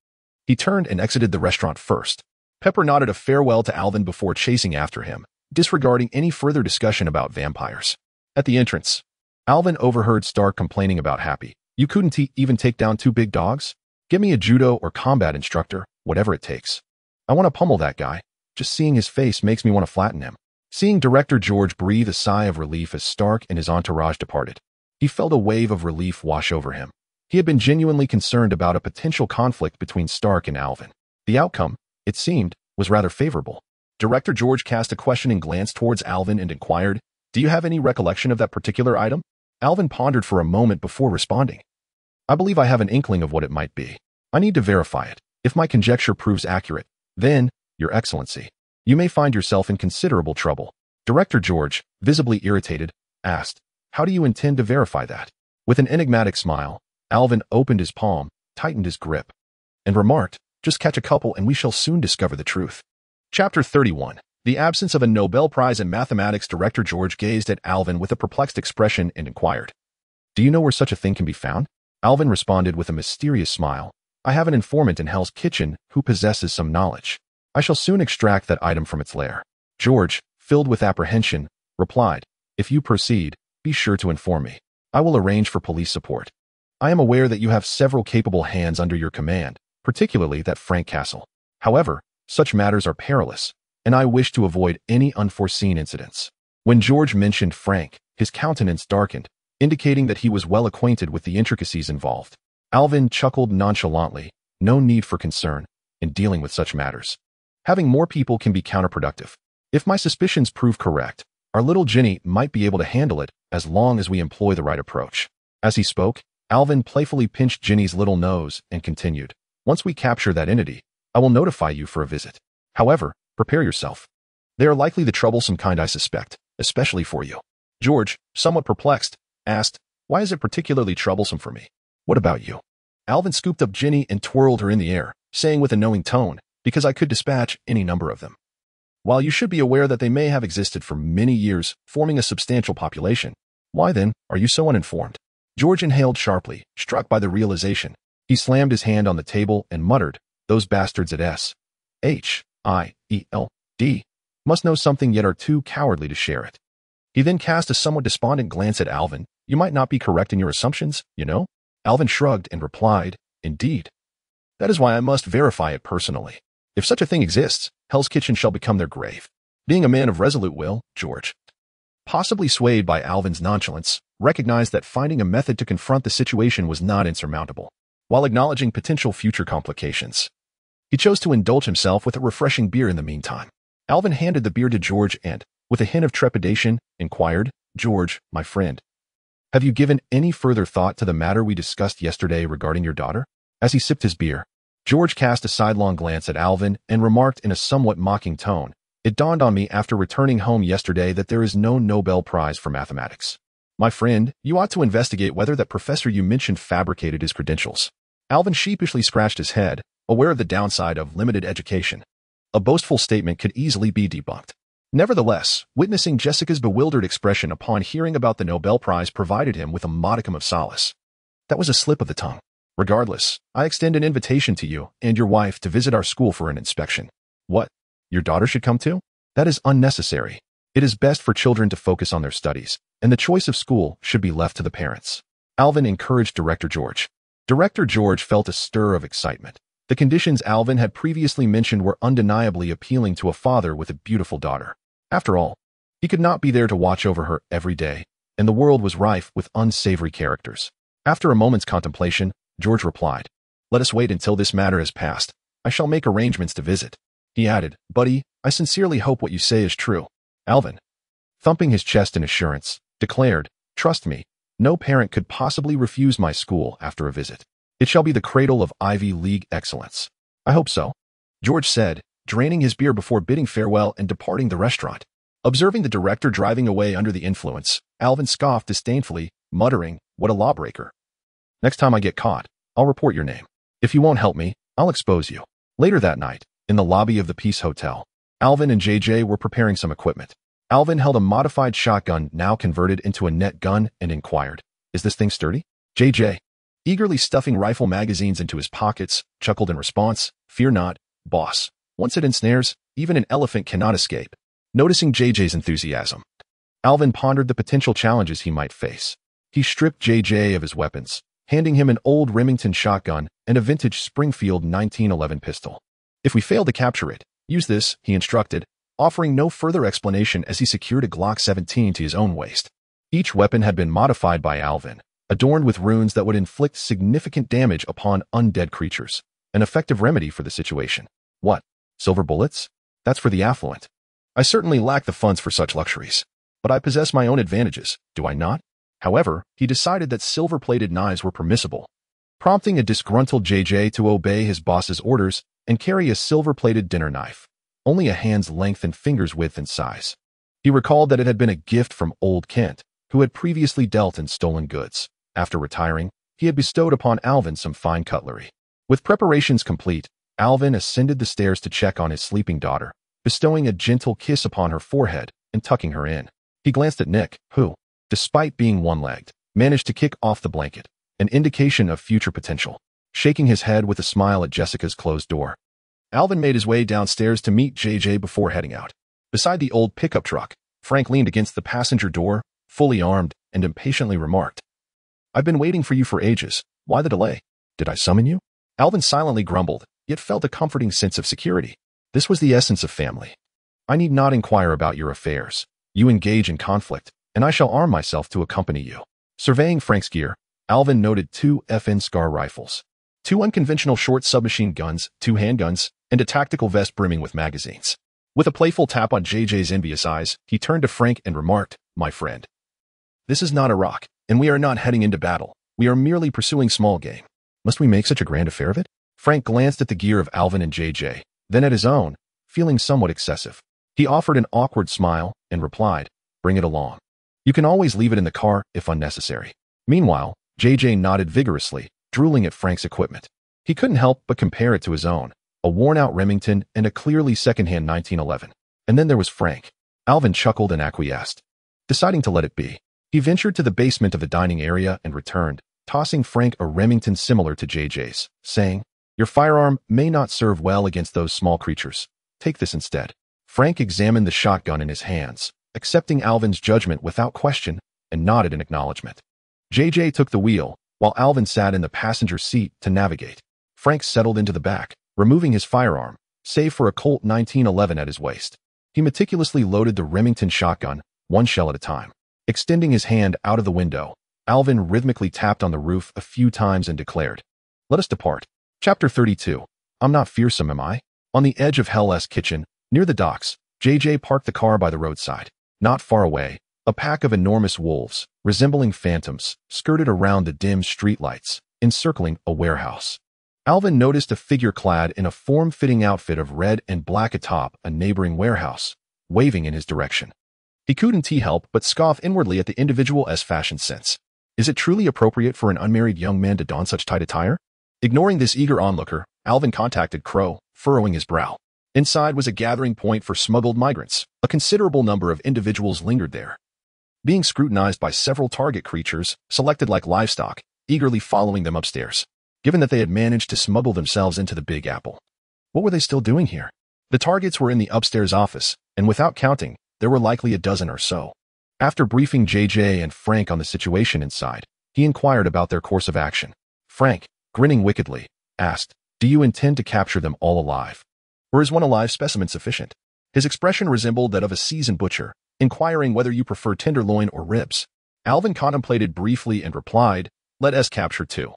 he turned and exited the restaurant first. Pepper nodded a farewell to Alvin before chasing after him, disregarding any further discussion about vampires. At the entrance, Alvin overheard Stark complaining about Happy. "You couldn't even take down two big dogs? Give me a judo or combat instructor, whatever it takes. I want to pummel that guy. Just seeing his face makes me want to flatten him." Seeing Director George breathe a sigh of relief as Stark and his entourage departed, he felt a wave of relief wash over him. He had been genuinely concerned about a potential conflict between Stark and Alvin. The outcome, it seemed, was rather favorable. Director George cast a questioning glance towards Alvin and inquired, "Do you have any recollection of that particular item?" Alvin pondered for a moment before responding, "I believe I have an inkling of what it might be. I need to verify it. If my conjecture proves accurate, then, Your Excellency, you may find yourself in considerable trouble." Director George, visibly irritated, asked, "How do you intend to verify that?" With an enigmatic smile, Alvin opened his palm, tightened his grip, and remarked, "Just catch a couple and we shall soon discover the truth." Chapter 31. The absence of a Nobel Prize in Mathematics. Director George gazed at Alvin with a perplexed expression and inquired, "Do you know where such a thing can be found?" Alvin responded with a mysterious smile, "I have an informant in Hell's Kitchen who possesses some knowledge. I shall soon extract that item from its lair." George, filled with apprehension, replied, "If you proceed, be sure to inform me. I will arrange for police support. I am aware that you have several capable hands under your command, particularly that Frank Castle. However, such matters are perilous, and I wish to avoid any unforeseen incidents." When George mentioned Frank, his countenance darkened, indicating that he was well acquainted with the intricacies involved. Alvin chuckled nonchalantly, "No need for concern in dealing with such matters. Having more people can be counterproductive. If my suspicions prove correct, our little Ginny might be able to handle it as long as we employ the right approach." As he spoke, Alvin playfully pinched Ginny's little nose and continued, "Once we capture that entity, I will notify you for a visit. However, prepare yourself. They are likely the troublesome kind, I suspect, especially for you." George, somewhat perplexed, asked, "Why is it particularly troublesome for me? What about you?" Alvin scooped up Ginny and twirled her in the air, saying with a knowing tone, "Because I could dispatch any number of them. While you should be aware that they may have existed for many years, forming a substantial population, why then are you so uninformed?" George inhaled sharply, struck by the realization. He slammed his hand on the table and muttered, "Those bastards at S.H.I.E.L.D. must know something yet are too cowardly to share it." He then cast a somewhat despondent glance at Alvin. "You might not be correct in your assumptions, you know?" Alvin shrugged and replied, "Indeed. That is why I must verify it personally. If such a thing exists, Hell's Kitchen shall become their grave." Being a man of resolute will, George, possibly swayed by Alvin's nonchalance, recognized that finding a method to confront the situation was not insurmountable. While acknowledging potential future complications, he chose to indulge himself with a refreshing beer in the meantime. Alvin handed the beer to George and, with a hint of trepidation, inquired, "George, my friend, have you given any further thought to the matter we discussed yesterday regarding your daughter?" As he sipped his beer, George cast a sidelong glance at Alvin and remarked in a somewhat mocking tone, "It dawned on me after returning home yesterday that there is no Nobel Prize for mathematics. My friend, you ought to investigate whether that professor you mentioned fabricated his credentials." Alvin sheepishly scratched his head, aware of the downside of limited education. A boastful statement could easily be debunked. Nevertheless, witnessing Jessica's bewildered expression upon hearing about the Nobel Prize provided him with a modicum of solace. That was a slip of the tongue. Regardless, I extend an invitation to you and your wife to visit our school for an inspection. What? Your daughter should come too? That is unnecessary. It is best for children to focus on their studies, and the choice of school should be left to the parents. Alvin encouraged Director George. Director George felt a stir of excitement. The conditions Alvin had previously mentioned were undeniably appealing to a father with a beautiful daughter. After all, he could not be there to watch over her every day, and the world was rife with unsavory characters. After a moment's contemplation, George replied, "Let us wait until this matter has passed. I shall make arrangements to visit." He added, "Buddy, I sincerely hope what you say is true." Alvin, thumping his chest in assurance, declared, "Trust me, no parent could possibly refuse my school after a visit. It shall be the cradle of Ivy League excellence." "I hope so," George said, draining his beer before bidding farewell and departing the restaurant. Observing the director driving away under the influence, Alvin scoffed disdainfully, muttering, "What a lawbreaker. Next time I get caught, I'll report your name. If you won't help me, I'll expose you." Later that night, in the lobby of the Peace Hotel, Alvin and JJ were preparing some equipment. Alvin held a modified shotgun now converted into a net gun and inquired, "Is this thing sturdy?" JJ, eagerly stuffing rifle magazines into his pockets, chuckled in response, "Fear not, boss. Once it ensnares, even an elephant cannot escape." Noticing JJ's enthusiasm, Alvin pondered the potential challenges he might face. He stripped JJ of his weapons, handing him an old Remington shotgun and a vintage Springfield 1911 pistol. "If we fail to capture it, use this," he instructed, offering no further explanation as he secured a Glock 17 to his own waist. Each weapon had been modified by Alvin, adorned with runes that would inflict significant damage upon undead creatures, an effective remedy for the situation. What? Silver bullets? That's for the affluent. I certainly lack the funds for such luxuries, but I possess my own advantages, do I not? However, he decided that silver-plated knives were permissible, prompting a disgruntled JJ to obey his boss's orders and carry a silver-plated dinner knife, only a hand's length and finger's width in size. He recalled that it had been a gift from Old Kent, who had previously dealt in stolen goods. After retiring, he had bestowed upon Alvin some fine cutlery. With preparations complete, Alvin ascended the stairs to check on his sleeping daughter, bestowing a gentle kiss upon her forehead and tucking her in. He glanced at Nick, who, despite being one-legged, managed to kick off the blanket, an indication of future potential. Shaking his head with a smile at Jessica's closed door, Alvin made his way downstairs to meet JJ before heading out. Beside the old pickup truck, Frank leaned against the passenger door, fully armed, and impatiently remarked, "I've been waiting for you for ages. Why the delay? Did I summon you?" Alvin silently grumbled, yet felt a comforting sense of security. This was the essence of family. "I need not inquire about your affairs. You engage in conflict, and I shall arm myself to accompany you." Surveying Frank's gear, Alvin noted 2 FN SCAR rifles, 2 unconventional short submachine guns, 2 handguns, and a tactical vest brimming with magazines. With a playful tap on JJ's envious eyes, he turned to Frank and remarked, "My friend, this is not Iraq, and we are not heading into battle. We are merely pursuing small game. Must we make such a grand affair of it?" Frank glanced at the gear of Alvin and JJ, then at his own, feeling somewhat excessive. He offered an awkward smile and replied, "Bring it along. You can always leave it in the car if unnecessary." Meanwhile, JJ nodded vigorously, drooling at Frank's equipment. He couldn't help but compare it to his own, a worn-out Remington and a clearly second-hand 1911. And then there was Frank. Alvin chuckled and acquiesced. Deciding to let it be, he ventured to the basement of the dining area and returned, tossing Frank a Remington similar to JJ's, saying, "Your firearm may not serve well against those small creatures. Take this instead." Frank examined the shotgun in his hands, accepting Alvin's judgment without question, and nodded in acknowledgement. JJ took the wheel, while Alvin sat in the passenger seat to navigate. Frank settled into the back, removing his firearm, save for a Colt 1911 at his waist. He meticulously loaded the Remington shotgun, 1 shell at a time. Extending his hand out of the window, Alvin rhythmically tapped on the roof a few times and declared, "Let us depart." Chapter 32. I'm not fearsome, am I? On the edge of Hell's Kitchen, near the docks, JJ parked the car by the roadside. Not far away, a pack of enormous wolves, resembling phantoms, skirted around the dim streetlights, encircling a warehouse. Alvin noticed a figure clad in a form-fitting outfit of red and black atop a neighboring warehouse, waving in his direction. He couldn't help but scoff inwardly at the individual's fashion sense. Is it truly appropriate for an unmarried young man to don such tight attire? Ignoring this eager onlooker, Alvin contacted Crow, furrowing his brow. Inside was a gathering point for smuggled migrants. A considerable number of individuals lingered there, being scrutinized by several target creatures, selected like livestock, eagerly following them upstairs, given that they had managed to smuggle themselves into the Big Apple. What were they still doing here? The targets were in the upstairs office, and without counting, there were likely a dozen or so. After briefing JJ and Frank on the situation inside, he inquired about their course of action. Frank, grinning wickedly, asked, "Do you intend to capture them all alive? Or is one alive specimen sufficient?" His expression resembled that of a seasoned butcher, inquiring whether you prefer tenderloin or ribs. Alvin contemplated briefly and replied, "Let us capture two.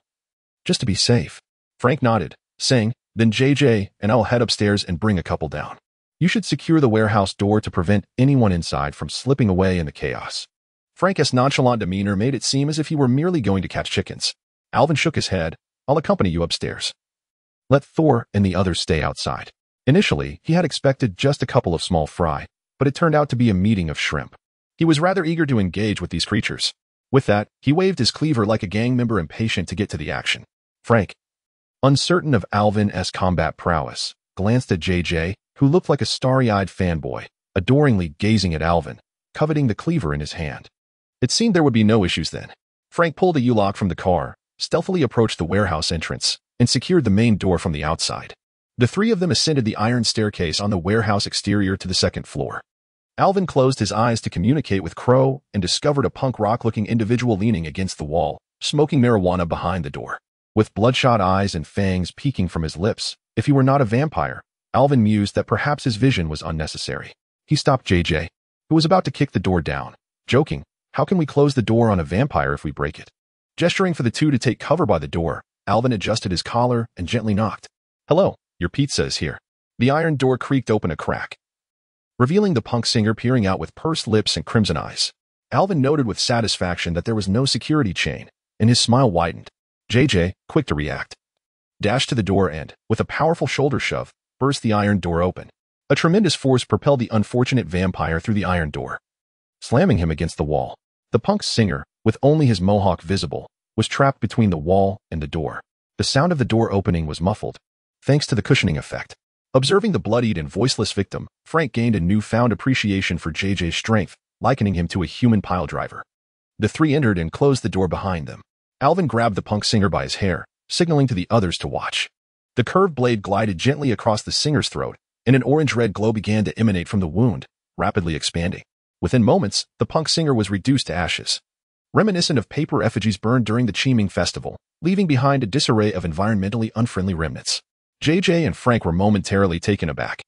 Just to be safe." Frank nodded, saying, "Then JJ and I'll head upstairs and bring a couple down. You should secure the warehouse door to prevent anyone inside from slipping away in the chaos." Frank's nonchalant demeanor made it seem as if he were merely going to catch chickens. Alvin shook his head. "I'll accompany you upstairs. Let Thor and the others stay outside." Initially, he had expected just a couple of small fry, but it turned out to be a meeting of shrimp. He was rather eager to engage with these creatures. With that, he waved his cleaver like a gang member impatient to get to the action. Frank, uncertain of Alvin's combat prowess, glanced at JJ, who looked like a starry-eyed fanboy, adoringly gazing at Alvin, coveting the cleaver in his hand. It seemed there would be no issues then. Frank pulled a U-lock from the car, stealthily approached the warehouse entrance, and secured the main door from the outside. The three of them ascended the iron staircase on the warehouse exterior to the second floor. Alvin closed his eyes to communicate with Crow and discovered a punk rock-looking individual leaning against the wall, smoking marijuana behind the door. With bloodshot eyes and fangs peeking from his lips, if he were not a vampire, Alvin mused that perhaps his vision was unnecessary. He stopped JJ, who was about to kick the door down, joking, "How can we close the door on a vampire if we break it?" Gesturing for the two to take cover by the door, Alvin adjusted his collar and gently knocked. "Hello, your pizza is here." The iron door creaked open a crack, revealing the punk singer peering out with pursed lips and crimson eyes. Alvin noted with satisfaction that there was no security chain, and his smile widened. JJ, quick to react, dashed to the door and, with a powerful shoulder shove, burst the iron door open. A tremendous force propelled the unfortunate vampire through the iron door, slamming him against the wall. The punk singer, with only his mohawk visible, was trapped between the wall and the door. The sound of the door opening was muffled, thanks to the cushioning effect. Observing the bloodied and voiceless victim, Frank gained a newfound appreciation for JJ's strength, likening him to a human piledriver. The three entered and closed the door behind them. Alvin grabbed the punk singer by his hair, signaling to the others to watch. The curved blade glided gently across the singer's throat, and an orange-red glow began to emanate from the wound, rapidly expanding. Within moments, the punk singer was reduced to ashes, reminiscent of paper effigies burned during the Qing festival, leaving behind a disarray of environmentally unfriendly remnants. JJ and Frank were momentarily taken aback,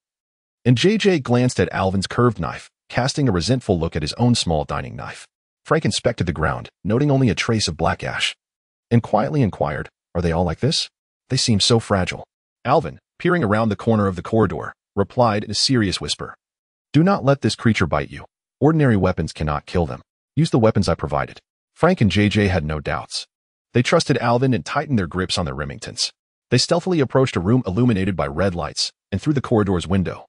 and JJ glanced at Alvin's curved knife, casting a resentful look at his own small dining knife. Frank inspected the ground, noting only a trace of black ash, and quietly inquired, "Are they all like this? They seem so fragile." Alvin, peering around the corner of the corridor, replied in a serious whisper, "Do not let this creature bite you. Ordinary weapons cannot kill them. Use the weapons I provided." Frank and JJ had no doubts. They trusted Alvin and tightened their grips on their Remingtons. They stealthily approached a room illuminated by red lights, and through the corridor's window,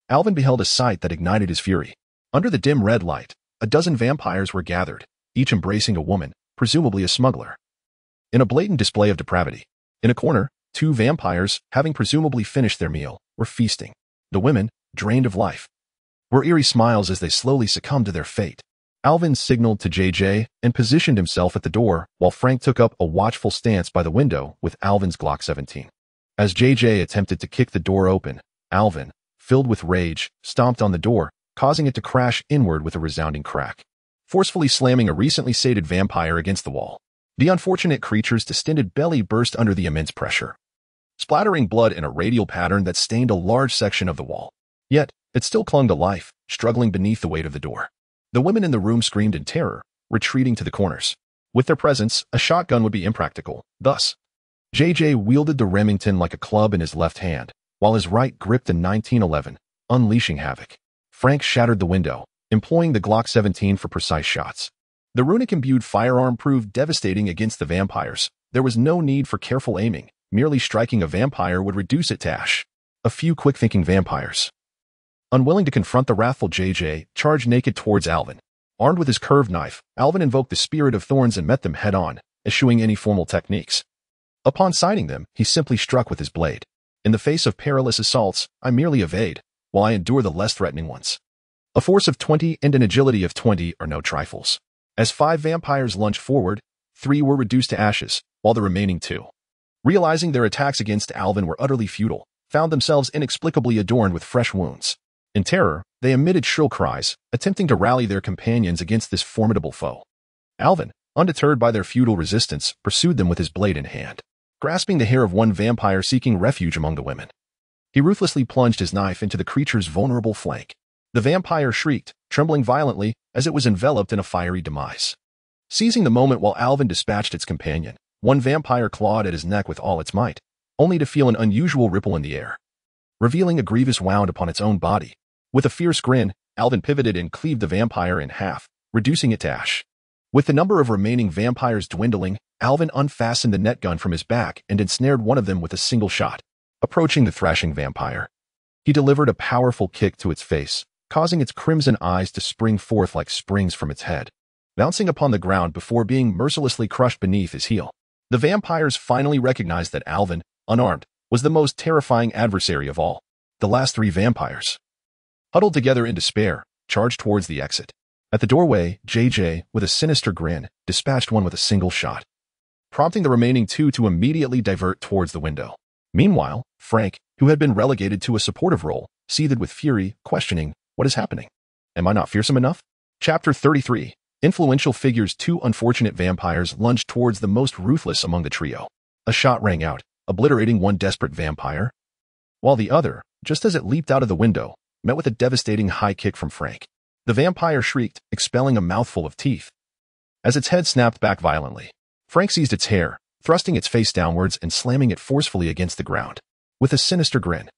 Alvin beheld a sight that ignited his fury. Under the dim red light, a dozen vampires were gathered, each embracing a woman, presumably a smuggler. In a blatant display of depravity, in a corner, two vampires, having presumably finished their meal, were feasting. The women, drained of life, were eerie smiles as they slowly succumbed to their fate. Alvin signaled to JJ and positioned himself at the door, while Frank took up a watchful stance by the window with Alvin's Glock 17. As JJ attempted to kick the door open, Alvin, filled with rage, stomped on the door, causing it to crash inward with a resounding crack, forcefully slamming a recently sated vampire against the wall. The unfortunate creature's distended belly burst under the immense pressure, splattering blood in a radial pattern that stained a large section of the wall. Yet, it still clung to life, struggling beneath the weight of the door. The women in the room screamed in terror, retreating to the corners. With their presence, a shotgun would be impractical. Thus, JJ wielded the Remington like a club in his left hand, while his right gripped the 1911, unleashing havoc. Frank shattered the window, employing the Glock 17 for precise shots. The runic-imbued firearm proved devastating against the vampires. There was no need for careful aiming. Merely striking a vampire would reduce it to ash. A few quick-thinking vampires, unwilling to confront the wrathful JJ, charged naked towards Alvin. Armed with his curved knife, Alvin invoked the Spirit of Thorns and met them head-on, eschewing any formal techniques. Upon sighting them, he simply struck with his blade. In the face of perilous assaults, I merely evade, while I endure the less threatening ones. A force of 20 and an agility of 20 are no trifles. As 5 vampires lunged forward, 3 were reduced to ashes, while the remaining 2, realizing their attacks against Alvin were utterly futile, found themselves inexplicably adorned with fresh wounds. In terror, they emitted shrill cries, attempting to rally their companions against this formidable foe. Alvin, undeterred by their futile resistance, pursued them with his blade in hand, grasping the hair of one vampire seeking refuge among the women. He ruthlessly plunged his knife into the creature's vulnerable flank. The vampire shrieked, trembling violently as it was enveloped in a fiery demise. Seizing the moment while Alvin dispatched its companion, one vampire clawed at his neck with all its might, only to feel an unusual ripple in the air, revealing a grievous wound upon its own body. With a fierce grin, Alvin pivoted and cleaved the vampire in half, reducing it to ash. With the number of remaining vampires dwindling, Alvin unfastened the net gun from his back and ensnared one of them with a single shot. Approaching the thrashing vampire, he delivered a powerful kick to its face, causing its crimson eyes to spring forth like springs from its head, bouncing upon the ground before being mercilessly crushed beneath his heel. The vampires finally recognized that Alvin, unarmed, was the most terrifying adversary of all. The last three vampires, huddled together in despair, charged towards the exit. At the doorway, JJ, with a sinister grin, dispatched one with a single shot, prompting the remaining two to immediately divert towards the window. Meanwhile, Frank, who had been relegated to a supportive role, seethed with fury, questioning, "What is happening? Am I not fearsome enough?" Chapter 33. Influential figures. Two unfortunate vampires lunged towards the most ruthless among the trio. A shot rang out, obliterating one desperate vampire, while the other, just as it leaped out of the window, met with a devastating high kick from Frank. The vampire shrieked, expelling a mouthful of teeth. As its head snapped back violently, Frank seized its hair, thrusting its face downwards and slamming it forcefully against the ground. With a sinister grin,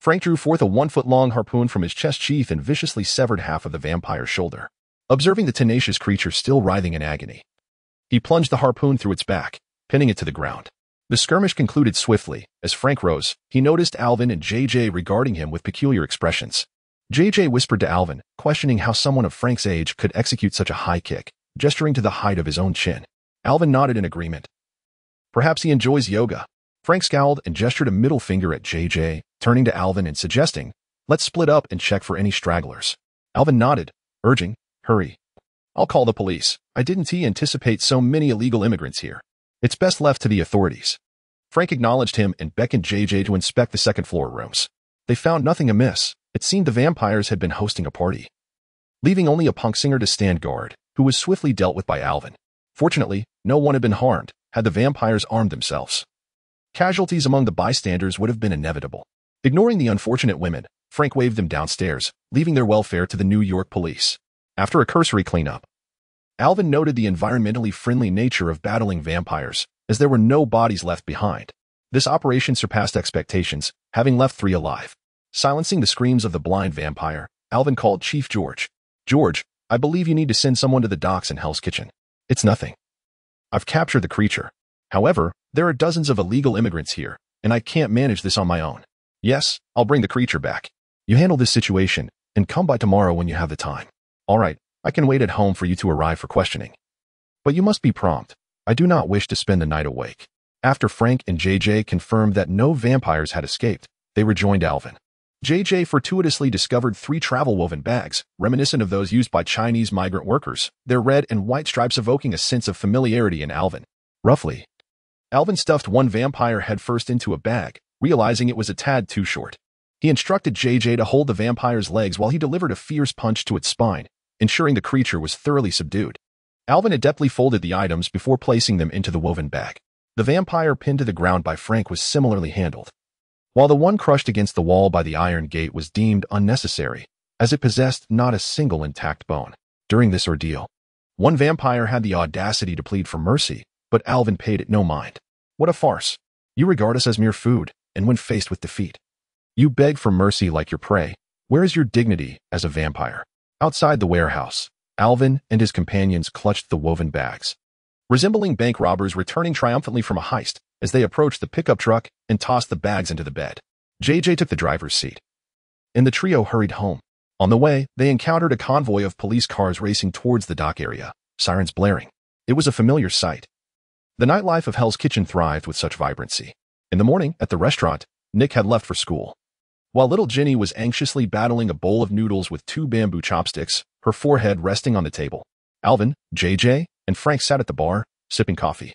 Frank drew forth a 1-foot-long harpoon from his chest sheath and viciously severed half of the vampire's shoulder. Observing the tenacious creature still writhing in agony, he plunged the harpoon through its back, pinning it to the ground. The skirmish concluded swiftly. As Frank rose, he noticed Alvin and JJ regarding him with peculiar expressions. JJ whispered to Alvin, questioning how someone of Frank's age could execute such a high kick, gesturing to the height of his own chin. Alvin nodded in agreement. Perhaps he enjoys yoga. Frank scowled and gestured a middle finger at JJ, turning to Alvin and suggesting, "Let's split up and check for any stragglers." Alvin nodded, urging, "Hurry. I'll call the police. I didn't anticipate so many illegal immigrants here. It's best left to the authorities." Frank acknowledged him and beckoned JJ to inspect the second-floor rooms. They found nothing amiss. It seemed the vampires had been hosting a party, leaving only a punk singer to stand guard, who was swiftly dealt with by Alvin. Fortunately, no one had been harmed, had the vampires armed themselves. Casualties among the bystanders would have been inevitable. Ignoring the unfortunate women, Frank waved them downstairs, leaving their welfare to the New York police. After a cursory cleanup, Alvin noted the environmentally friendly nature of battling vampires, as there were no bodies left behind. This operation surpassed expectations, having left 3 alive. Silencing the screams of the blind vampire, Alvin called Chief George. "George, I believe you need to send someone to the docks in Hell's Kitchen." "It's nothing. I've captured the creature. However, there are dozens of illegal immigrants here, and I can't manage this on my own." "Yes, I'll bring the creature back. You handle this situation, and come by tomorrow when you have the time." "All right, I can wait at home for you to arrive for questioning. But you must be prompt. I do not wish to spend the night awake." After Frank and JJ confirmed that no vampires had escaped, they rejoined Alvin. JJ fortuitously discovered 3 travel-woven bags, reminiscent of those used by Chinese migrant workers, their red and white stripes evoking a sense of familiarity in Alvin. Roughly, Alvin stuffed one vampire headfirst into a bag, realizing it was a tad too short. He instructed JJ to hold the vampire's legs while he delivered a fierce punch to its spine, ensuring the creature was thoroughly subdued. Alvin adeptly folded the items before placing them into the woven bag. The vampire pinned to the ground by Frank was similarly handled, while the one crushed against the wall by the iron gate was deemed unnecessary, as it possessed not a single intact bone. During this ordeal, one vampire had the audacity to plead for mercy, but Alvin paid it no mind. "What a farce. You regard us as mere food, and when faced with defeat, you beg for mercy like your prey. Where is your dignity as a vampire?" Outside the warehouse, Alvin and his companions clutched the woven bags, resembling bank robbers returning triumphantly from a heist, as they approached the pickup truck and tossed the bags into the bed. JJ took the driver's seat, and the trio hurried home. On the way, they encountered a convoy of police cars racing towards the dock area, sirens blaring. It was a familiar sight. The nightlife of Hell's Kitchen thrived with such vibrancy. In the morning, at the restaurant, Nick had left for school, while little Jenny was anxiously battling a bowl of noodles with 2 bamboo chopsticks, her forehead resting on the table. Alvin, JJ, and Frank sat at the bar, sipping coffee.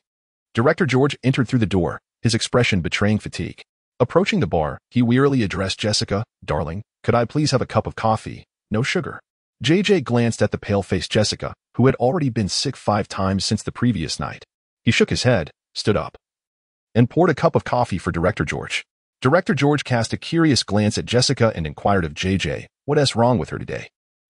Director George entered through the door, his expression betraying fatigue. Approaching the bar, he wearily addressed Jessica, "Darling, Could I please have a cup of coffee? No sugar. JJ glanced at the pale-faced Jessica, who had already been sick 5 times since the previous night. He shook his head, stood up, and poured a cup of coffee for Director George. Director George cast a curious glance at Jessica and inquired of JJ, what's wrong with her today?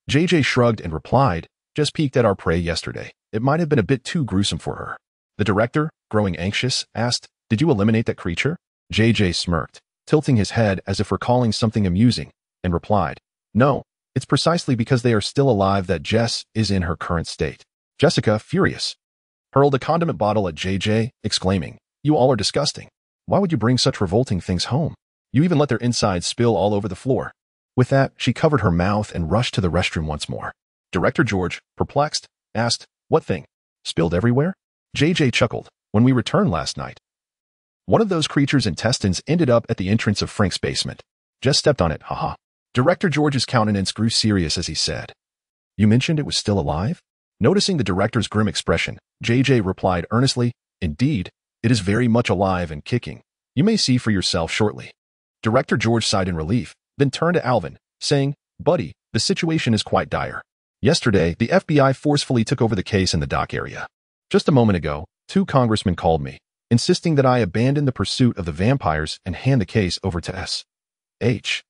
JJ shrugged and replied, just peeked at our prey yesterday. It might have been a bit too gruesome for her. The director, growing anxious, asked, did you eliminate that creature? JJ smirked, tilting his head as if recalling something amusing, and replied, no, it's precisely because they are still alive that Jess is in her current state. Jessica, furious, hurled a condiment bottle at JJ, exclaiming, you all are disgusting. Why would you bring such revolting things home? You even let their insides spill all over the floor. With that, she covered her mouth and rushed to the restroom once more. Director George, perplexed, asked, what thing? Spilled everywhere? JJ chuckled. When we returned last night, one of those creatures' intestines ended up at the entrance of Frank's basement. Just stepped on it, haha. Director George's countenance grew serious as he said, you mentioned it was still alive? Noticing the director's grim expression, JJ replied earnestly, indeed, it is very much alive and kicking. You may see for yourself shortly. Director George sighed in relief, then turned to Alvin, saying, buddy, the situation is quite dire. Yesterday, the FBI forcefully took over the case in the dock area. Just a moment ago, 2 congressmen called me, insisting that I abandon the pursuit of the vampires and hand the case over to S.H.I.E.L.D.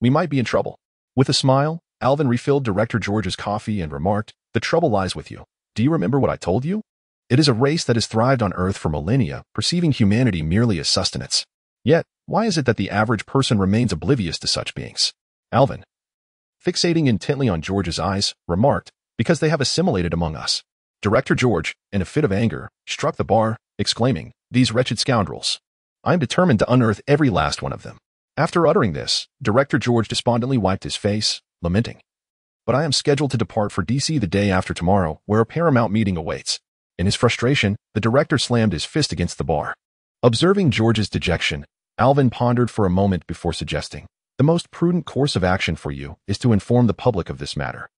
We might be in trouble. With a smile, Alvin refilled Director George's coffee and remarked, the trouble lies with you. Do you remember what I told you? It is a race that has thrived on Earth for millennia, perceiving humanity merely as sustenance. Yet, why is it that the average person remains oblivious to such beings? Alvin, fixating intently on George's eyes, remarked, because they have assimilated among us. Director George, in a fit of anger, struck the bar, exclaiming, these wretched scoundrels. I am determined to unearth every last one of them. After uttering this, Director George despondently wiped his face, lamenting, but I am scheduled to depart for D.C. the day after tomorrow, where a paramount meeting awaits. In his frustration, the director slammed his fist against the bar. Observing George's dejection, Alvin pondered for a moment before suggesting, the most prudent course of action for you is to inform the public of this matter,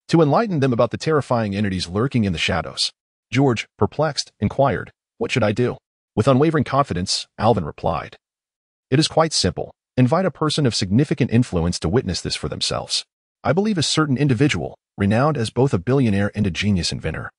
to enlighten them about the terrifying entities lurking in the shadows. George, perplexed, inquired, what should I do? With unwavering confidence, Alvin replied, it is quite simple. Invite a person of significant influence to witness this for themselves. I believe a certain individual, renowned as both a billionaire and a genius inventor,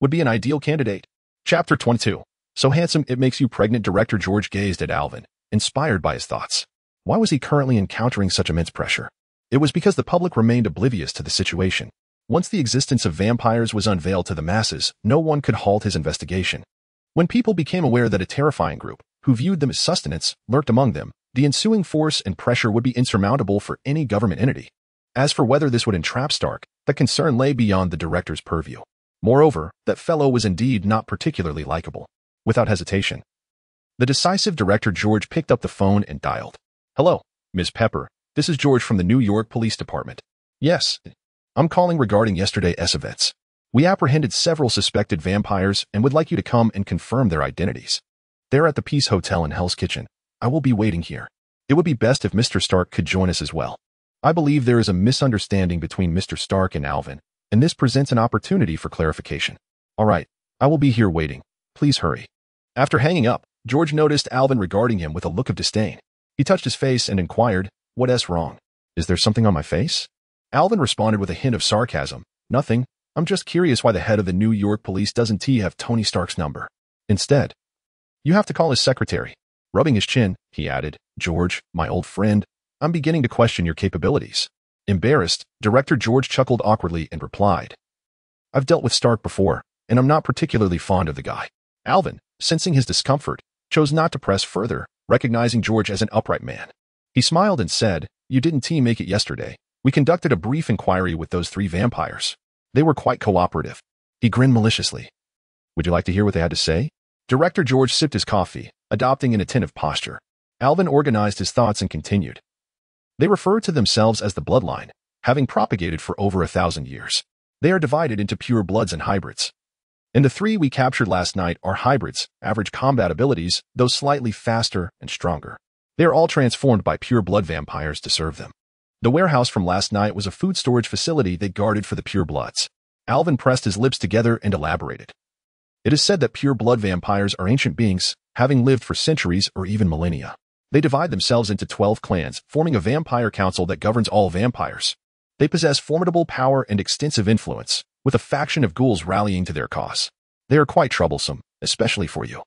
would be an ideal candidate. Chapter 22. So handsome it makes you pregnant. Director George gazed at Alvin, inspired by his thoughts. Why was he currently encountering such immense pressure? It was because the public remained oblivious to the situation. Once the existence of vampires was unveiled to the masses, no one could halt his investigation. When people became aware that a terrifying group, who viewed them as sustenance, lurked among them, the ensuing force and pressure would be insurmountable for any government entity. As for whether this would entrap Stark, that concern lay beyond the director's purview. Moreover, that fellow was indeed not particularly likable. Without hesitation, the decisive Director George picked up the phone and dialed. Hello, Ms. Pepper. This is George from the New York Police Department. Yes, I'm calling regarding yesterday's events. We apprehended several suspected vampires and would like you to come and confirm their identities. They're at the Peace Hotel in Hell's Kitchen. I will be waiting here. It would be best if Mr. Stark could join us as well. I believe there is a misunderstanding between Mr. Stark and Alvin, and this presents an opportunity for clarification. All right, I will be here waiting. Please hurry. After hanging up, George noticed Alvin regarding him with a look of disdain. He touched his face and inquired, what's wrong? Is there something on my face? Alvin responded with a hint of sarcasm. Nothing. I'm just curious why the head of the New York police doesn't have Tony Stark's number. Instead, you have to call his secretary. Rubbing his chin, he added, George, my old friend, I'm beginning to question your capabilities. Embarrassed, Director George chuckled awkwardly and replied, I've dealt with Stark before, and I'm not particularly fond of the guy. Alvin, sensing his discomfort, chose not to press further, recognizing George as an upright man. He smiled and said, you didn't make it yesterday. We conducted a brief inquiry with those 3 vampires. They were quite cooperative. He grinned maliciously. Would you like to hear what they had to say? Director George sipped his coffee, adopting an attentive posture. Alvin organized his thoughts and continued. They refer to themselves as the Bloodline, having propagated for over 1,000 years. They are divided into pure bloods and hybrids. And the 3 we captured last night are hybrids, average combat abilities, though slightly faster and stronger. They are all transformed by pure blood vampires to serve them. The warehouse from last night was a food storage facility they guarded for the pure bloods. Alvin pressed his lips together and elaborated. It is said that pure blood vampires are ancient beings, having lived for centuries or even millennia. They divide themselves into 12 clans, forming a vampire council that governs all vampires. They possess formidable power and extensive influence, with a faction of ghouls rallying to their cause. They are quite troublesome, especially for you.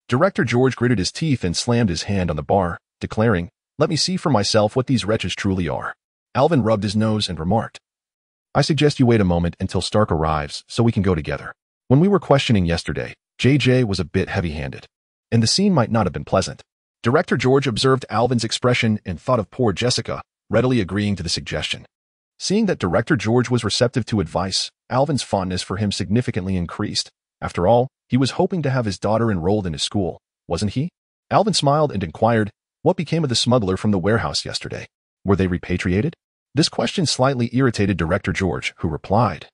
Director George gritted his teeth and slammed his hand on the bar, declaring, "Let me see for myself what these wretches truly are." Alvin rubbed his nose and remarked, "I suggest you wait a moment until Stark arrives so we can go together. When we were questioning yesterday, JJ was a bit heavy-handed, and the scene might not have been pleasant." Director George observed Alvin's expression and thought of poor Jessica, readily agreeing to the suggestion. Seeing that Director George was receptive to advice, Alvin's fondness for him significantly increased. After all, he was hoping to have his daughter enrolled in his school, wasn't he? Alvin smiled and inquired, "What became of the smuggler from the warehouse yesterday? Were they repatriated?" This question slightly irritated Director George, who replied,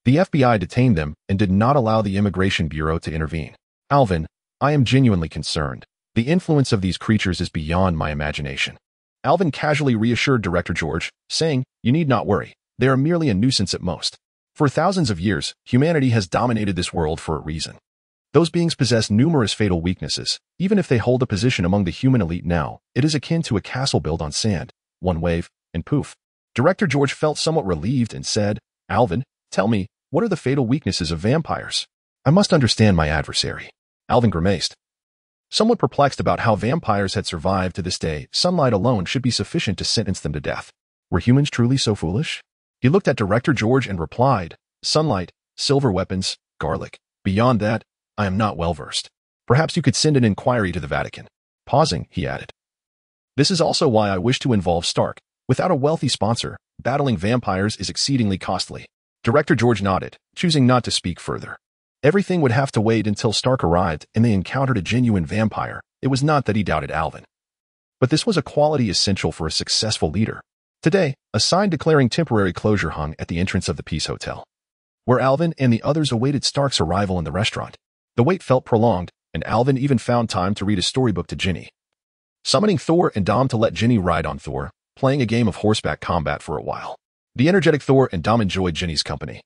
"The FBI detained them and did not allow the Immigration Bureau to intervene. Alvin, I am genuinely concerned. The influence of these creatures is beyond my imagination." Alvin casually reassured Director George, saying, "You need not worry. They are merely a nuisance at most. For thousands of years, humanity has dominated this world for a reason. Those beings possess numerous fatal weaknesses. Even if they hold a position among the human elite now, it is akin to a castle built on sand. One wave, and poof." Director George felt somewhat relieved and said, "Alvin, tell me, what are the fatal weaknesses of vampires? I must understand my adversary." Alvin grimaced. Somewhat perplexed about how vampires had survived to this day, sunlight alone should be sufficient to sentence them to death. Were humans truly so foolish? He looked at Director George and replied, "Sunlight, silver weapons, garlic. Beyond that, I am not well versed. Perhaps you could send an inquiry to the Vatican." Pausing, he added, "This is also why I wish to involve Stark. Without a wealthy sponsor, battling vampires is exceedingly costly." Director George nodded, choosing not to speak further. Everything would have to wait until Stark arrived and they encountered a genuine vampire. It was not that he doubted Alvin, but this was a quality essential for a successful leader. Today, a sign declaring temporary closure hung at the entrance of the Peace Hotel, where Alvin and the others awaited Stark's arrival in the restaurant. The wait felt prolonged, and Alvin even found time to read a storybook to Ginny, summoning Thor and Dom to let Ginny ride on Thor, playing a game of horseback combat for a while. The energetic Thor and Dom enjoyed Ginny's company,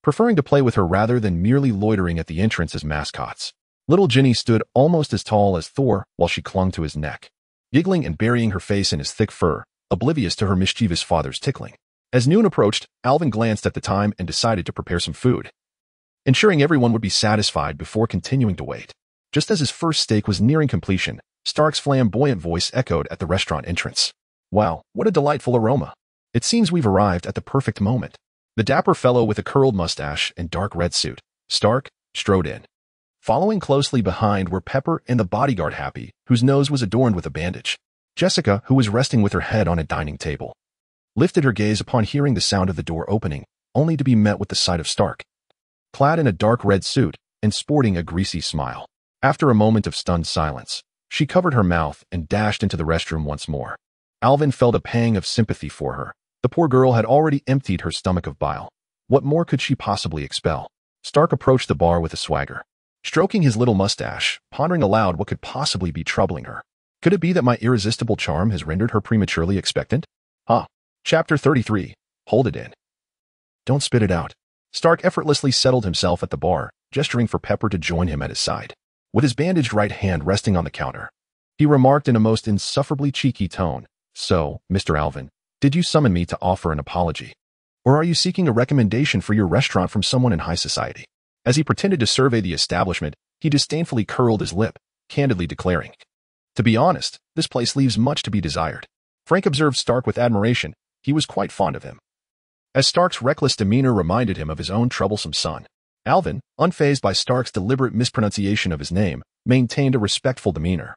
preferring to play with her rather than merely loitering at the entrance as mascots. Little Ginny stood almost as tall as Thor while she clung to his neck, giggling and burying her face in his thick fur, oblivious to her mischievous father's tickling. As noon approached, Alvin glanced at the time and decided to prepare some food, ensuring everyone would be satisfied before continuing to wait. Just as his first steak was nearing completion, Stark's flamboyant voice echoed at the restaurant entrance. "Wow, what a delightful aroma. It seems we've arrived at the perfect moment." The dapper fellow with a curled mustache and dark red suit, Stark, strode in. Following closely behind were Pepper and the bodyguard Happy, whose nose was adorned with a bandage. Jessica, who was resting with her head on a dining table, lifted her gaze upon hearing the sound of the door opening, only to be met with the sight of Stark, clad in a dark red suit and sporting a greasy smile. After a moment of stunned silence, she covered her mouth and dashed into the restroom once more. Alvin felt a pang of sympathy for her. The poor girl had already emptied her stomach of bile. What more could she possibly expel? Stark approached the bar with a swagger, stroking his little mustache, pondering aloud what could possibly be troubling her. Could it be that my irresistible charm has rendered her prematurely expectant? Chapter 33. Hold it in. Don't spit it out. Stark effortlessly settled himself at the bar, gesturing for Pepper to join him at his side. With his bandaged right hand resting on the counter, he remarked in a most insufferably cheeky tone, "So, Mr. Alvin, did you summon me to offer an apology? Or are you seeking a recommendation for your restaurant from someone in high society?" As he pretended to survey the establishment, he disdainfully curled his lip, candidly declaring, "To be honest, this place leaves much to be desired." Frank observed Stark with admiration. He was quite fond of him, as Stark's reckless demeanor reminded him of his own troublesome son. Alvin, unfazed by Stark's deliberate mispronunciation of his name, maintained a respectful demeanor,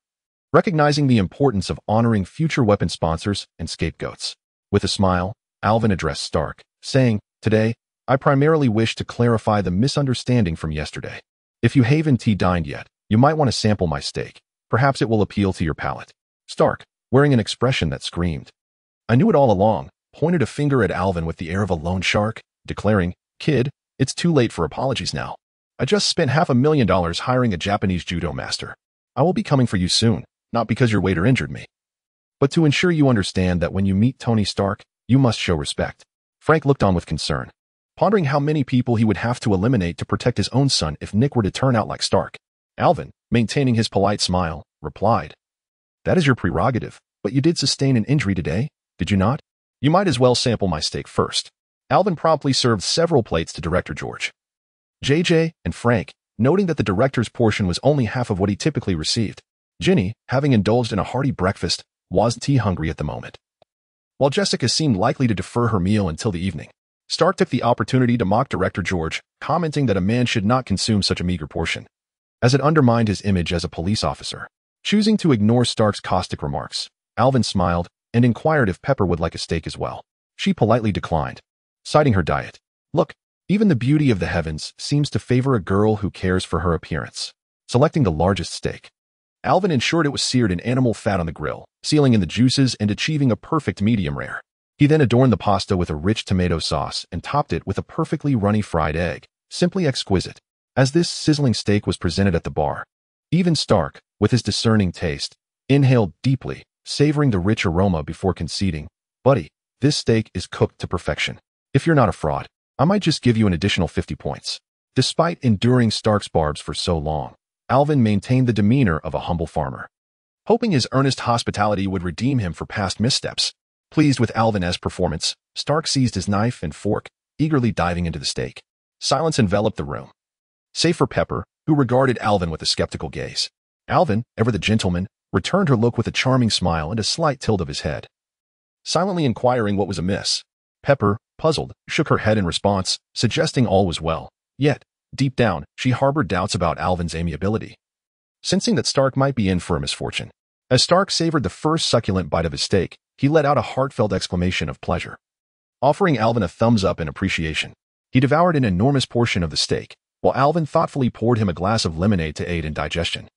recognizing the importance of honoring future weapon sponsors and scapegoats. With a smile, Alvin addressed Stark, saying, "Today, I primarily wish to clarify the misunderstanding from yesterday. If you haven't dined yet, you might want to sample my steak. Perhaps it will appeal to your palate." Stark, wearing an expression that screamed, "I knew it all along," pointed a finger at Alvin with the air of a loan shark, declaring, "Kid, it's too late for apologies now. I just spent $500,000 hiring a Japanese judo master. I will be coming for you soon, not because your waiter injured me, but to ensure you understand that when you meet Tony Stark, you must show respect." Frank looked on with concern, pondering how many people he would have to eliminate to protect his own son if Nick were to turn out like Stark. Alvin, maintaining his polite smile, replied, That is your prerogative, but you did sustain an injury today, did you not? You might as well sample my steak first. Alvin promptly served several plates to Director George. JJ and Frank, noting that the director's portion was only half of what he typically received. Ginny, having indulged in a hearty breakfast, wasn't tea hungry at the moment. While Jessica seemed likely to defer her meal until the evening, Stark took the opportunity to mock Director George, commenting that a man should not consume such a meager portion, as it undermined his image as a police officer. Choosing to ignore Stark's caustic remarks, Alvin smiled and inquired if Pepper would like a steak as well. She politely declined, citing her diet. Look, even the beauty of the heavens seems to favor a girl who cares for her appearance. Selecting the largest steak, Alvin ensured it was seared in animal fat on the grill, sealing in the juices and achieving a perfect medium rare. He then adorned the pasta with a rich tomato sauce and topped it with a perfectly runny fried egg, simply exquisite. As this sizzling steak was presented at the bar, even Stark, with his discerning taste, inhaled deeply, savoring the rich aroma before conceding, "Buddy, this steak is cooked to perfection. If you're not a fraud, I might just give you an additional 50 points." Despite enduring Stark's barbs for so long, Alvin maintained the demeanor of a humble farmer, hoping his earnest hospitality would redeem him for past missteps. Pleased with Alvin's performance, Stark seized his knife and fork, eagerly diving into the steak. Silence enveloped the room, save for Pepper, who regarded Alvin with a skeptical gaze. Alvin, ever the gentleman, returned her look with a charming smile and a slight tilt of his head, silently inquiring what was amiss. Pepper, puzzled, shook her head in response, suggesting all was well. Yet, deep down, she harbored doubts about Alvin's amiability, sensing that Stark might be in for a misfortune. As Stark savored the first succulent bite of his steak, he let out a heartfelt exclamation of pleasure, offering Alvin a thumbs up in appreciation. He devoured an enormous portion of the steak, while Alvin thoughtfully poured him a glass of lemonade to aid in digestion.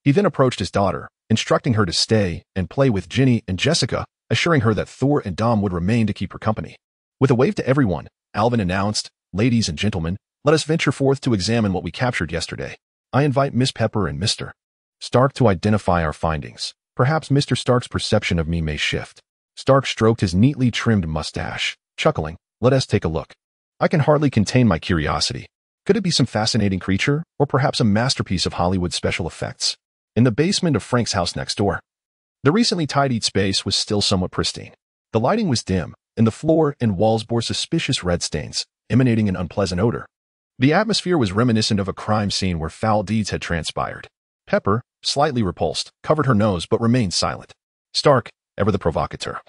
He then approached his daughter, instructing her to stay and play with Ginny and Jessica, assuring her that Thor and Dom would remain to keep her company. With a wave to everyone, Alvin announced, "Ladies and gentlemen, let us venture forth to examine what we captured yesterday. I invite Miss Pepper and Mr. Stark to identify our findings. Perhaps Mr. Stark's perception of me may shift." Stark stroked his neatly trimmed mustache, chuckling, "Let us take a look. I can hardly contain my curiosity. Could it be some fascinating creature, or perhaps a masterpiece of Hollywood special effects?" In the basement of Frank's house next door, the recently tidied space was still somewhat pristine. The lighting was dim, and the floor and walls bore suspicious red stains, emanating an unpleasant odor. The atmosphere was reminiscent of a crime scene where foul deeds had transpired. Pepper, slightly repulsed, covered her nose but remained silent. Stark, ever the provocateur,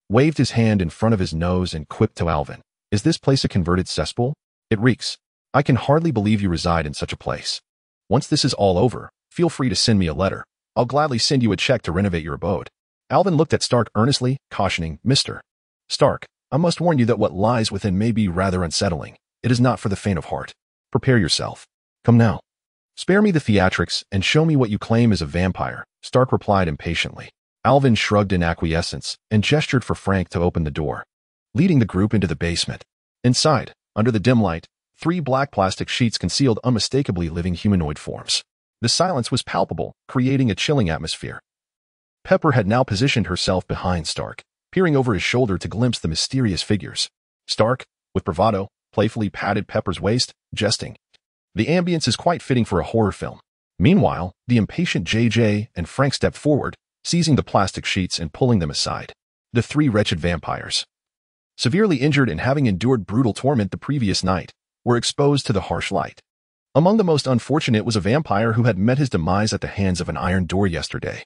waved his hand in front of his nose and quipped to Alvin, "Is this place a converted cesspool? It reeks. I can hardly believe you reside in such a place. Once this is all over, feel free to send me a letter. I'll gladly send you a check to renovate your abode." Alvin looked at Stark earnestly, cautioning, "Mr. Stark, I must warn you that what lies within may be rather unsettling. It is not for the faint of heart. Prepare yourself. Come now. Spare me the theatrics and show me what you claim is a vampire," Stark replied impatiently. Alvin shrugged in acquiescence and gestured for Frank to open the door, leading the group into the basement. Inside, under the dim light, 3 black plastic sheets concealed unmistakably living humanoid forms. The silence was palpable, creating a chilling atmosphere. Pepper had now positioned herself behind Stark, peering over his shoulder to glimpse the mysterious figures. Stark, with bravado, playfully patted Pepper's waist, jesting, "The ambience is quite fitting for a horror film." Meanwhile, the impatient JJ and Frank stepped forward, seizing the plastic sheets and pulling them aside. The 3 wretched vampires, severely injured and having endured brutal torment the previous night, were exposed to the harsh light. Among the most unfortunate was a vampire who had met his demise at the hands of an iron door yesterday.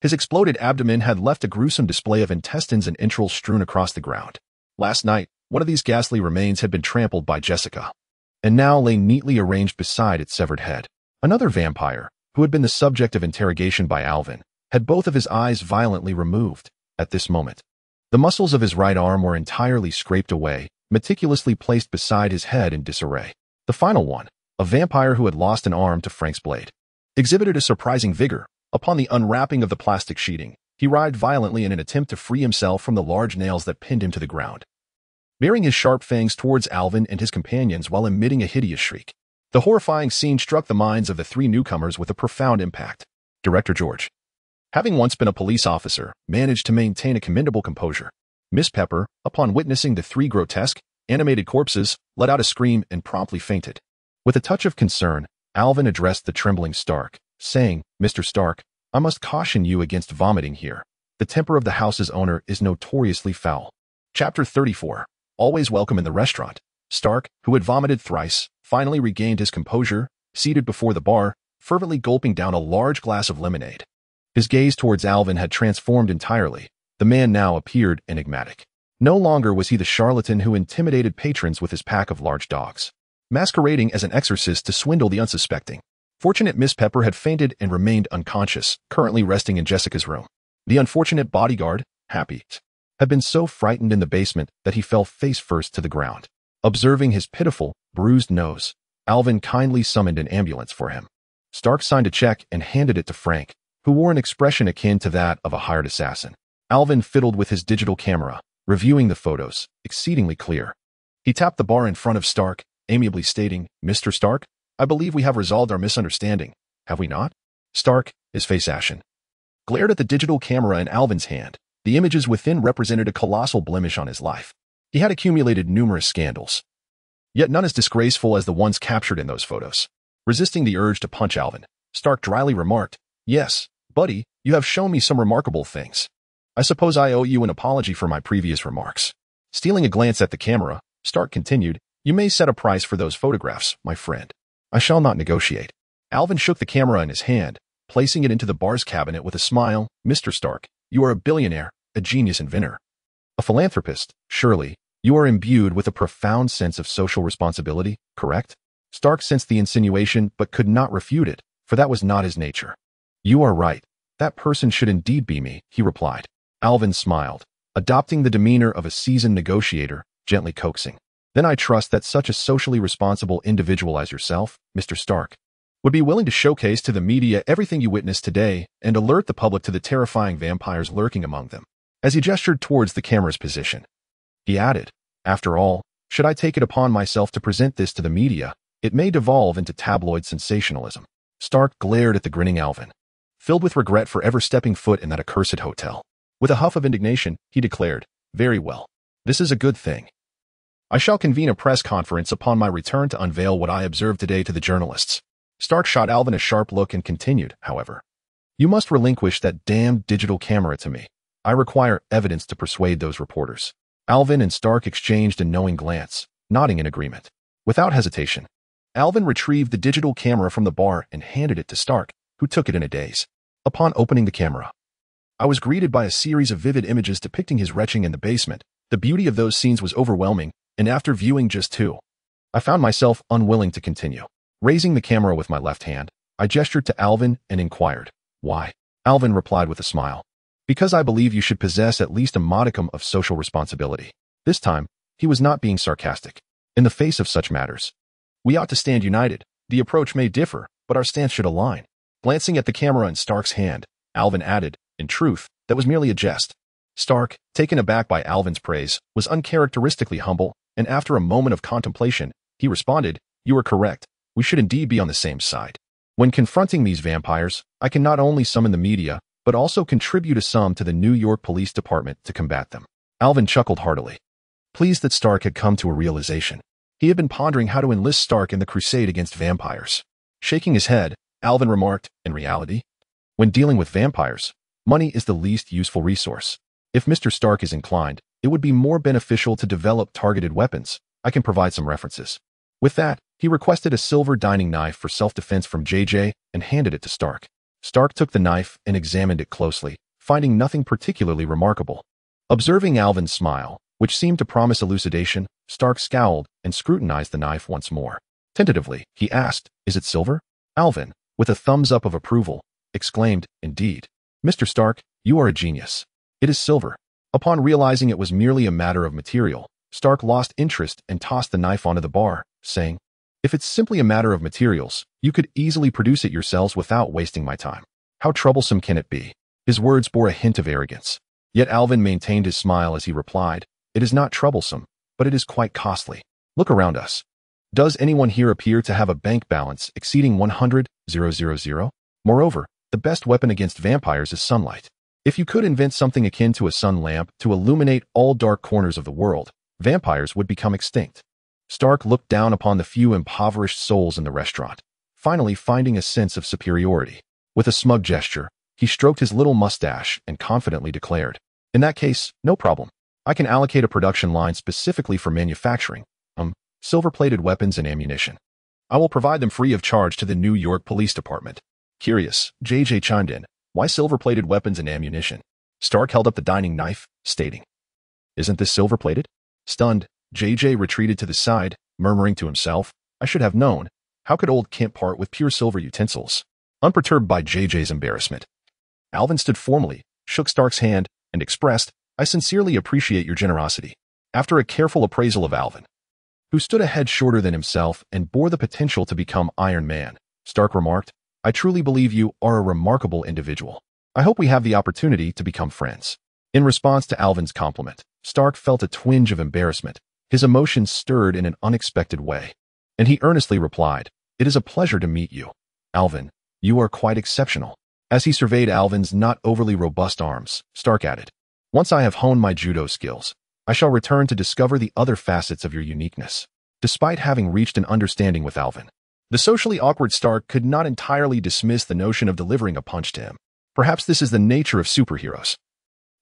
His exploded abdomen had left a gruesome display of intestines and entrails strewn across the ground. Last night, one of these ghastly remains had been trampled by Jessica, and now lay neatly arranged beside its severed head. Another vampire, who had been the subject of interrogation by Alvin, had both of his eyes violently removed. At this moment, the muscles of his right arm were entirely scraped away, meticulously placed beside his head in disarray. The final one, a vampire who had lost an arm to Frank's blade, exhibited a surprising vigor. Upon the unwrapping of the plastic sheeting, he writhed violently in an attempt to free himself from the large nails that pinned him to the ground, baring his sharp fangs towards Alvin and his companions while emitting a hideous shriek. The horrifying scene struck the minds of the 3 newcomers with a profound impact. Director George, having once been a police officer, managed to maintain a commendable composure. Miss Pepper, upon witnessing the 3 grotesque, animated corpses, let out a scream and promptly fainted. With a touch of concern, Alvin addressed the trembling Stark, saying, "Mr. Stark, I must caution you against vomiting here. The temper of the house's owner is notoriously foul. Chapter 34. Always welcome in the restaurant. Stark, who had vomited thrice, finally regained his composure, seated before the bar, fervently gulping down a large glass of lemonade. His gaze towards Alvin had transformed entirely. The man now appeared enigmatic. No longer was he the charlatan who intimidated patrons with his pack of large dogs, masquerading as an exorcist to swindle the unsuspecting. Fortunate Miss Pepper had fainted and remained unconscious, currently resting in Jessica's room. The unfortunate bodyguard, Happy, had been so frightened in the basement that he fell face first to the ground. Observing his pitiful, bruised nose, Alvin kindly summoned an ambulance for him. Stark signed a check and handed it to Frank, who wore an expression akin to that of a hired assassin. Alvin fiddled with his digital camera, reviewing the photos, exceedingly clear. He tapped the bar in front of Stark, amiably stating, "Mr. Stark, I believe we have resolved our misunderstanding, have we not?" Stark, his face ashen, glared at the digital camera in Alvin's hand. The images within represented a colossal blemish on his life. He had accumulated numerous scandals, yet none as disgraceful as the ones captured in those photos. Resisting the urge to punch Alvin, Stark dryly remarked, "Yes, buddy, you have shown me some remarkable things. I suppose I owe you an apology for my previous remarks." Stealing a glance at the camera, Stark continued, "You may set a price for those photographs, my friend. I shall not negotiate." Alvin shook the camera in his hand, placing it into the bar's cabinet with a smile. "Mr. Stark, you are a billionaire, a genius inventor, a philanthropist. Surely, you are imbued with a profound sense of social responsibility, correct?" Stark sensed the insinuation but could not refute it, for that was not his nature. "You are right. That person should indeed be me," he replied. Alvin smiled, adopting the demeanor of a seasoned negotiator, gently coaxing. "Then I trust that such a socially responsible individual as yourself, Mr. Stark, would be willing to showcase to the media everything you witnessed today and alert the public to the terrifying vampires lurking among them." As he gestured towards the camera's position, he added, "After all, should I take it upon myself to present this to the media, it may devolve into tabloid sensationalism." Stark glared at the grinning Alvin, filled with regret for ever stepping foot in that accursed hotel. With a huff of indignation, he declared, "Very well. This is a good thing. I shall convene a press conference upon my return to unveil what I observed today to the journalists." Stark shot Alvin a sharp look and continued, however, "You must relinquish that damned digital camera to me. I require evidence to persuade those reporters." Alvin and Stark exchanged a knowing glance, nodding in agreement. Without hesitation, Alvin retrieved the digital camera from the bar and handed it to Stark, who took it in a daze. Upon opening the camera, I was greeted by a series of vivid images depicting his retching in the basement. The beauty of those scenes was overwhelming, and after viewing just two, I found myself unwilling to continue. Raising the camera with my left hand, I gestured to Alvin and inquired, "Why?" Alvin replied with a smile, "Because I believe you should possess at least a modicum of social responsibility." This time, he was not being sarcastic. "In the face of such matters, we ought to stand united. The approach may differ, but our stance should align." Glancing at the camera in Stark's hand, Alvin added, "In truth, that was merely a jest." Stark, taken aback by Alvin's praise, was uncharacteristically humble, and after a moment of contemplation, he responded, "You are correct. We should indeed be on the same side. When confronting these vampires, I can not only summon the media, but also contribute a sum to the New York Police Department to combat them." Alvin chuckled heartily, pleased that Stark had come to a realization. He had been pondering how to enlist Stark in the crusade against vampires. Shaking his head, Alvin remarked, "In reality, when dealing with vampires, money is the least useful resource. If Mr. Stark is inclined, it would be more beneficial to develop targeted weapons. I can provide some references." With that, he requested a silver dining knife for self-defense from JJ and handed it to Stark. Stark took the knife and examined it closely, finding nothing particularly remarkable. Observing Alvin's smile, which seemed to promise elucidation, Stark scowled and scrutinized the knife once more. Tentatively, he asked, "Is it silver?" Alvin, with a thumbs up of approval, exclaimed, "Indeed. Mr. Stark, you are a genius. It is silver." Upon realizing it was merely a matter of material, Stark lost interest and tossed the knife onto the bar, saying, "If it's simply a matter of materials, you could easily produce it yourselves without wasting my time. How troublesome can it be?" His words bore a hint of arrogance. Yet Alvin maintained his smile as he replied, "It is not troublesome, but it is quite costly. Look around us. Does anyone here appear to have a bank balance exceeding 100,000? Moreover, the best weapon against vampires is sunlight. If you could invent something akin to a sun lamp to illuminate all dark corners of the world, vampires would become extinct." Stark looked down upon the few impoverished souls in the restaurant, finally finding a sense of superiority. With a smug gesture, He stroked his little mustache and confidently declared, "In that case, no problem. I can allocate a production line specifically for manufacturing, silver-plated weapons and ammunition. I will provide them free of charge to the New York Police Department." Curious, JJ chimed in, "Why silver-plated weapons and ammunition?" Stark held up the dining knife, stating, "Isn't this silver-plated?" Stunned, JJ retreated to the side, murmuring to himself, "I should have known. How could old Kemp part with pure silver utensils?" Unperturbed by JJ's embarrassment, Alvin stood formally, shook Stark's hand, and expressed, "I sincerely appreciate your generosity." After a careful appraisal of Alvin, who stood a head shorter than himself and bore the potential to become Iron Man, Stark remarked, "I truly believe you are a remarkable individual. I hope we have the opportunity to become friends." In response to Alvin's compliment, Stark felt a twinge of embarrassment. His emotions stirred in an unexpected way, and he earnestly replied, "It is a pleasure to meet you, Alvin. You are quite exceptional." As he surveyed Alvin's not overly robust arms, Stark added, "Once I have honed my judo skills, I shall return to discover the other facets of your uniqueness." Despite having reached an understanding with Alvin, the socially awkward Stark could not entirely dismiss the notion of delivering a punch to him. Perhaps this is the nature of superheroes.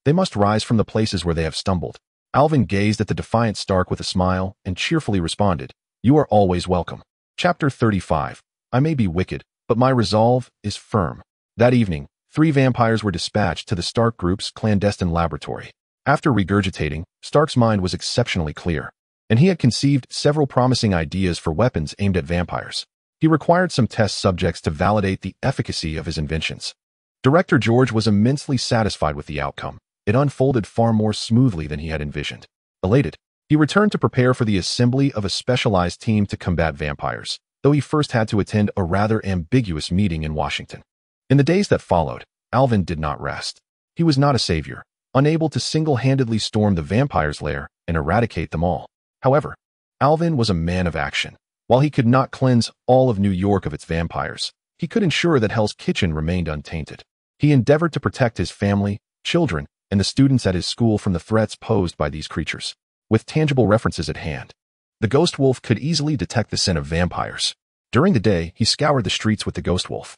They must rise from the places where they have stumbled. Alvin gazed at the defiant Stark with a smile and cheerfully responded, "You are always welcome." Chapter 35. I may be wicked, but my resolve is firm. That evening, 3 vampires were dispatched to the Stark Group's clandestine laboratory. After regurgitating, Stark's mind was exceptionally clear, and he had conceived several promising ideas for weapons aimed at vampires. He required some test subjects to validate the efficacy of his inventions. Director George was immensely satisfied with the outcome. It unfolded far more smoothly than he had envisioned. Elated, he returned to prepare for the assembly of a specialized team to combat vampires, though he first had to attend a rather ambiguous meeting in Washington. In the days that followed, Alvin did not rest. He was not a savior, unable to single-handedly storm the vampire's lair and eradicate them all. However, Alvin was a man of action. While he could not cleanse all of New York of its vampires, he could ensure that Hell's Kitchen remained untainted. He endeavored to protect his family, children, and the students at his school from the threats posed by these creatures. With tangible references at hand, the Ghost Wolf could easily detect the scent of vampires. During the day, he scoured the streets with the Ghost Wolf,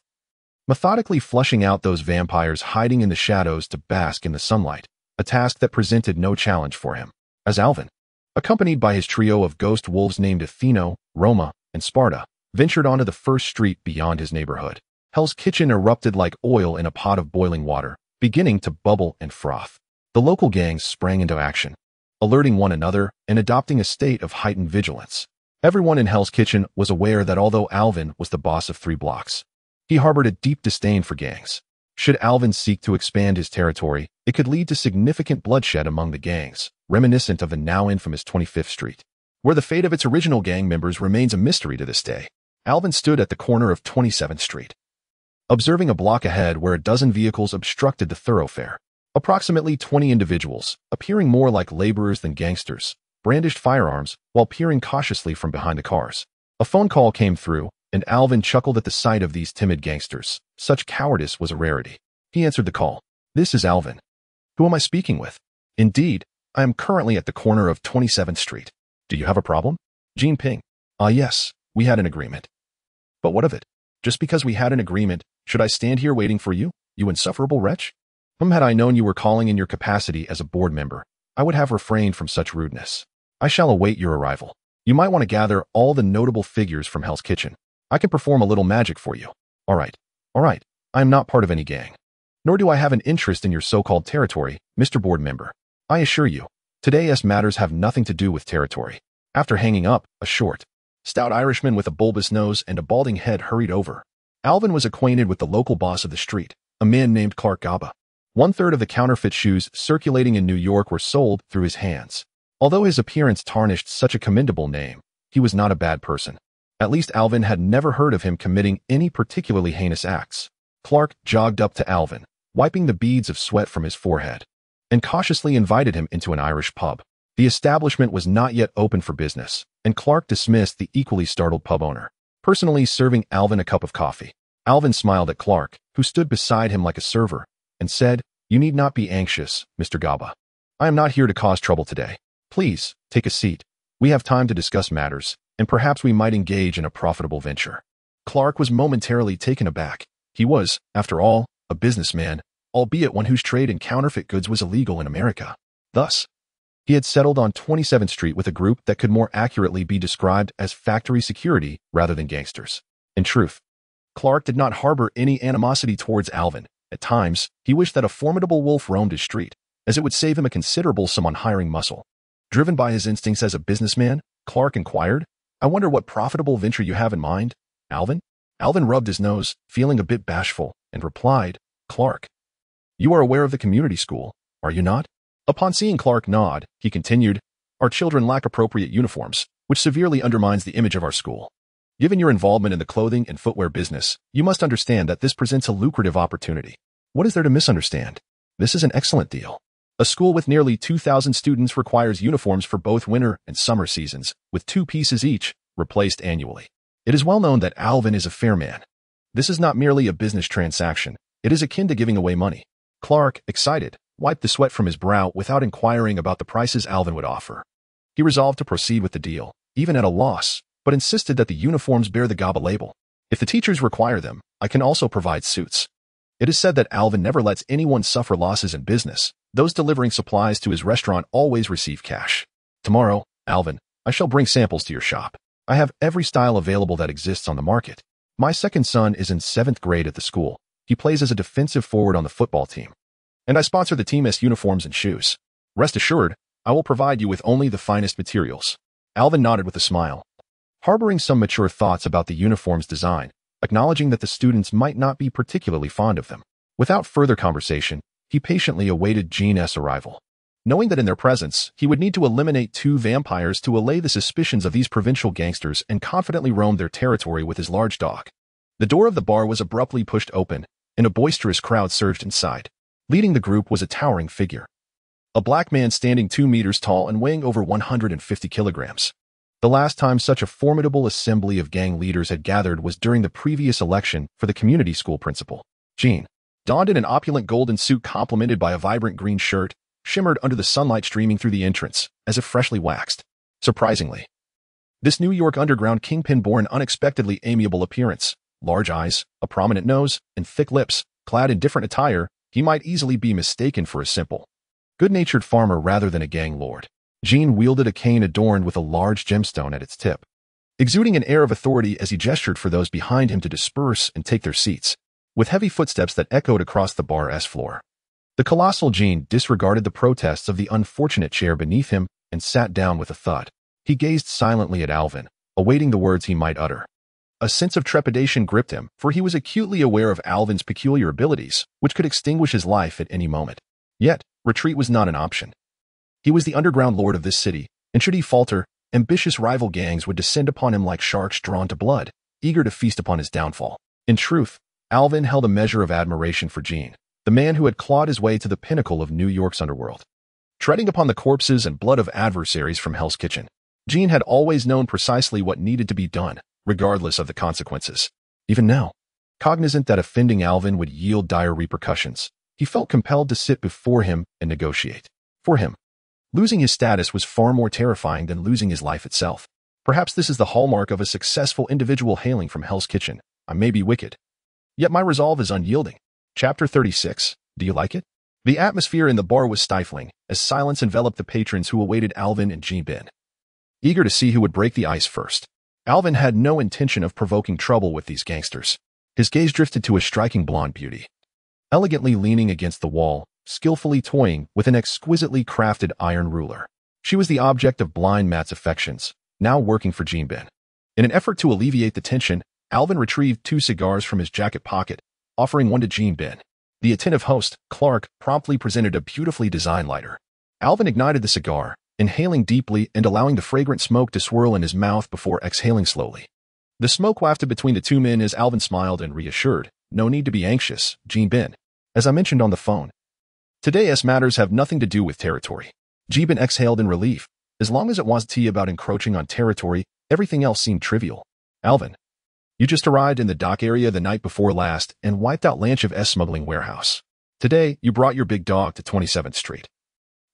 methodically flushing out those vampires hiding in the shadows to bask in the sunlight, a task that presented no challenge for him. As Alvin, accompanied by his trio of ghost wolves named Atheno, Roma, and Sparta, ventured onto the first street beyond his neighborhood, Hell's Kitchen erupted like oil in a pot of boiling water, beginning to bubble and froth. The local gangs sprang into action, alerting one another and adopting a state of heightened vigilance. Everyone in Hell's Kitchen was aware that although Alvin was the boss of 3 blocks, he harbored a deep disdain for gangs. Should Alvin seek to expand his territory, it could lead to significant bloodshed among the gangs, reminiscent of the now infamous 25th Street, where the fate of its original gang members remains a mystery to this day. Alvin stood at the corner of 27th Street, observing a block ahead where a dozen vehicles obstructed the thoroughfare. Approximately 20 individuals, appearing more like laborers than gangsters, brandished firearms while peering cautiously from behind the cars. A phone call came through, and Alvin chuckled at the sight of these timid gangsters. Such cowardice was a rarity. He answered the call. "This is Alvin. Who am I speaking with?" "Indeed, I am currently at the corner of 27th Street. Do you have a problem?" Jean Ping. Yes, we had an agreement." "But what of it? Just because we had an agreement, should I stand here waiting for you, you insufferable wretch?" Had I known you were calling in your capacity as a board member, I would have refrained from such rudeness. I shall await your arrival. You might want to gather all the notable figures from Hell's Kitchen. I can perform a little magic for you." All right. I am not part of any gang. Nor do I have an interest in your so-called territory, Mr. Board Member. I assure you, today's matters have nothing to do with territory." After hanging up, a short, stout Irishman with a bulbous nose and a balding head hurried over. Alvin was acquainted with the local boss of the street, a man named Clark Gaba. 1/3 of the counterfeit shoes circulating in New York were sold through his hands. Although his appearance tarnished such a commendable name, he was not a bad person. At least Alvin had never heard of him committing any particularly heinous acts. Clark jogged up to Alvin, wiping the beads of sweat from his forehead, and cautiously invited him into an Irish pub. The establishment was not yet open for business, and Clark dismissed the equally startled pub owner, personally serving Alvin a cup of coffee. Alvin smiled at Clark, who stood beside him like a server, and said, "You need not be anxious, Mr. Gaba. I am not here to cause trouble today. Please, take a seat. We have time to discuss matters, and perhaps we might engage in a profitable venture." Clark was momentarily taken aback. He was, after all, a businessman, albeit one whose trade in counterfeit goods was illegal in America. Thus, he had settled on 27th Street with a group that could more accurately be described as factory security rather than gangsters. In truth, Clark did not harbor any animosity towards Alvin. At times, he wished that a formidable wolf roamed his street, as it would save him a considerable sum on hiring muscle. Driven by his instincts as a businessman, Clark inquired, "I wonder what profitable venture you have in mind, Alvin?" Alvin rubbed his nose, feeling a bit bashful, and replied, "Clark, you are aware of the community school, are you not?" Upon seeing Clark nod, he continued, "Our children lack appropriate uniforms, which severely undermines the image of our school. Given your involvement in the clothing and footwear business, you must understand that this presents a lucrative opportunity. What is there to misunderstand? This is an excellent deal. A school with nearly 2,000 students requires uniforms for both winter and summer seasons, with 2 pieces each, replaced annually. It is well known that Alvin is a fair man. This is not merely a business transaction. It is akin to giving away money." Clark, excited, wiped the sweat from his brow without inquiring about the prices Alvin would offer. He resolved to proceed with the deal, even at a loss, but insisted that the uniforms bear the GABA label. "If the teachers require them, I can also provide suits." It is said that Alvin never lets anyone suffer losses in business. Those delivering supplies to his restaurant always receive cash. "Tomorrow, Alvin, I shall bring samples to your shop. I have every style available that exists on the market. My second son is in 7th grade at the school. He plays as a defensive forward on the football team. And I sponsor the team's uniforms and shoes. Rest assured, I will provide you with only the finest materials." Alvin nodded with a smile, harboring some mature thoughts about the uniform's design, acknowledging that the students might not be particularly fond of them. Without further conversation, he patiently awaited Jean's arrival. Knowing that in their presence, he would need to eliminate 2 vampires to allay the suspicions of these provincial gangsters and confidently roam their territory with his large dog. The door of the bar was abruptly pushed open, and a boisterous crowd surged inside. Leading the group was a towering figure. A black man standing 2 meters tall and weighing over 150 kilograms. The last time such a formidable assembly of gang leaders had gathered was during the previous election for the community school principal. Jean, donned in an opulent golden suit complemented by a vibrant green shirt, shimmered under the sunlight streaming through the entrance, as if freshly waxed. Surprisingly, this New York underground kingpin bore an unexpectedly amiable appearance. Large eyes, a prominent nose, and thick lips, clad in different attire, he might easily be mistaken for a simple, good-natured farmer rather than a gang lord. Jean wielded a cane adorned with a large gemstone at its tip, exuding an air of authority as he gestured for those behind him to disperse and take their seats, with heavy footsteps that echoed across the bar's floor. The colossal Jean disregarded the protests of the unfortunate chair beneath him and sat down with a thud. He gazed silently at Alvin, awaiting the words he might utter. A sense of trepidation gripped him, for he was acutely aware of Alvin's peculiar abilities, which could extinguish his life at any moment. Yet, retreat was not an option. He was the underground lord of this city, and should he falter, ambitious rival gangs would descend upon him like sharks drawn to blood, eager to feast upon his downfall. In truth, Alvin held a measure of admiration for Jean, the man who had clawed his way to the pinnacle of New York's underworld. Treading upon the corpses and blood of adversaries from Hell's Kitchen, Jean had always known precisely what needed to be done, regardless of the consequences. Even now, cognizant that offending Alvin would yield dire repercussions, he felt compelled to sit before him and negotiate. For him, losing his status was far more terrifying than losing his life itself. Perhaps this is the hallmark of a successful individual hailing from Hell's Kitchen. I may be wicked, yet my resolve is unyielding. Chapter 36. Do you like it? The atmosphere in the bar was stifling, as silence enveloped the patrons who awaited Alvin and Jean, eager to see who would break the ice first. Alvin had no intention of provoking trouble with these gangsters. His gaze drifted to a striking blonde beauty, elegantly leaning against the wall, skillfully toying with an exquisitely crafted iron ruler. She was the object of blind Matt's affections, now working for Jean. In an effort to alleviate the tension, Alvin retrieved 2 cigars from his jacket pocket, offering one to Jean. The attentive host, Clark, promptly presented a beautifully designed lighter. Alvin ignited the cigar, inhaling deeply and allowing the fragrant smoke to swirl in his mouth before exhaling slowly. The smoke wafted between the 2 men as Alvin smiled and reassured, "No need to be anxious, Jean. As I mentioned on the phone, today's matters have nothing to do with territory." Jean exhaled in relief. As long as it wasn't about encroaching on territory, everything else seemed trivial. "Alvin, you just arrived in the dock area the night before last and wiped out Lanchev's smuggling warehouse. Today, you brought your big dog to 27th Street.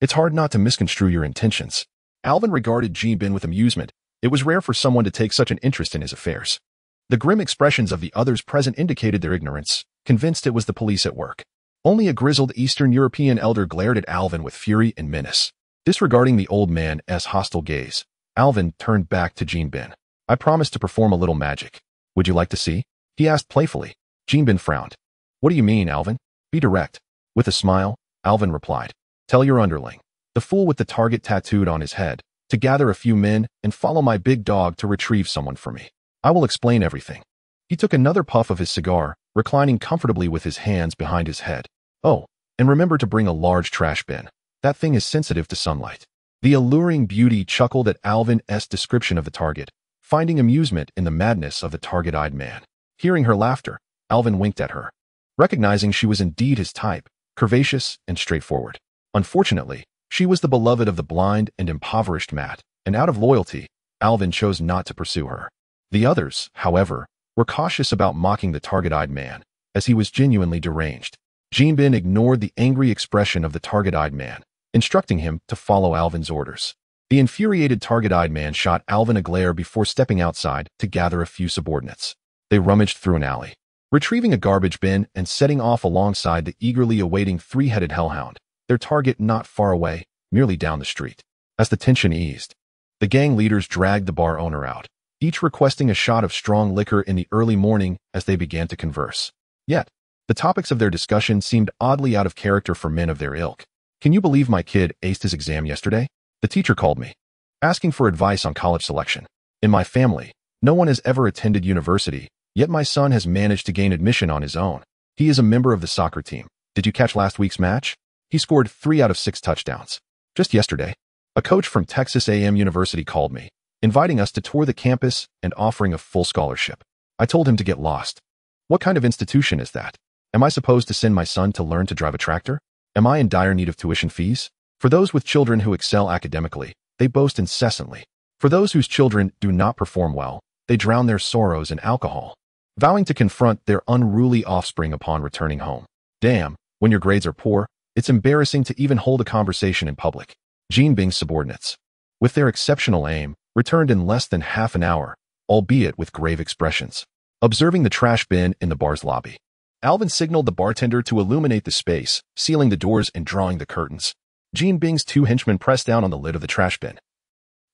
It's hard not to misconstrue your intentions." Alvin regarded Jean with amusement. It was rare for someone to take such an interest in his affairs. The grim expressions of the others present indicated their ignorance. convinced it was the police at work. Only a grizzled Eastern European elder glared at Alvin with fury and menace. Disregarding the old man's hostile gaze, Alvin turned back to Jinbin. I promised to perform a little magic. Would you like to see? He asked playfully. Jinbin frowned. What do you mean, Alvin? Be direct. With a smile, Alvin replied. Tell your underling, the fool with the target tattooed on his head, to gather a few men and follow my big dog to retrieve someone for me. I will explain everything. He took another puff of his cigar, reclining comfortably with his hands behind his head. Oh, and remember to bring a large trash bin. That thing is sensitive to sunlight. The alluring beauty chuckled at Alvin's description of the target, finding amusement in the madness of the target-eyed man. Hearing her laughter, Alvin winked at her, recognizing she was indeed his type, curvaceous and straightforward. Unfortunately, she was the beloved of the blind and impoverished Matt, and out of loyalty, Alvin chose not to pursue her. The others, however, were cautious about mocking the target-eyed man, as he was genuinely deranged. Jinbin ignored the angry expression of the target-eyed man, instructing him to follow Alvin's orders. The infuriated target-eyed man shot Alvin a glare before stepping outside to gather a few subordinates. They rummaged through an alley, retrieving a garbage bin and setting off alongside the eagerly awaiting three-headed hellhound, their target not far away, merely down the street. As the tension eased, the gang leaders dragged the bar owner out, each requesting a shot of strong liquor in the early morning as they began to converse. Yet, the topics of their discussion seemed oddly out of character for men of their ilk. Can you believe my kid aced his exam yesterday? The teacher called me, asking for advice on college selection. In my family, no one has ever attended university, yet my son has managed to gain admission on his own. He is a member of the soccer team. Did you catch last week's match? He scored 3 out of 6 touchdowns. Just yesterday, a coach from Texas A&M University called me, inviting us to tour the campus and offering a full scholarship. I told him to get lost. What kind of institution is that? Am I supposed to send my son to learn to drive a tractor? Am I in dire need of tuition fees? For those with children who excel academically, they boast incessantly. For those whose children do not perform well, they drown their sorrows in alcohol, vowing to confront their unruly offspring upon returning home. Damn, when your grades are poor, it's embarrassing to even hold a conversation in public. Jinbing's subordinates, with their exceptional aim, returned in less than half an hour, albeit with grave expressions. Observing the trash bin in the bar's lobby, Alvin signaled the bartender to illuminate the space, sealing the doors and drawing the curtains. Jinbing's 2 henchmen pressed down on the lid of the trash bin,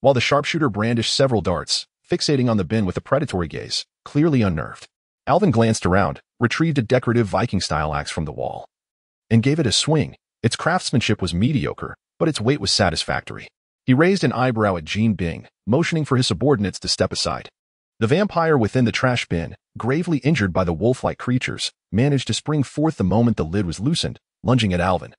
while the sharpshooter brandished several darts, fixating on the bin with a predatory gaze, clearly unnerved. Alvin glanced around, retrieved a decorative Viking-style axe from the wall, and gave it a swing. Its craftsmanship was mediocre, but its weight was satisfactory. He raised an eyebrow at Jinbing, motioning for his subordinates to step aside. The vampire within the trash bin, gravely injured by the wolf-like creatures, managed to spring forth the moment the lid was loosened, lunging at Alvin,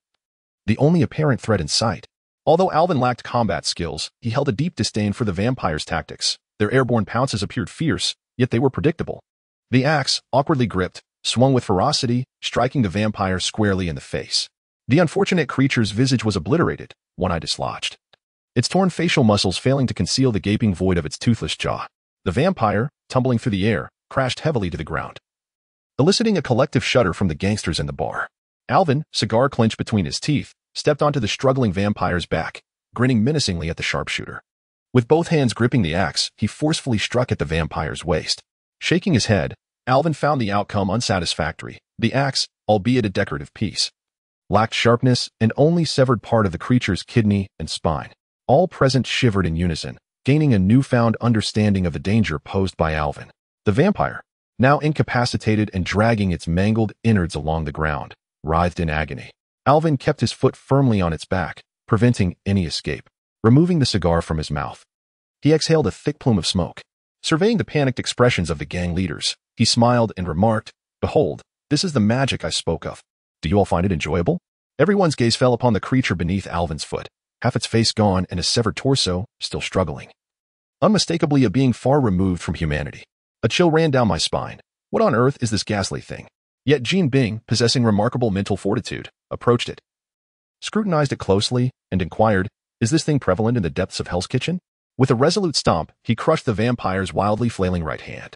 the only apparent threat in sight. Although Alvin lacked combat skills, he held a deep disdain for the vampire's tactics. Their airborne pounces appeared fierce, yet they were predictable. The axe, awkwardly gripped, swung with ferocity, striking the vampire squarely in the face. The unfortunate creature's visage was obliterated, one eye dislodged, its torn facial muscles failing to conceal the gaping void of its toothless jaw. The vampire, tumbling through the air, crashed heavily to the ground, eliciting a collective shudder from the gangsters in the bar. Alvin, cigar clenched between his teeth, stepped onto the struggling vampire's back, grinning menacingly at the sharpshooter. With both hands gripping the axe, he forcefully struck at the vampire's waist. Shaking his head, Alvin found the outcome unsatisfactory. The axe, albeit a decorative piece, lacked sharpness and only severed part of the creature's kidney and spine. All present shivered in unison, gaining a newfound understanding of the danger posed by Alvin. The vampire, now incapacitated and dragging its mangled innards along the ground, writhed in agony. Alvin kept his foot firmly on its back, preventing any escape. Removing the cigar from his mouth, he exhaled a thick plume of smoke. Surveying the panicked expressions of the gang leaders, he smiled and remarked, "Behold, this is the magic I spoke of. Do you all find it enjoyable?" Everyone's gaze fell upon the creature beneath Alvin's foot, half its face gone and a severed torso still struggling. Unmistakably a being far removed from humanity. A chill ran down my spine. What on earth is this ghastly thing? Yet Jinbing, possessing remarkable mental fortitude, approached it, scrutinized it closely, and inquired, "Is this thing prevalent in the depths of Hell's Kitchen?" With a resolute stomp, he crushed the vampire's wildly flailing right hand,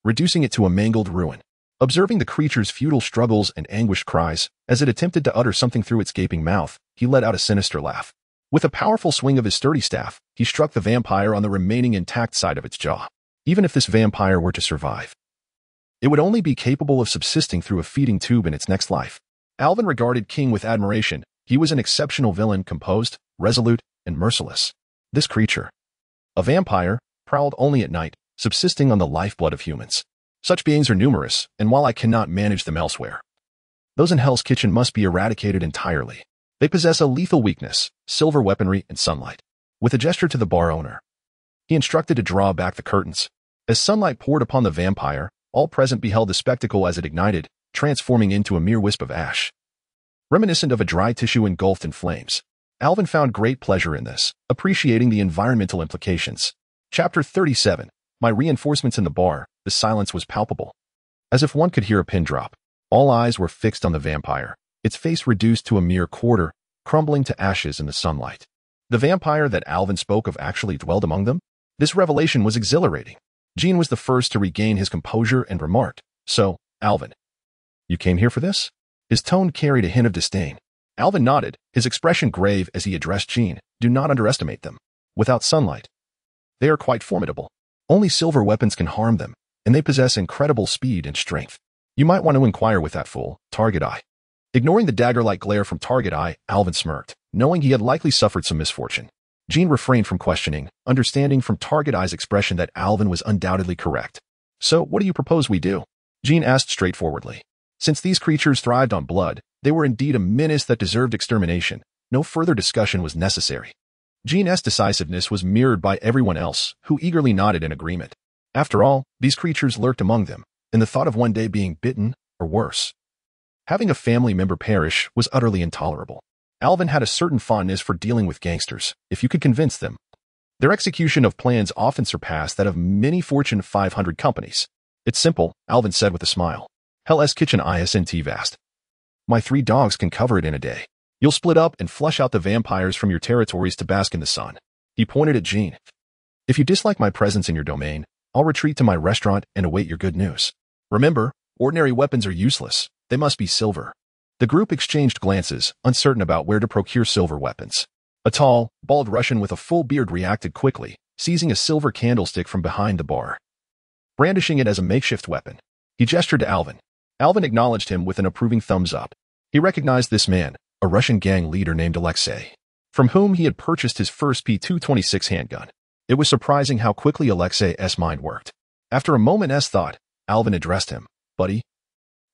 reducing it to a mangled ruin. Observing the creature's futile struggles and anguished cries, as it attempted to utter something through its gaping mouth, he let out a sinister laugh. With a powerful swing of his sturdy staff, he struck the vampire on the remaining intact side of its jaw. Even if this vampire were to survive, It would only be capable of subsisting through a feeding tube in its next life. Alvin regarded Qing with admiration. He was an exceptional villain, composed, resolute, and merciless. This creature, a vampire, prowled only at night, subsisting on the lifeblood of humans. Such beings are numerous, and while I cannot manage them elsewhere, those in Hell's Kitchen must be eradicated entirely. They possess a lethal weakness, silver weaponry, and sunlight. With a gesture to the bar owner, he instructed to draw back the curtains. As sunlight poured upon the vampire, all present beheld the spectacle as it ignited, transforming into a mere wisp of ash, reminiscent of a dry tissue engulfed in flames. Alvin found great pleasure in this, appreciating the environmental implications. Chapter 37. My reinforcements in the bar. The silence was palpable, as if one could hear a pin drop. All eyes were fixed on the vampire, its face reduced to a mere quarter, crumbling to ashes in the sunlight. The vampire that Alvin spoke of actually dwelled among them? This revelation was exhilarating. Jean was the first to regain his composure and remarked, "So, Alvin, you came here for this?" His tone carried a hint of disdain. Alvin nodded, his expression grave as he addressed Jean. "Do not underestimate them. Without sunlight, they are quite formidable. Only silver weapons can harm them, and they possess incredible speed and strength. You might want to inquire with that fool, Target Eye." Ignoring the dagger-like glare from Target Eye, Alvin smirked, knowing he had likely suffered some misfortune. Jean refrained from questioning, understanding from Target Eye's expression that Alvin was undoubtedly correct. "So, what do you propose we do?" Jean asked straightforwardly. Since these creatures thrived on blood, they were indeed a menace that deserved extermination. No further discussion was necessary. Jean's decisiveness was mirrored by everyone else, who eagerly nodded in agreement. After all, these creatures lurked among them, and the thought of one day being bitten, or worse, having a family member perish, was utterly intolerable. Alvin had a certain fondness for dealing with gangsters, if you could convince them. Their execution of plans often surpassed that of many Fortune 500 companies. "It's simple," Alvin said with a smile. "Hell's Kitchen isn't vast. My 3 dogs can cover it in a day. You'll split up and flush out the vampires from your territories to bask in the sun." He pointed at Jean. "If you dislike my presence in your domain, I'll retreat to my restaurant and await your good news. Remember, ordinary weapons are useless. They must be silver." The group exchanged glances, uncertain about where to procure silver weapons. A tall, bald Russian with a full beard reacted quickly, seizing a silver candlestick from behind the bar, brandishing it as a makeshift weapon. He gestured to Alvin. Alvin acknowledged him with an approving thumbs up. He recognized this man, a Russian gang leader named Alexei, from whom he had purchased his first P226 handgun. It was surprising how quickly Alexei's mind worked. After a moment's thought, Alvin addressed him. "Buddy,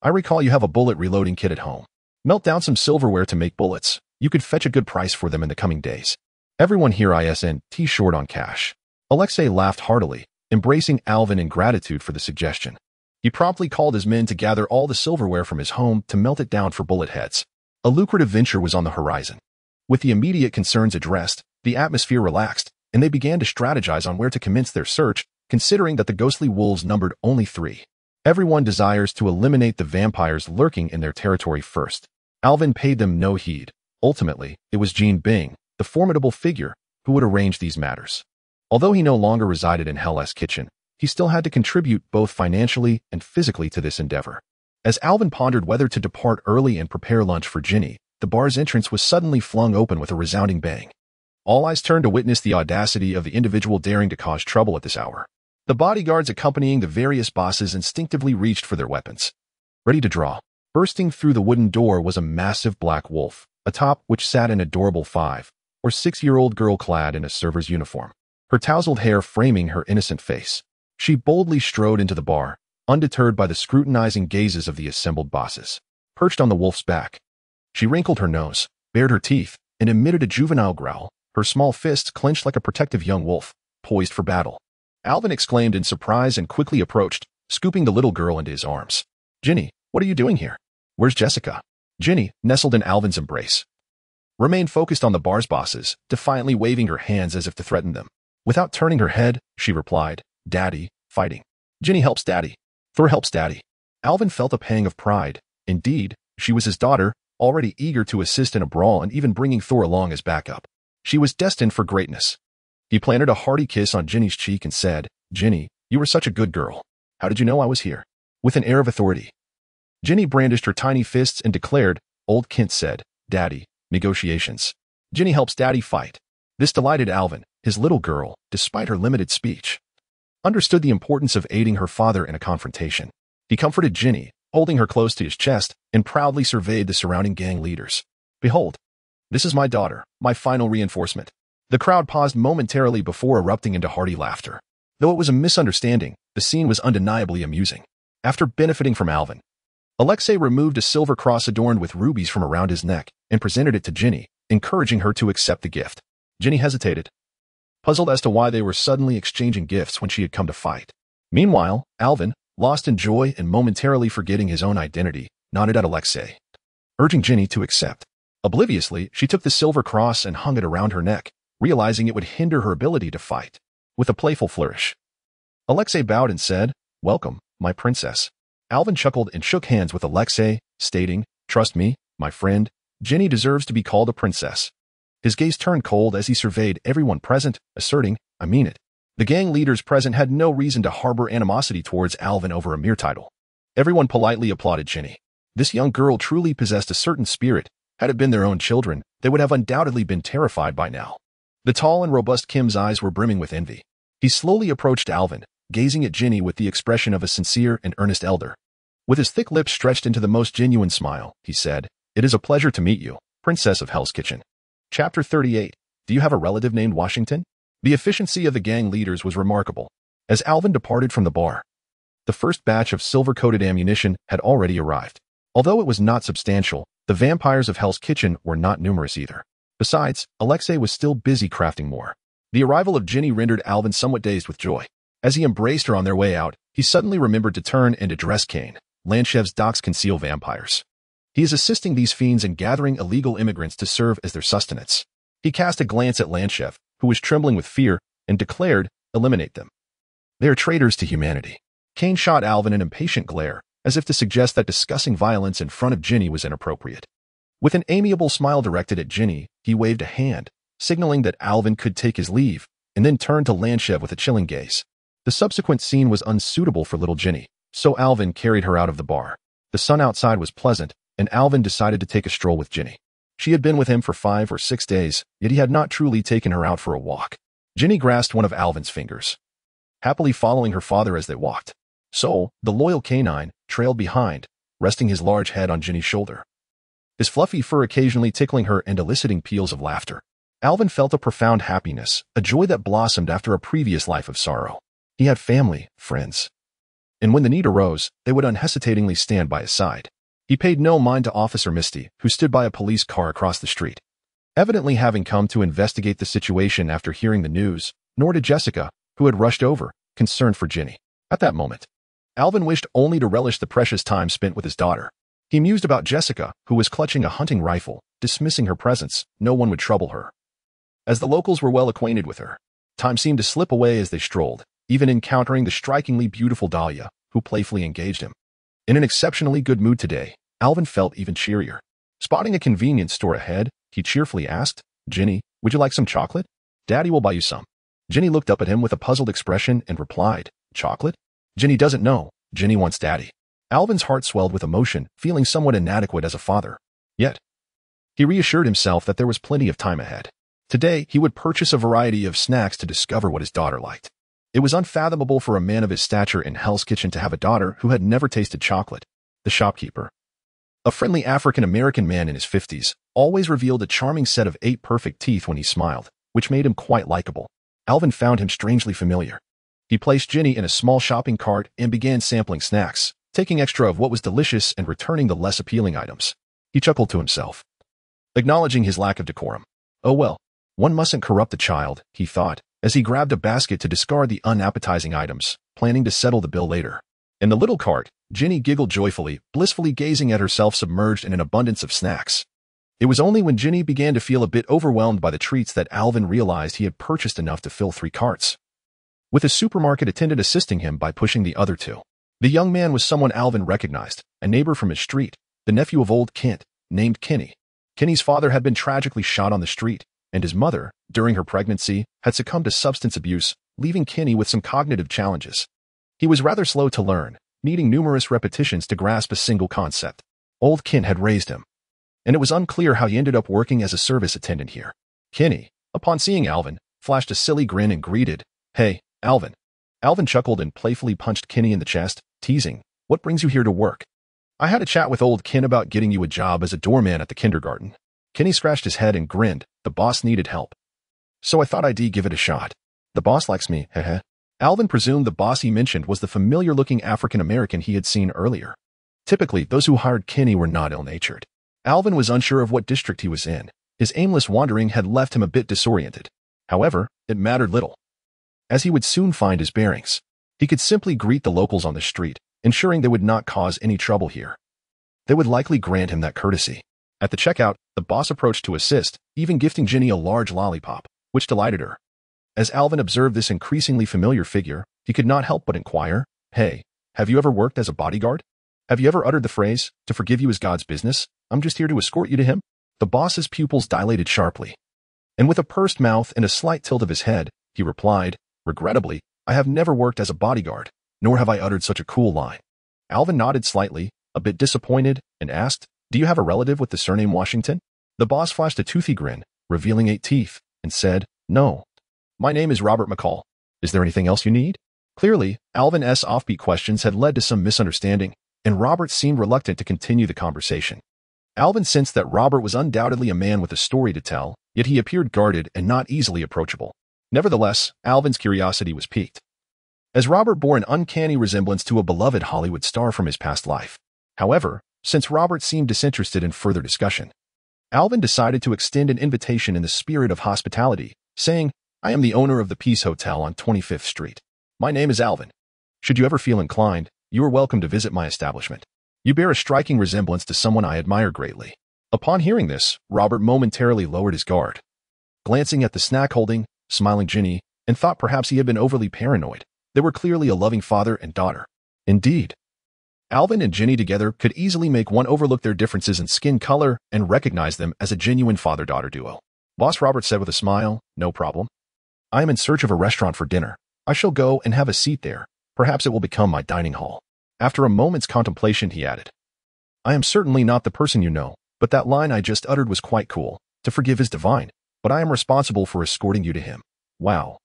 I recall you have a bullet reloading kit at home. Melt down some silverware to make bullets. You could fetch a good price for them in the coming days. Everyone here isn't short on cash." Alexei laughed heartily, embracing Alvin in gratitude for the suggestion. He promptly called his men to gather all the silverware from his home to melt it down for bullet heads. A lucrative venture was on the horizon. With the immediate concerns addressed, the atmosphere relaxed, and they began to strategize on where to commence their search, considering that the ghostly wolves numbered only 3. Everyone desires to eliminate the vampires lurking in their territory first. Alvin paid them no heed. Ultimately, it was Jean Bing, the formidable figure, who would arrange these matters. Although he no longer resided in Hell's Kitchen, he still had to contribute both financially and physically to this endeavor. As Alvin pondered whether to depart early and prepare lunch for Ginny, the bar's entrance was suddenly flung open with a resounding bang. All eyes turned to witness the audacity of the individual daring to cause trouble at this hour. The bodyguards accompanying the various bosses instinctively reached for their weapons, ready to draw. Bursting through the wooden door was a massive black wolf, atop which sat an adorable 5 or 6-year-old girl clad in a server's uniform, her tousled hair framing her innocent face. She boldly strode into the bar, undeterred by the scrutinizing gazes of the assembled bosses. Perched on the wolf's back, she wrinkled her nose, bared her teeth, and emitted a juvenile growl, her small fists clenched like a protective young wolf, poised for battle. Alvin exclaimed in surprise and quickly approached, scooping the little girl into his arms. "Ginny, what are you doing here? Where's Jessica?" Ginny, nestled in Alvin's embrace, remained focused on the bar's bosses, defiantly waving her hands as if to threaten them. Without turning her head, she replied, "Daddy, fighting. Ginny helps Daddy. Thor helps Daddy." Alvin felt a pang of pride. Indeed, she was his daughter, already eager to assist in a brawl and even bringing Thor along as backup. She was destined for greatness. He planted a hearty kiss on Ginny's cheek and said, "Ginny, you were such a good girl. How did you know I was here?" With an air of authority, Ginny brandished her tiny fists and declared, "Old Kent said, Daddy, negotiations. Ginny helps Daddy fight." This delighted Alvin. His little girl, despite her limited speech, understood the importance of aiding her father in a confrontation. He comforted Ginny, holding her close to his chest, and proudly surveyed the surrounding gang leaders. "Behold, this is my daughter, my final reinforcement." The crowd paused momentarily before erupting into hearty laughter. Though it was a misunderstanding, the scene was undeniably amusing. After benefiting from Alvin, Alexei removed a silver cross adorned with rubies from around his neck and presented it to Ginny, encouraging her to accept the gift. Ginny hesitated, puzzled as to why they were suddenly exchanging gifts when she had come to fight. Meanwhile, Alvin, lost in joy and momentarily forgetting his own identity, nodded at Alexei, urging Ginny to accept. Obliviously, she took the silver cross and hung it around her neck, realizing it would hinder her ability to fight. With a playful flourish, Alexei bowed and said, "Welcome, my princess." Alvin chuckled and shook hands with Alexei, stating, "Trust me, my friend, Ginny deserves to be called a princess." His gaze turned cold as he surveyed everyone present, asserting, "I mean it." The gang leaders present had no reason to harbor animosity towards Alvin over a mere title. Everyone politely applauded Ginny. This young girl truly possessed a certain spirit. Had it been their own children, they would have undoubtedly been terrified by now. The tall and robust Kim's eyes were brimming with envy. He slowly approached Alvin, gazing at Ginny with the expression of a sincere and earnest elder. With his thick lips stretched into the most genuine smile, he said, "It is a pleasure to meet you, Princess of Hell's Kitchen." Chapter 38. Do you have a relative named Washington? The efficiency of the gang leaders was remarkable. As Alvin departed from the bar, the first batch of silver-coated ammunition had already arrived. Although it was not substantial, the vampires of Hell's Kitchen were not numerous either. Besides, Alexei was still busy crafting more. The arrival of Ginny rendered Alvin somewhat dazed with joy. As he embraced her on their way out, he suddenly remembered to turn and address Kane. Lanchev's docks conceal vampires. He is assisting these fiends in gathering illegal immigrants to serve as their sustenance. He cast a glance at Lanchev, who was trembling with fear, and declared, "Eliminate them. They are traitors to humanity." Kane shot Alvin an impatient glare, as if to suggest that discussing violence in front of Ginny was inappropriate. With an amiable smile directed at Ginny, he waved a hand, signaling that Alvin could take his leave, and then turned to Lanchev with a chilling gaze. The subsequent scene was unsuitable for little Ginny, so Alvin carried her out of the bar. The sun outside was pleasant, and Alvin decided to take a stroll with Ginny. She had been with him for 5 or 6 days, yet he had not truly taken her out for a walk. Ginny grasped one of Alvin's fingers, happily following her father as they walked. So, the loyal canine trailed behind, resting his large head on Ginny's shoulder, his fluffy fur occasionally tickling her and eliciting peals of laughter. Alvin felt a profound happiness, a joy that blossomed after a previous life of sorrow. He had family, friends, and when the need arose, they would unhesitatingly stand by his side. He paid no mind to Officer Misty, who stood by a police car across the street, evidently having come to investigate the situation after hearing the news, nor to Jessica, who had rushed over, concerned for Ginny. At that moment, Alvin wished only to relish the precious time spent with his daughter. He mused about Jessica, who was clutching a hunting rifle, dismissing her presence. No one would trouble her, as the locals were well acquainted with her. Time seemed to slip away as they strolled, even encountering the strikingly beautiful Dahlia, who playfully engaged him. In an exceptionally good mood today, Alvin felt even cheerier. Spotting a convenience store ahead, he cheerfully asked, "Ginny, would you like some chocolate? Daddy will buy you some." Ginny looked up at him with a puzzled expression and replied, "Chocolate? Ginny doesn't know. Ginny wants Daddy." Alvin's heart swelled with emotion, feeling somewhat inadequate as a father. Yet, he reassured himself that there was plenty of time ahead. Today, he would purchase a variety of snacks to discover what his daughter liked. It was unfathomable for a man of his stature in Hell's Kitchen to have a daughter who had never tasted chocolate. The shopkeeper, a friendly African-American man in his 50s, always revealed a charming set of 8 perfect teeth when he smiled, which made him quite likable. Alvin found him strangely familiar. He placed Ginny in a small shopping cart and began sampling snacks, taking extra of what was delicious and returning the less appealing items. He chuckled to himself, acknowledging his lack of decorum. Oh well, one mustn't corrupt the child, he thought, as he grabbed a basket to discard the unappetizing items, planning to settle the bill later. In the little cart, Ginny giggled joyfully, blissfully gazing at herself submerged in an abundance of snacks. It was only when Ginny began to feel a bit overwhelmed by the treats that Alvin realized he had purchased enough to fill 3 carts, with a supermarket attendant assisting him by pushing the other 2. The young man was someone Alvin recognized, a neighbor from his street, the nephew of old Kent, named Kenny. Kenny's father had been tragically shot on the street, and his mother, during her pregnancy, had succumbed to substance abuse, leaving Kenny with some cognitive challenges. He was rather slow to learn, needing numerous repetitions to grasp a single concept. Old Kent had raised him, and it was unclear how he ended up working as a service attendant here. Kenny, upon seeing Alvin, flashed a silly grin and greeted, "Hey, Alvin." Alvin chuckled and playfully punched Kenny in the chest, teasing, What brings you here to work? I had a chat with old Kin about getting you a job as a doorman at the kindergarten. Kenny scratched his head and grinned. The boss needed help. So I thought I'd give it a shot. The boss likes me, heh. Alvin presumed the boss he mentioned was the familiar-looking African-American he had seen earlier. Typically, those who hired Kenny were not ill-natured. Alvin was unsure of what district he was in. His aimless wandering had left him a bit disoriented. However, it mattered little, as he would soon find his bearings. He could simply greet the locals on the street, ensuring they would not cause any trouble here. They would likely grant him that courtesy. At the checkout, the boss approached to assist, even gifting Ginny a large lollipop, which delighted her. As Alvin observed this increasingly familiar figure, he could not help but inquire, "Hey, have you ever worked as a bodyguard? Have you ever uttered the phrase, 'To forgive you is God's business'? I'm just here to escort you to him?" The boss's pupils dilated sharply, and with a pursed mouth and a slight tilt of his head, he replied, "Regrettably, I have never worked as a bodyguard, nor have I uttered such a cool line." Alvin nodded slightly, a bit disappointed, and asked, "Do you have a relative with the surname Washington?" The boss flashed a toothy grin, revealing 8 teeth, and said, "No. My name is Robert McCall. Is there anything else you need?" Clearly, Alvin's offbeat questions had led to some misunderstanding, and Robert seemed reluctant to continue the conversation. Alvin sensed that Robert was undoubtedly a man with a story to tell, yet he appeared guarded and not easily approachable. Nevertheless, Alvin's curiosity was piqued, as Robert bore an uncanny resemblance to a beloved Hollywood star from his past life. However, since Robert seemed disinterested in further discussion, Alvin decided to extend an invitation in the spirit of hospitality, saying, "I am the owner of the Peace Hotel on 25th Street. My name is Alvin. Should you ever feel inclined, you are welcome to visit my establishment. You bear a striking resemblance to someone I admire greatly." Upon hearing this, Robert momentarily lowered his guard, glancing at the snack-holding, smiling Ginny, and thought perhaps he had been overly paranoid. They were clearly a loving father and daughter. Indeed, Alvin and Ginny together could easily make one overlook their differences in skin color and recognize them as a genuine father-daughter duo. Boss Robert said with a smile, "No problem. I am in search of a restaurant for dinner. I shall go and have a seat there. Perhaps it will become my dining hall." After a moment's contemplation, he added, "I am certainly not the person you know, but that line I just uttered was quite cool. 'To forgive is divine,' but I am responsible for escorting you to him." Wow.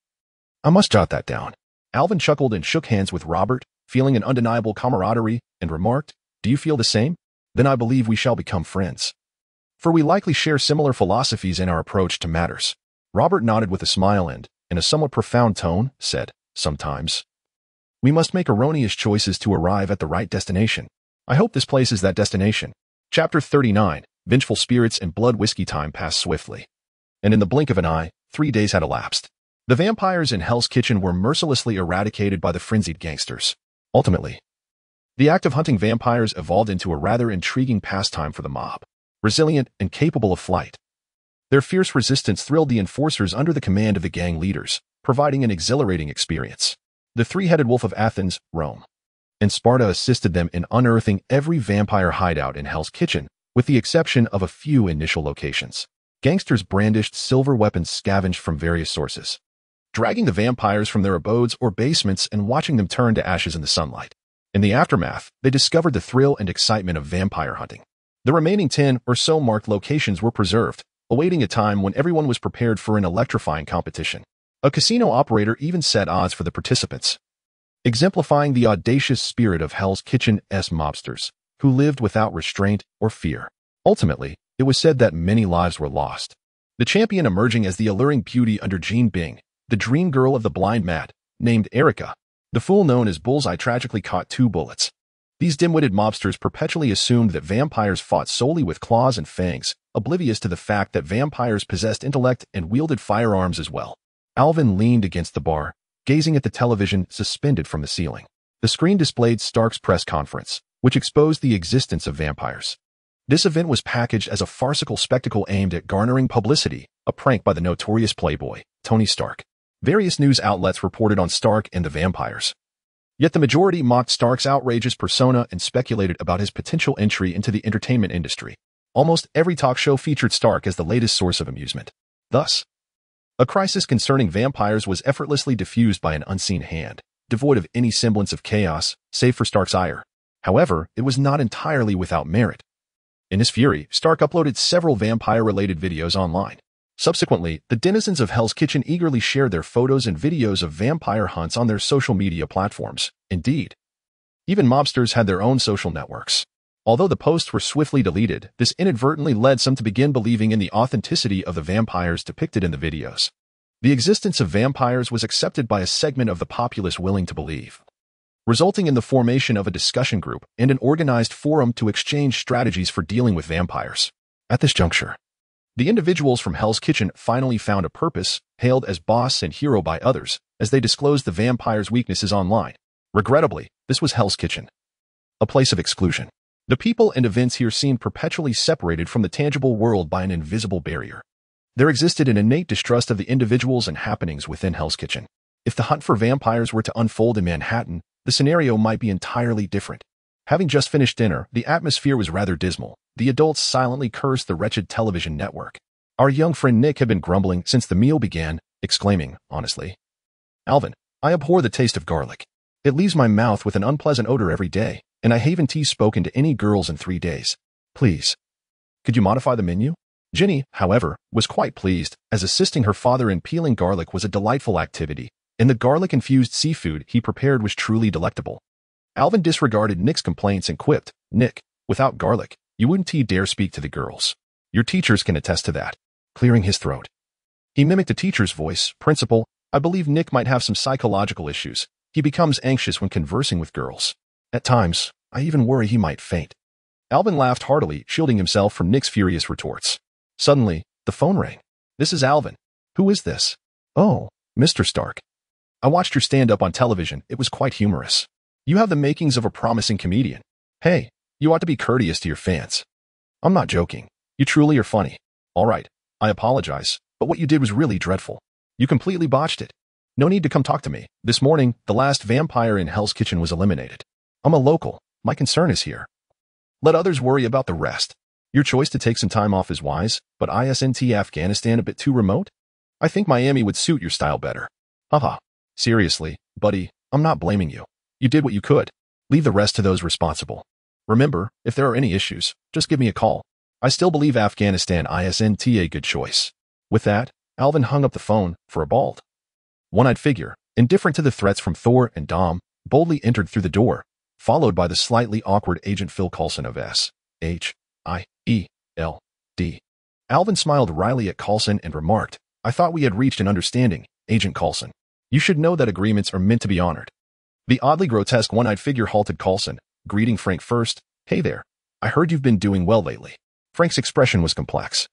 I must jot that down. Alvin chuckled and shook hands with Robert, feeling an undeniable camaraderie, and remarked, "Do you feel the same? Then I believe we shall become friends, for we likely share similar philosophies in our approach to matters." Robert nodded with a smile and, in a somewhat profound tone, said, "Sometimes we must make erroneous choices to arrive at the right destination. I hope this place is that destination." Chapter 39, Vengeful Spirits and Blood Whiskey. Time passed swiftly, and in the blink of an eye, 3 days had elapsed. The vampires in Hell's Kitchen were mercilessly eradicated by the frenzied gangsters. Ultimately, the act of hunting vampires evolved into a rather intriguing pastime for the mob. Resilient and capable of flight, their fierce resistance thrilled the enforcers under the command of the gang leaders, providing an exhilarating experience. The three-headed wolf of Athens, Rome, and Sparta assisted them in unearthing every vampire hideout in Hell's Kitchen, with the exception of a few initial locations. Gangsters brandished silver weapons scavenged from various sources, dragging the vampires from their abodes or basements and watching them turn to ashes in the sunlight. In the aftermath, they discovered the thrill and excitement of vampire hunting. The remaining 10 or so marked locations were preserved, awaiting a time when everyone was prepared for an electrifying competition. A casino operator even set odds for the participants, exemplifying the audacious spirit of Hell's Kitchen's mobsters, who lived without restraint or fear. Ultimately, it was said that many lives were lost, the champion emerging as the alluring beauty under Jean Bing, the dream girl of the blind mat, named Erica. The fool known as Bullseye tragically caught 2 bullets. These dim-witted mobsters perpetually assumed that vampires fought solely with claws and fangs, oblivious to the fact that vampires possessed intellect and wielded firearms as well. Alvin leaned against the bar, gazing at the television suspended from the ceiling. The screen displayed Stark's press conference, which exposed the existence of vampires. This event was packaged as a farcical spectacle aimed at garnering publicity, a prank by the notorious playboy, Tony Stark. Various news outlets reported on Stark and the vampires. Yet the majority mocked Stark's outrageous persona and speculated about his potential entry into the entertainment industry. Almost every talk show featured Stark as the latest source of amusement. Thus, a crisis concerning vampires was effortlessly diffused by an unseen hand, devoid of any semblance of chaos, save for Stark's ire. However, it was not entirely without merit. In his fury, Stark uploaded several vampire-related videos online. Subsequently, the denizens of Hell's Kitchen eagerly shared their photos and videos of vampire hunts on their social media platforms. Indeed, Even mobsters had their own social networks. Although the posts were swiftly deleted, this inadvertently led some to begin believing in the authenticity of the vampires depicted in the videos. The existence of vampires was accepted by a segment of the populace willing to believe, resulting in the formation of a discussion group and an organized forum to exchange strategies for dealing with vampires. At this juncture, the individuals from Hell's Kitchen finally found a purpose, hailed as boss and hero by others, as they disclosed the vampire's weaknesses online. Regrettably, this was Hell's Kitchen, a place of exclusion. The people and events here seemed perpetually separated from the tangible world by an invisible barrier. There existed an innate distrust of the individuals and happenings within Hell's Kitchen. If the hunt for vampires were to unfold in Manhattan, the scenario might be entirely different. Having just finished dinner, the atmosphere was rather dismal. The adults silently cursed the wretched television network. Our young friend Nick had been grumbling since the meal began, exclaiming, honestly, "Alvin, I abhor the taste of garlic. It leaves my mouth with an unpleasant odor every day, and I haven't spoken to any girls in 3 days. Please, could you modify the menu?" Ginny, however, was quite pleased, as assisting her father in peeling garlic was a delightful activity, and the garlic-infused seafood he prepared was truly delectable. Alvin disregarded Nick's complaints and quipped, "Nick, without garlic, you wouldn't dare speak to the girls. Your teachers can attest to that." Clearing his throat, he mimicked a teacher's voice. "Principal, I believe Nick might have some psychological issues. He becomes anxious when conversing with girls. At times, I even worry he might faint." Alvin laughed heartily, shielding himself from Nick's furious retorts. Suddenly, the phone rang. "This is Alvin. Who is this?" "Oh, Mr. Stark. I watched your stand-up on television. It was quite humorous. You have the makings of a promising comedian. Hey, you ought to be courteous to your fans." "I'm not joking. You truly are funny." "All right, I apologize, but what you did was really dreadful. You completely botched it. No need to come talk to me. This morning, the last vampire in Hell's Kitchen was eliminated. I'm a local. My concern is here. Let others worry about the rest. Your choice to take some time off is wise, but isn't Afghanistan a bit too remote? I think Miami would suit your style better." Haha. "Seriously, buddy, I'm not blaming you. You did what you could. Leave the rest to those responsible. Remember, if there are any issues, just give me a call. I still believe Afghanistan isn't a good choice." With that, Alvin hung up the phone for a bald, one-eyed figure, indifferent to the threats from Thor and Dom, boldly entered through the door, followed by the slightly awkward Agent Phil Coulson of S.H.I.E.L.D. Alvin smiled wryly at Coulson and remarked, "I thought we had reached an understanding, Agent Coulson. You should know that agreements are meant to be honored." The oddly grotesque one-eyed figure halted Coulson, greeting Frank first. "Hey there. I heard you've been doing well lately." Frank's expression was complex.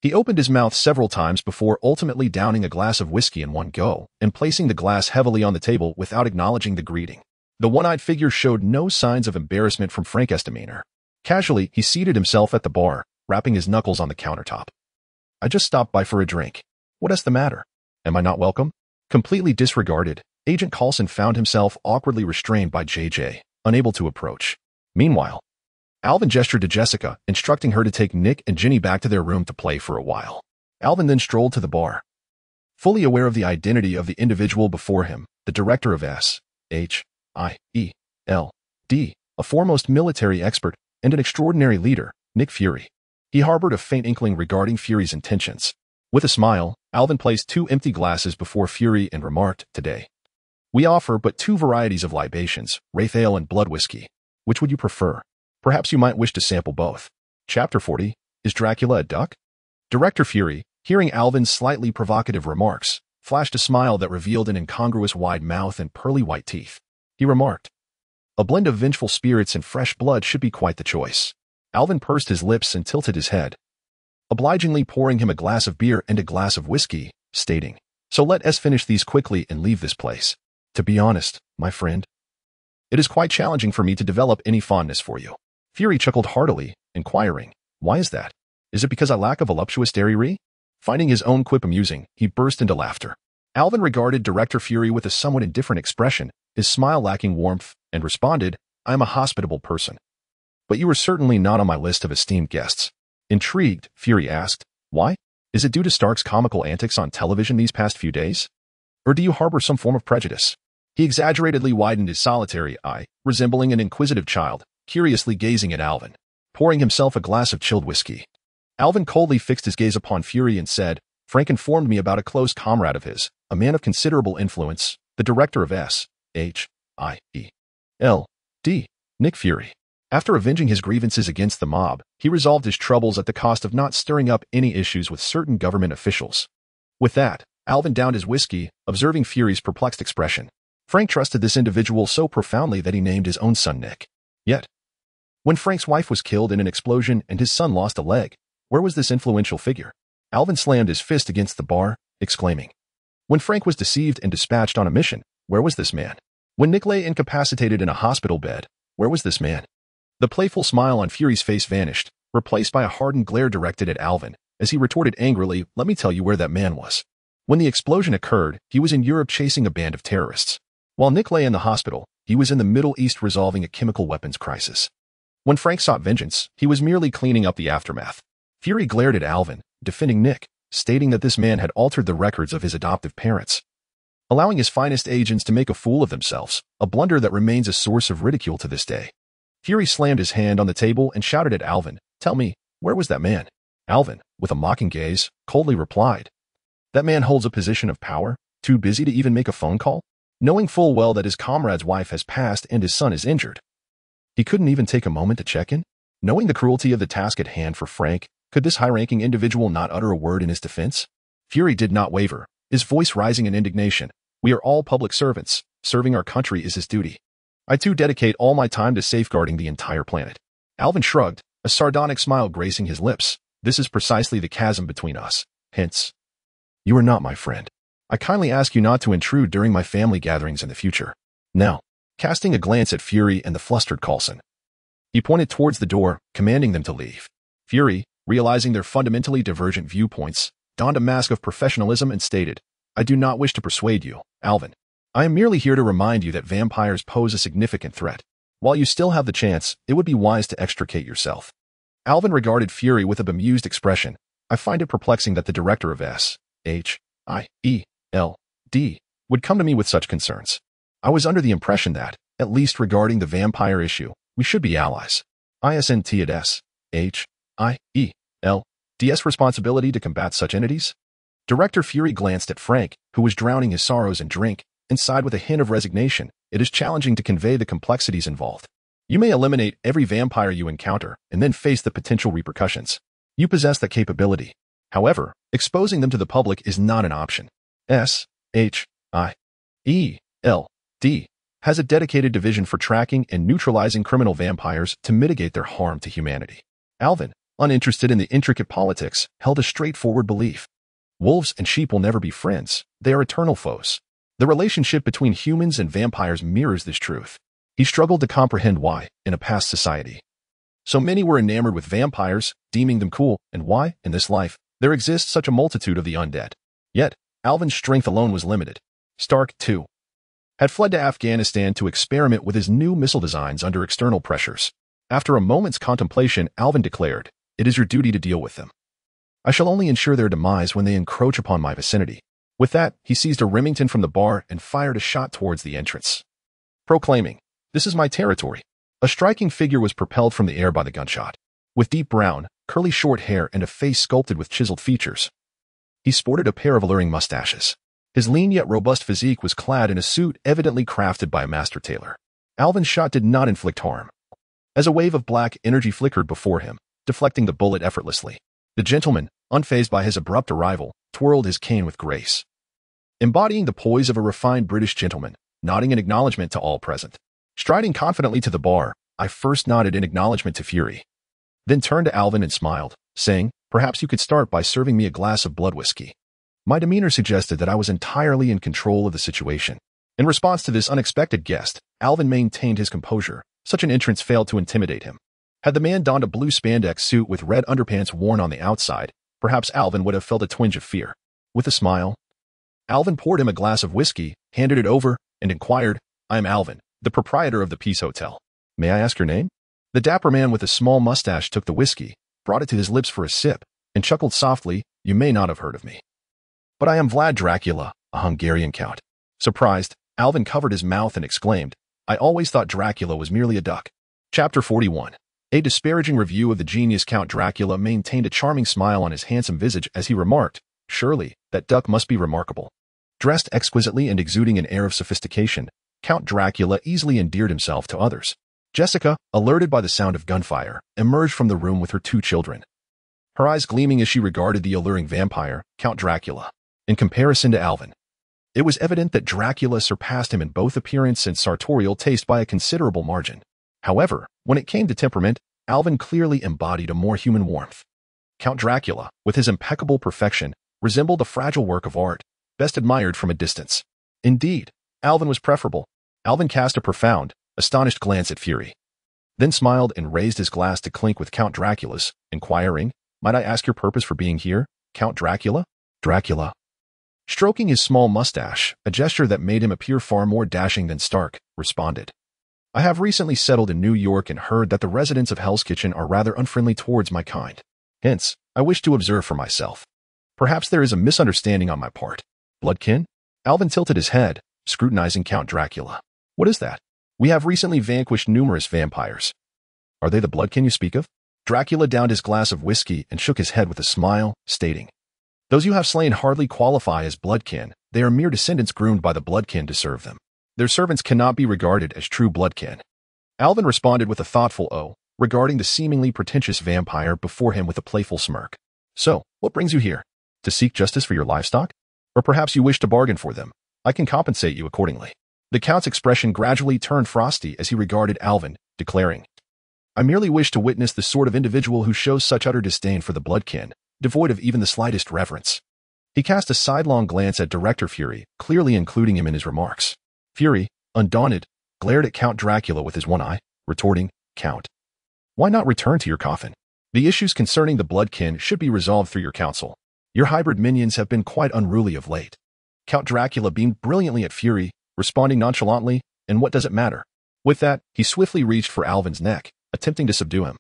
He opened his mouth several times before ultimately downing a glass of whiskey in one go and placing the glass heavily on the table without acknowledging the greeting. The one-eyed figure showed no signs of embarrassment from Frank's demeanor. Casually, he seated himself at the bar, rapping his knuckles on the countertop. "I just stopped by for a drink. What's the matter? Am I not welcome?" Completely disregarded, Agent Coulson found himself awkwardly restrained by JJ, unable to approach. Meanwhile, Alvin gestured to Jessica, instructing her to take Nick and Ginny back to their room to play for a while. Alvin then strolled to the bar. Fully aware of the identity of the individual before him, the director of S.H.I.E.L.D, a foremost military expert and an extraordinary leader, Nick Fury. He harbored a faint inkling regarding Fury's intentions. With a smile, Alvin placed 2 empty glasses before Fury and remarked, "Today, we offer but 2 varieties of libations, Wraith Ale and Blood Whiskey. Which would you prefer? Perhaps you might wish to sample both." Chapter 40, Is Dracula a Duck? Director Fury, hearing Alvin's slightly provocative remarks, flashed a smile that revealed an incongruous wide mouth and pearly white teeth. He remarked, "A blend of vengeful spirits and fresh blood should be quite the choice." Alvin pursed his lips and tilted his head, obligingly pouring him a glass of beer and a glass of whiskey, stating, "So let us finish these quickly and leave this place. To be honest, my friend, it is quite challenging for me to develop any fondness for you." Fury chuckled heartily, inquiring, "Why is that? Is it because I lack a voluptuous dairy?" Finding his own quip amusing, he burst into laughter. Alvin regarded Director Fury with a somewhat indifferent expression, his smile lacking warmth, and responded, "I am a hospitable person. But you are certainly not on my list of esteemed guests." Intrigued, Fury asked, "Why? Is it due to Stark's comical antics on television these past few days? Or do you harbor some form of prejudice?" He exaggeratedly widened his solitary eye, resembling an inquisitive child, curiously gazing at Alvin, pouring himself a glass of chilled whiskey. Alvin coldly fixed his gaze upon Fury and said, "Frank informed me about a close comrade of his, a man of considerable influence, the director of S.H.I.E.L.D, D. Nick Fury. After avenging his grievances against the mob, he resolved his troubles at the cost of not stirring up any issues with certain government officials. With that, Alvin downed his whiskey, observing Fury's perplexed expression. Frank trusted this individual so profoundly that he named his own son Nick. Yet, when Frank's wife was killed in an explosion and his son lost a leg, where was this influential figure? Alvin slammed his fist against the bar, exclaiming. When Frank was deceived and dispatched on a mission, where was this man? When Nick lay incapacitated in a hospital bed, where was this man? The playful smile on Fury's face vanished, replaced by a hardened glare directed at Alvin, as he retorted angrily, "Let me tell you where that man was. When the explosion occurred, he was in Europe chasing a band of terrorists. While Nick lay in the hospital, he was in the Middle East resolving a chemical weapons crisis. When Frank sought vengeance, he was merely cleaning up the aftermath." Fury glared at Alvin, defending Nick, stating that this man had altered the records of his adoptive parents, allowing his finest agents to make a fool of themselves, a blunder that remains a source of ridicule to this day. Fury slammed his hand on the table and shouted at Alvin, "Tell me, where was that man?" Alvin, with a mocking gaze, coldly replied, "That man holds a position of power, too busy to even make a phone call, knowing full well that his comrade's wife has passed and his son is injured. He couldn't even take a moment to check in? Knowing the cruelty of the task at hand for Frank, could this high-ranking individual not utter a word in his defense?" Fury did not waver, his voice rising in indignation. "We are all public servants. Serving our country is his duty. I too dedicate all my time to safeguarding the entire planet." Alvin shrugged, a sardonic smile gracing his lips. "This is precisely the chasm between us. Hence, you are not my friend. I kindly ask you not to intrude during my family gatherings in the future." Now, casting a glance at Fury and the flustered Coulson, he pointed towards the door, commanding them to leave. Fury, realizing their fundamentally divergent viewpoints, donned a mask of professionalism and stated, "I do not wish to persuade you, Alvin. I am merely here to remind you that vampires pose a significant threat. While you still have the chance, it would be wise to extricate yourself." Alvin regarded Fury with a bemused expression. "I find it perplexing that the director of S.H.I.E.L.D. would come to me with such concerns. I was under the impression that, at least regarding the vampire issue, we should be allies. Isn't it S.H.I.E.L.D's responsibility to combat such entities?" Director Fury glanced at Frank, who was drowning his sorrows in drink, and sighed with a hint of resignation. "It is challenging to convey the complexities involved. You may eliminate every vampire you encounter and then face the potential repercussions. You possess that capability. However, exposing them to the public is not an option. S.H.I.E.L.D. has a dedicated division for tracking and neutralizing criminal vampires to mitigate their harm to humanity." Alvin, uninterested in the intricate politics, held a straightforward belief. Wolves and sheep will never be friends. They are eternal foes. The relationship between humans and vampires mirrors this truth. He struggled to comprehend why, in a past society, so many were enamored with vampires, deeming them cool, and why, in this life, there exists such a multitude of the undead. Yet, Alvin's strength alone was limited. Stark, too, had fled to Afghanistan to experiment with his new missile designs under external pressures. After a moment's contemplation, Alvin declared, "It is your duty to deal with them. I shall only ensure their demise when they encroach upon my vicinity." With that, he seized a Remington from the bar and fired a shot towards the entrance, proclaiming, "This is my territory." A striking figure was propelled from the air by the gunshot. With deep brown, curly short hair and a face sculpted with chiseled features, he sported a pair of alluring mustaches. His lean yet robust physique was clad in a suit evidently crafted by a master tailor. Alvin's shot did not inflict harm, as a wave of black energy flickered before him, deflecting the bullet effortlessly. The gentleman, unfazed by his abrupt arrival, twirled his cane with grace, embodying the poise of a refined British gentleman, nodding in acknowledgement to all present. Striding confidently to the bar, I first nodded in acknowledgement to Fury, then turned to Alvin and smiled, saying, "Perhaps you could start by serving me a glass of blood whiskey." My demeanor suggested that I was entirely in control of the situation. In response to this unexpected guest, Alvin maintained his composure. Such an entrance failed to intimidate him. Had the man donned a blue spandex suit with red underpants worn on the outside, perhaps Alvin would have felt a twinge of fear. With a smile, Alvin poured him a glass of whiskey, handed it over, and inquired, "I am Alvin, the proprietor of the Peace Hotel. May I ask your name?" The dapper man with a small mustache took the whiskey, brought it to his lips for a sip, and chuckled softly, "You may not have heard of me, but I am Vlad Dracula, a Hungarian count." Surprised, Alvin covered his mouth and exclaimed, "I always thought Dracula was merely a duck." Chapter 41. A disparaging review of the genius Count Dracula maintained a charming smile on his handsome visage as he remarked, "Surely, that duck must be remarkable." Dressed exquisitely and exuding an air of sophistication, Count Dracula easily endeared himself to others. Jessica, alerted by the sound of gunfire, emerged from the room with her 2 children. Her eyes gleaming as she regarded the alluring vampire, Count Dracula. In comparison to Alvin, it was evident that Dracula surpassed him in both appearance and sartorial taste by a considerable margin. However, when it came to temperament, Alvin clearly embodied a more human warmth. Count Dracula, with his impeccable perfection, resembled a fragile work of art, best admired from a distance. Indeed, Alvin was preferable. Alvin cast a profound, astonished glance at Fury, then smiled and raised his glass to clink with Count Dracula's, inquiring, "Might I ask your purpose for being here, Count Dracula?" Dracula, stroking his small mustache, a gesture that made him appear far more dashing than Stark, responded, "I have recently settled in New York and heard that the residents of Hell's Kitchen are rather unfriendly towards my kind. Hence, I wish to observe for myself. Perhaps there is a misunderstanding on my part." "Bloodkin?" Alvin tilted his head, scrutinizing Count Dracula. "What is that?" "We have recently vanquished numerous vampires." "Are they the bloodkin you speak of?" Dracula downed his glass of whiskey and shook his head with a smile, stating, "Those you have slain hardly qualify as bloodkin. They are mere descendants groomed by the bloodkin to serve them. Their servants cannot be regarded as true bloodkin." Alvin responded with a thoughtful "oh," regarding the seemingly pretentious vampire before him with a playful smirk. "So, what brings you here? To seek justice for your livestock? Or perhaps you wish to bargain for them? I can compensate you accordingly." The Count's expression gradually turned frosty as he regarded Alvin, declaring, "I merely wish to witness the sort of individual who shows such utter disdain for the bloodkin, devoid of even the slightest reverence." He cast a sidelong glance at Director Fury, clearly including him in his remarks. Fury, undaunted, glared at Count Dracula with his one eye, retorting, "Count, why not return to your coffin? The issues concerning the bloodkin should be resolved through your council. Your hybrid minions have been quite unruly of late." Count Dracula beamed brilliantly at Fury, responding nonchalantly, "And what does it matter?" With that, he swiftly reached for Alvin's neck, attempting to subdue him.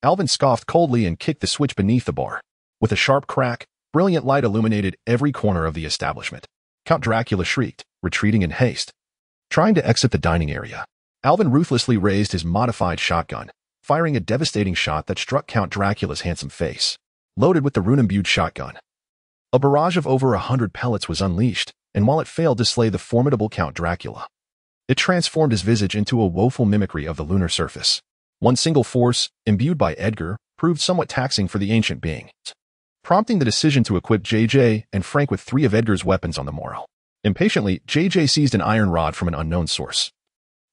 Alvin scoffed coldly and kicked the switch beneath the bar. With a sharp crack, brilliant light illuminated every corner of the establishment. Count Dracula shrieked, retreating in haste. Trying to exit the dining area, Alvin ruthlessly raised his modified shotgun, firing a devastating shot that struck Count Dracula's handsome face. Loaded with the rune-imbued shotgun, a barrage of over 100 pellets was unleashed, and while it failed to slay the formidable Count Dracula, it transformed his visage into a woeful mimicry of the lunar surface. One single force, imbued by Edgar, proved somewhat taxing for the ancient being, prompting the decision to equip JJ and Frank with 3 of Edgar's weapons on the morrow. Impatiently, JJ seized an iron rod from an unknown source,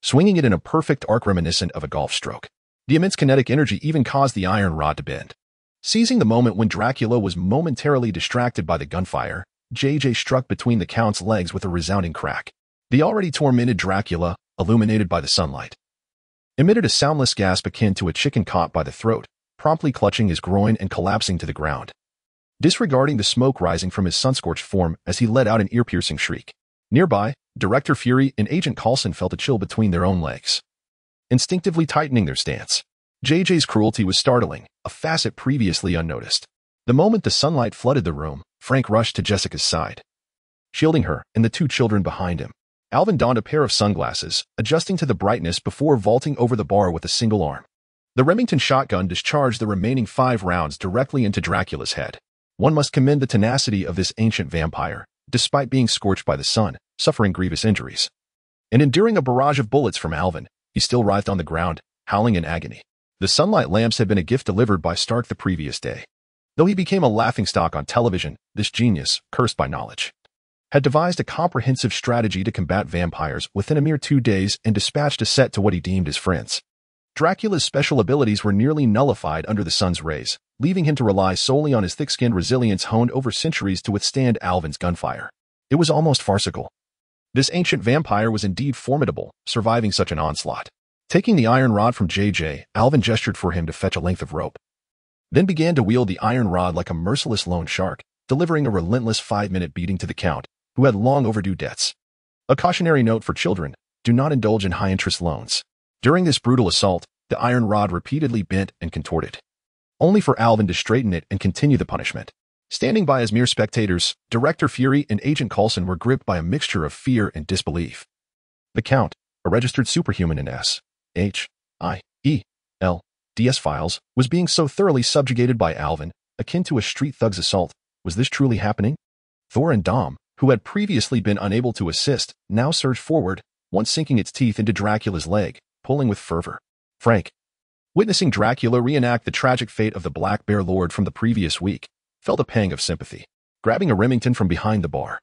swinging it in a perfect arc reminiscent of a golf stroke. The immense kinetic energy even caused the iron rod to bend. Seizing the moment when Dracula was momentarily distracted by the gunfire, JJ struck between the Count's legs with a resounding crack. The already tormented Dracula, illuminated by the sunlight, emitted a soundless gasp akin to a chicken caught by the throat, promptly clutching his groin and collapsing to the ground, disregarding the smoke rising from his sun-scorched form as he let out an ear-piercing shriek. Nearby, Director Fury and Agent Coulson felt a chill between their own legs, instinctively tightening their stance. JJ's cruelty was startling, a facet previously unnoticed. The moment the sunlight flooded the room, Frank rushed to Jessica's side, shielding her and the 2 children behind him. Alvin donned a pair of sunglasses, adjusting to the brightness before vaulting over the bar with a single arm. The Remington shotgun discharged the remaining 5 rounds directly into Dracula's head. One must commend the tenacity of this ancient vampire, despite being scorched by the sun, suffering grievous injuries, and enduring a barrage of bullets from Alvin. He still writhed on the ground, howling in agony. The sunlight lamps had been a gift delivered by Stark the previous day. Though he became a laughingstock on television, this genius, cursed by knowledge, had devised a comprehensive strategy to combat vampires within a mere 2 days and dispatched a set to what he deemed his friends. Dracula's special abilities were nearly nullified under the sun's rays, leaving him to rely solely on his thick-skinned resilience honed over centuries to withstand Alvin's gunfire. It was almost farcical. This ancient vampire was indeed formidable, surviving such an onslaught. Taking the iron rod from JJ, Alvin gestured for him to fetch a length of rope, then began to wield the iron rod like a merciless loan shark, delivering a relentless 5-minute beating to the Count, who had long overdue debts. A cautionary note for children: do not indulge in high-interest loans. During this brutal assault, the iron rod repeatedly bent and contorted, only for Alvin to straighten it and continue the punishment. Standing by as mere spectators, Director Fury and Agent Coulson were gripped by a mixture of fear and disbelief. The Count, a registered superhuman in S.H.I.E.L.D.'s files, was being so thoroughly subjugated by Alvin, akin to a street thug's assault. Was this truly happening? Thor and Dom, who had previously been unable to assist, now surged forward, one sinking its teeth into Dracula's leg, pulling with fervor. Frank, witnessing Dracula reenact the tragic fate of the Black Bear Lord from the previous week, felt a pang of sympathy. Grabbing a Remington from behind the bar,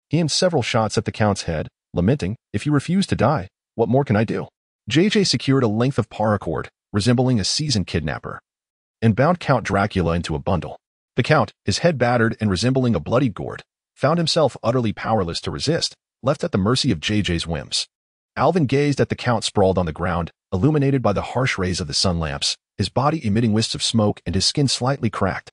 he aimed several shots at the Count's head, lamenting, "If you refuse to die, what more can I do?" JJ secured a length of paracord, resembling a seasoned kidnapper, and bound Count Dracula into a bundle. The Count, his head battered and resembling a bloody gourd, found himself utterly powerless to resist, left at the mercy of JJ's whims. Alvin gazed at the Count sprawled on the ground, illuminated by the harsh rays of the sun lamps, his body emitting wisps of smoke and his skin slightly cracked.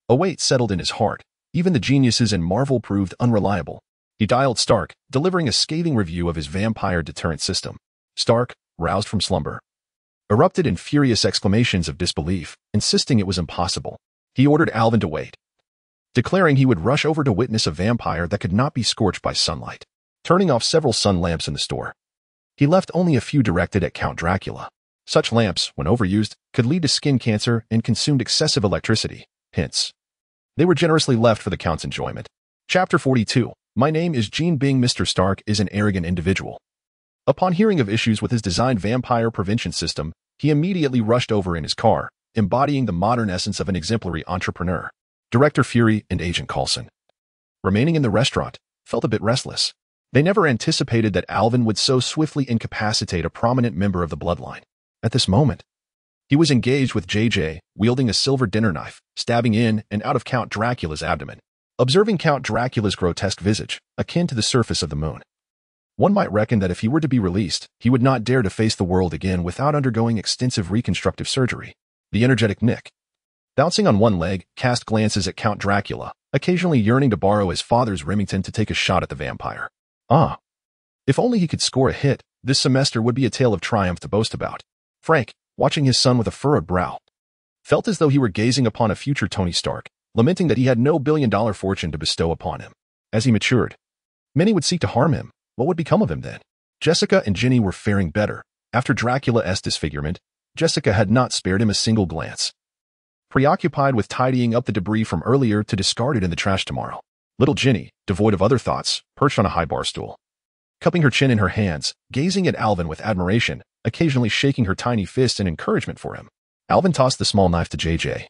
A weight settled in his heart. Even the geniuses in Marvel proved unreliable. He dialed Stark, delivering a scathing review of his vampire deterrent system. Stark, roused from slumber, erupted in furious exclamations of disbelief, insisting it was impossible. He ordered Alvin to wait, declaring he would rush over to witness a vampire that could not be scorched by sunlight. Turning off several sun lamps in the store, he left only a few directed at Count Dracula. Such lamps, when overused, could lead to skin cancer and consumed excessive electricity. Hence, they were generously left for the Count's enjoyment. Chapter 42. My name is Gene Bing. Mr. Stark is an arrogant individual. Upon hearing of issues with his designed vampire prevention system, he immediately rushed over in his car, embodying the modern essence of an exemplary entrepreneur. Director Fury and Agent Coulson, remaining in the restaurant, felt a bit restless. They never anticipated that Alvin would so swiftly incapacitate a prominent member of the bloodline. At this moment, he was engaged with JJ, wielding a silver dinner knife, stabbing in and out of Count Dracula's abdomen. Observing Count Dracula's grotesque visage, akin to the surface of the moon, one might reckon that if he were to be released, he would not dare to face the world again without undergoing extensive reconstructive surgery. The energetic Nick, bouncing on one leg, cast glances at Count Dracula, occasionally yearning to borrow his father's Remington to take a shot at the vampire. Ah, if only he could score a hit, this semester would be a tale of triumph to boast about. Frank, watching his son with a furrowed brow, felt as though he were gazing upon a future Tony Stark, lamenting that he had no billion-dollar fortune to bestow upon him. As he matured, many would seek to harm him. What would become of him then? Jessica and Ginny were faring better. After Dracula's disfigurement, Jessica had not spared him a single glance, preoccupied with tidying up the debris from earlier to discard it in the trash tomorrow. Little Ginny, devoid of other thoughts, perched on a high bar stool, cupping her chin in her hands, gazing at Alvin with admiration, occasionally shaking her tiny fist in encouragement for him. Alvin tossed the small knife to JJ,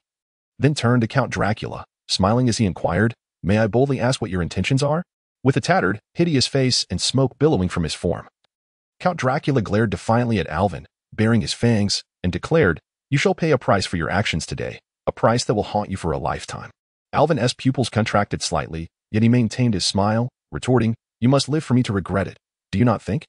then turned to Count Dracula, smiling as he inquired, "May I boldly ask what your intentions are?" With a tattered, hideous face and smoke billowing from his form, Count Dracula glared defiantly at Alvin, baring his fangs, and declared, "You shall pay a price for your actions today, a price that will haunt you for a lifetime." Alvin's pupils contracted slightly, yet he maintained his smile, retorting, "You must live for me to regret it. Do you not think?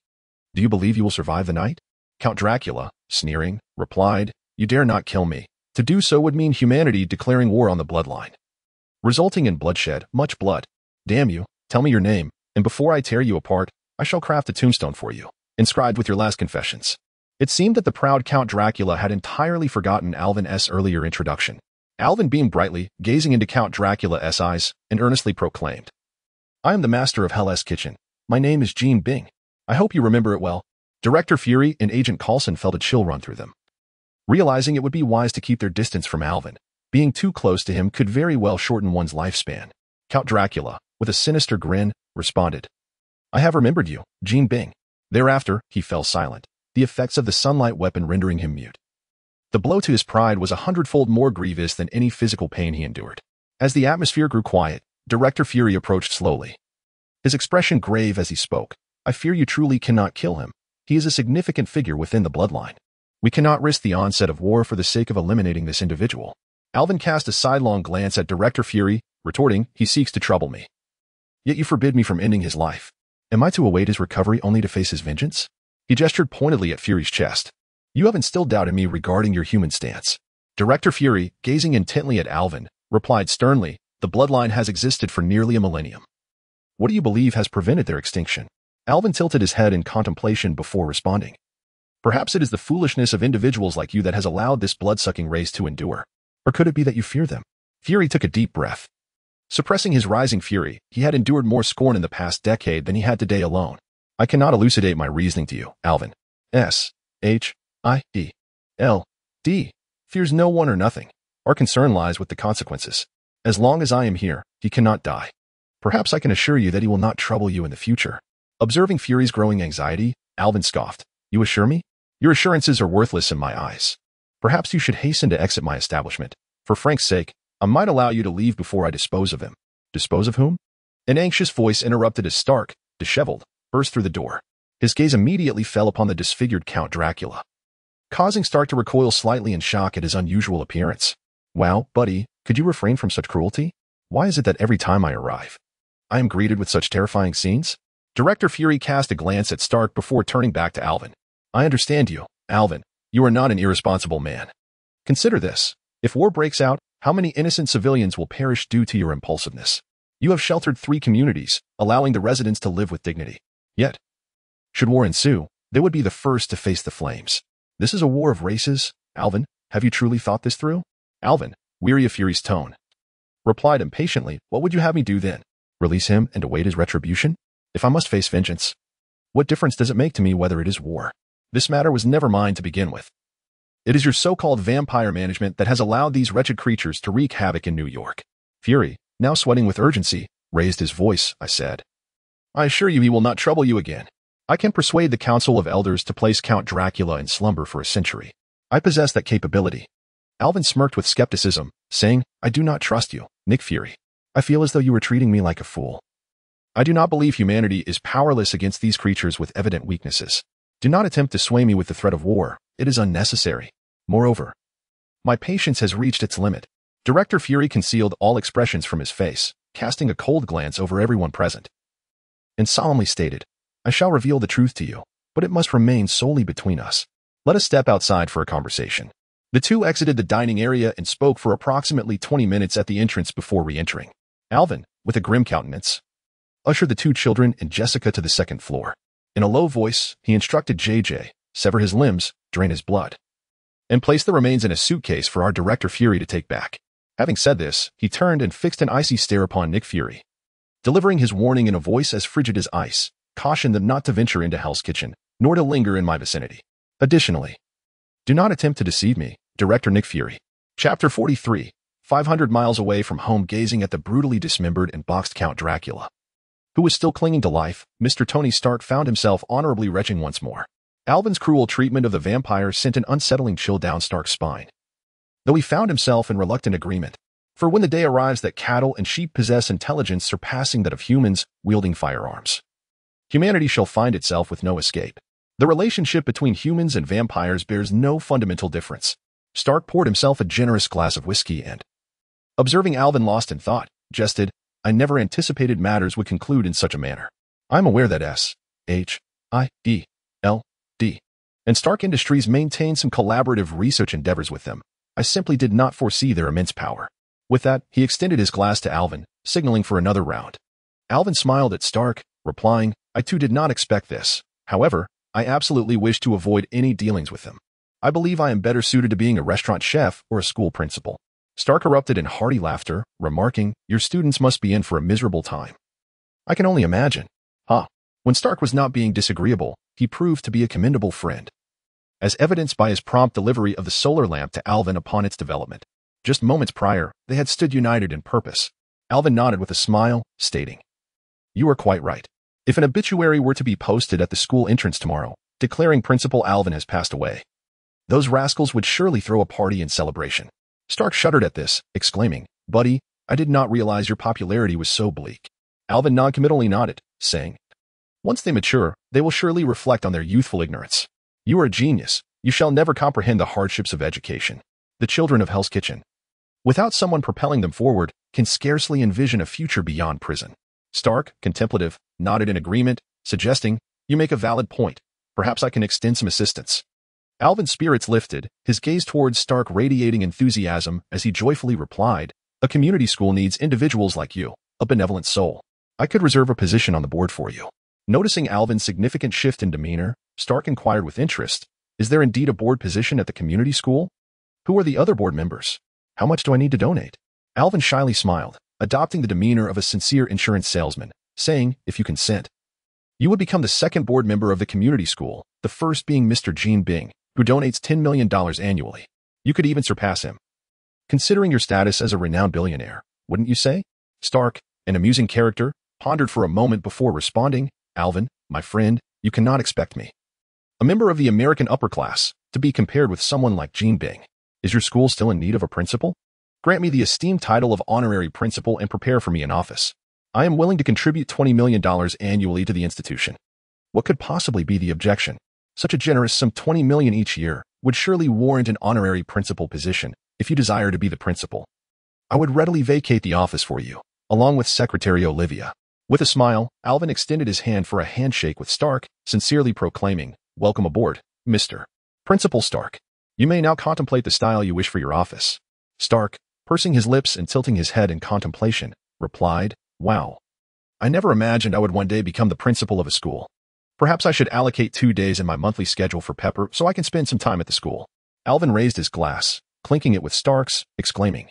Do you believe you will survive the night?" Count Dracula, sneering, replied, "You dare not kill me. To do so would mean humanity declaring war on the bloodline, resulting in bloodshed, much blood. Damn you, tell me your name, and before I tear you apart, I shall craft a tombstone for you, inscribed with your last confessions." It seemed that the proud Count Dracula had entirely forgotten Alvin's earlier introduction. Alvin beamed brightly, gazing into Count Dracula's eyes, and earnestly proclaimed, "I am the master of Hell's Kitchen. My name is Gene Bing. I hope you remember it well." Director Fury and Agent Coulson felt a chill run through them, realizing it would be wise to keep their distance from Alvin. Being too close to him could very well shorten one's lifespan. Count Dracula, with a sinister grin, responded, "I have remembered you, Gene Bing." Thereafter, he fell silent, the effects of the sunlight weapon rendering him mute. The blow to his pride was 100-fold more grievous than any physical pain he endured. As the atmosphere grew quiet, Director Fury approached slowly, his expression grave as he spoke. "I fear you truly cannot kill him. He is a significant figure within the bloodline. We cannot risk the onset of war for the sake of eliminating this individual." Alvin cast a sidelong glance at Director Fury, retorting, "He seeks to trouble me. Yet you forbid me from ending his life. Am I to await his recovery only to face his vengeance?" He gestured pointedly at Fury's chest. "You have instilled doubt in me regarding your human stance." Director Fury, gazing intently at Alvin, replied sternly, "The bloodline has existed for nearly a millennium. What do you believe has prevented their extinction?" Alvin tilted his head in contemplation before responding, "Perhaps it is the foolishness of individuals like you that has allowed this blood-sucking race to endure. Or could it be that you fear them?" Fury took a deep breath. Suppressing his rising fury, he had endured more scorn in the past decade than he had today alone. "I cannot elucidate my reasoning to you, Alvin. S.H.I.E.L.D. fears no one or nothing. Our concern lies with the consequences. As long as I am here, he cannot die. Perhaps I can assure you that he will not trouble you in the future." Observing Fury's growing anxiety, Alvin scoffed, "You assure me? Your assurances are worthless in my eyes. Perhaps you should hasten to exit my establishment. For Frank's sake, I might allow you to leave before I dispose of him. Dispose of whom? An anxious voice interrupted as Stark, disheveled, burst through the door. His gaze immediately fell upon the disfigured Count Dracula, causing Stark to recoil slightly in shock at his unusual appearance. Wow, buddy, could you refrain from such cruelty? Why is it that every time I arrive, I am greeted with such terrifying scenes? Director Fury cast a glance at Stark before turning back to Alvin. I understand you, Alvin. You are not an irresponsible man. Consider this. If war breaks out, how many innocent civilians will perish due to your impulsiveness? You have sheltered 3 communities, allowing the residents to live with dignity. Yet, should war ensue, they would be the first to face the flames. This is a war of races. Alvin, have you truly thought this through? Alvin, weary of Fury's tone, replied impatiently, what would you have me do then? Release him and await his retribution? If I must face vengeance, what difference does it make to me whether it is war? This matter was never mine to begin with. It is your so-called vampire management that has allowed these wretched creatures to wreak havoc in New York. Fury, now sweating with urgency, raised his voice. I said, I assure you he will not trouble you again. I can persuade the Council of Elders to place Count Dracula in slumber for a century. I possess that capability. Alvin smirked with skepticism, saying, I do not trust you, Nick Fury. I feel as though you were treating me like a fool. I do not believe humanity is powerless against these creatures with evident weaknesses. Do not attempt to sway me with the threat of war. It is unnecessary. Moreover, my patience has reached its limit. Director Fury concealed all expressions from his face, casting a cold glance over everyone present, and solemnly stated, I shall reveal the truth to you, but it must remain solely between us. Let us step outside for a conversation. The two exited the dining area and spoke for approximately 20 minutes at the entrance before re-entering. Alvin, with a grim countenance, ushered the 2 children and Jessica to the 2nd floor. In a low voice, he instructed JJ, sever his limbs, drain his blood, and place the remains in a suitcase for our Director Fury to take back. Having said this, he turned and fixed an icy stare upon Nick Fury, delivering his warning in a voice as frigid as ice, cautioned them not to venture into Hell's Kitchen, nor to linger in my vicinity. Additionally, do not attempt to deceive me, Director Nick Fury. Chapter 43, 500 miles away from home, gazing at the brutally dismembered and boxed Count Dracula, who was still clinging to life, Mr. Tony Stark found himself honorably retching once more. Alvin's cruel treatment of the vampire sent an unsettling chill down Stark's spine, though he found himself in reluctant agreement. For when the day arrives that cattle and sheep possess intelligence surpassing that of humans wielding firearms, humanity shall find itself with no escape. The relationship between humans and vampires bears no fundamental difference. Stark poured himself a generous glass of whiskey and, observing Alvin lost in thought, jested, I never anticipated matters would conclude in such a manner. I am aware that S.H.I.E.L.D. and Stark Industries maintain some collaborative research endeavors with them. I simply did not foresee their immense power. With that, he extended his glass to Alvin, signaling for another round. Alvin smiled at Stark, replying, I too did not expect this. However, I absolutely wish to avoid any dealings with them. I believe I am better suited to being a restaurant chef or a school principal. Stark erupted in hearty laughter, remarking, your students must be in for a miserable time. I can only imagine. When Stark was not being disagreeable, he proved to be a commendable friend, as evidenced by his prompt delivery of the solar lamp to Alvin upon its development. Just moments prior, they had stood united in purpose. Alvin nodded with a smile, stating, you are quite right. If an obituary were to be posted at the school entrance tomorrow, declaring Principal Alvin has passed away, those rascals would surely throw a party in celebration. Stark shuddered at this, exclaiming, buddy, I did not realize your popularity was so bleak. Alvin noncommittally nodded, saying, once they mature, they will surely reflect on their youthful ignorance. You are a genius. You shall never comprehend the hardships of education. The children of Hell's Kitchen, without someone propelling them forward, can scarcely envision a future beyond prison. Stark, contemplative, nodded in agreement, suggesting, you make a valid point. Perhaps I can extend some assistance. Alvin's spirits lifted, his gaze towards Stark radiating enthusiasm as he joyfully replied, a community school needs individuals like you, a benevolent soul. I could reserve a position on the board for you. Noticing Alvin's significant shift in demeanor, Stark inquired with interest, is there indeed a board position at the community school? Who are the other board members? How much do I need to donate? Alvin shyly smiled, adopting the demeanor of a sincere insurance salesman, saying, if you consent, you would become the 2nd board member of the community school, the first being Mr. Gene Bing, who donates $10 million annually. You could even surpass him, considering your status as a renowned billionaire, wouldn't you say? Stark, an amusing character, pondered for a moment before responding, Alvin, my friend, you cannot expect me a member of the American upper class, to be compared with someone like Jean Bing. Is your school still in need of a principal? Grant me the esteemed title of honorary principal and prepare for me in office. I am willing to contribute $20 million annually to the institution. What could possibly be the objection? Such a generous sum, $20 million each year, would surely warrant an honorary principal position if you desire to be the principal. I would readily vacate the office for you, along with Secretary Olivia. With a smile, Alvin extended his hand for a handshake with Stark, sincerely proclaiming, "Welcome aboard, Mr. Principal Stark. You may now contemplate the style you wish for your office." Stark, pursing his lips and tilting his head in contemplation, replied, "Wow. I never imagined I would one day become the principal of a school. Perhaps I should allocate 2 days in my monthly schedule for Pepper so I can spend some time at the school." Alvin raised his glass, clinking it with Stark's, exclaiming,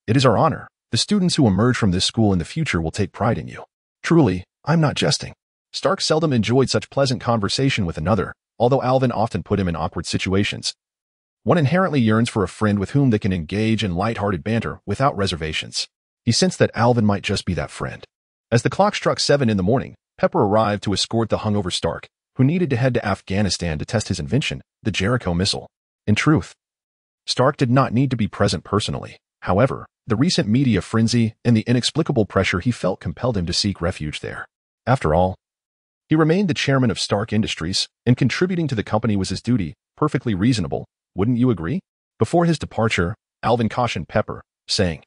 "It is our honor. The students who emerge from this school in the future will take pride in you. Truly, I'm not jesting." Stark seldom enjoyed such pleasant conversation with another, although Alvin often put him in awkward situations. One inherently yearns for a friend with whom they can engage in light-hearted banter without reservations. He sensed that Alvin might just be that friend. As the clock struck 7 in the morning, Pepper arrived to escort the hungover Stark, who needed to head to Afghanistan to test his invention, the Jericho missile. In truth, Stark did not need to be present personally. However, the recent media frenzy and the inexplicable pressure he felt compelled him to seek refuge there. After all, he remained the chairman of Stark Industries, and contributing to the company was his duty, perfectly reasonable, wouldn't you agree? Before his departure, Alvin cautioned Pepper, saying,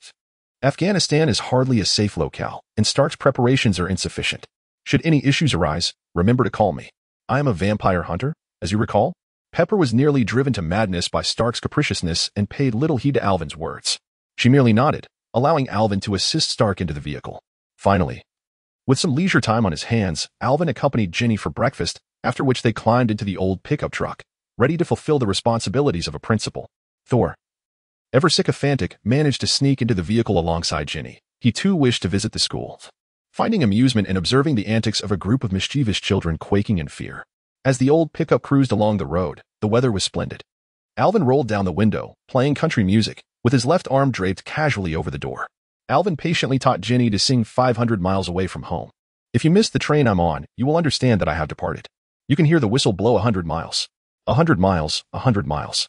"Afghanistan is hardly a safe locale, and Stark's preparations are insufficient. Should any issues arise, remember to call me. I am a vampire hunter, as you recall." Pepper was nearly driven to madness by Stark's capriciousness and paid little heed to Alvin's words. She merely nodded, allowing Alvin to assist Stark into the vehicle. Finally, with some leisure time on his hands, Alvin accompanied Ginny for breakfast, after which they climbed into the old pickup truck, ready to fulfill the responsibilities of a principal. Thor, ever sycophantic, managed to sneak into the vehicle alongside Ginny. He too wished to visit the school, finding amusement in observing the antics of a group of mischievous children quaking in fear. As the old pickup cruised along the road, the weather was splendid. Alvin rolled down the window, playing country music, with his left arm draped casually over the door. Alvin patiently taught Ginny to sing 500 miles away from home. "If you missed the train I'm on, you will understand that I have departed. You can hear the whistle blow 100 miles. 100 miles, 100 miles.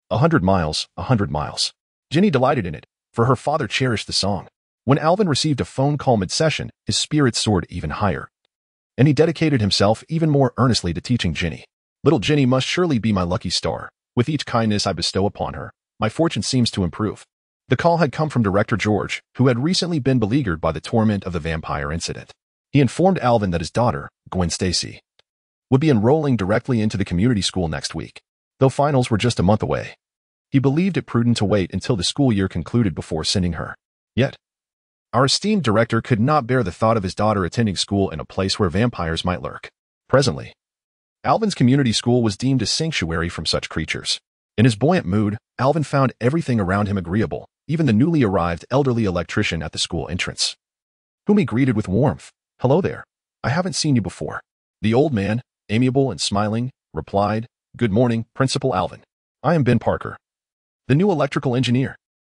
100 miles, 100 miles." Ginny delighted in it, for her father cherished the song. When Alvin received a phone call mid-session, his spirits soared even higher, and he dedicated himself even more earnestly to teaching Ginny. "Little Ginny must surely be my lucky star. With each kindness I bestow upon her, my fortune seems to improve." The call had come from Director George, who had recently been beleaguered by the torment of the vampire incident. He informed Alvin that his daughter, Gwen Stacy, would be enrolling directly into the community school next week, though finals were just a month away. He believed it prudent to wait until the school year concluded before sending her. Yet, our esteemed director could not bear the thought of his daughter attending school in a place where vampires might lurk. Presently, Alvin's community school was deemed a sanctuary from such creatures. In his buoyant mood, Alvin found everything around him agreeable, even the newly arrived elderly electrician at the school entrance, whom he greeted with warmth. "Hello there. I haven't seen you before." The old man, amiable and smiling, replied, "Good morning, Principal Alvin. I am Ben Parker, the new electrical engineer.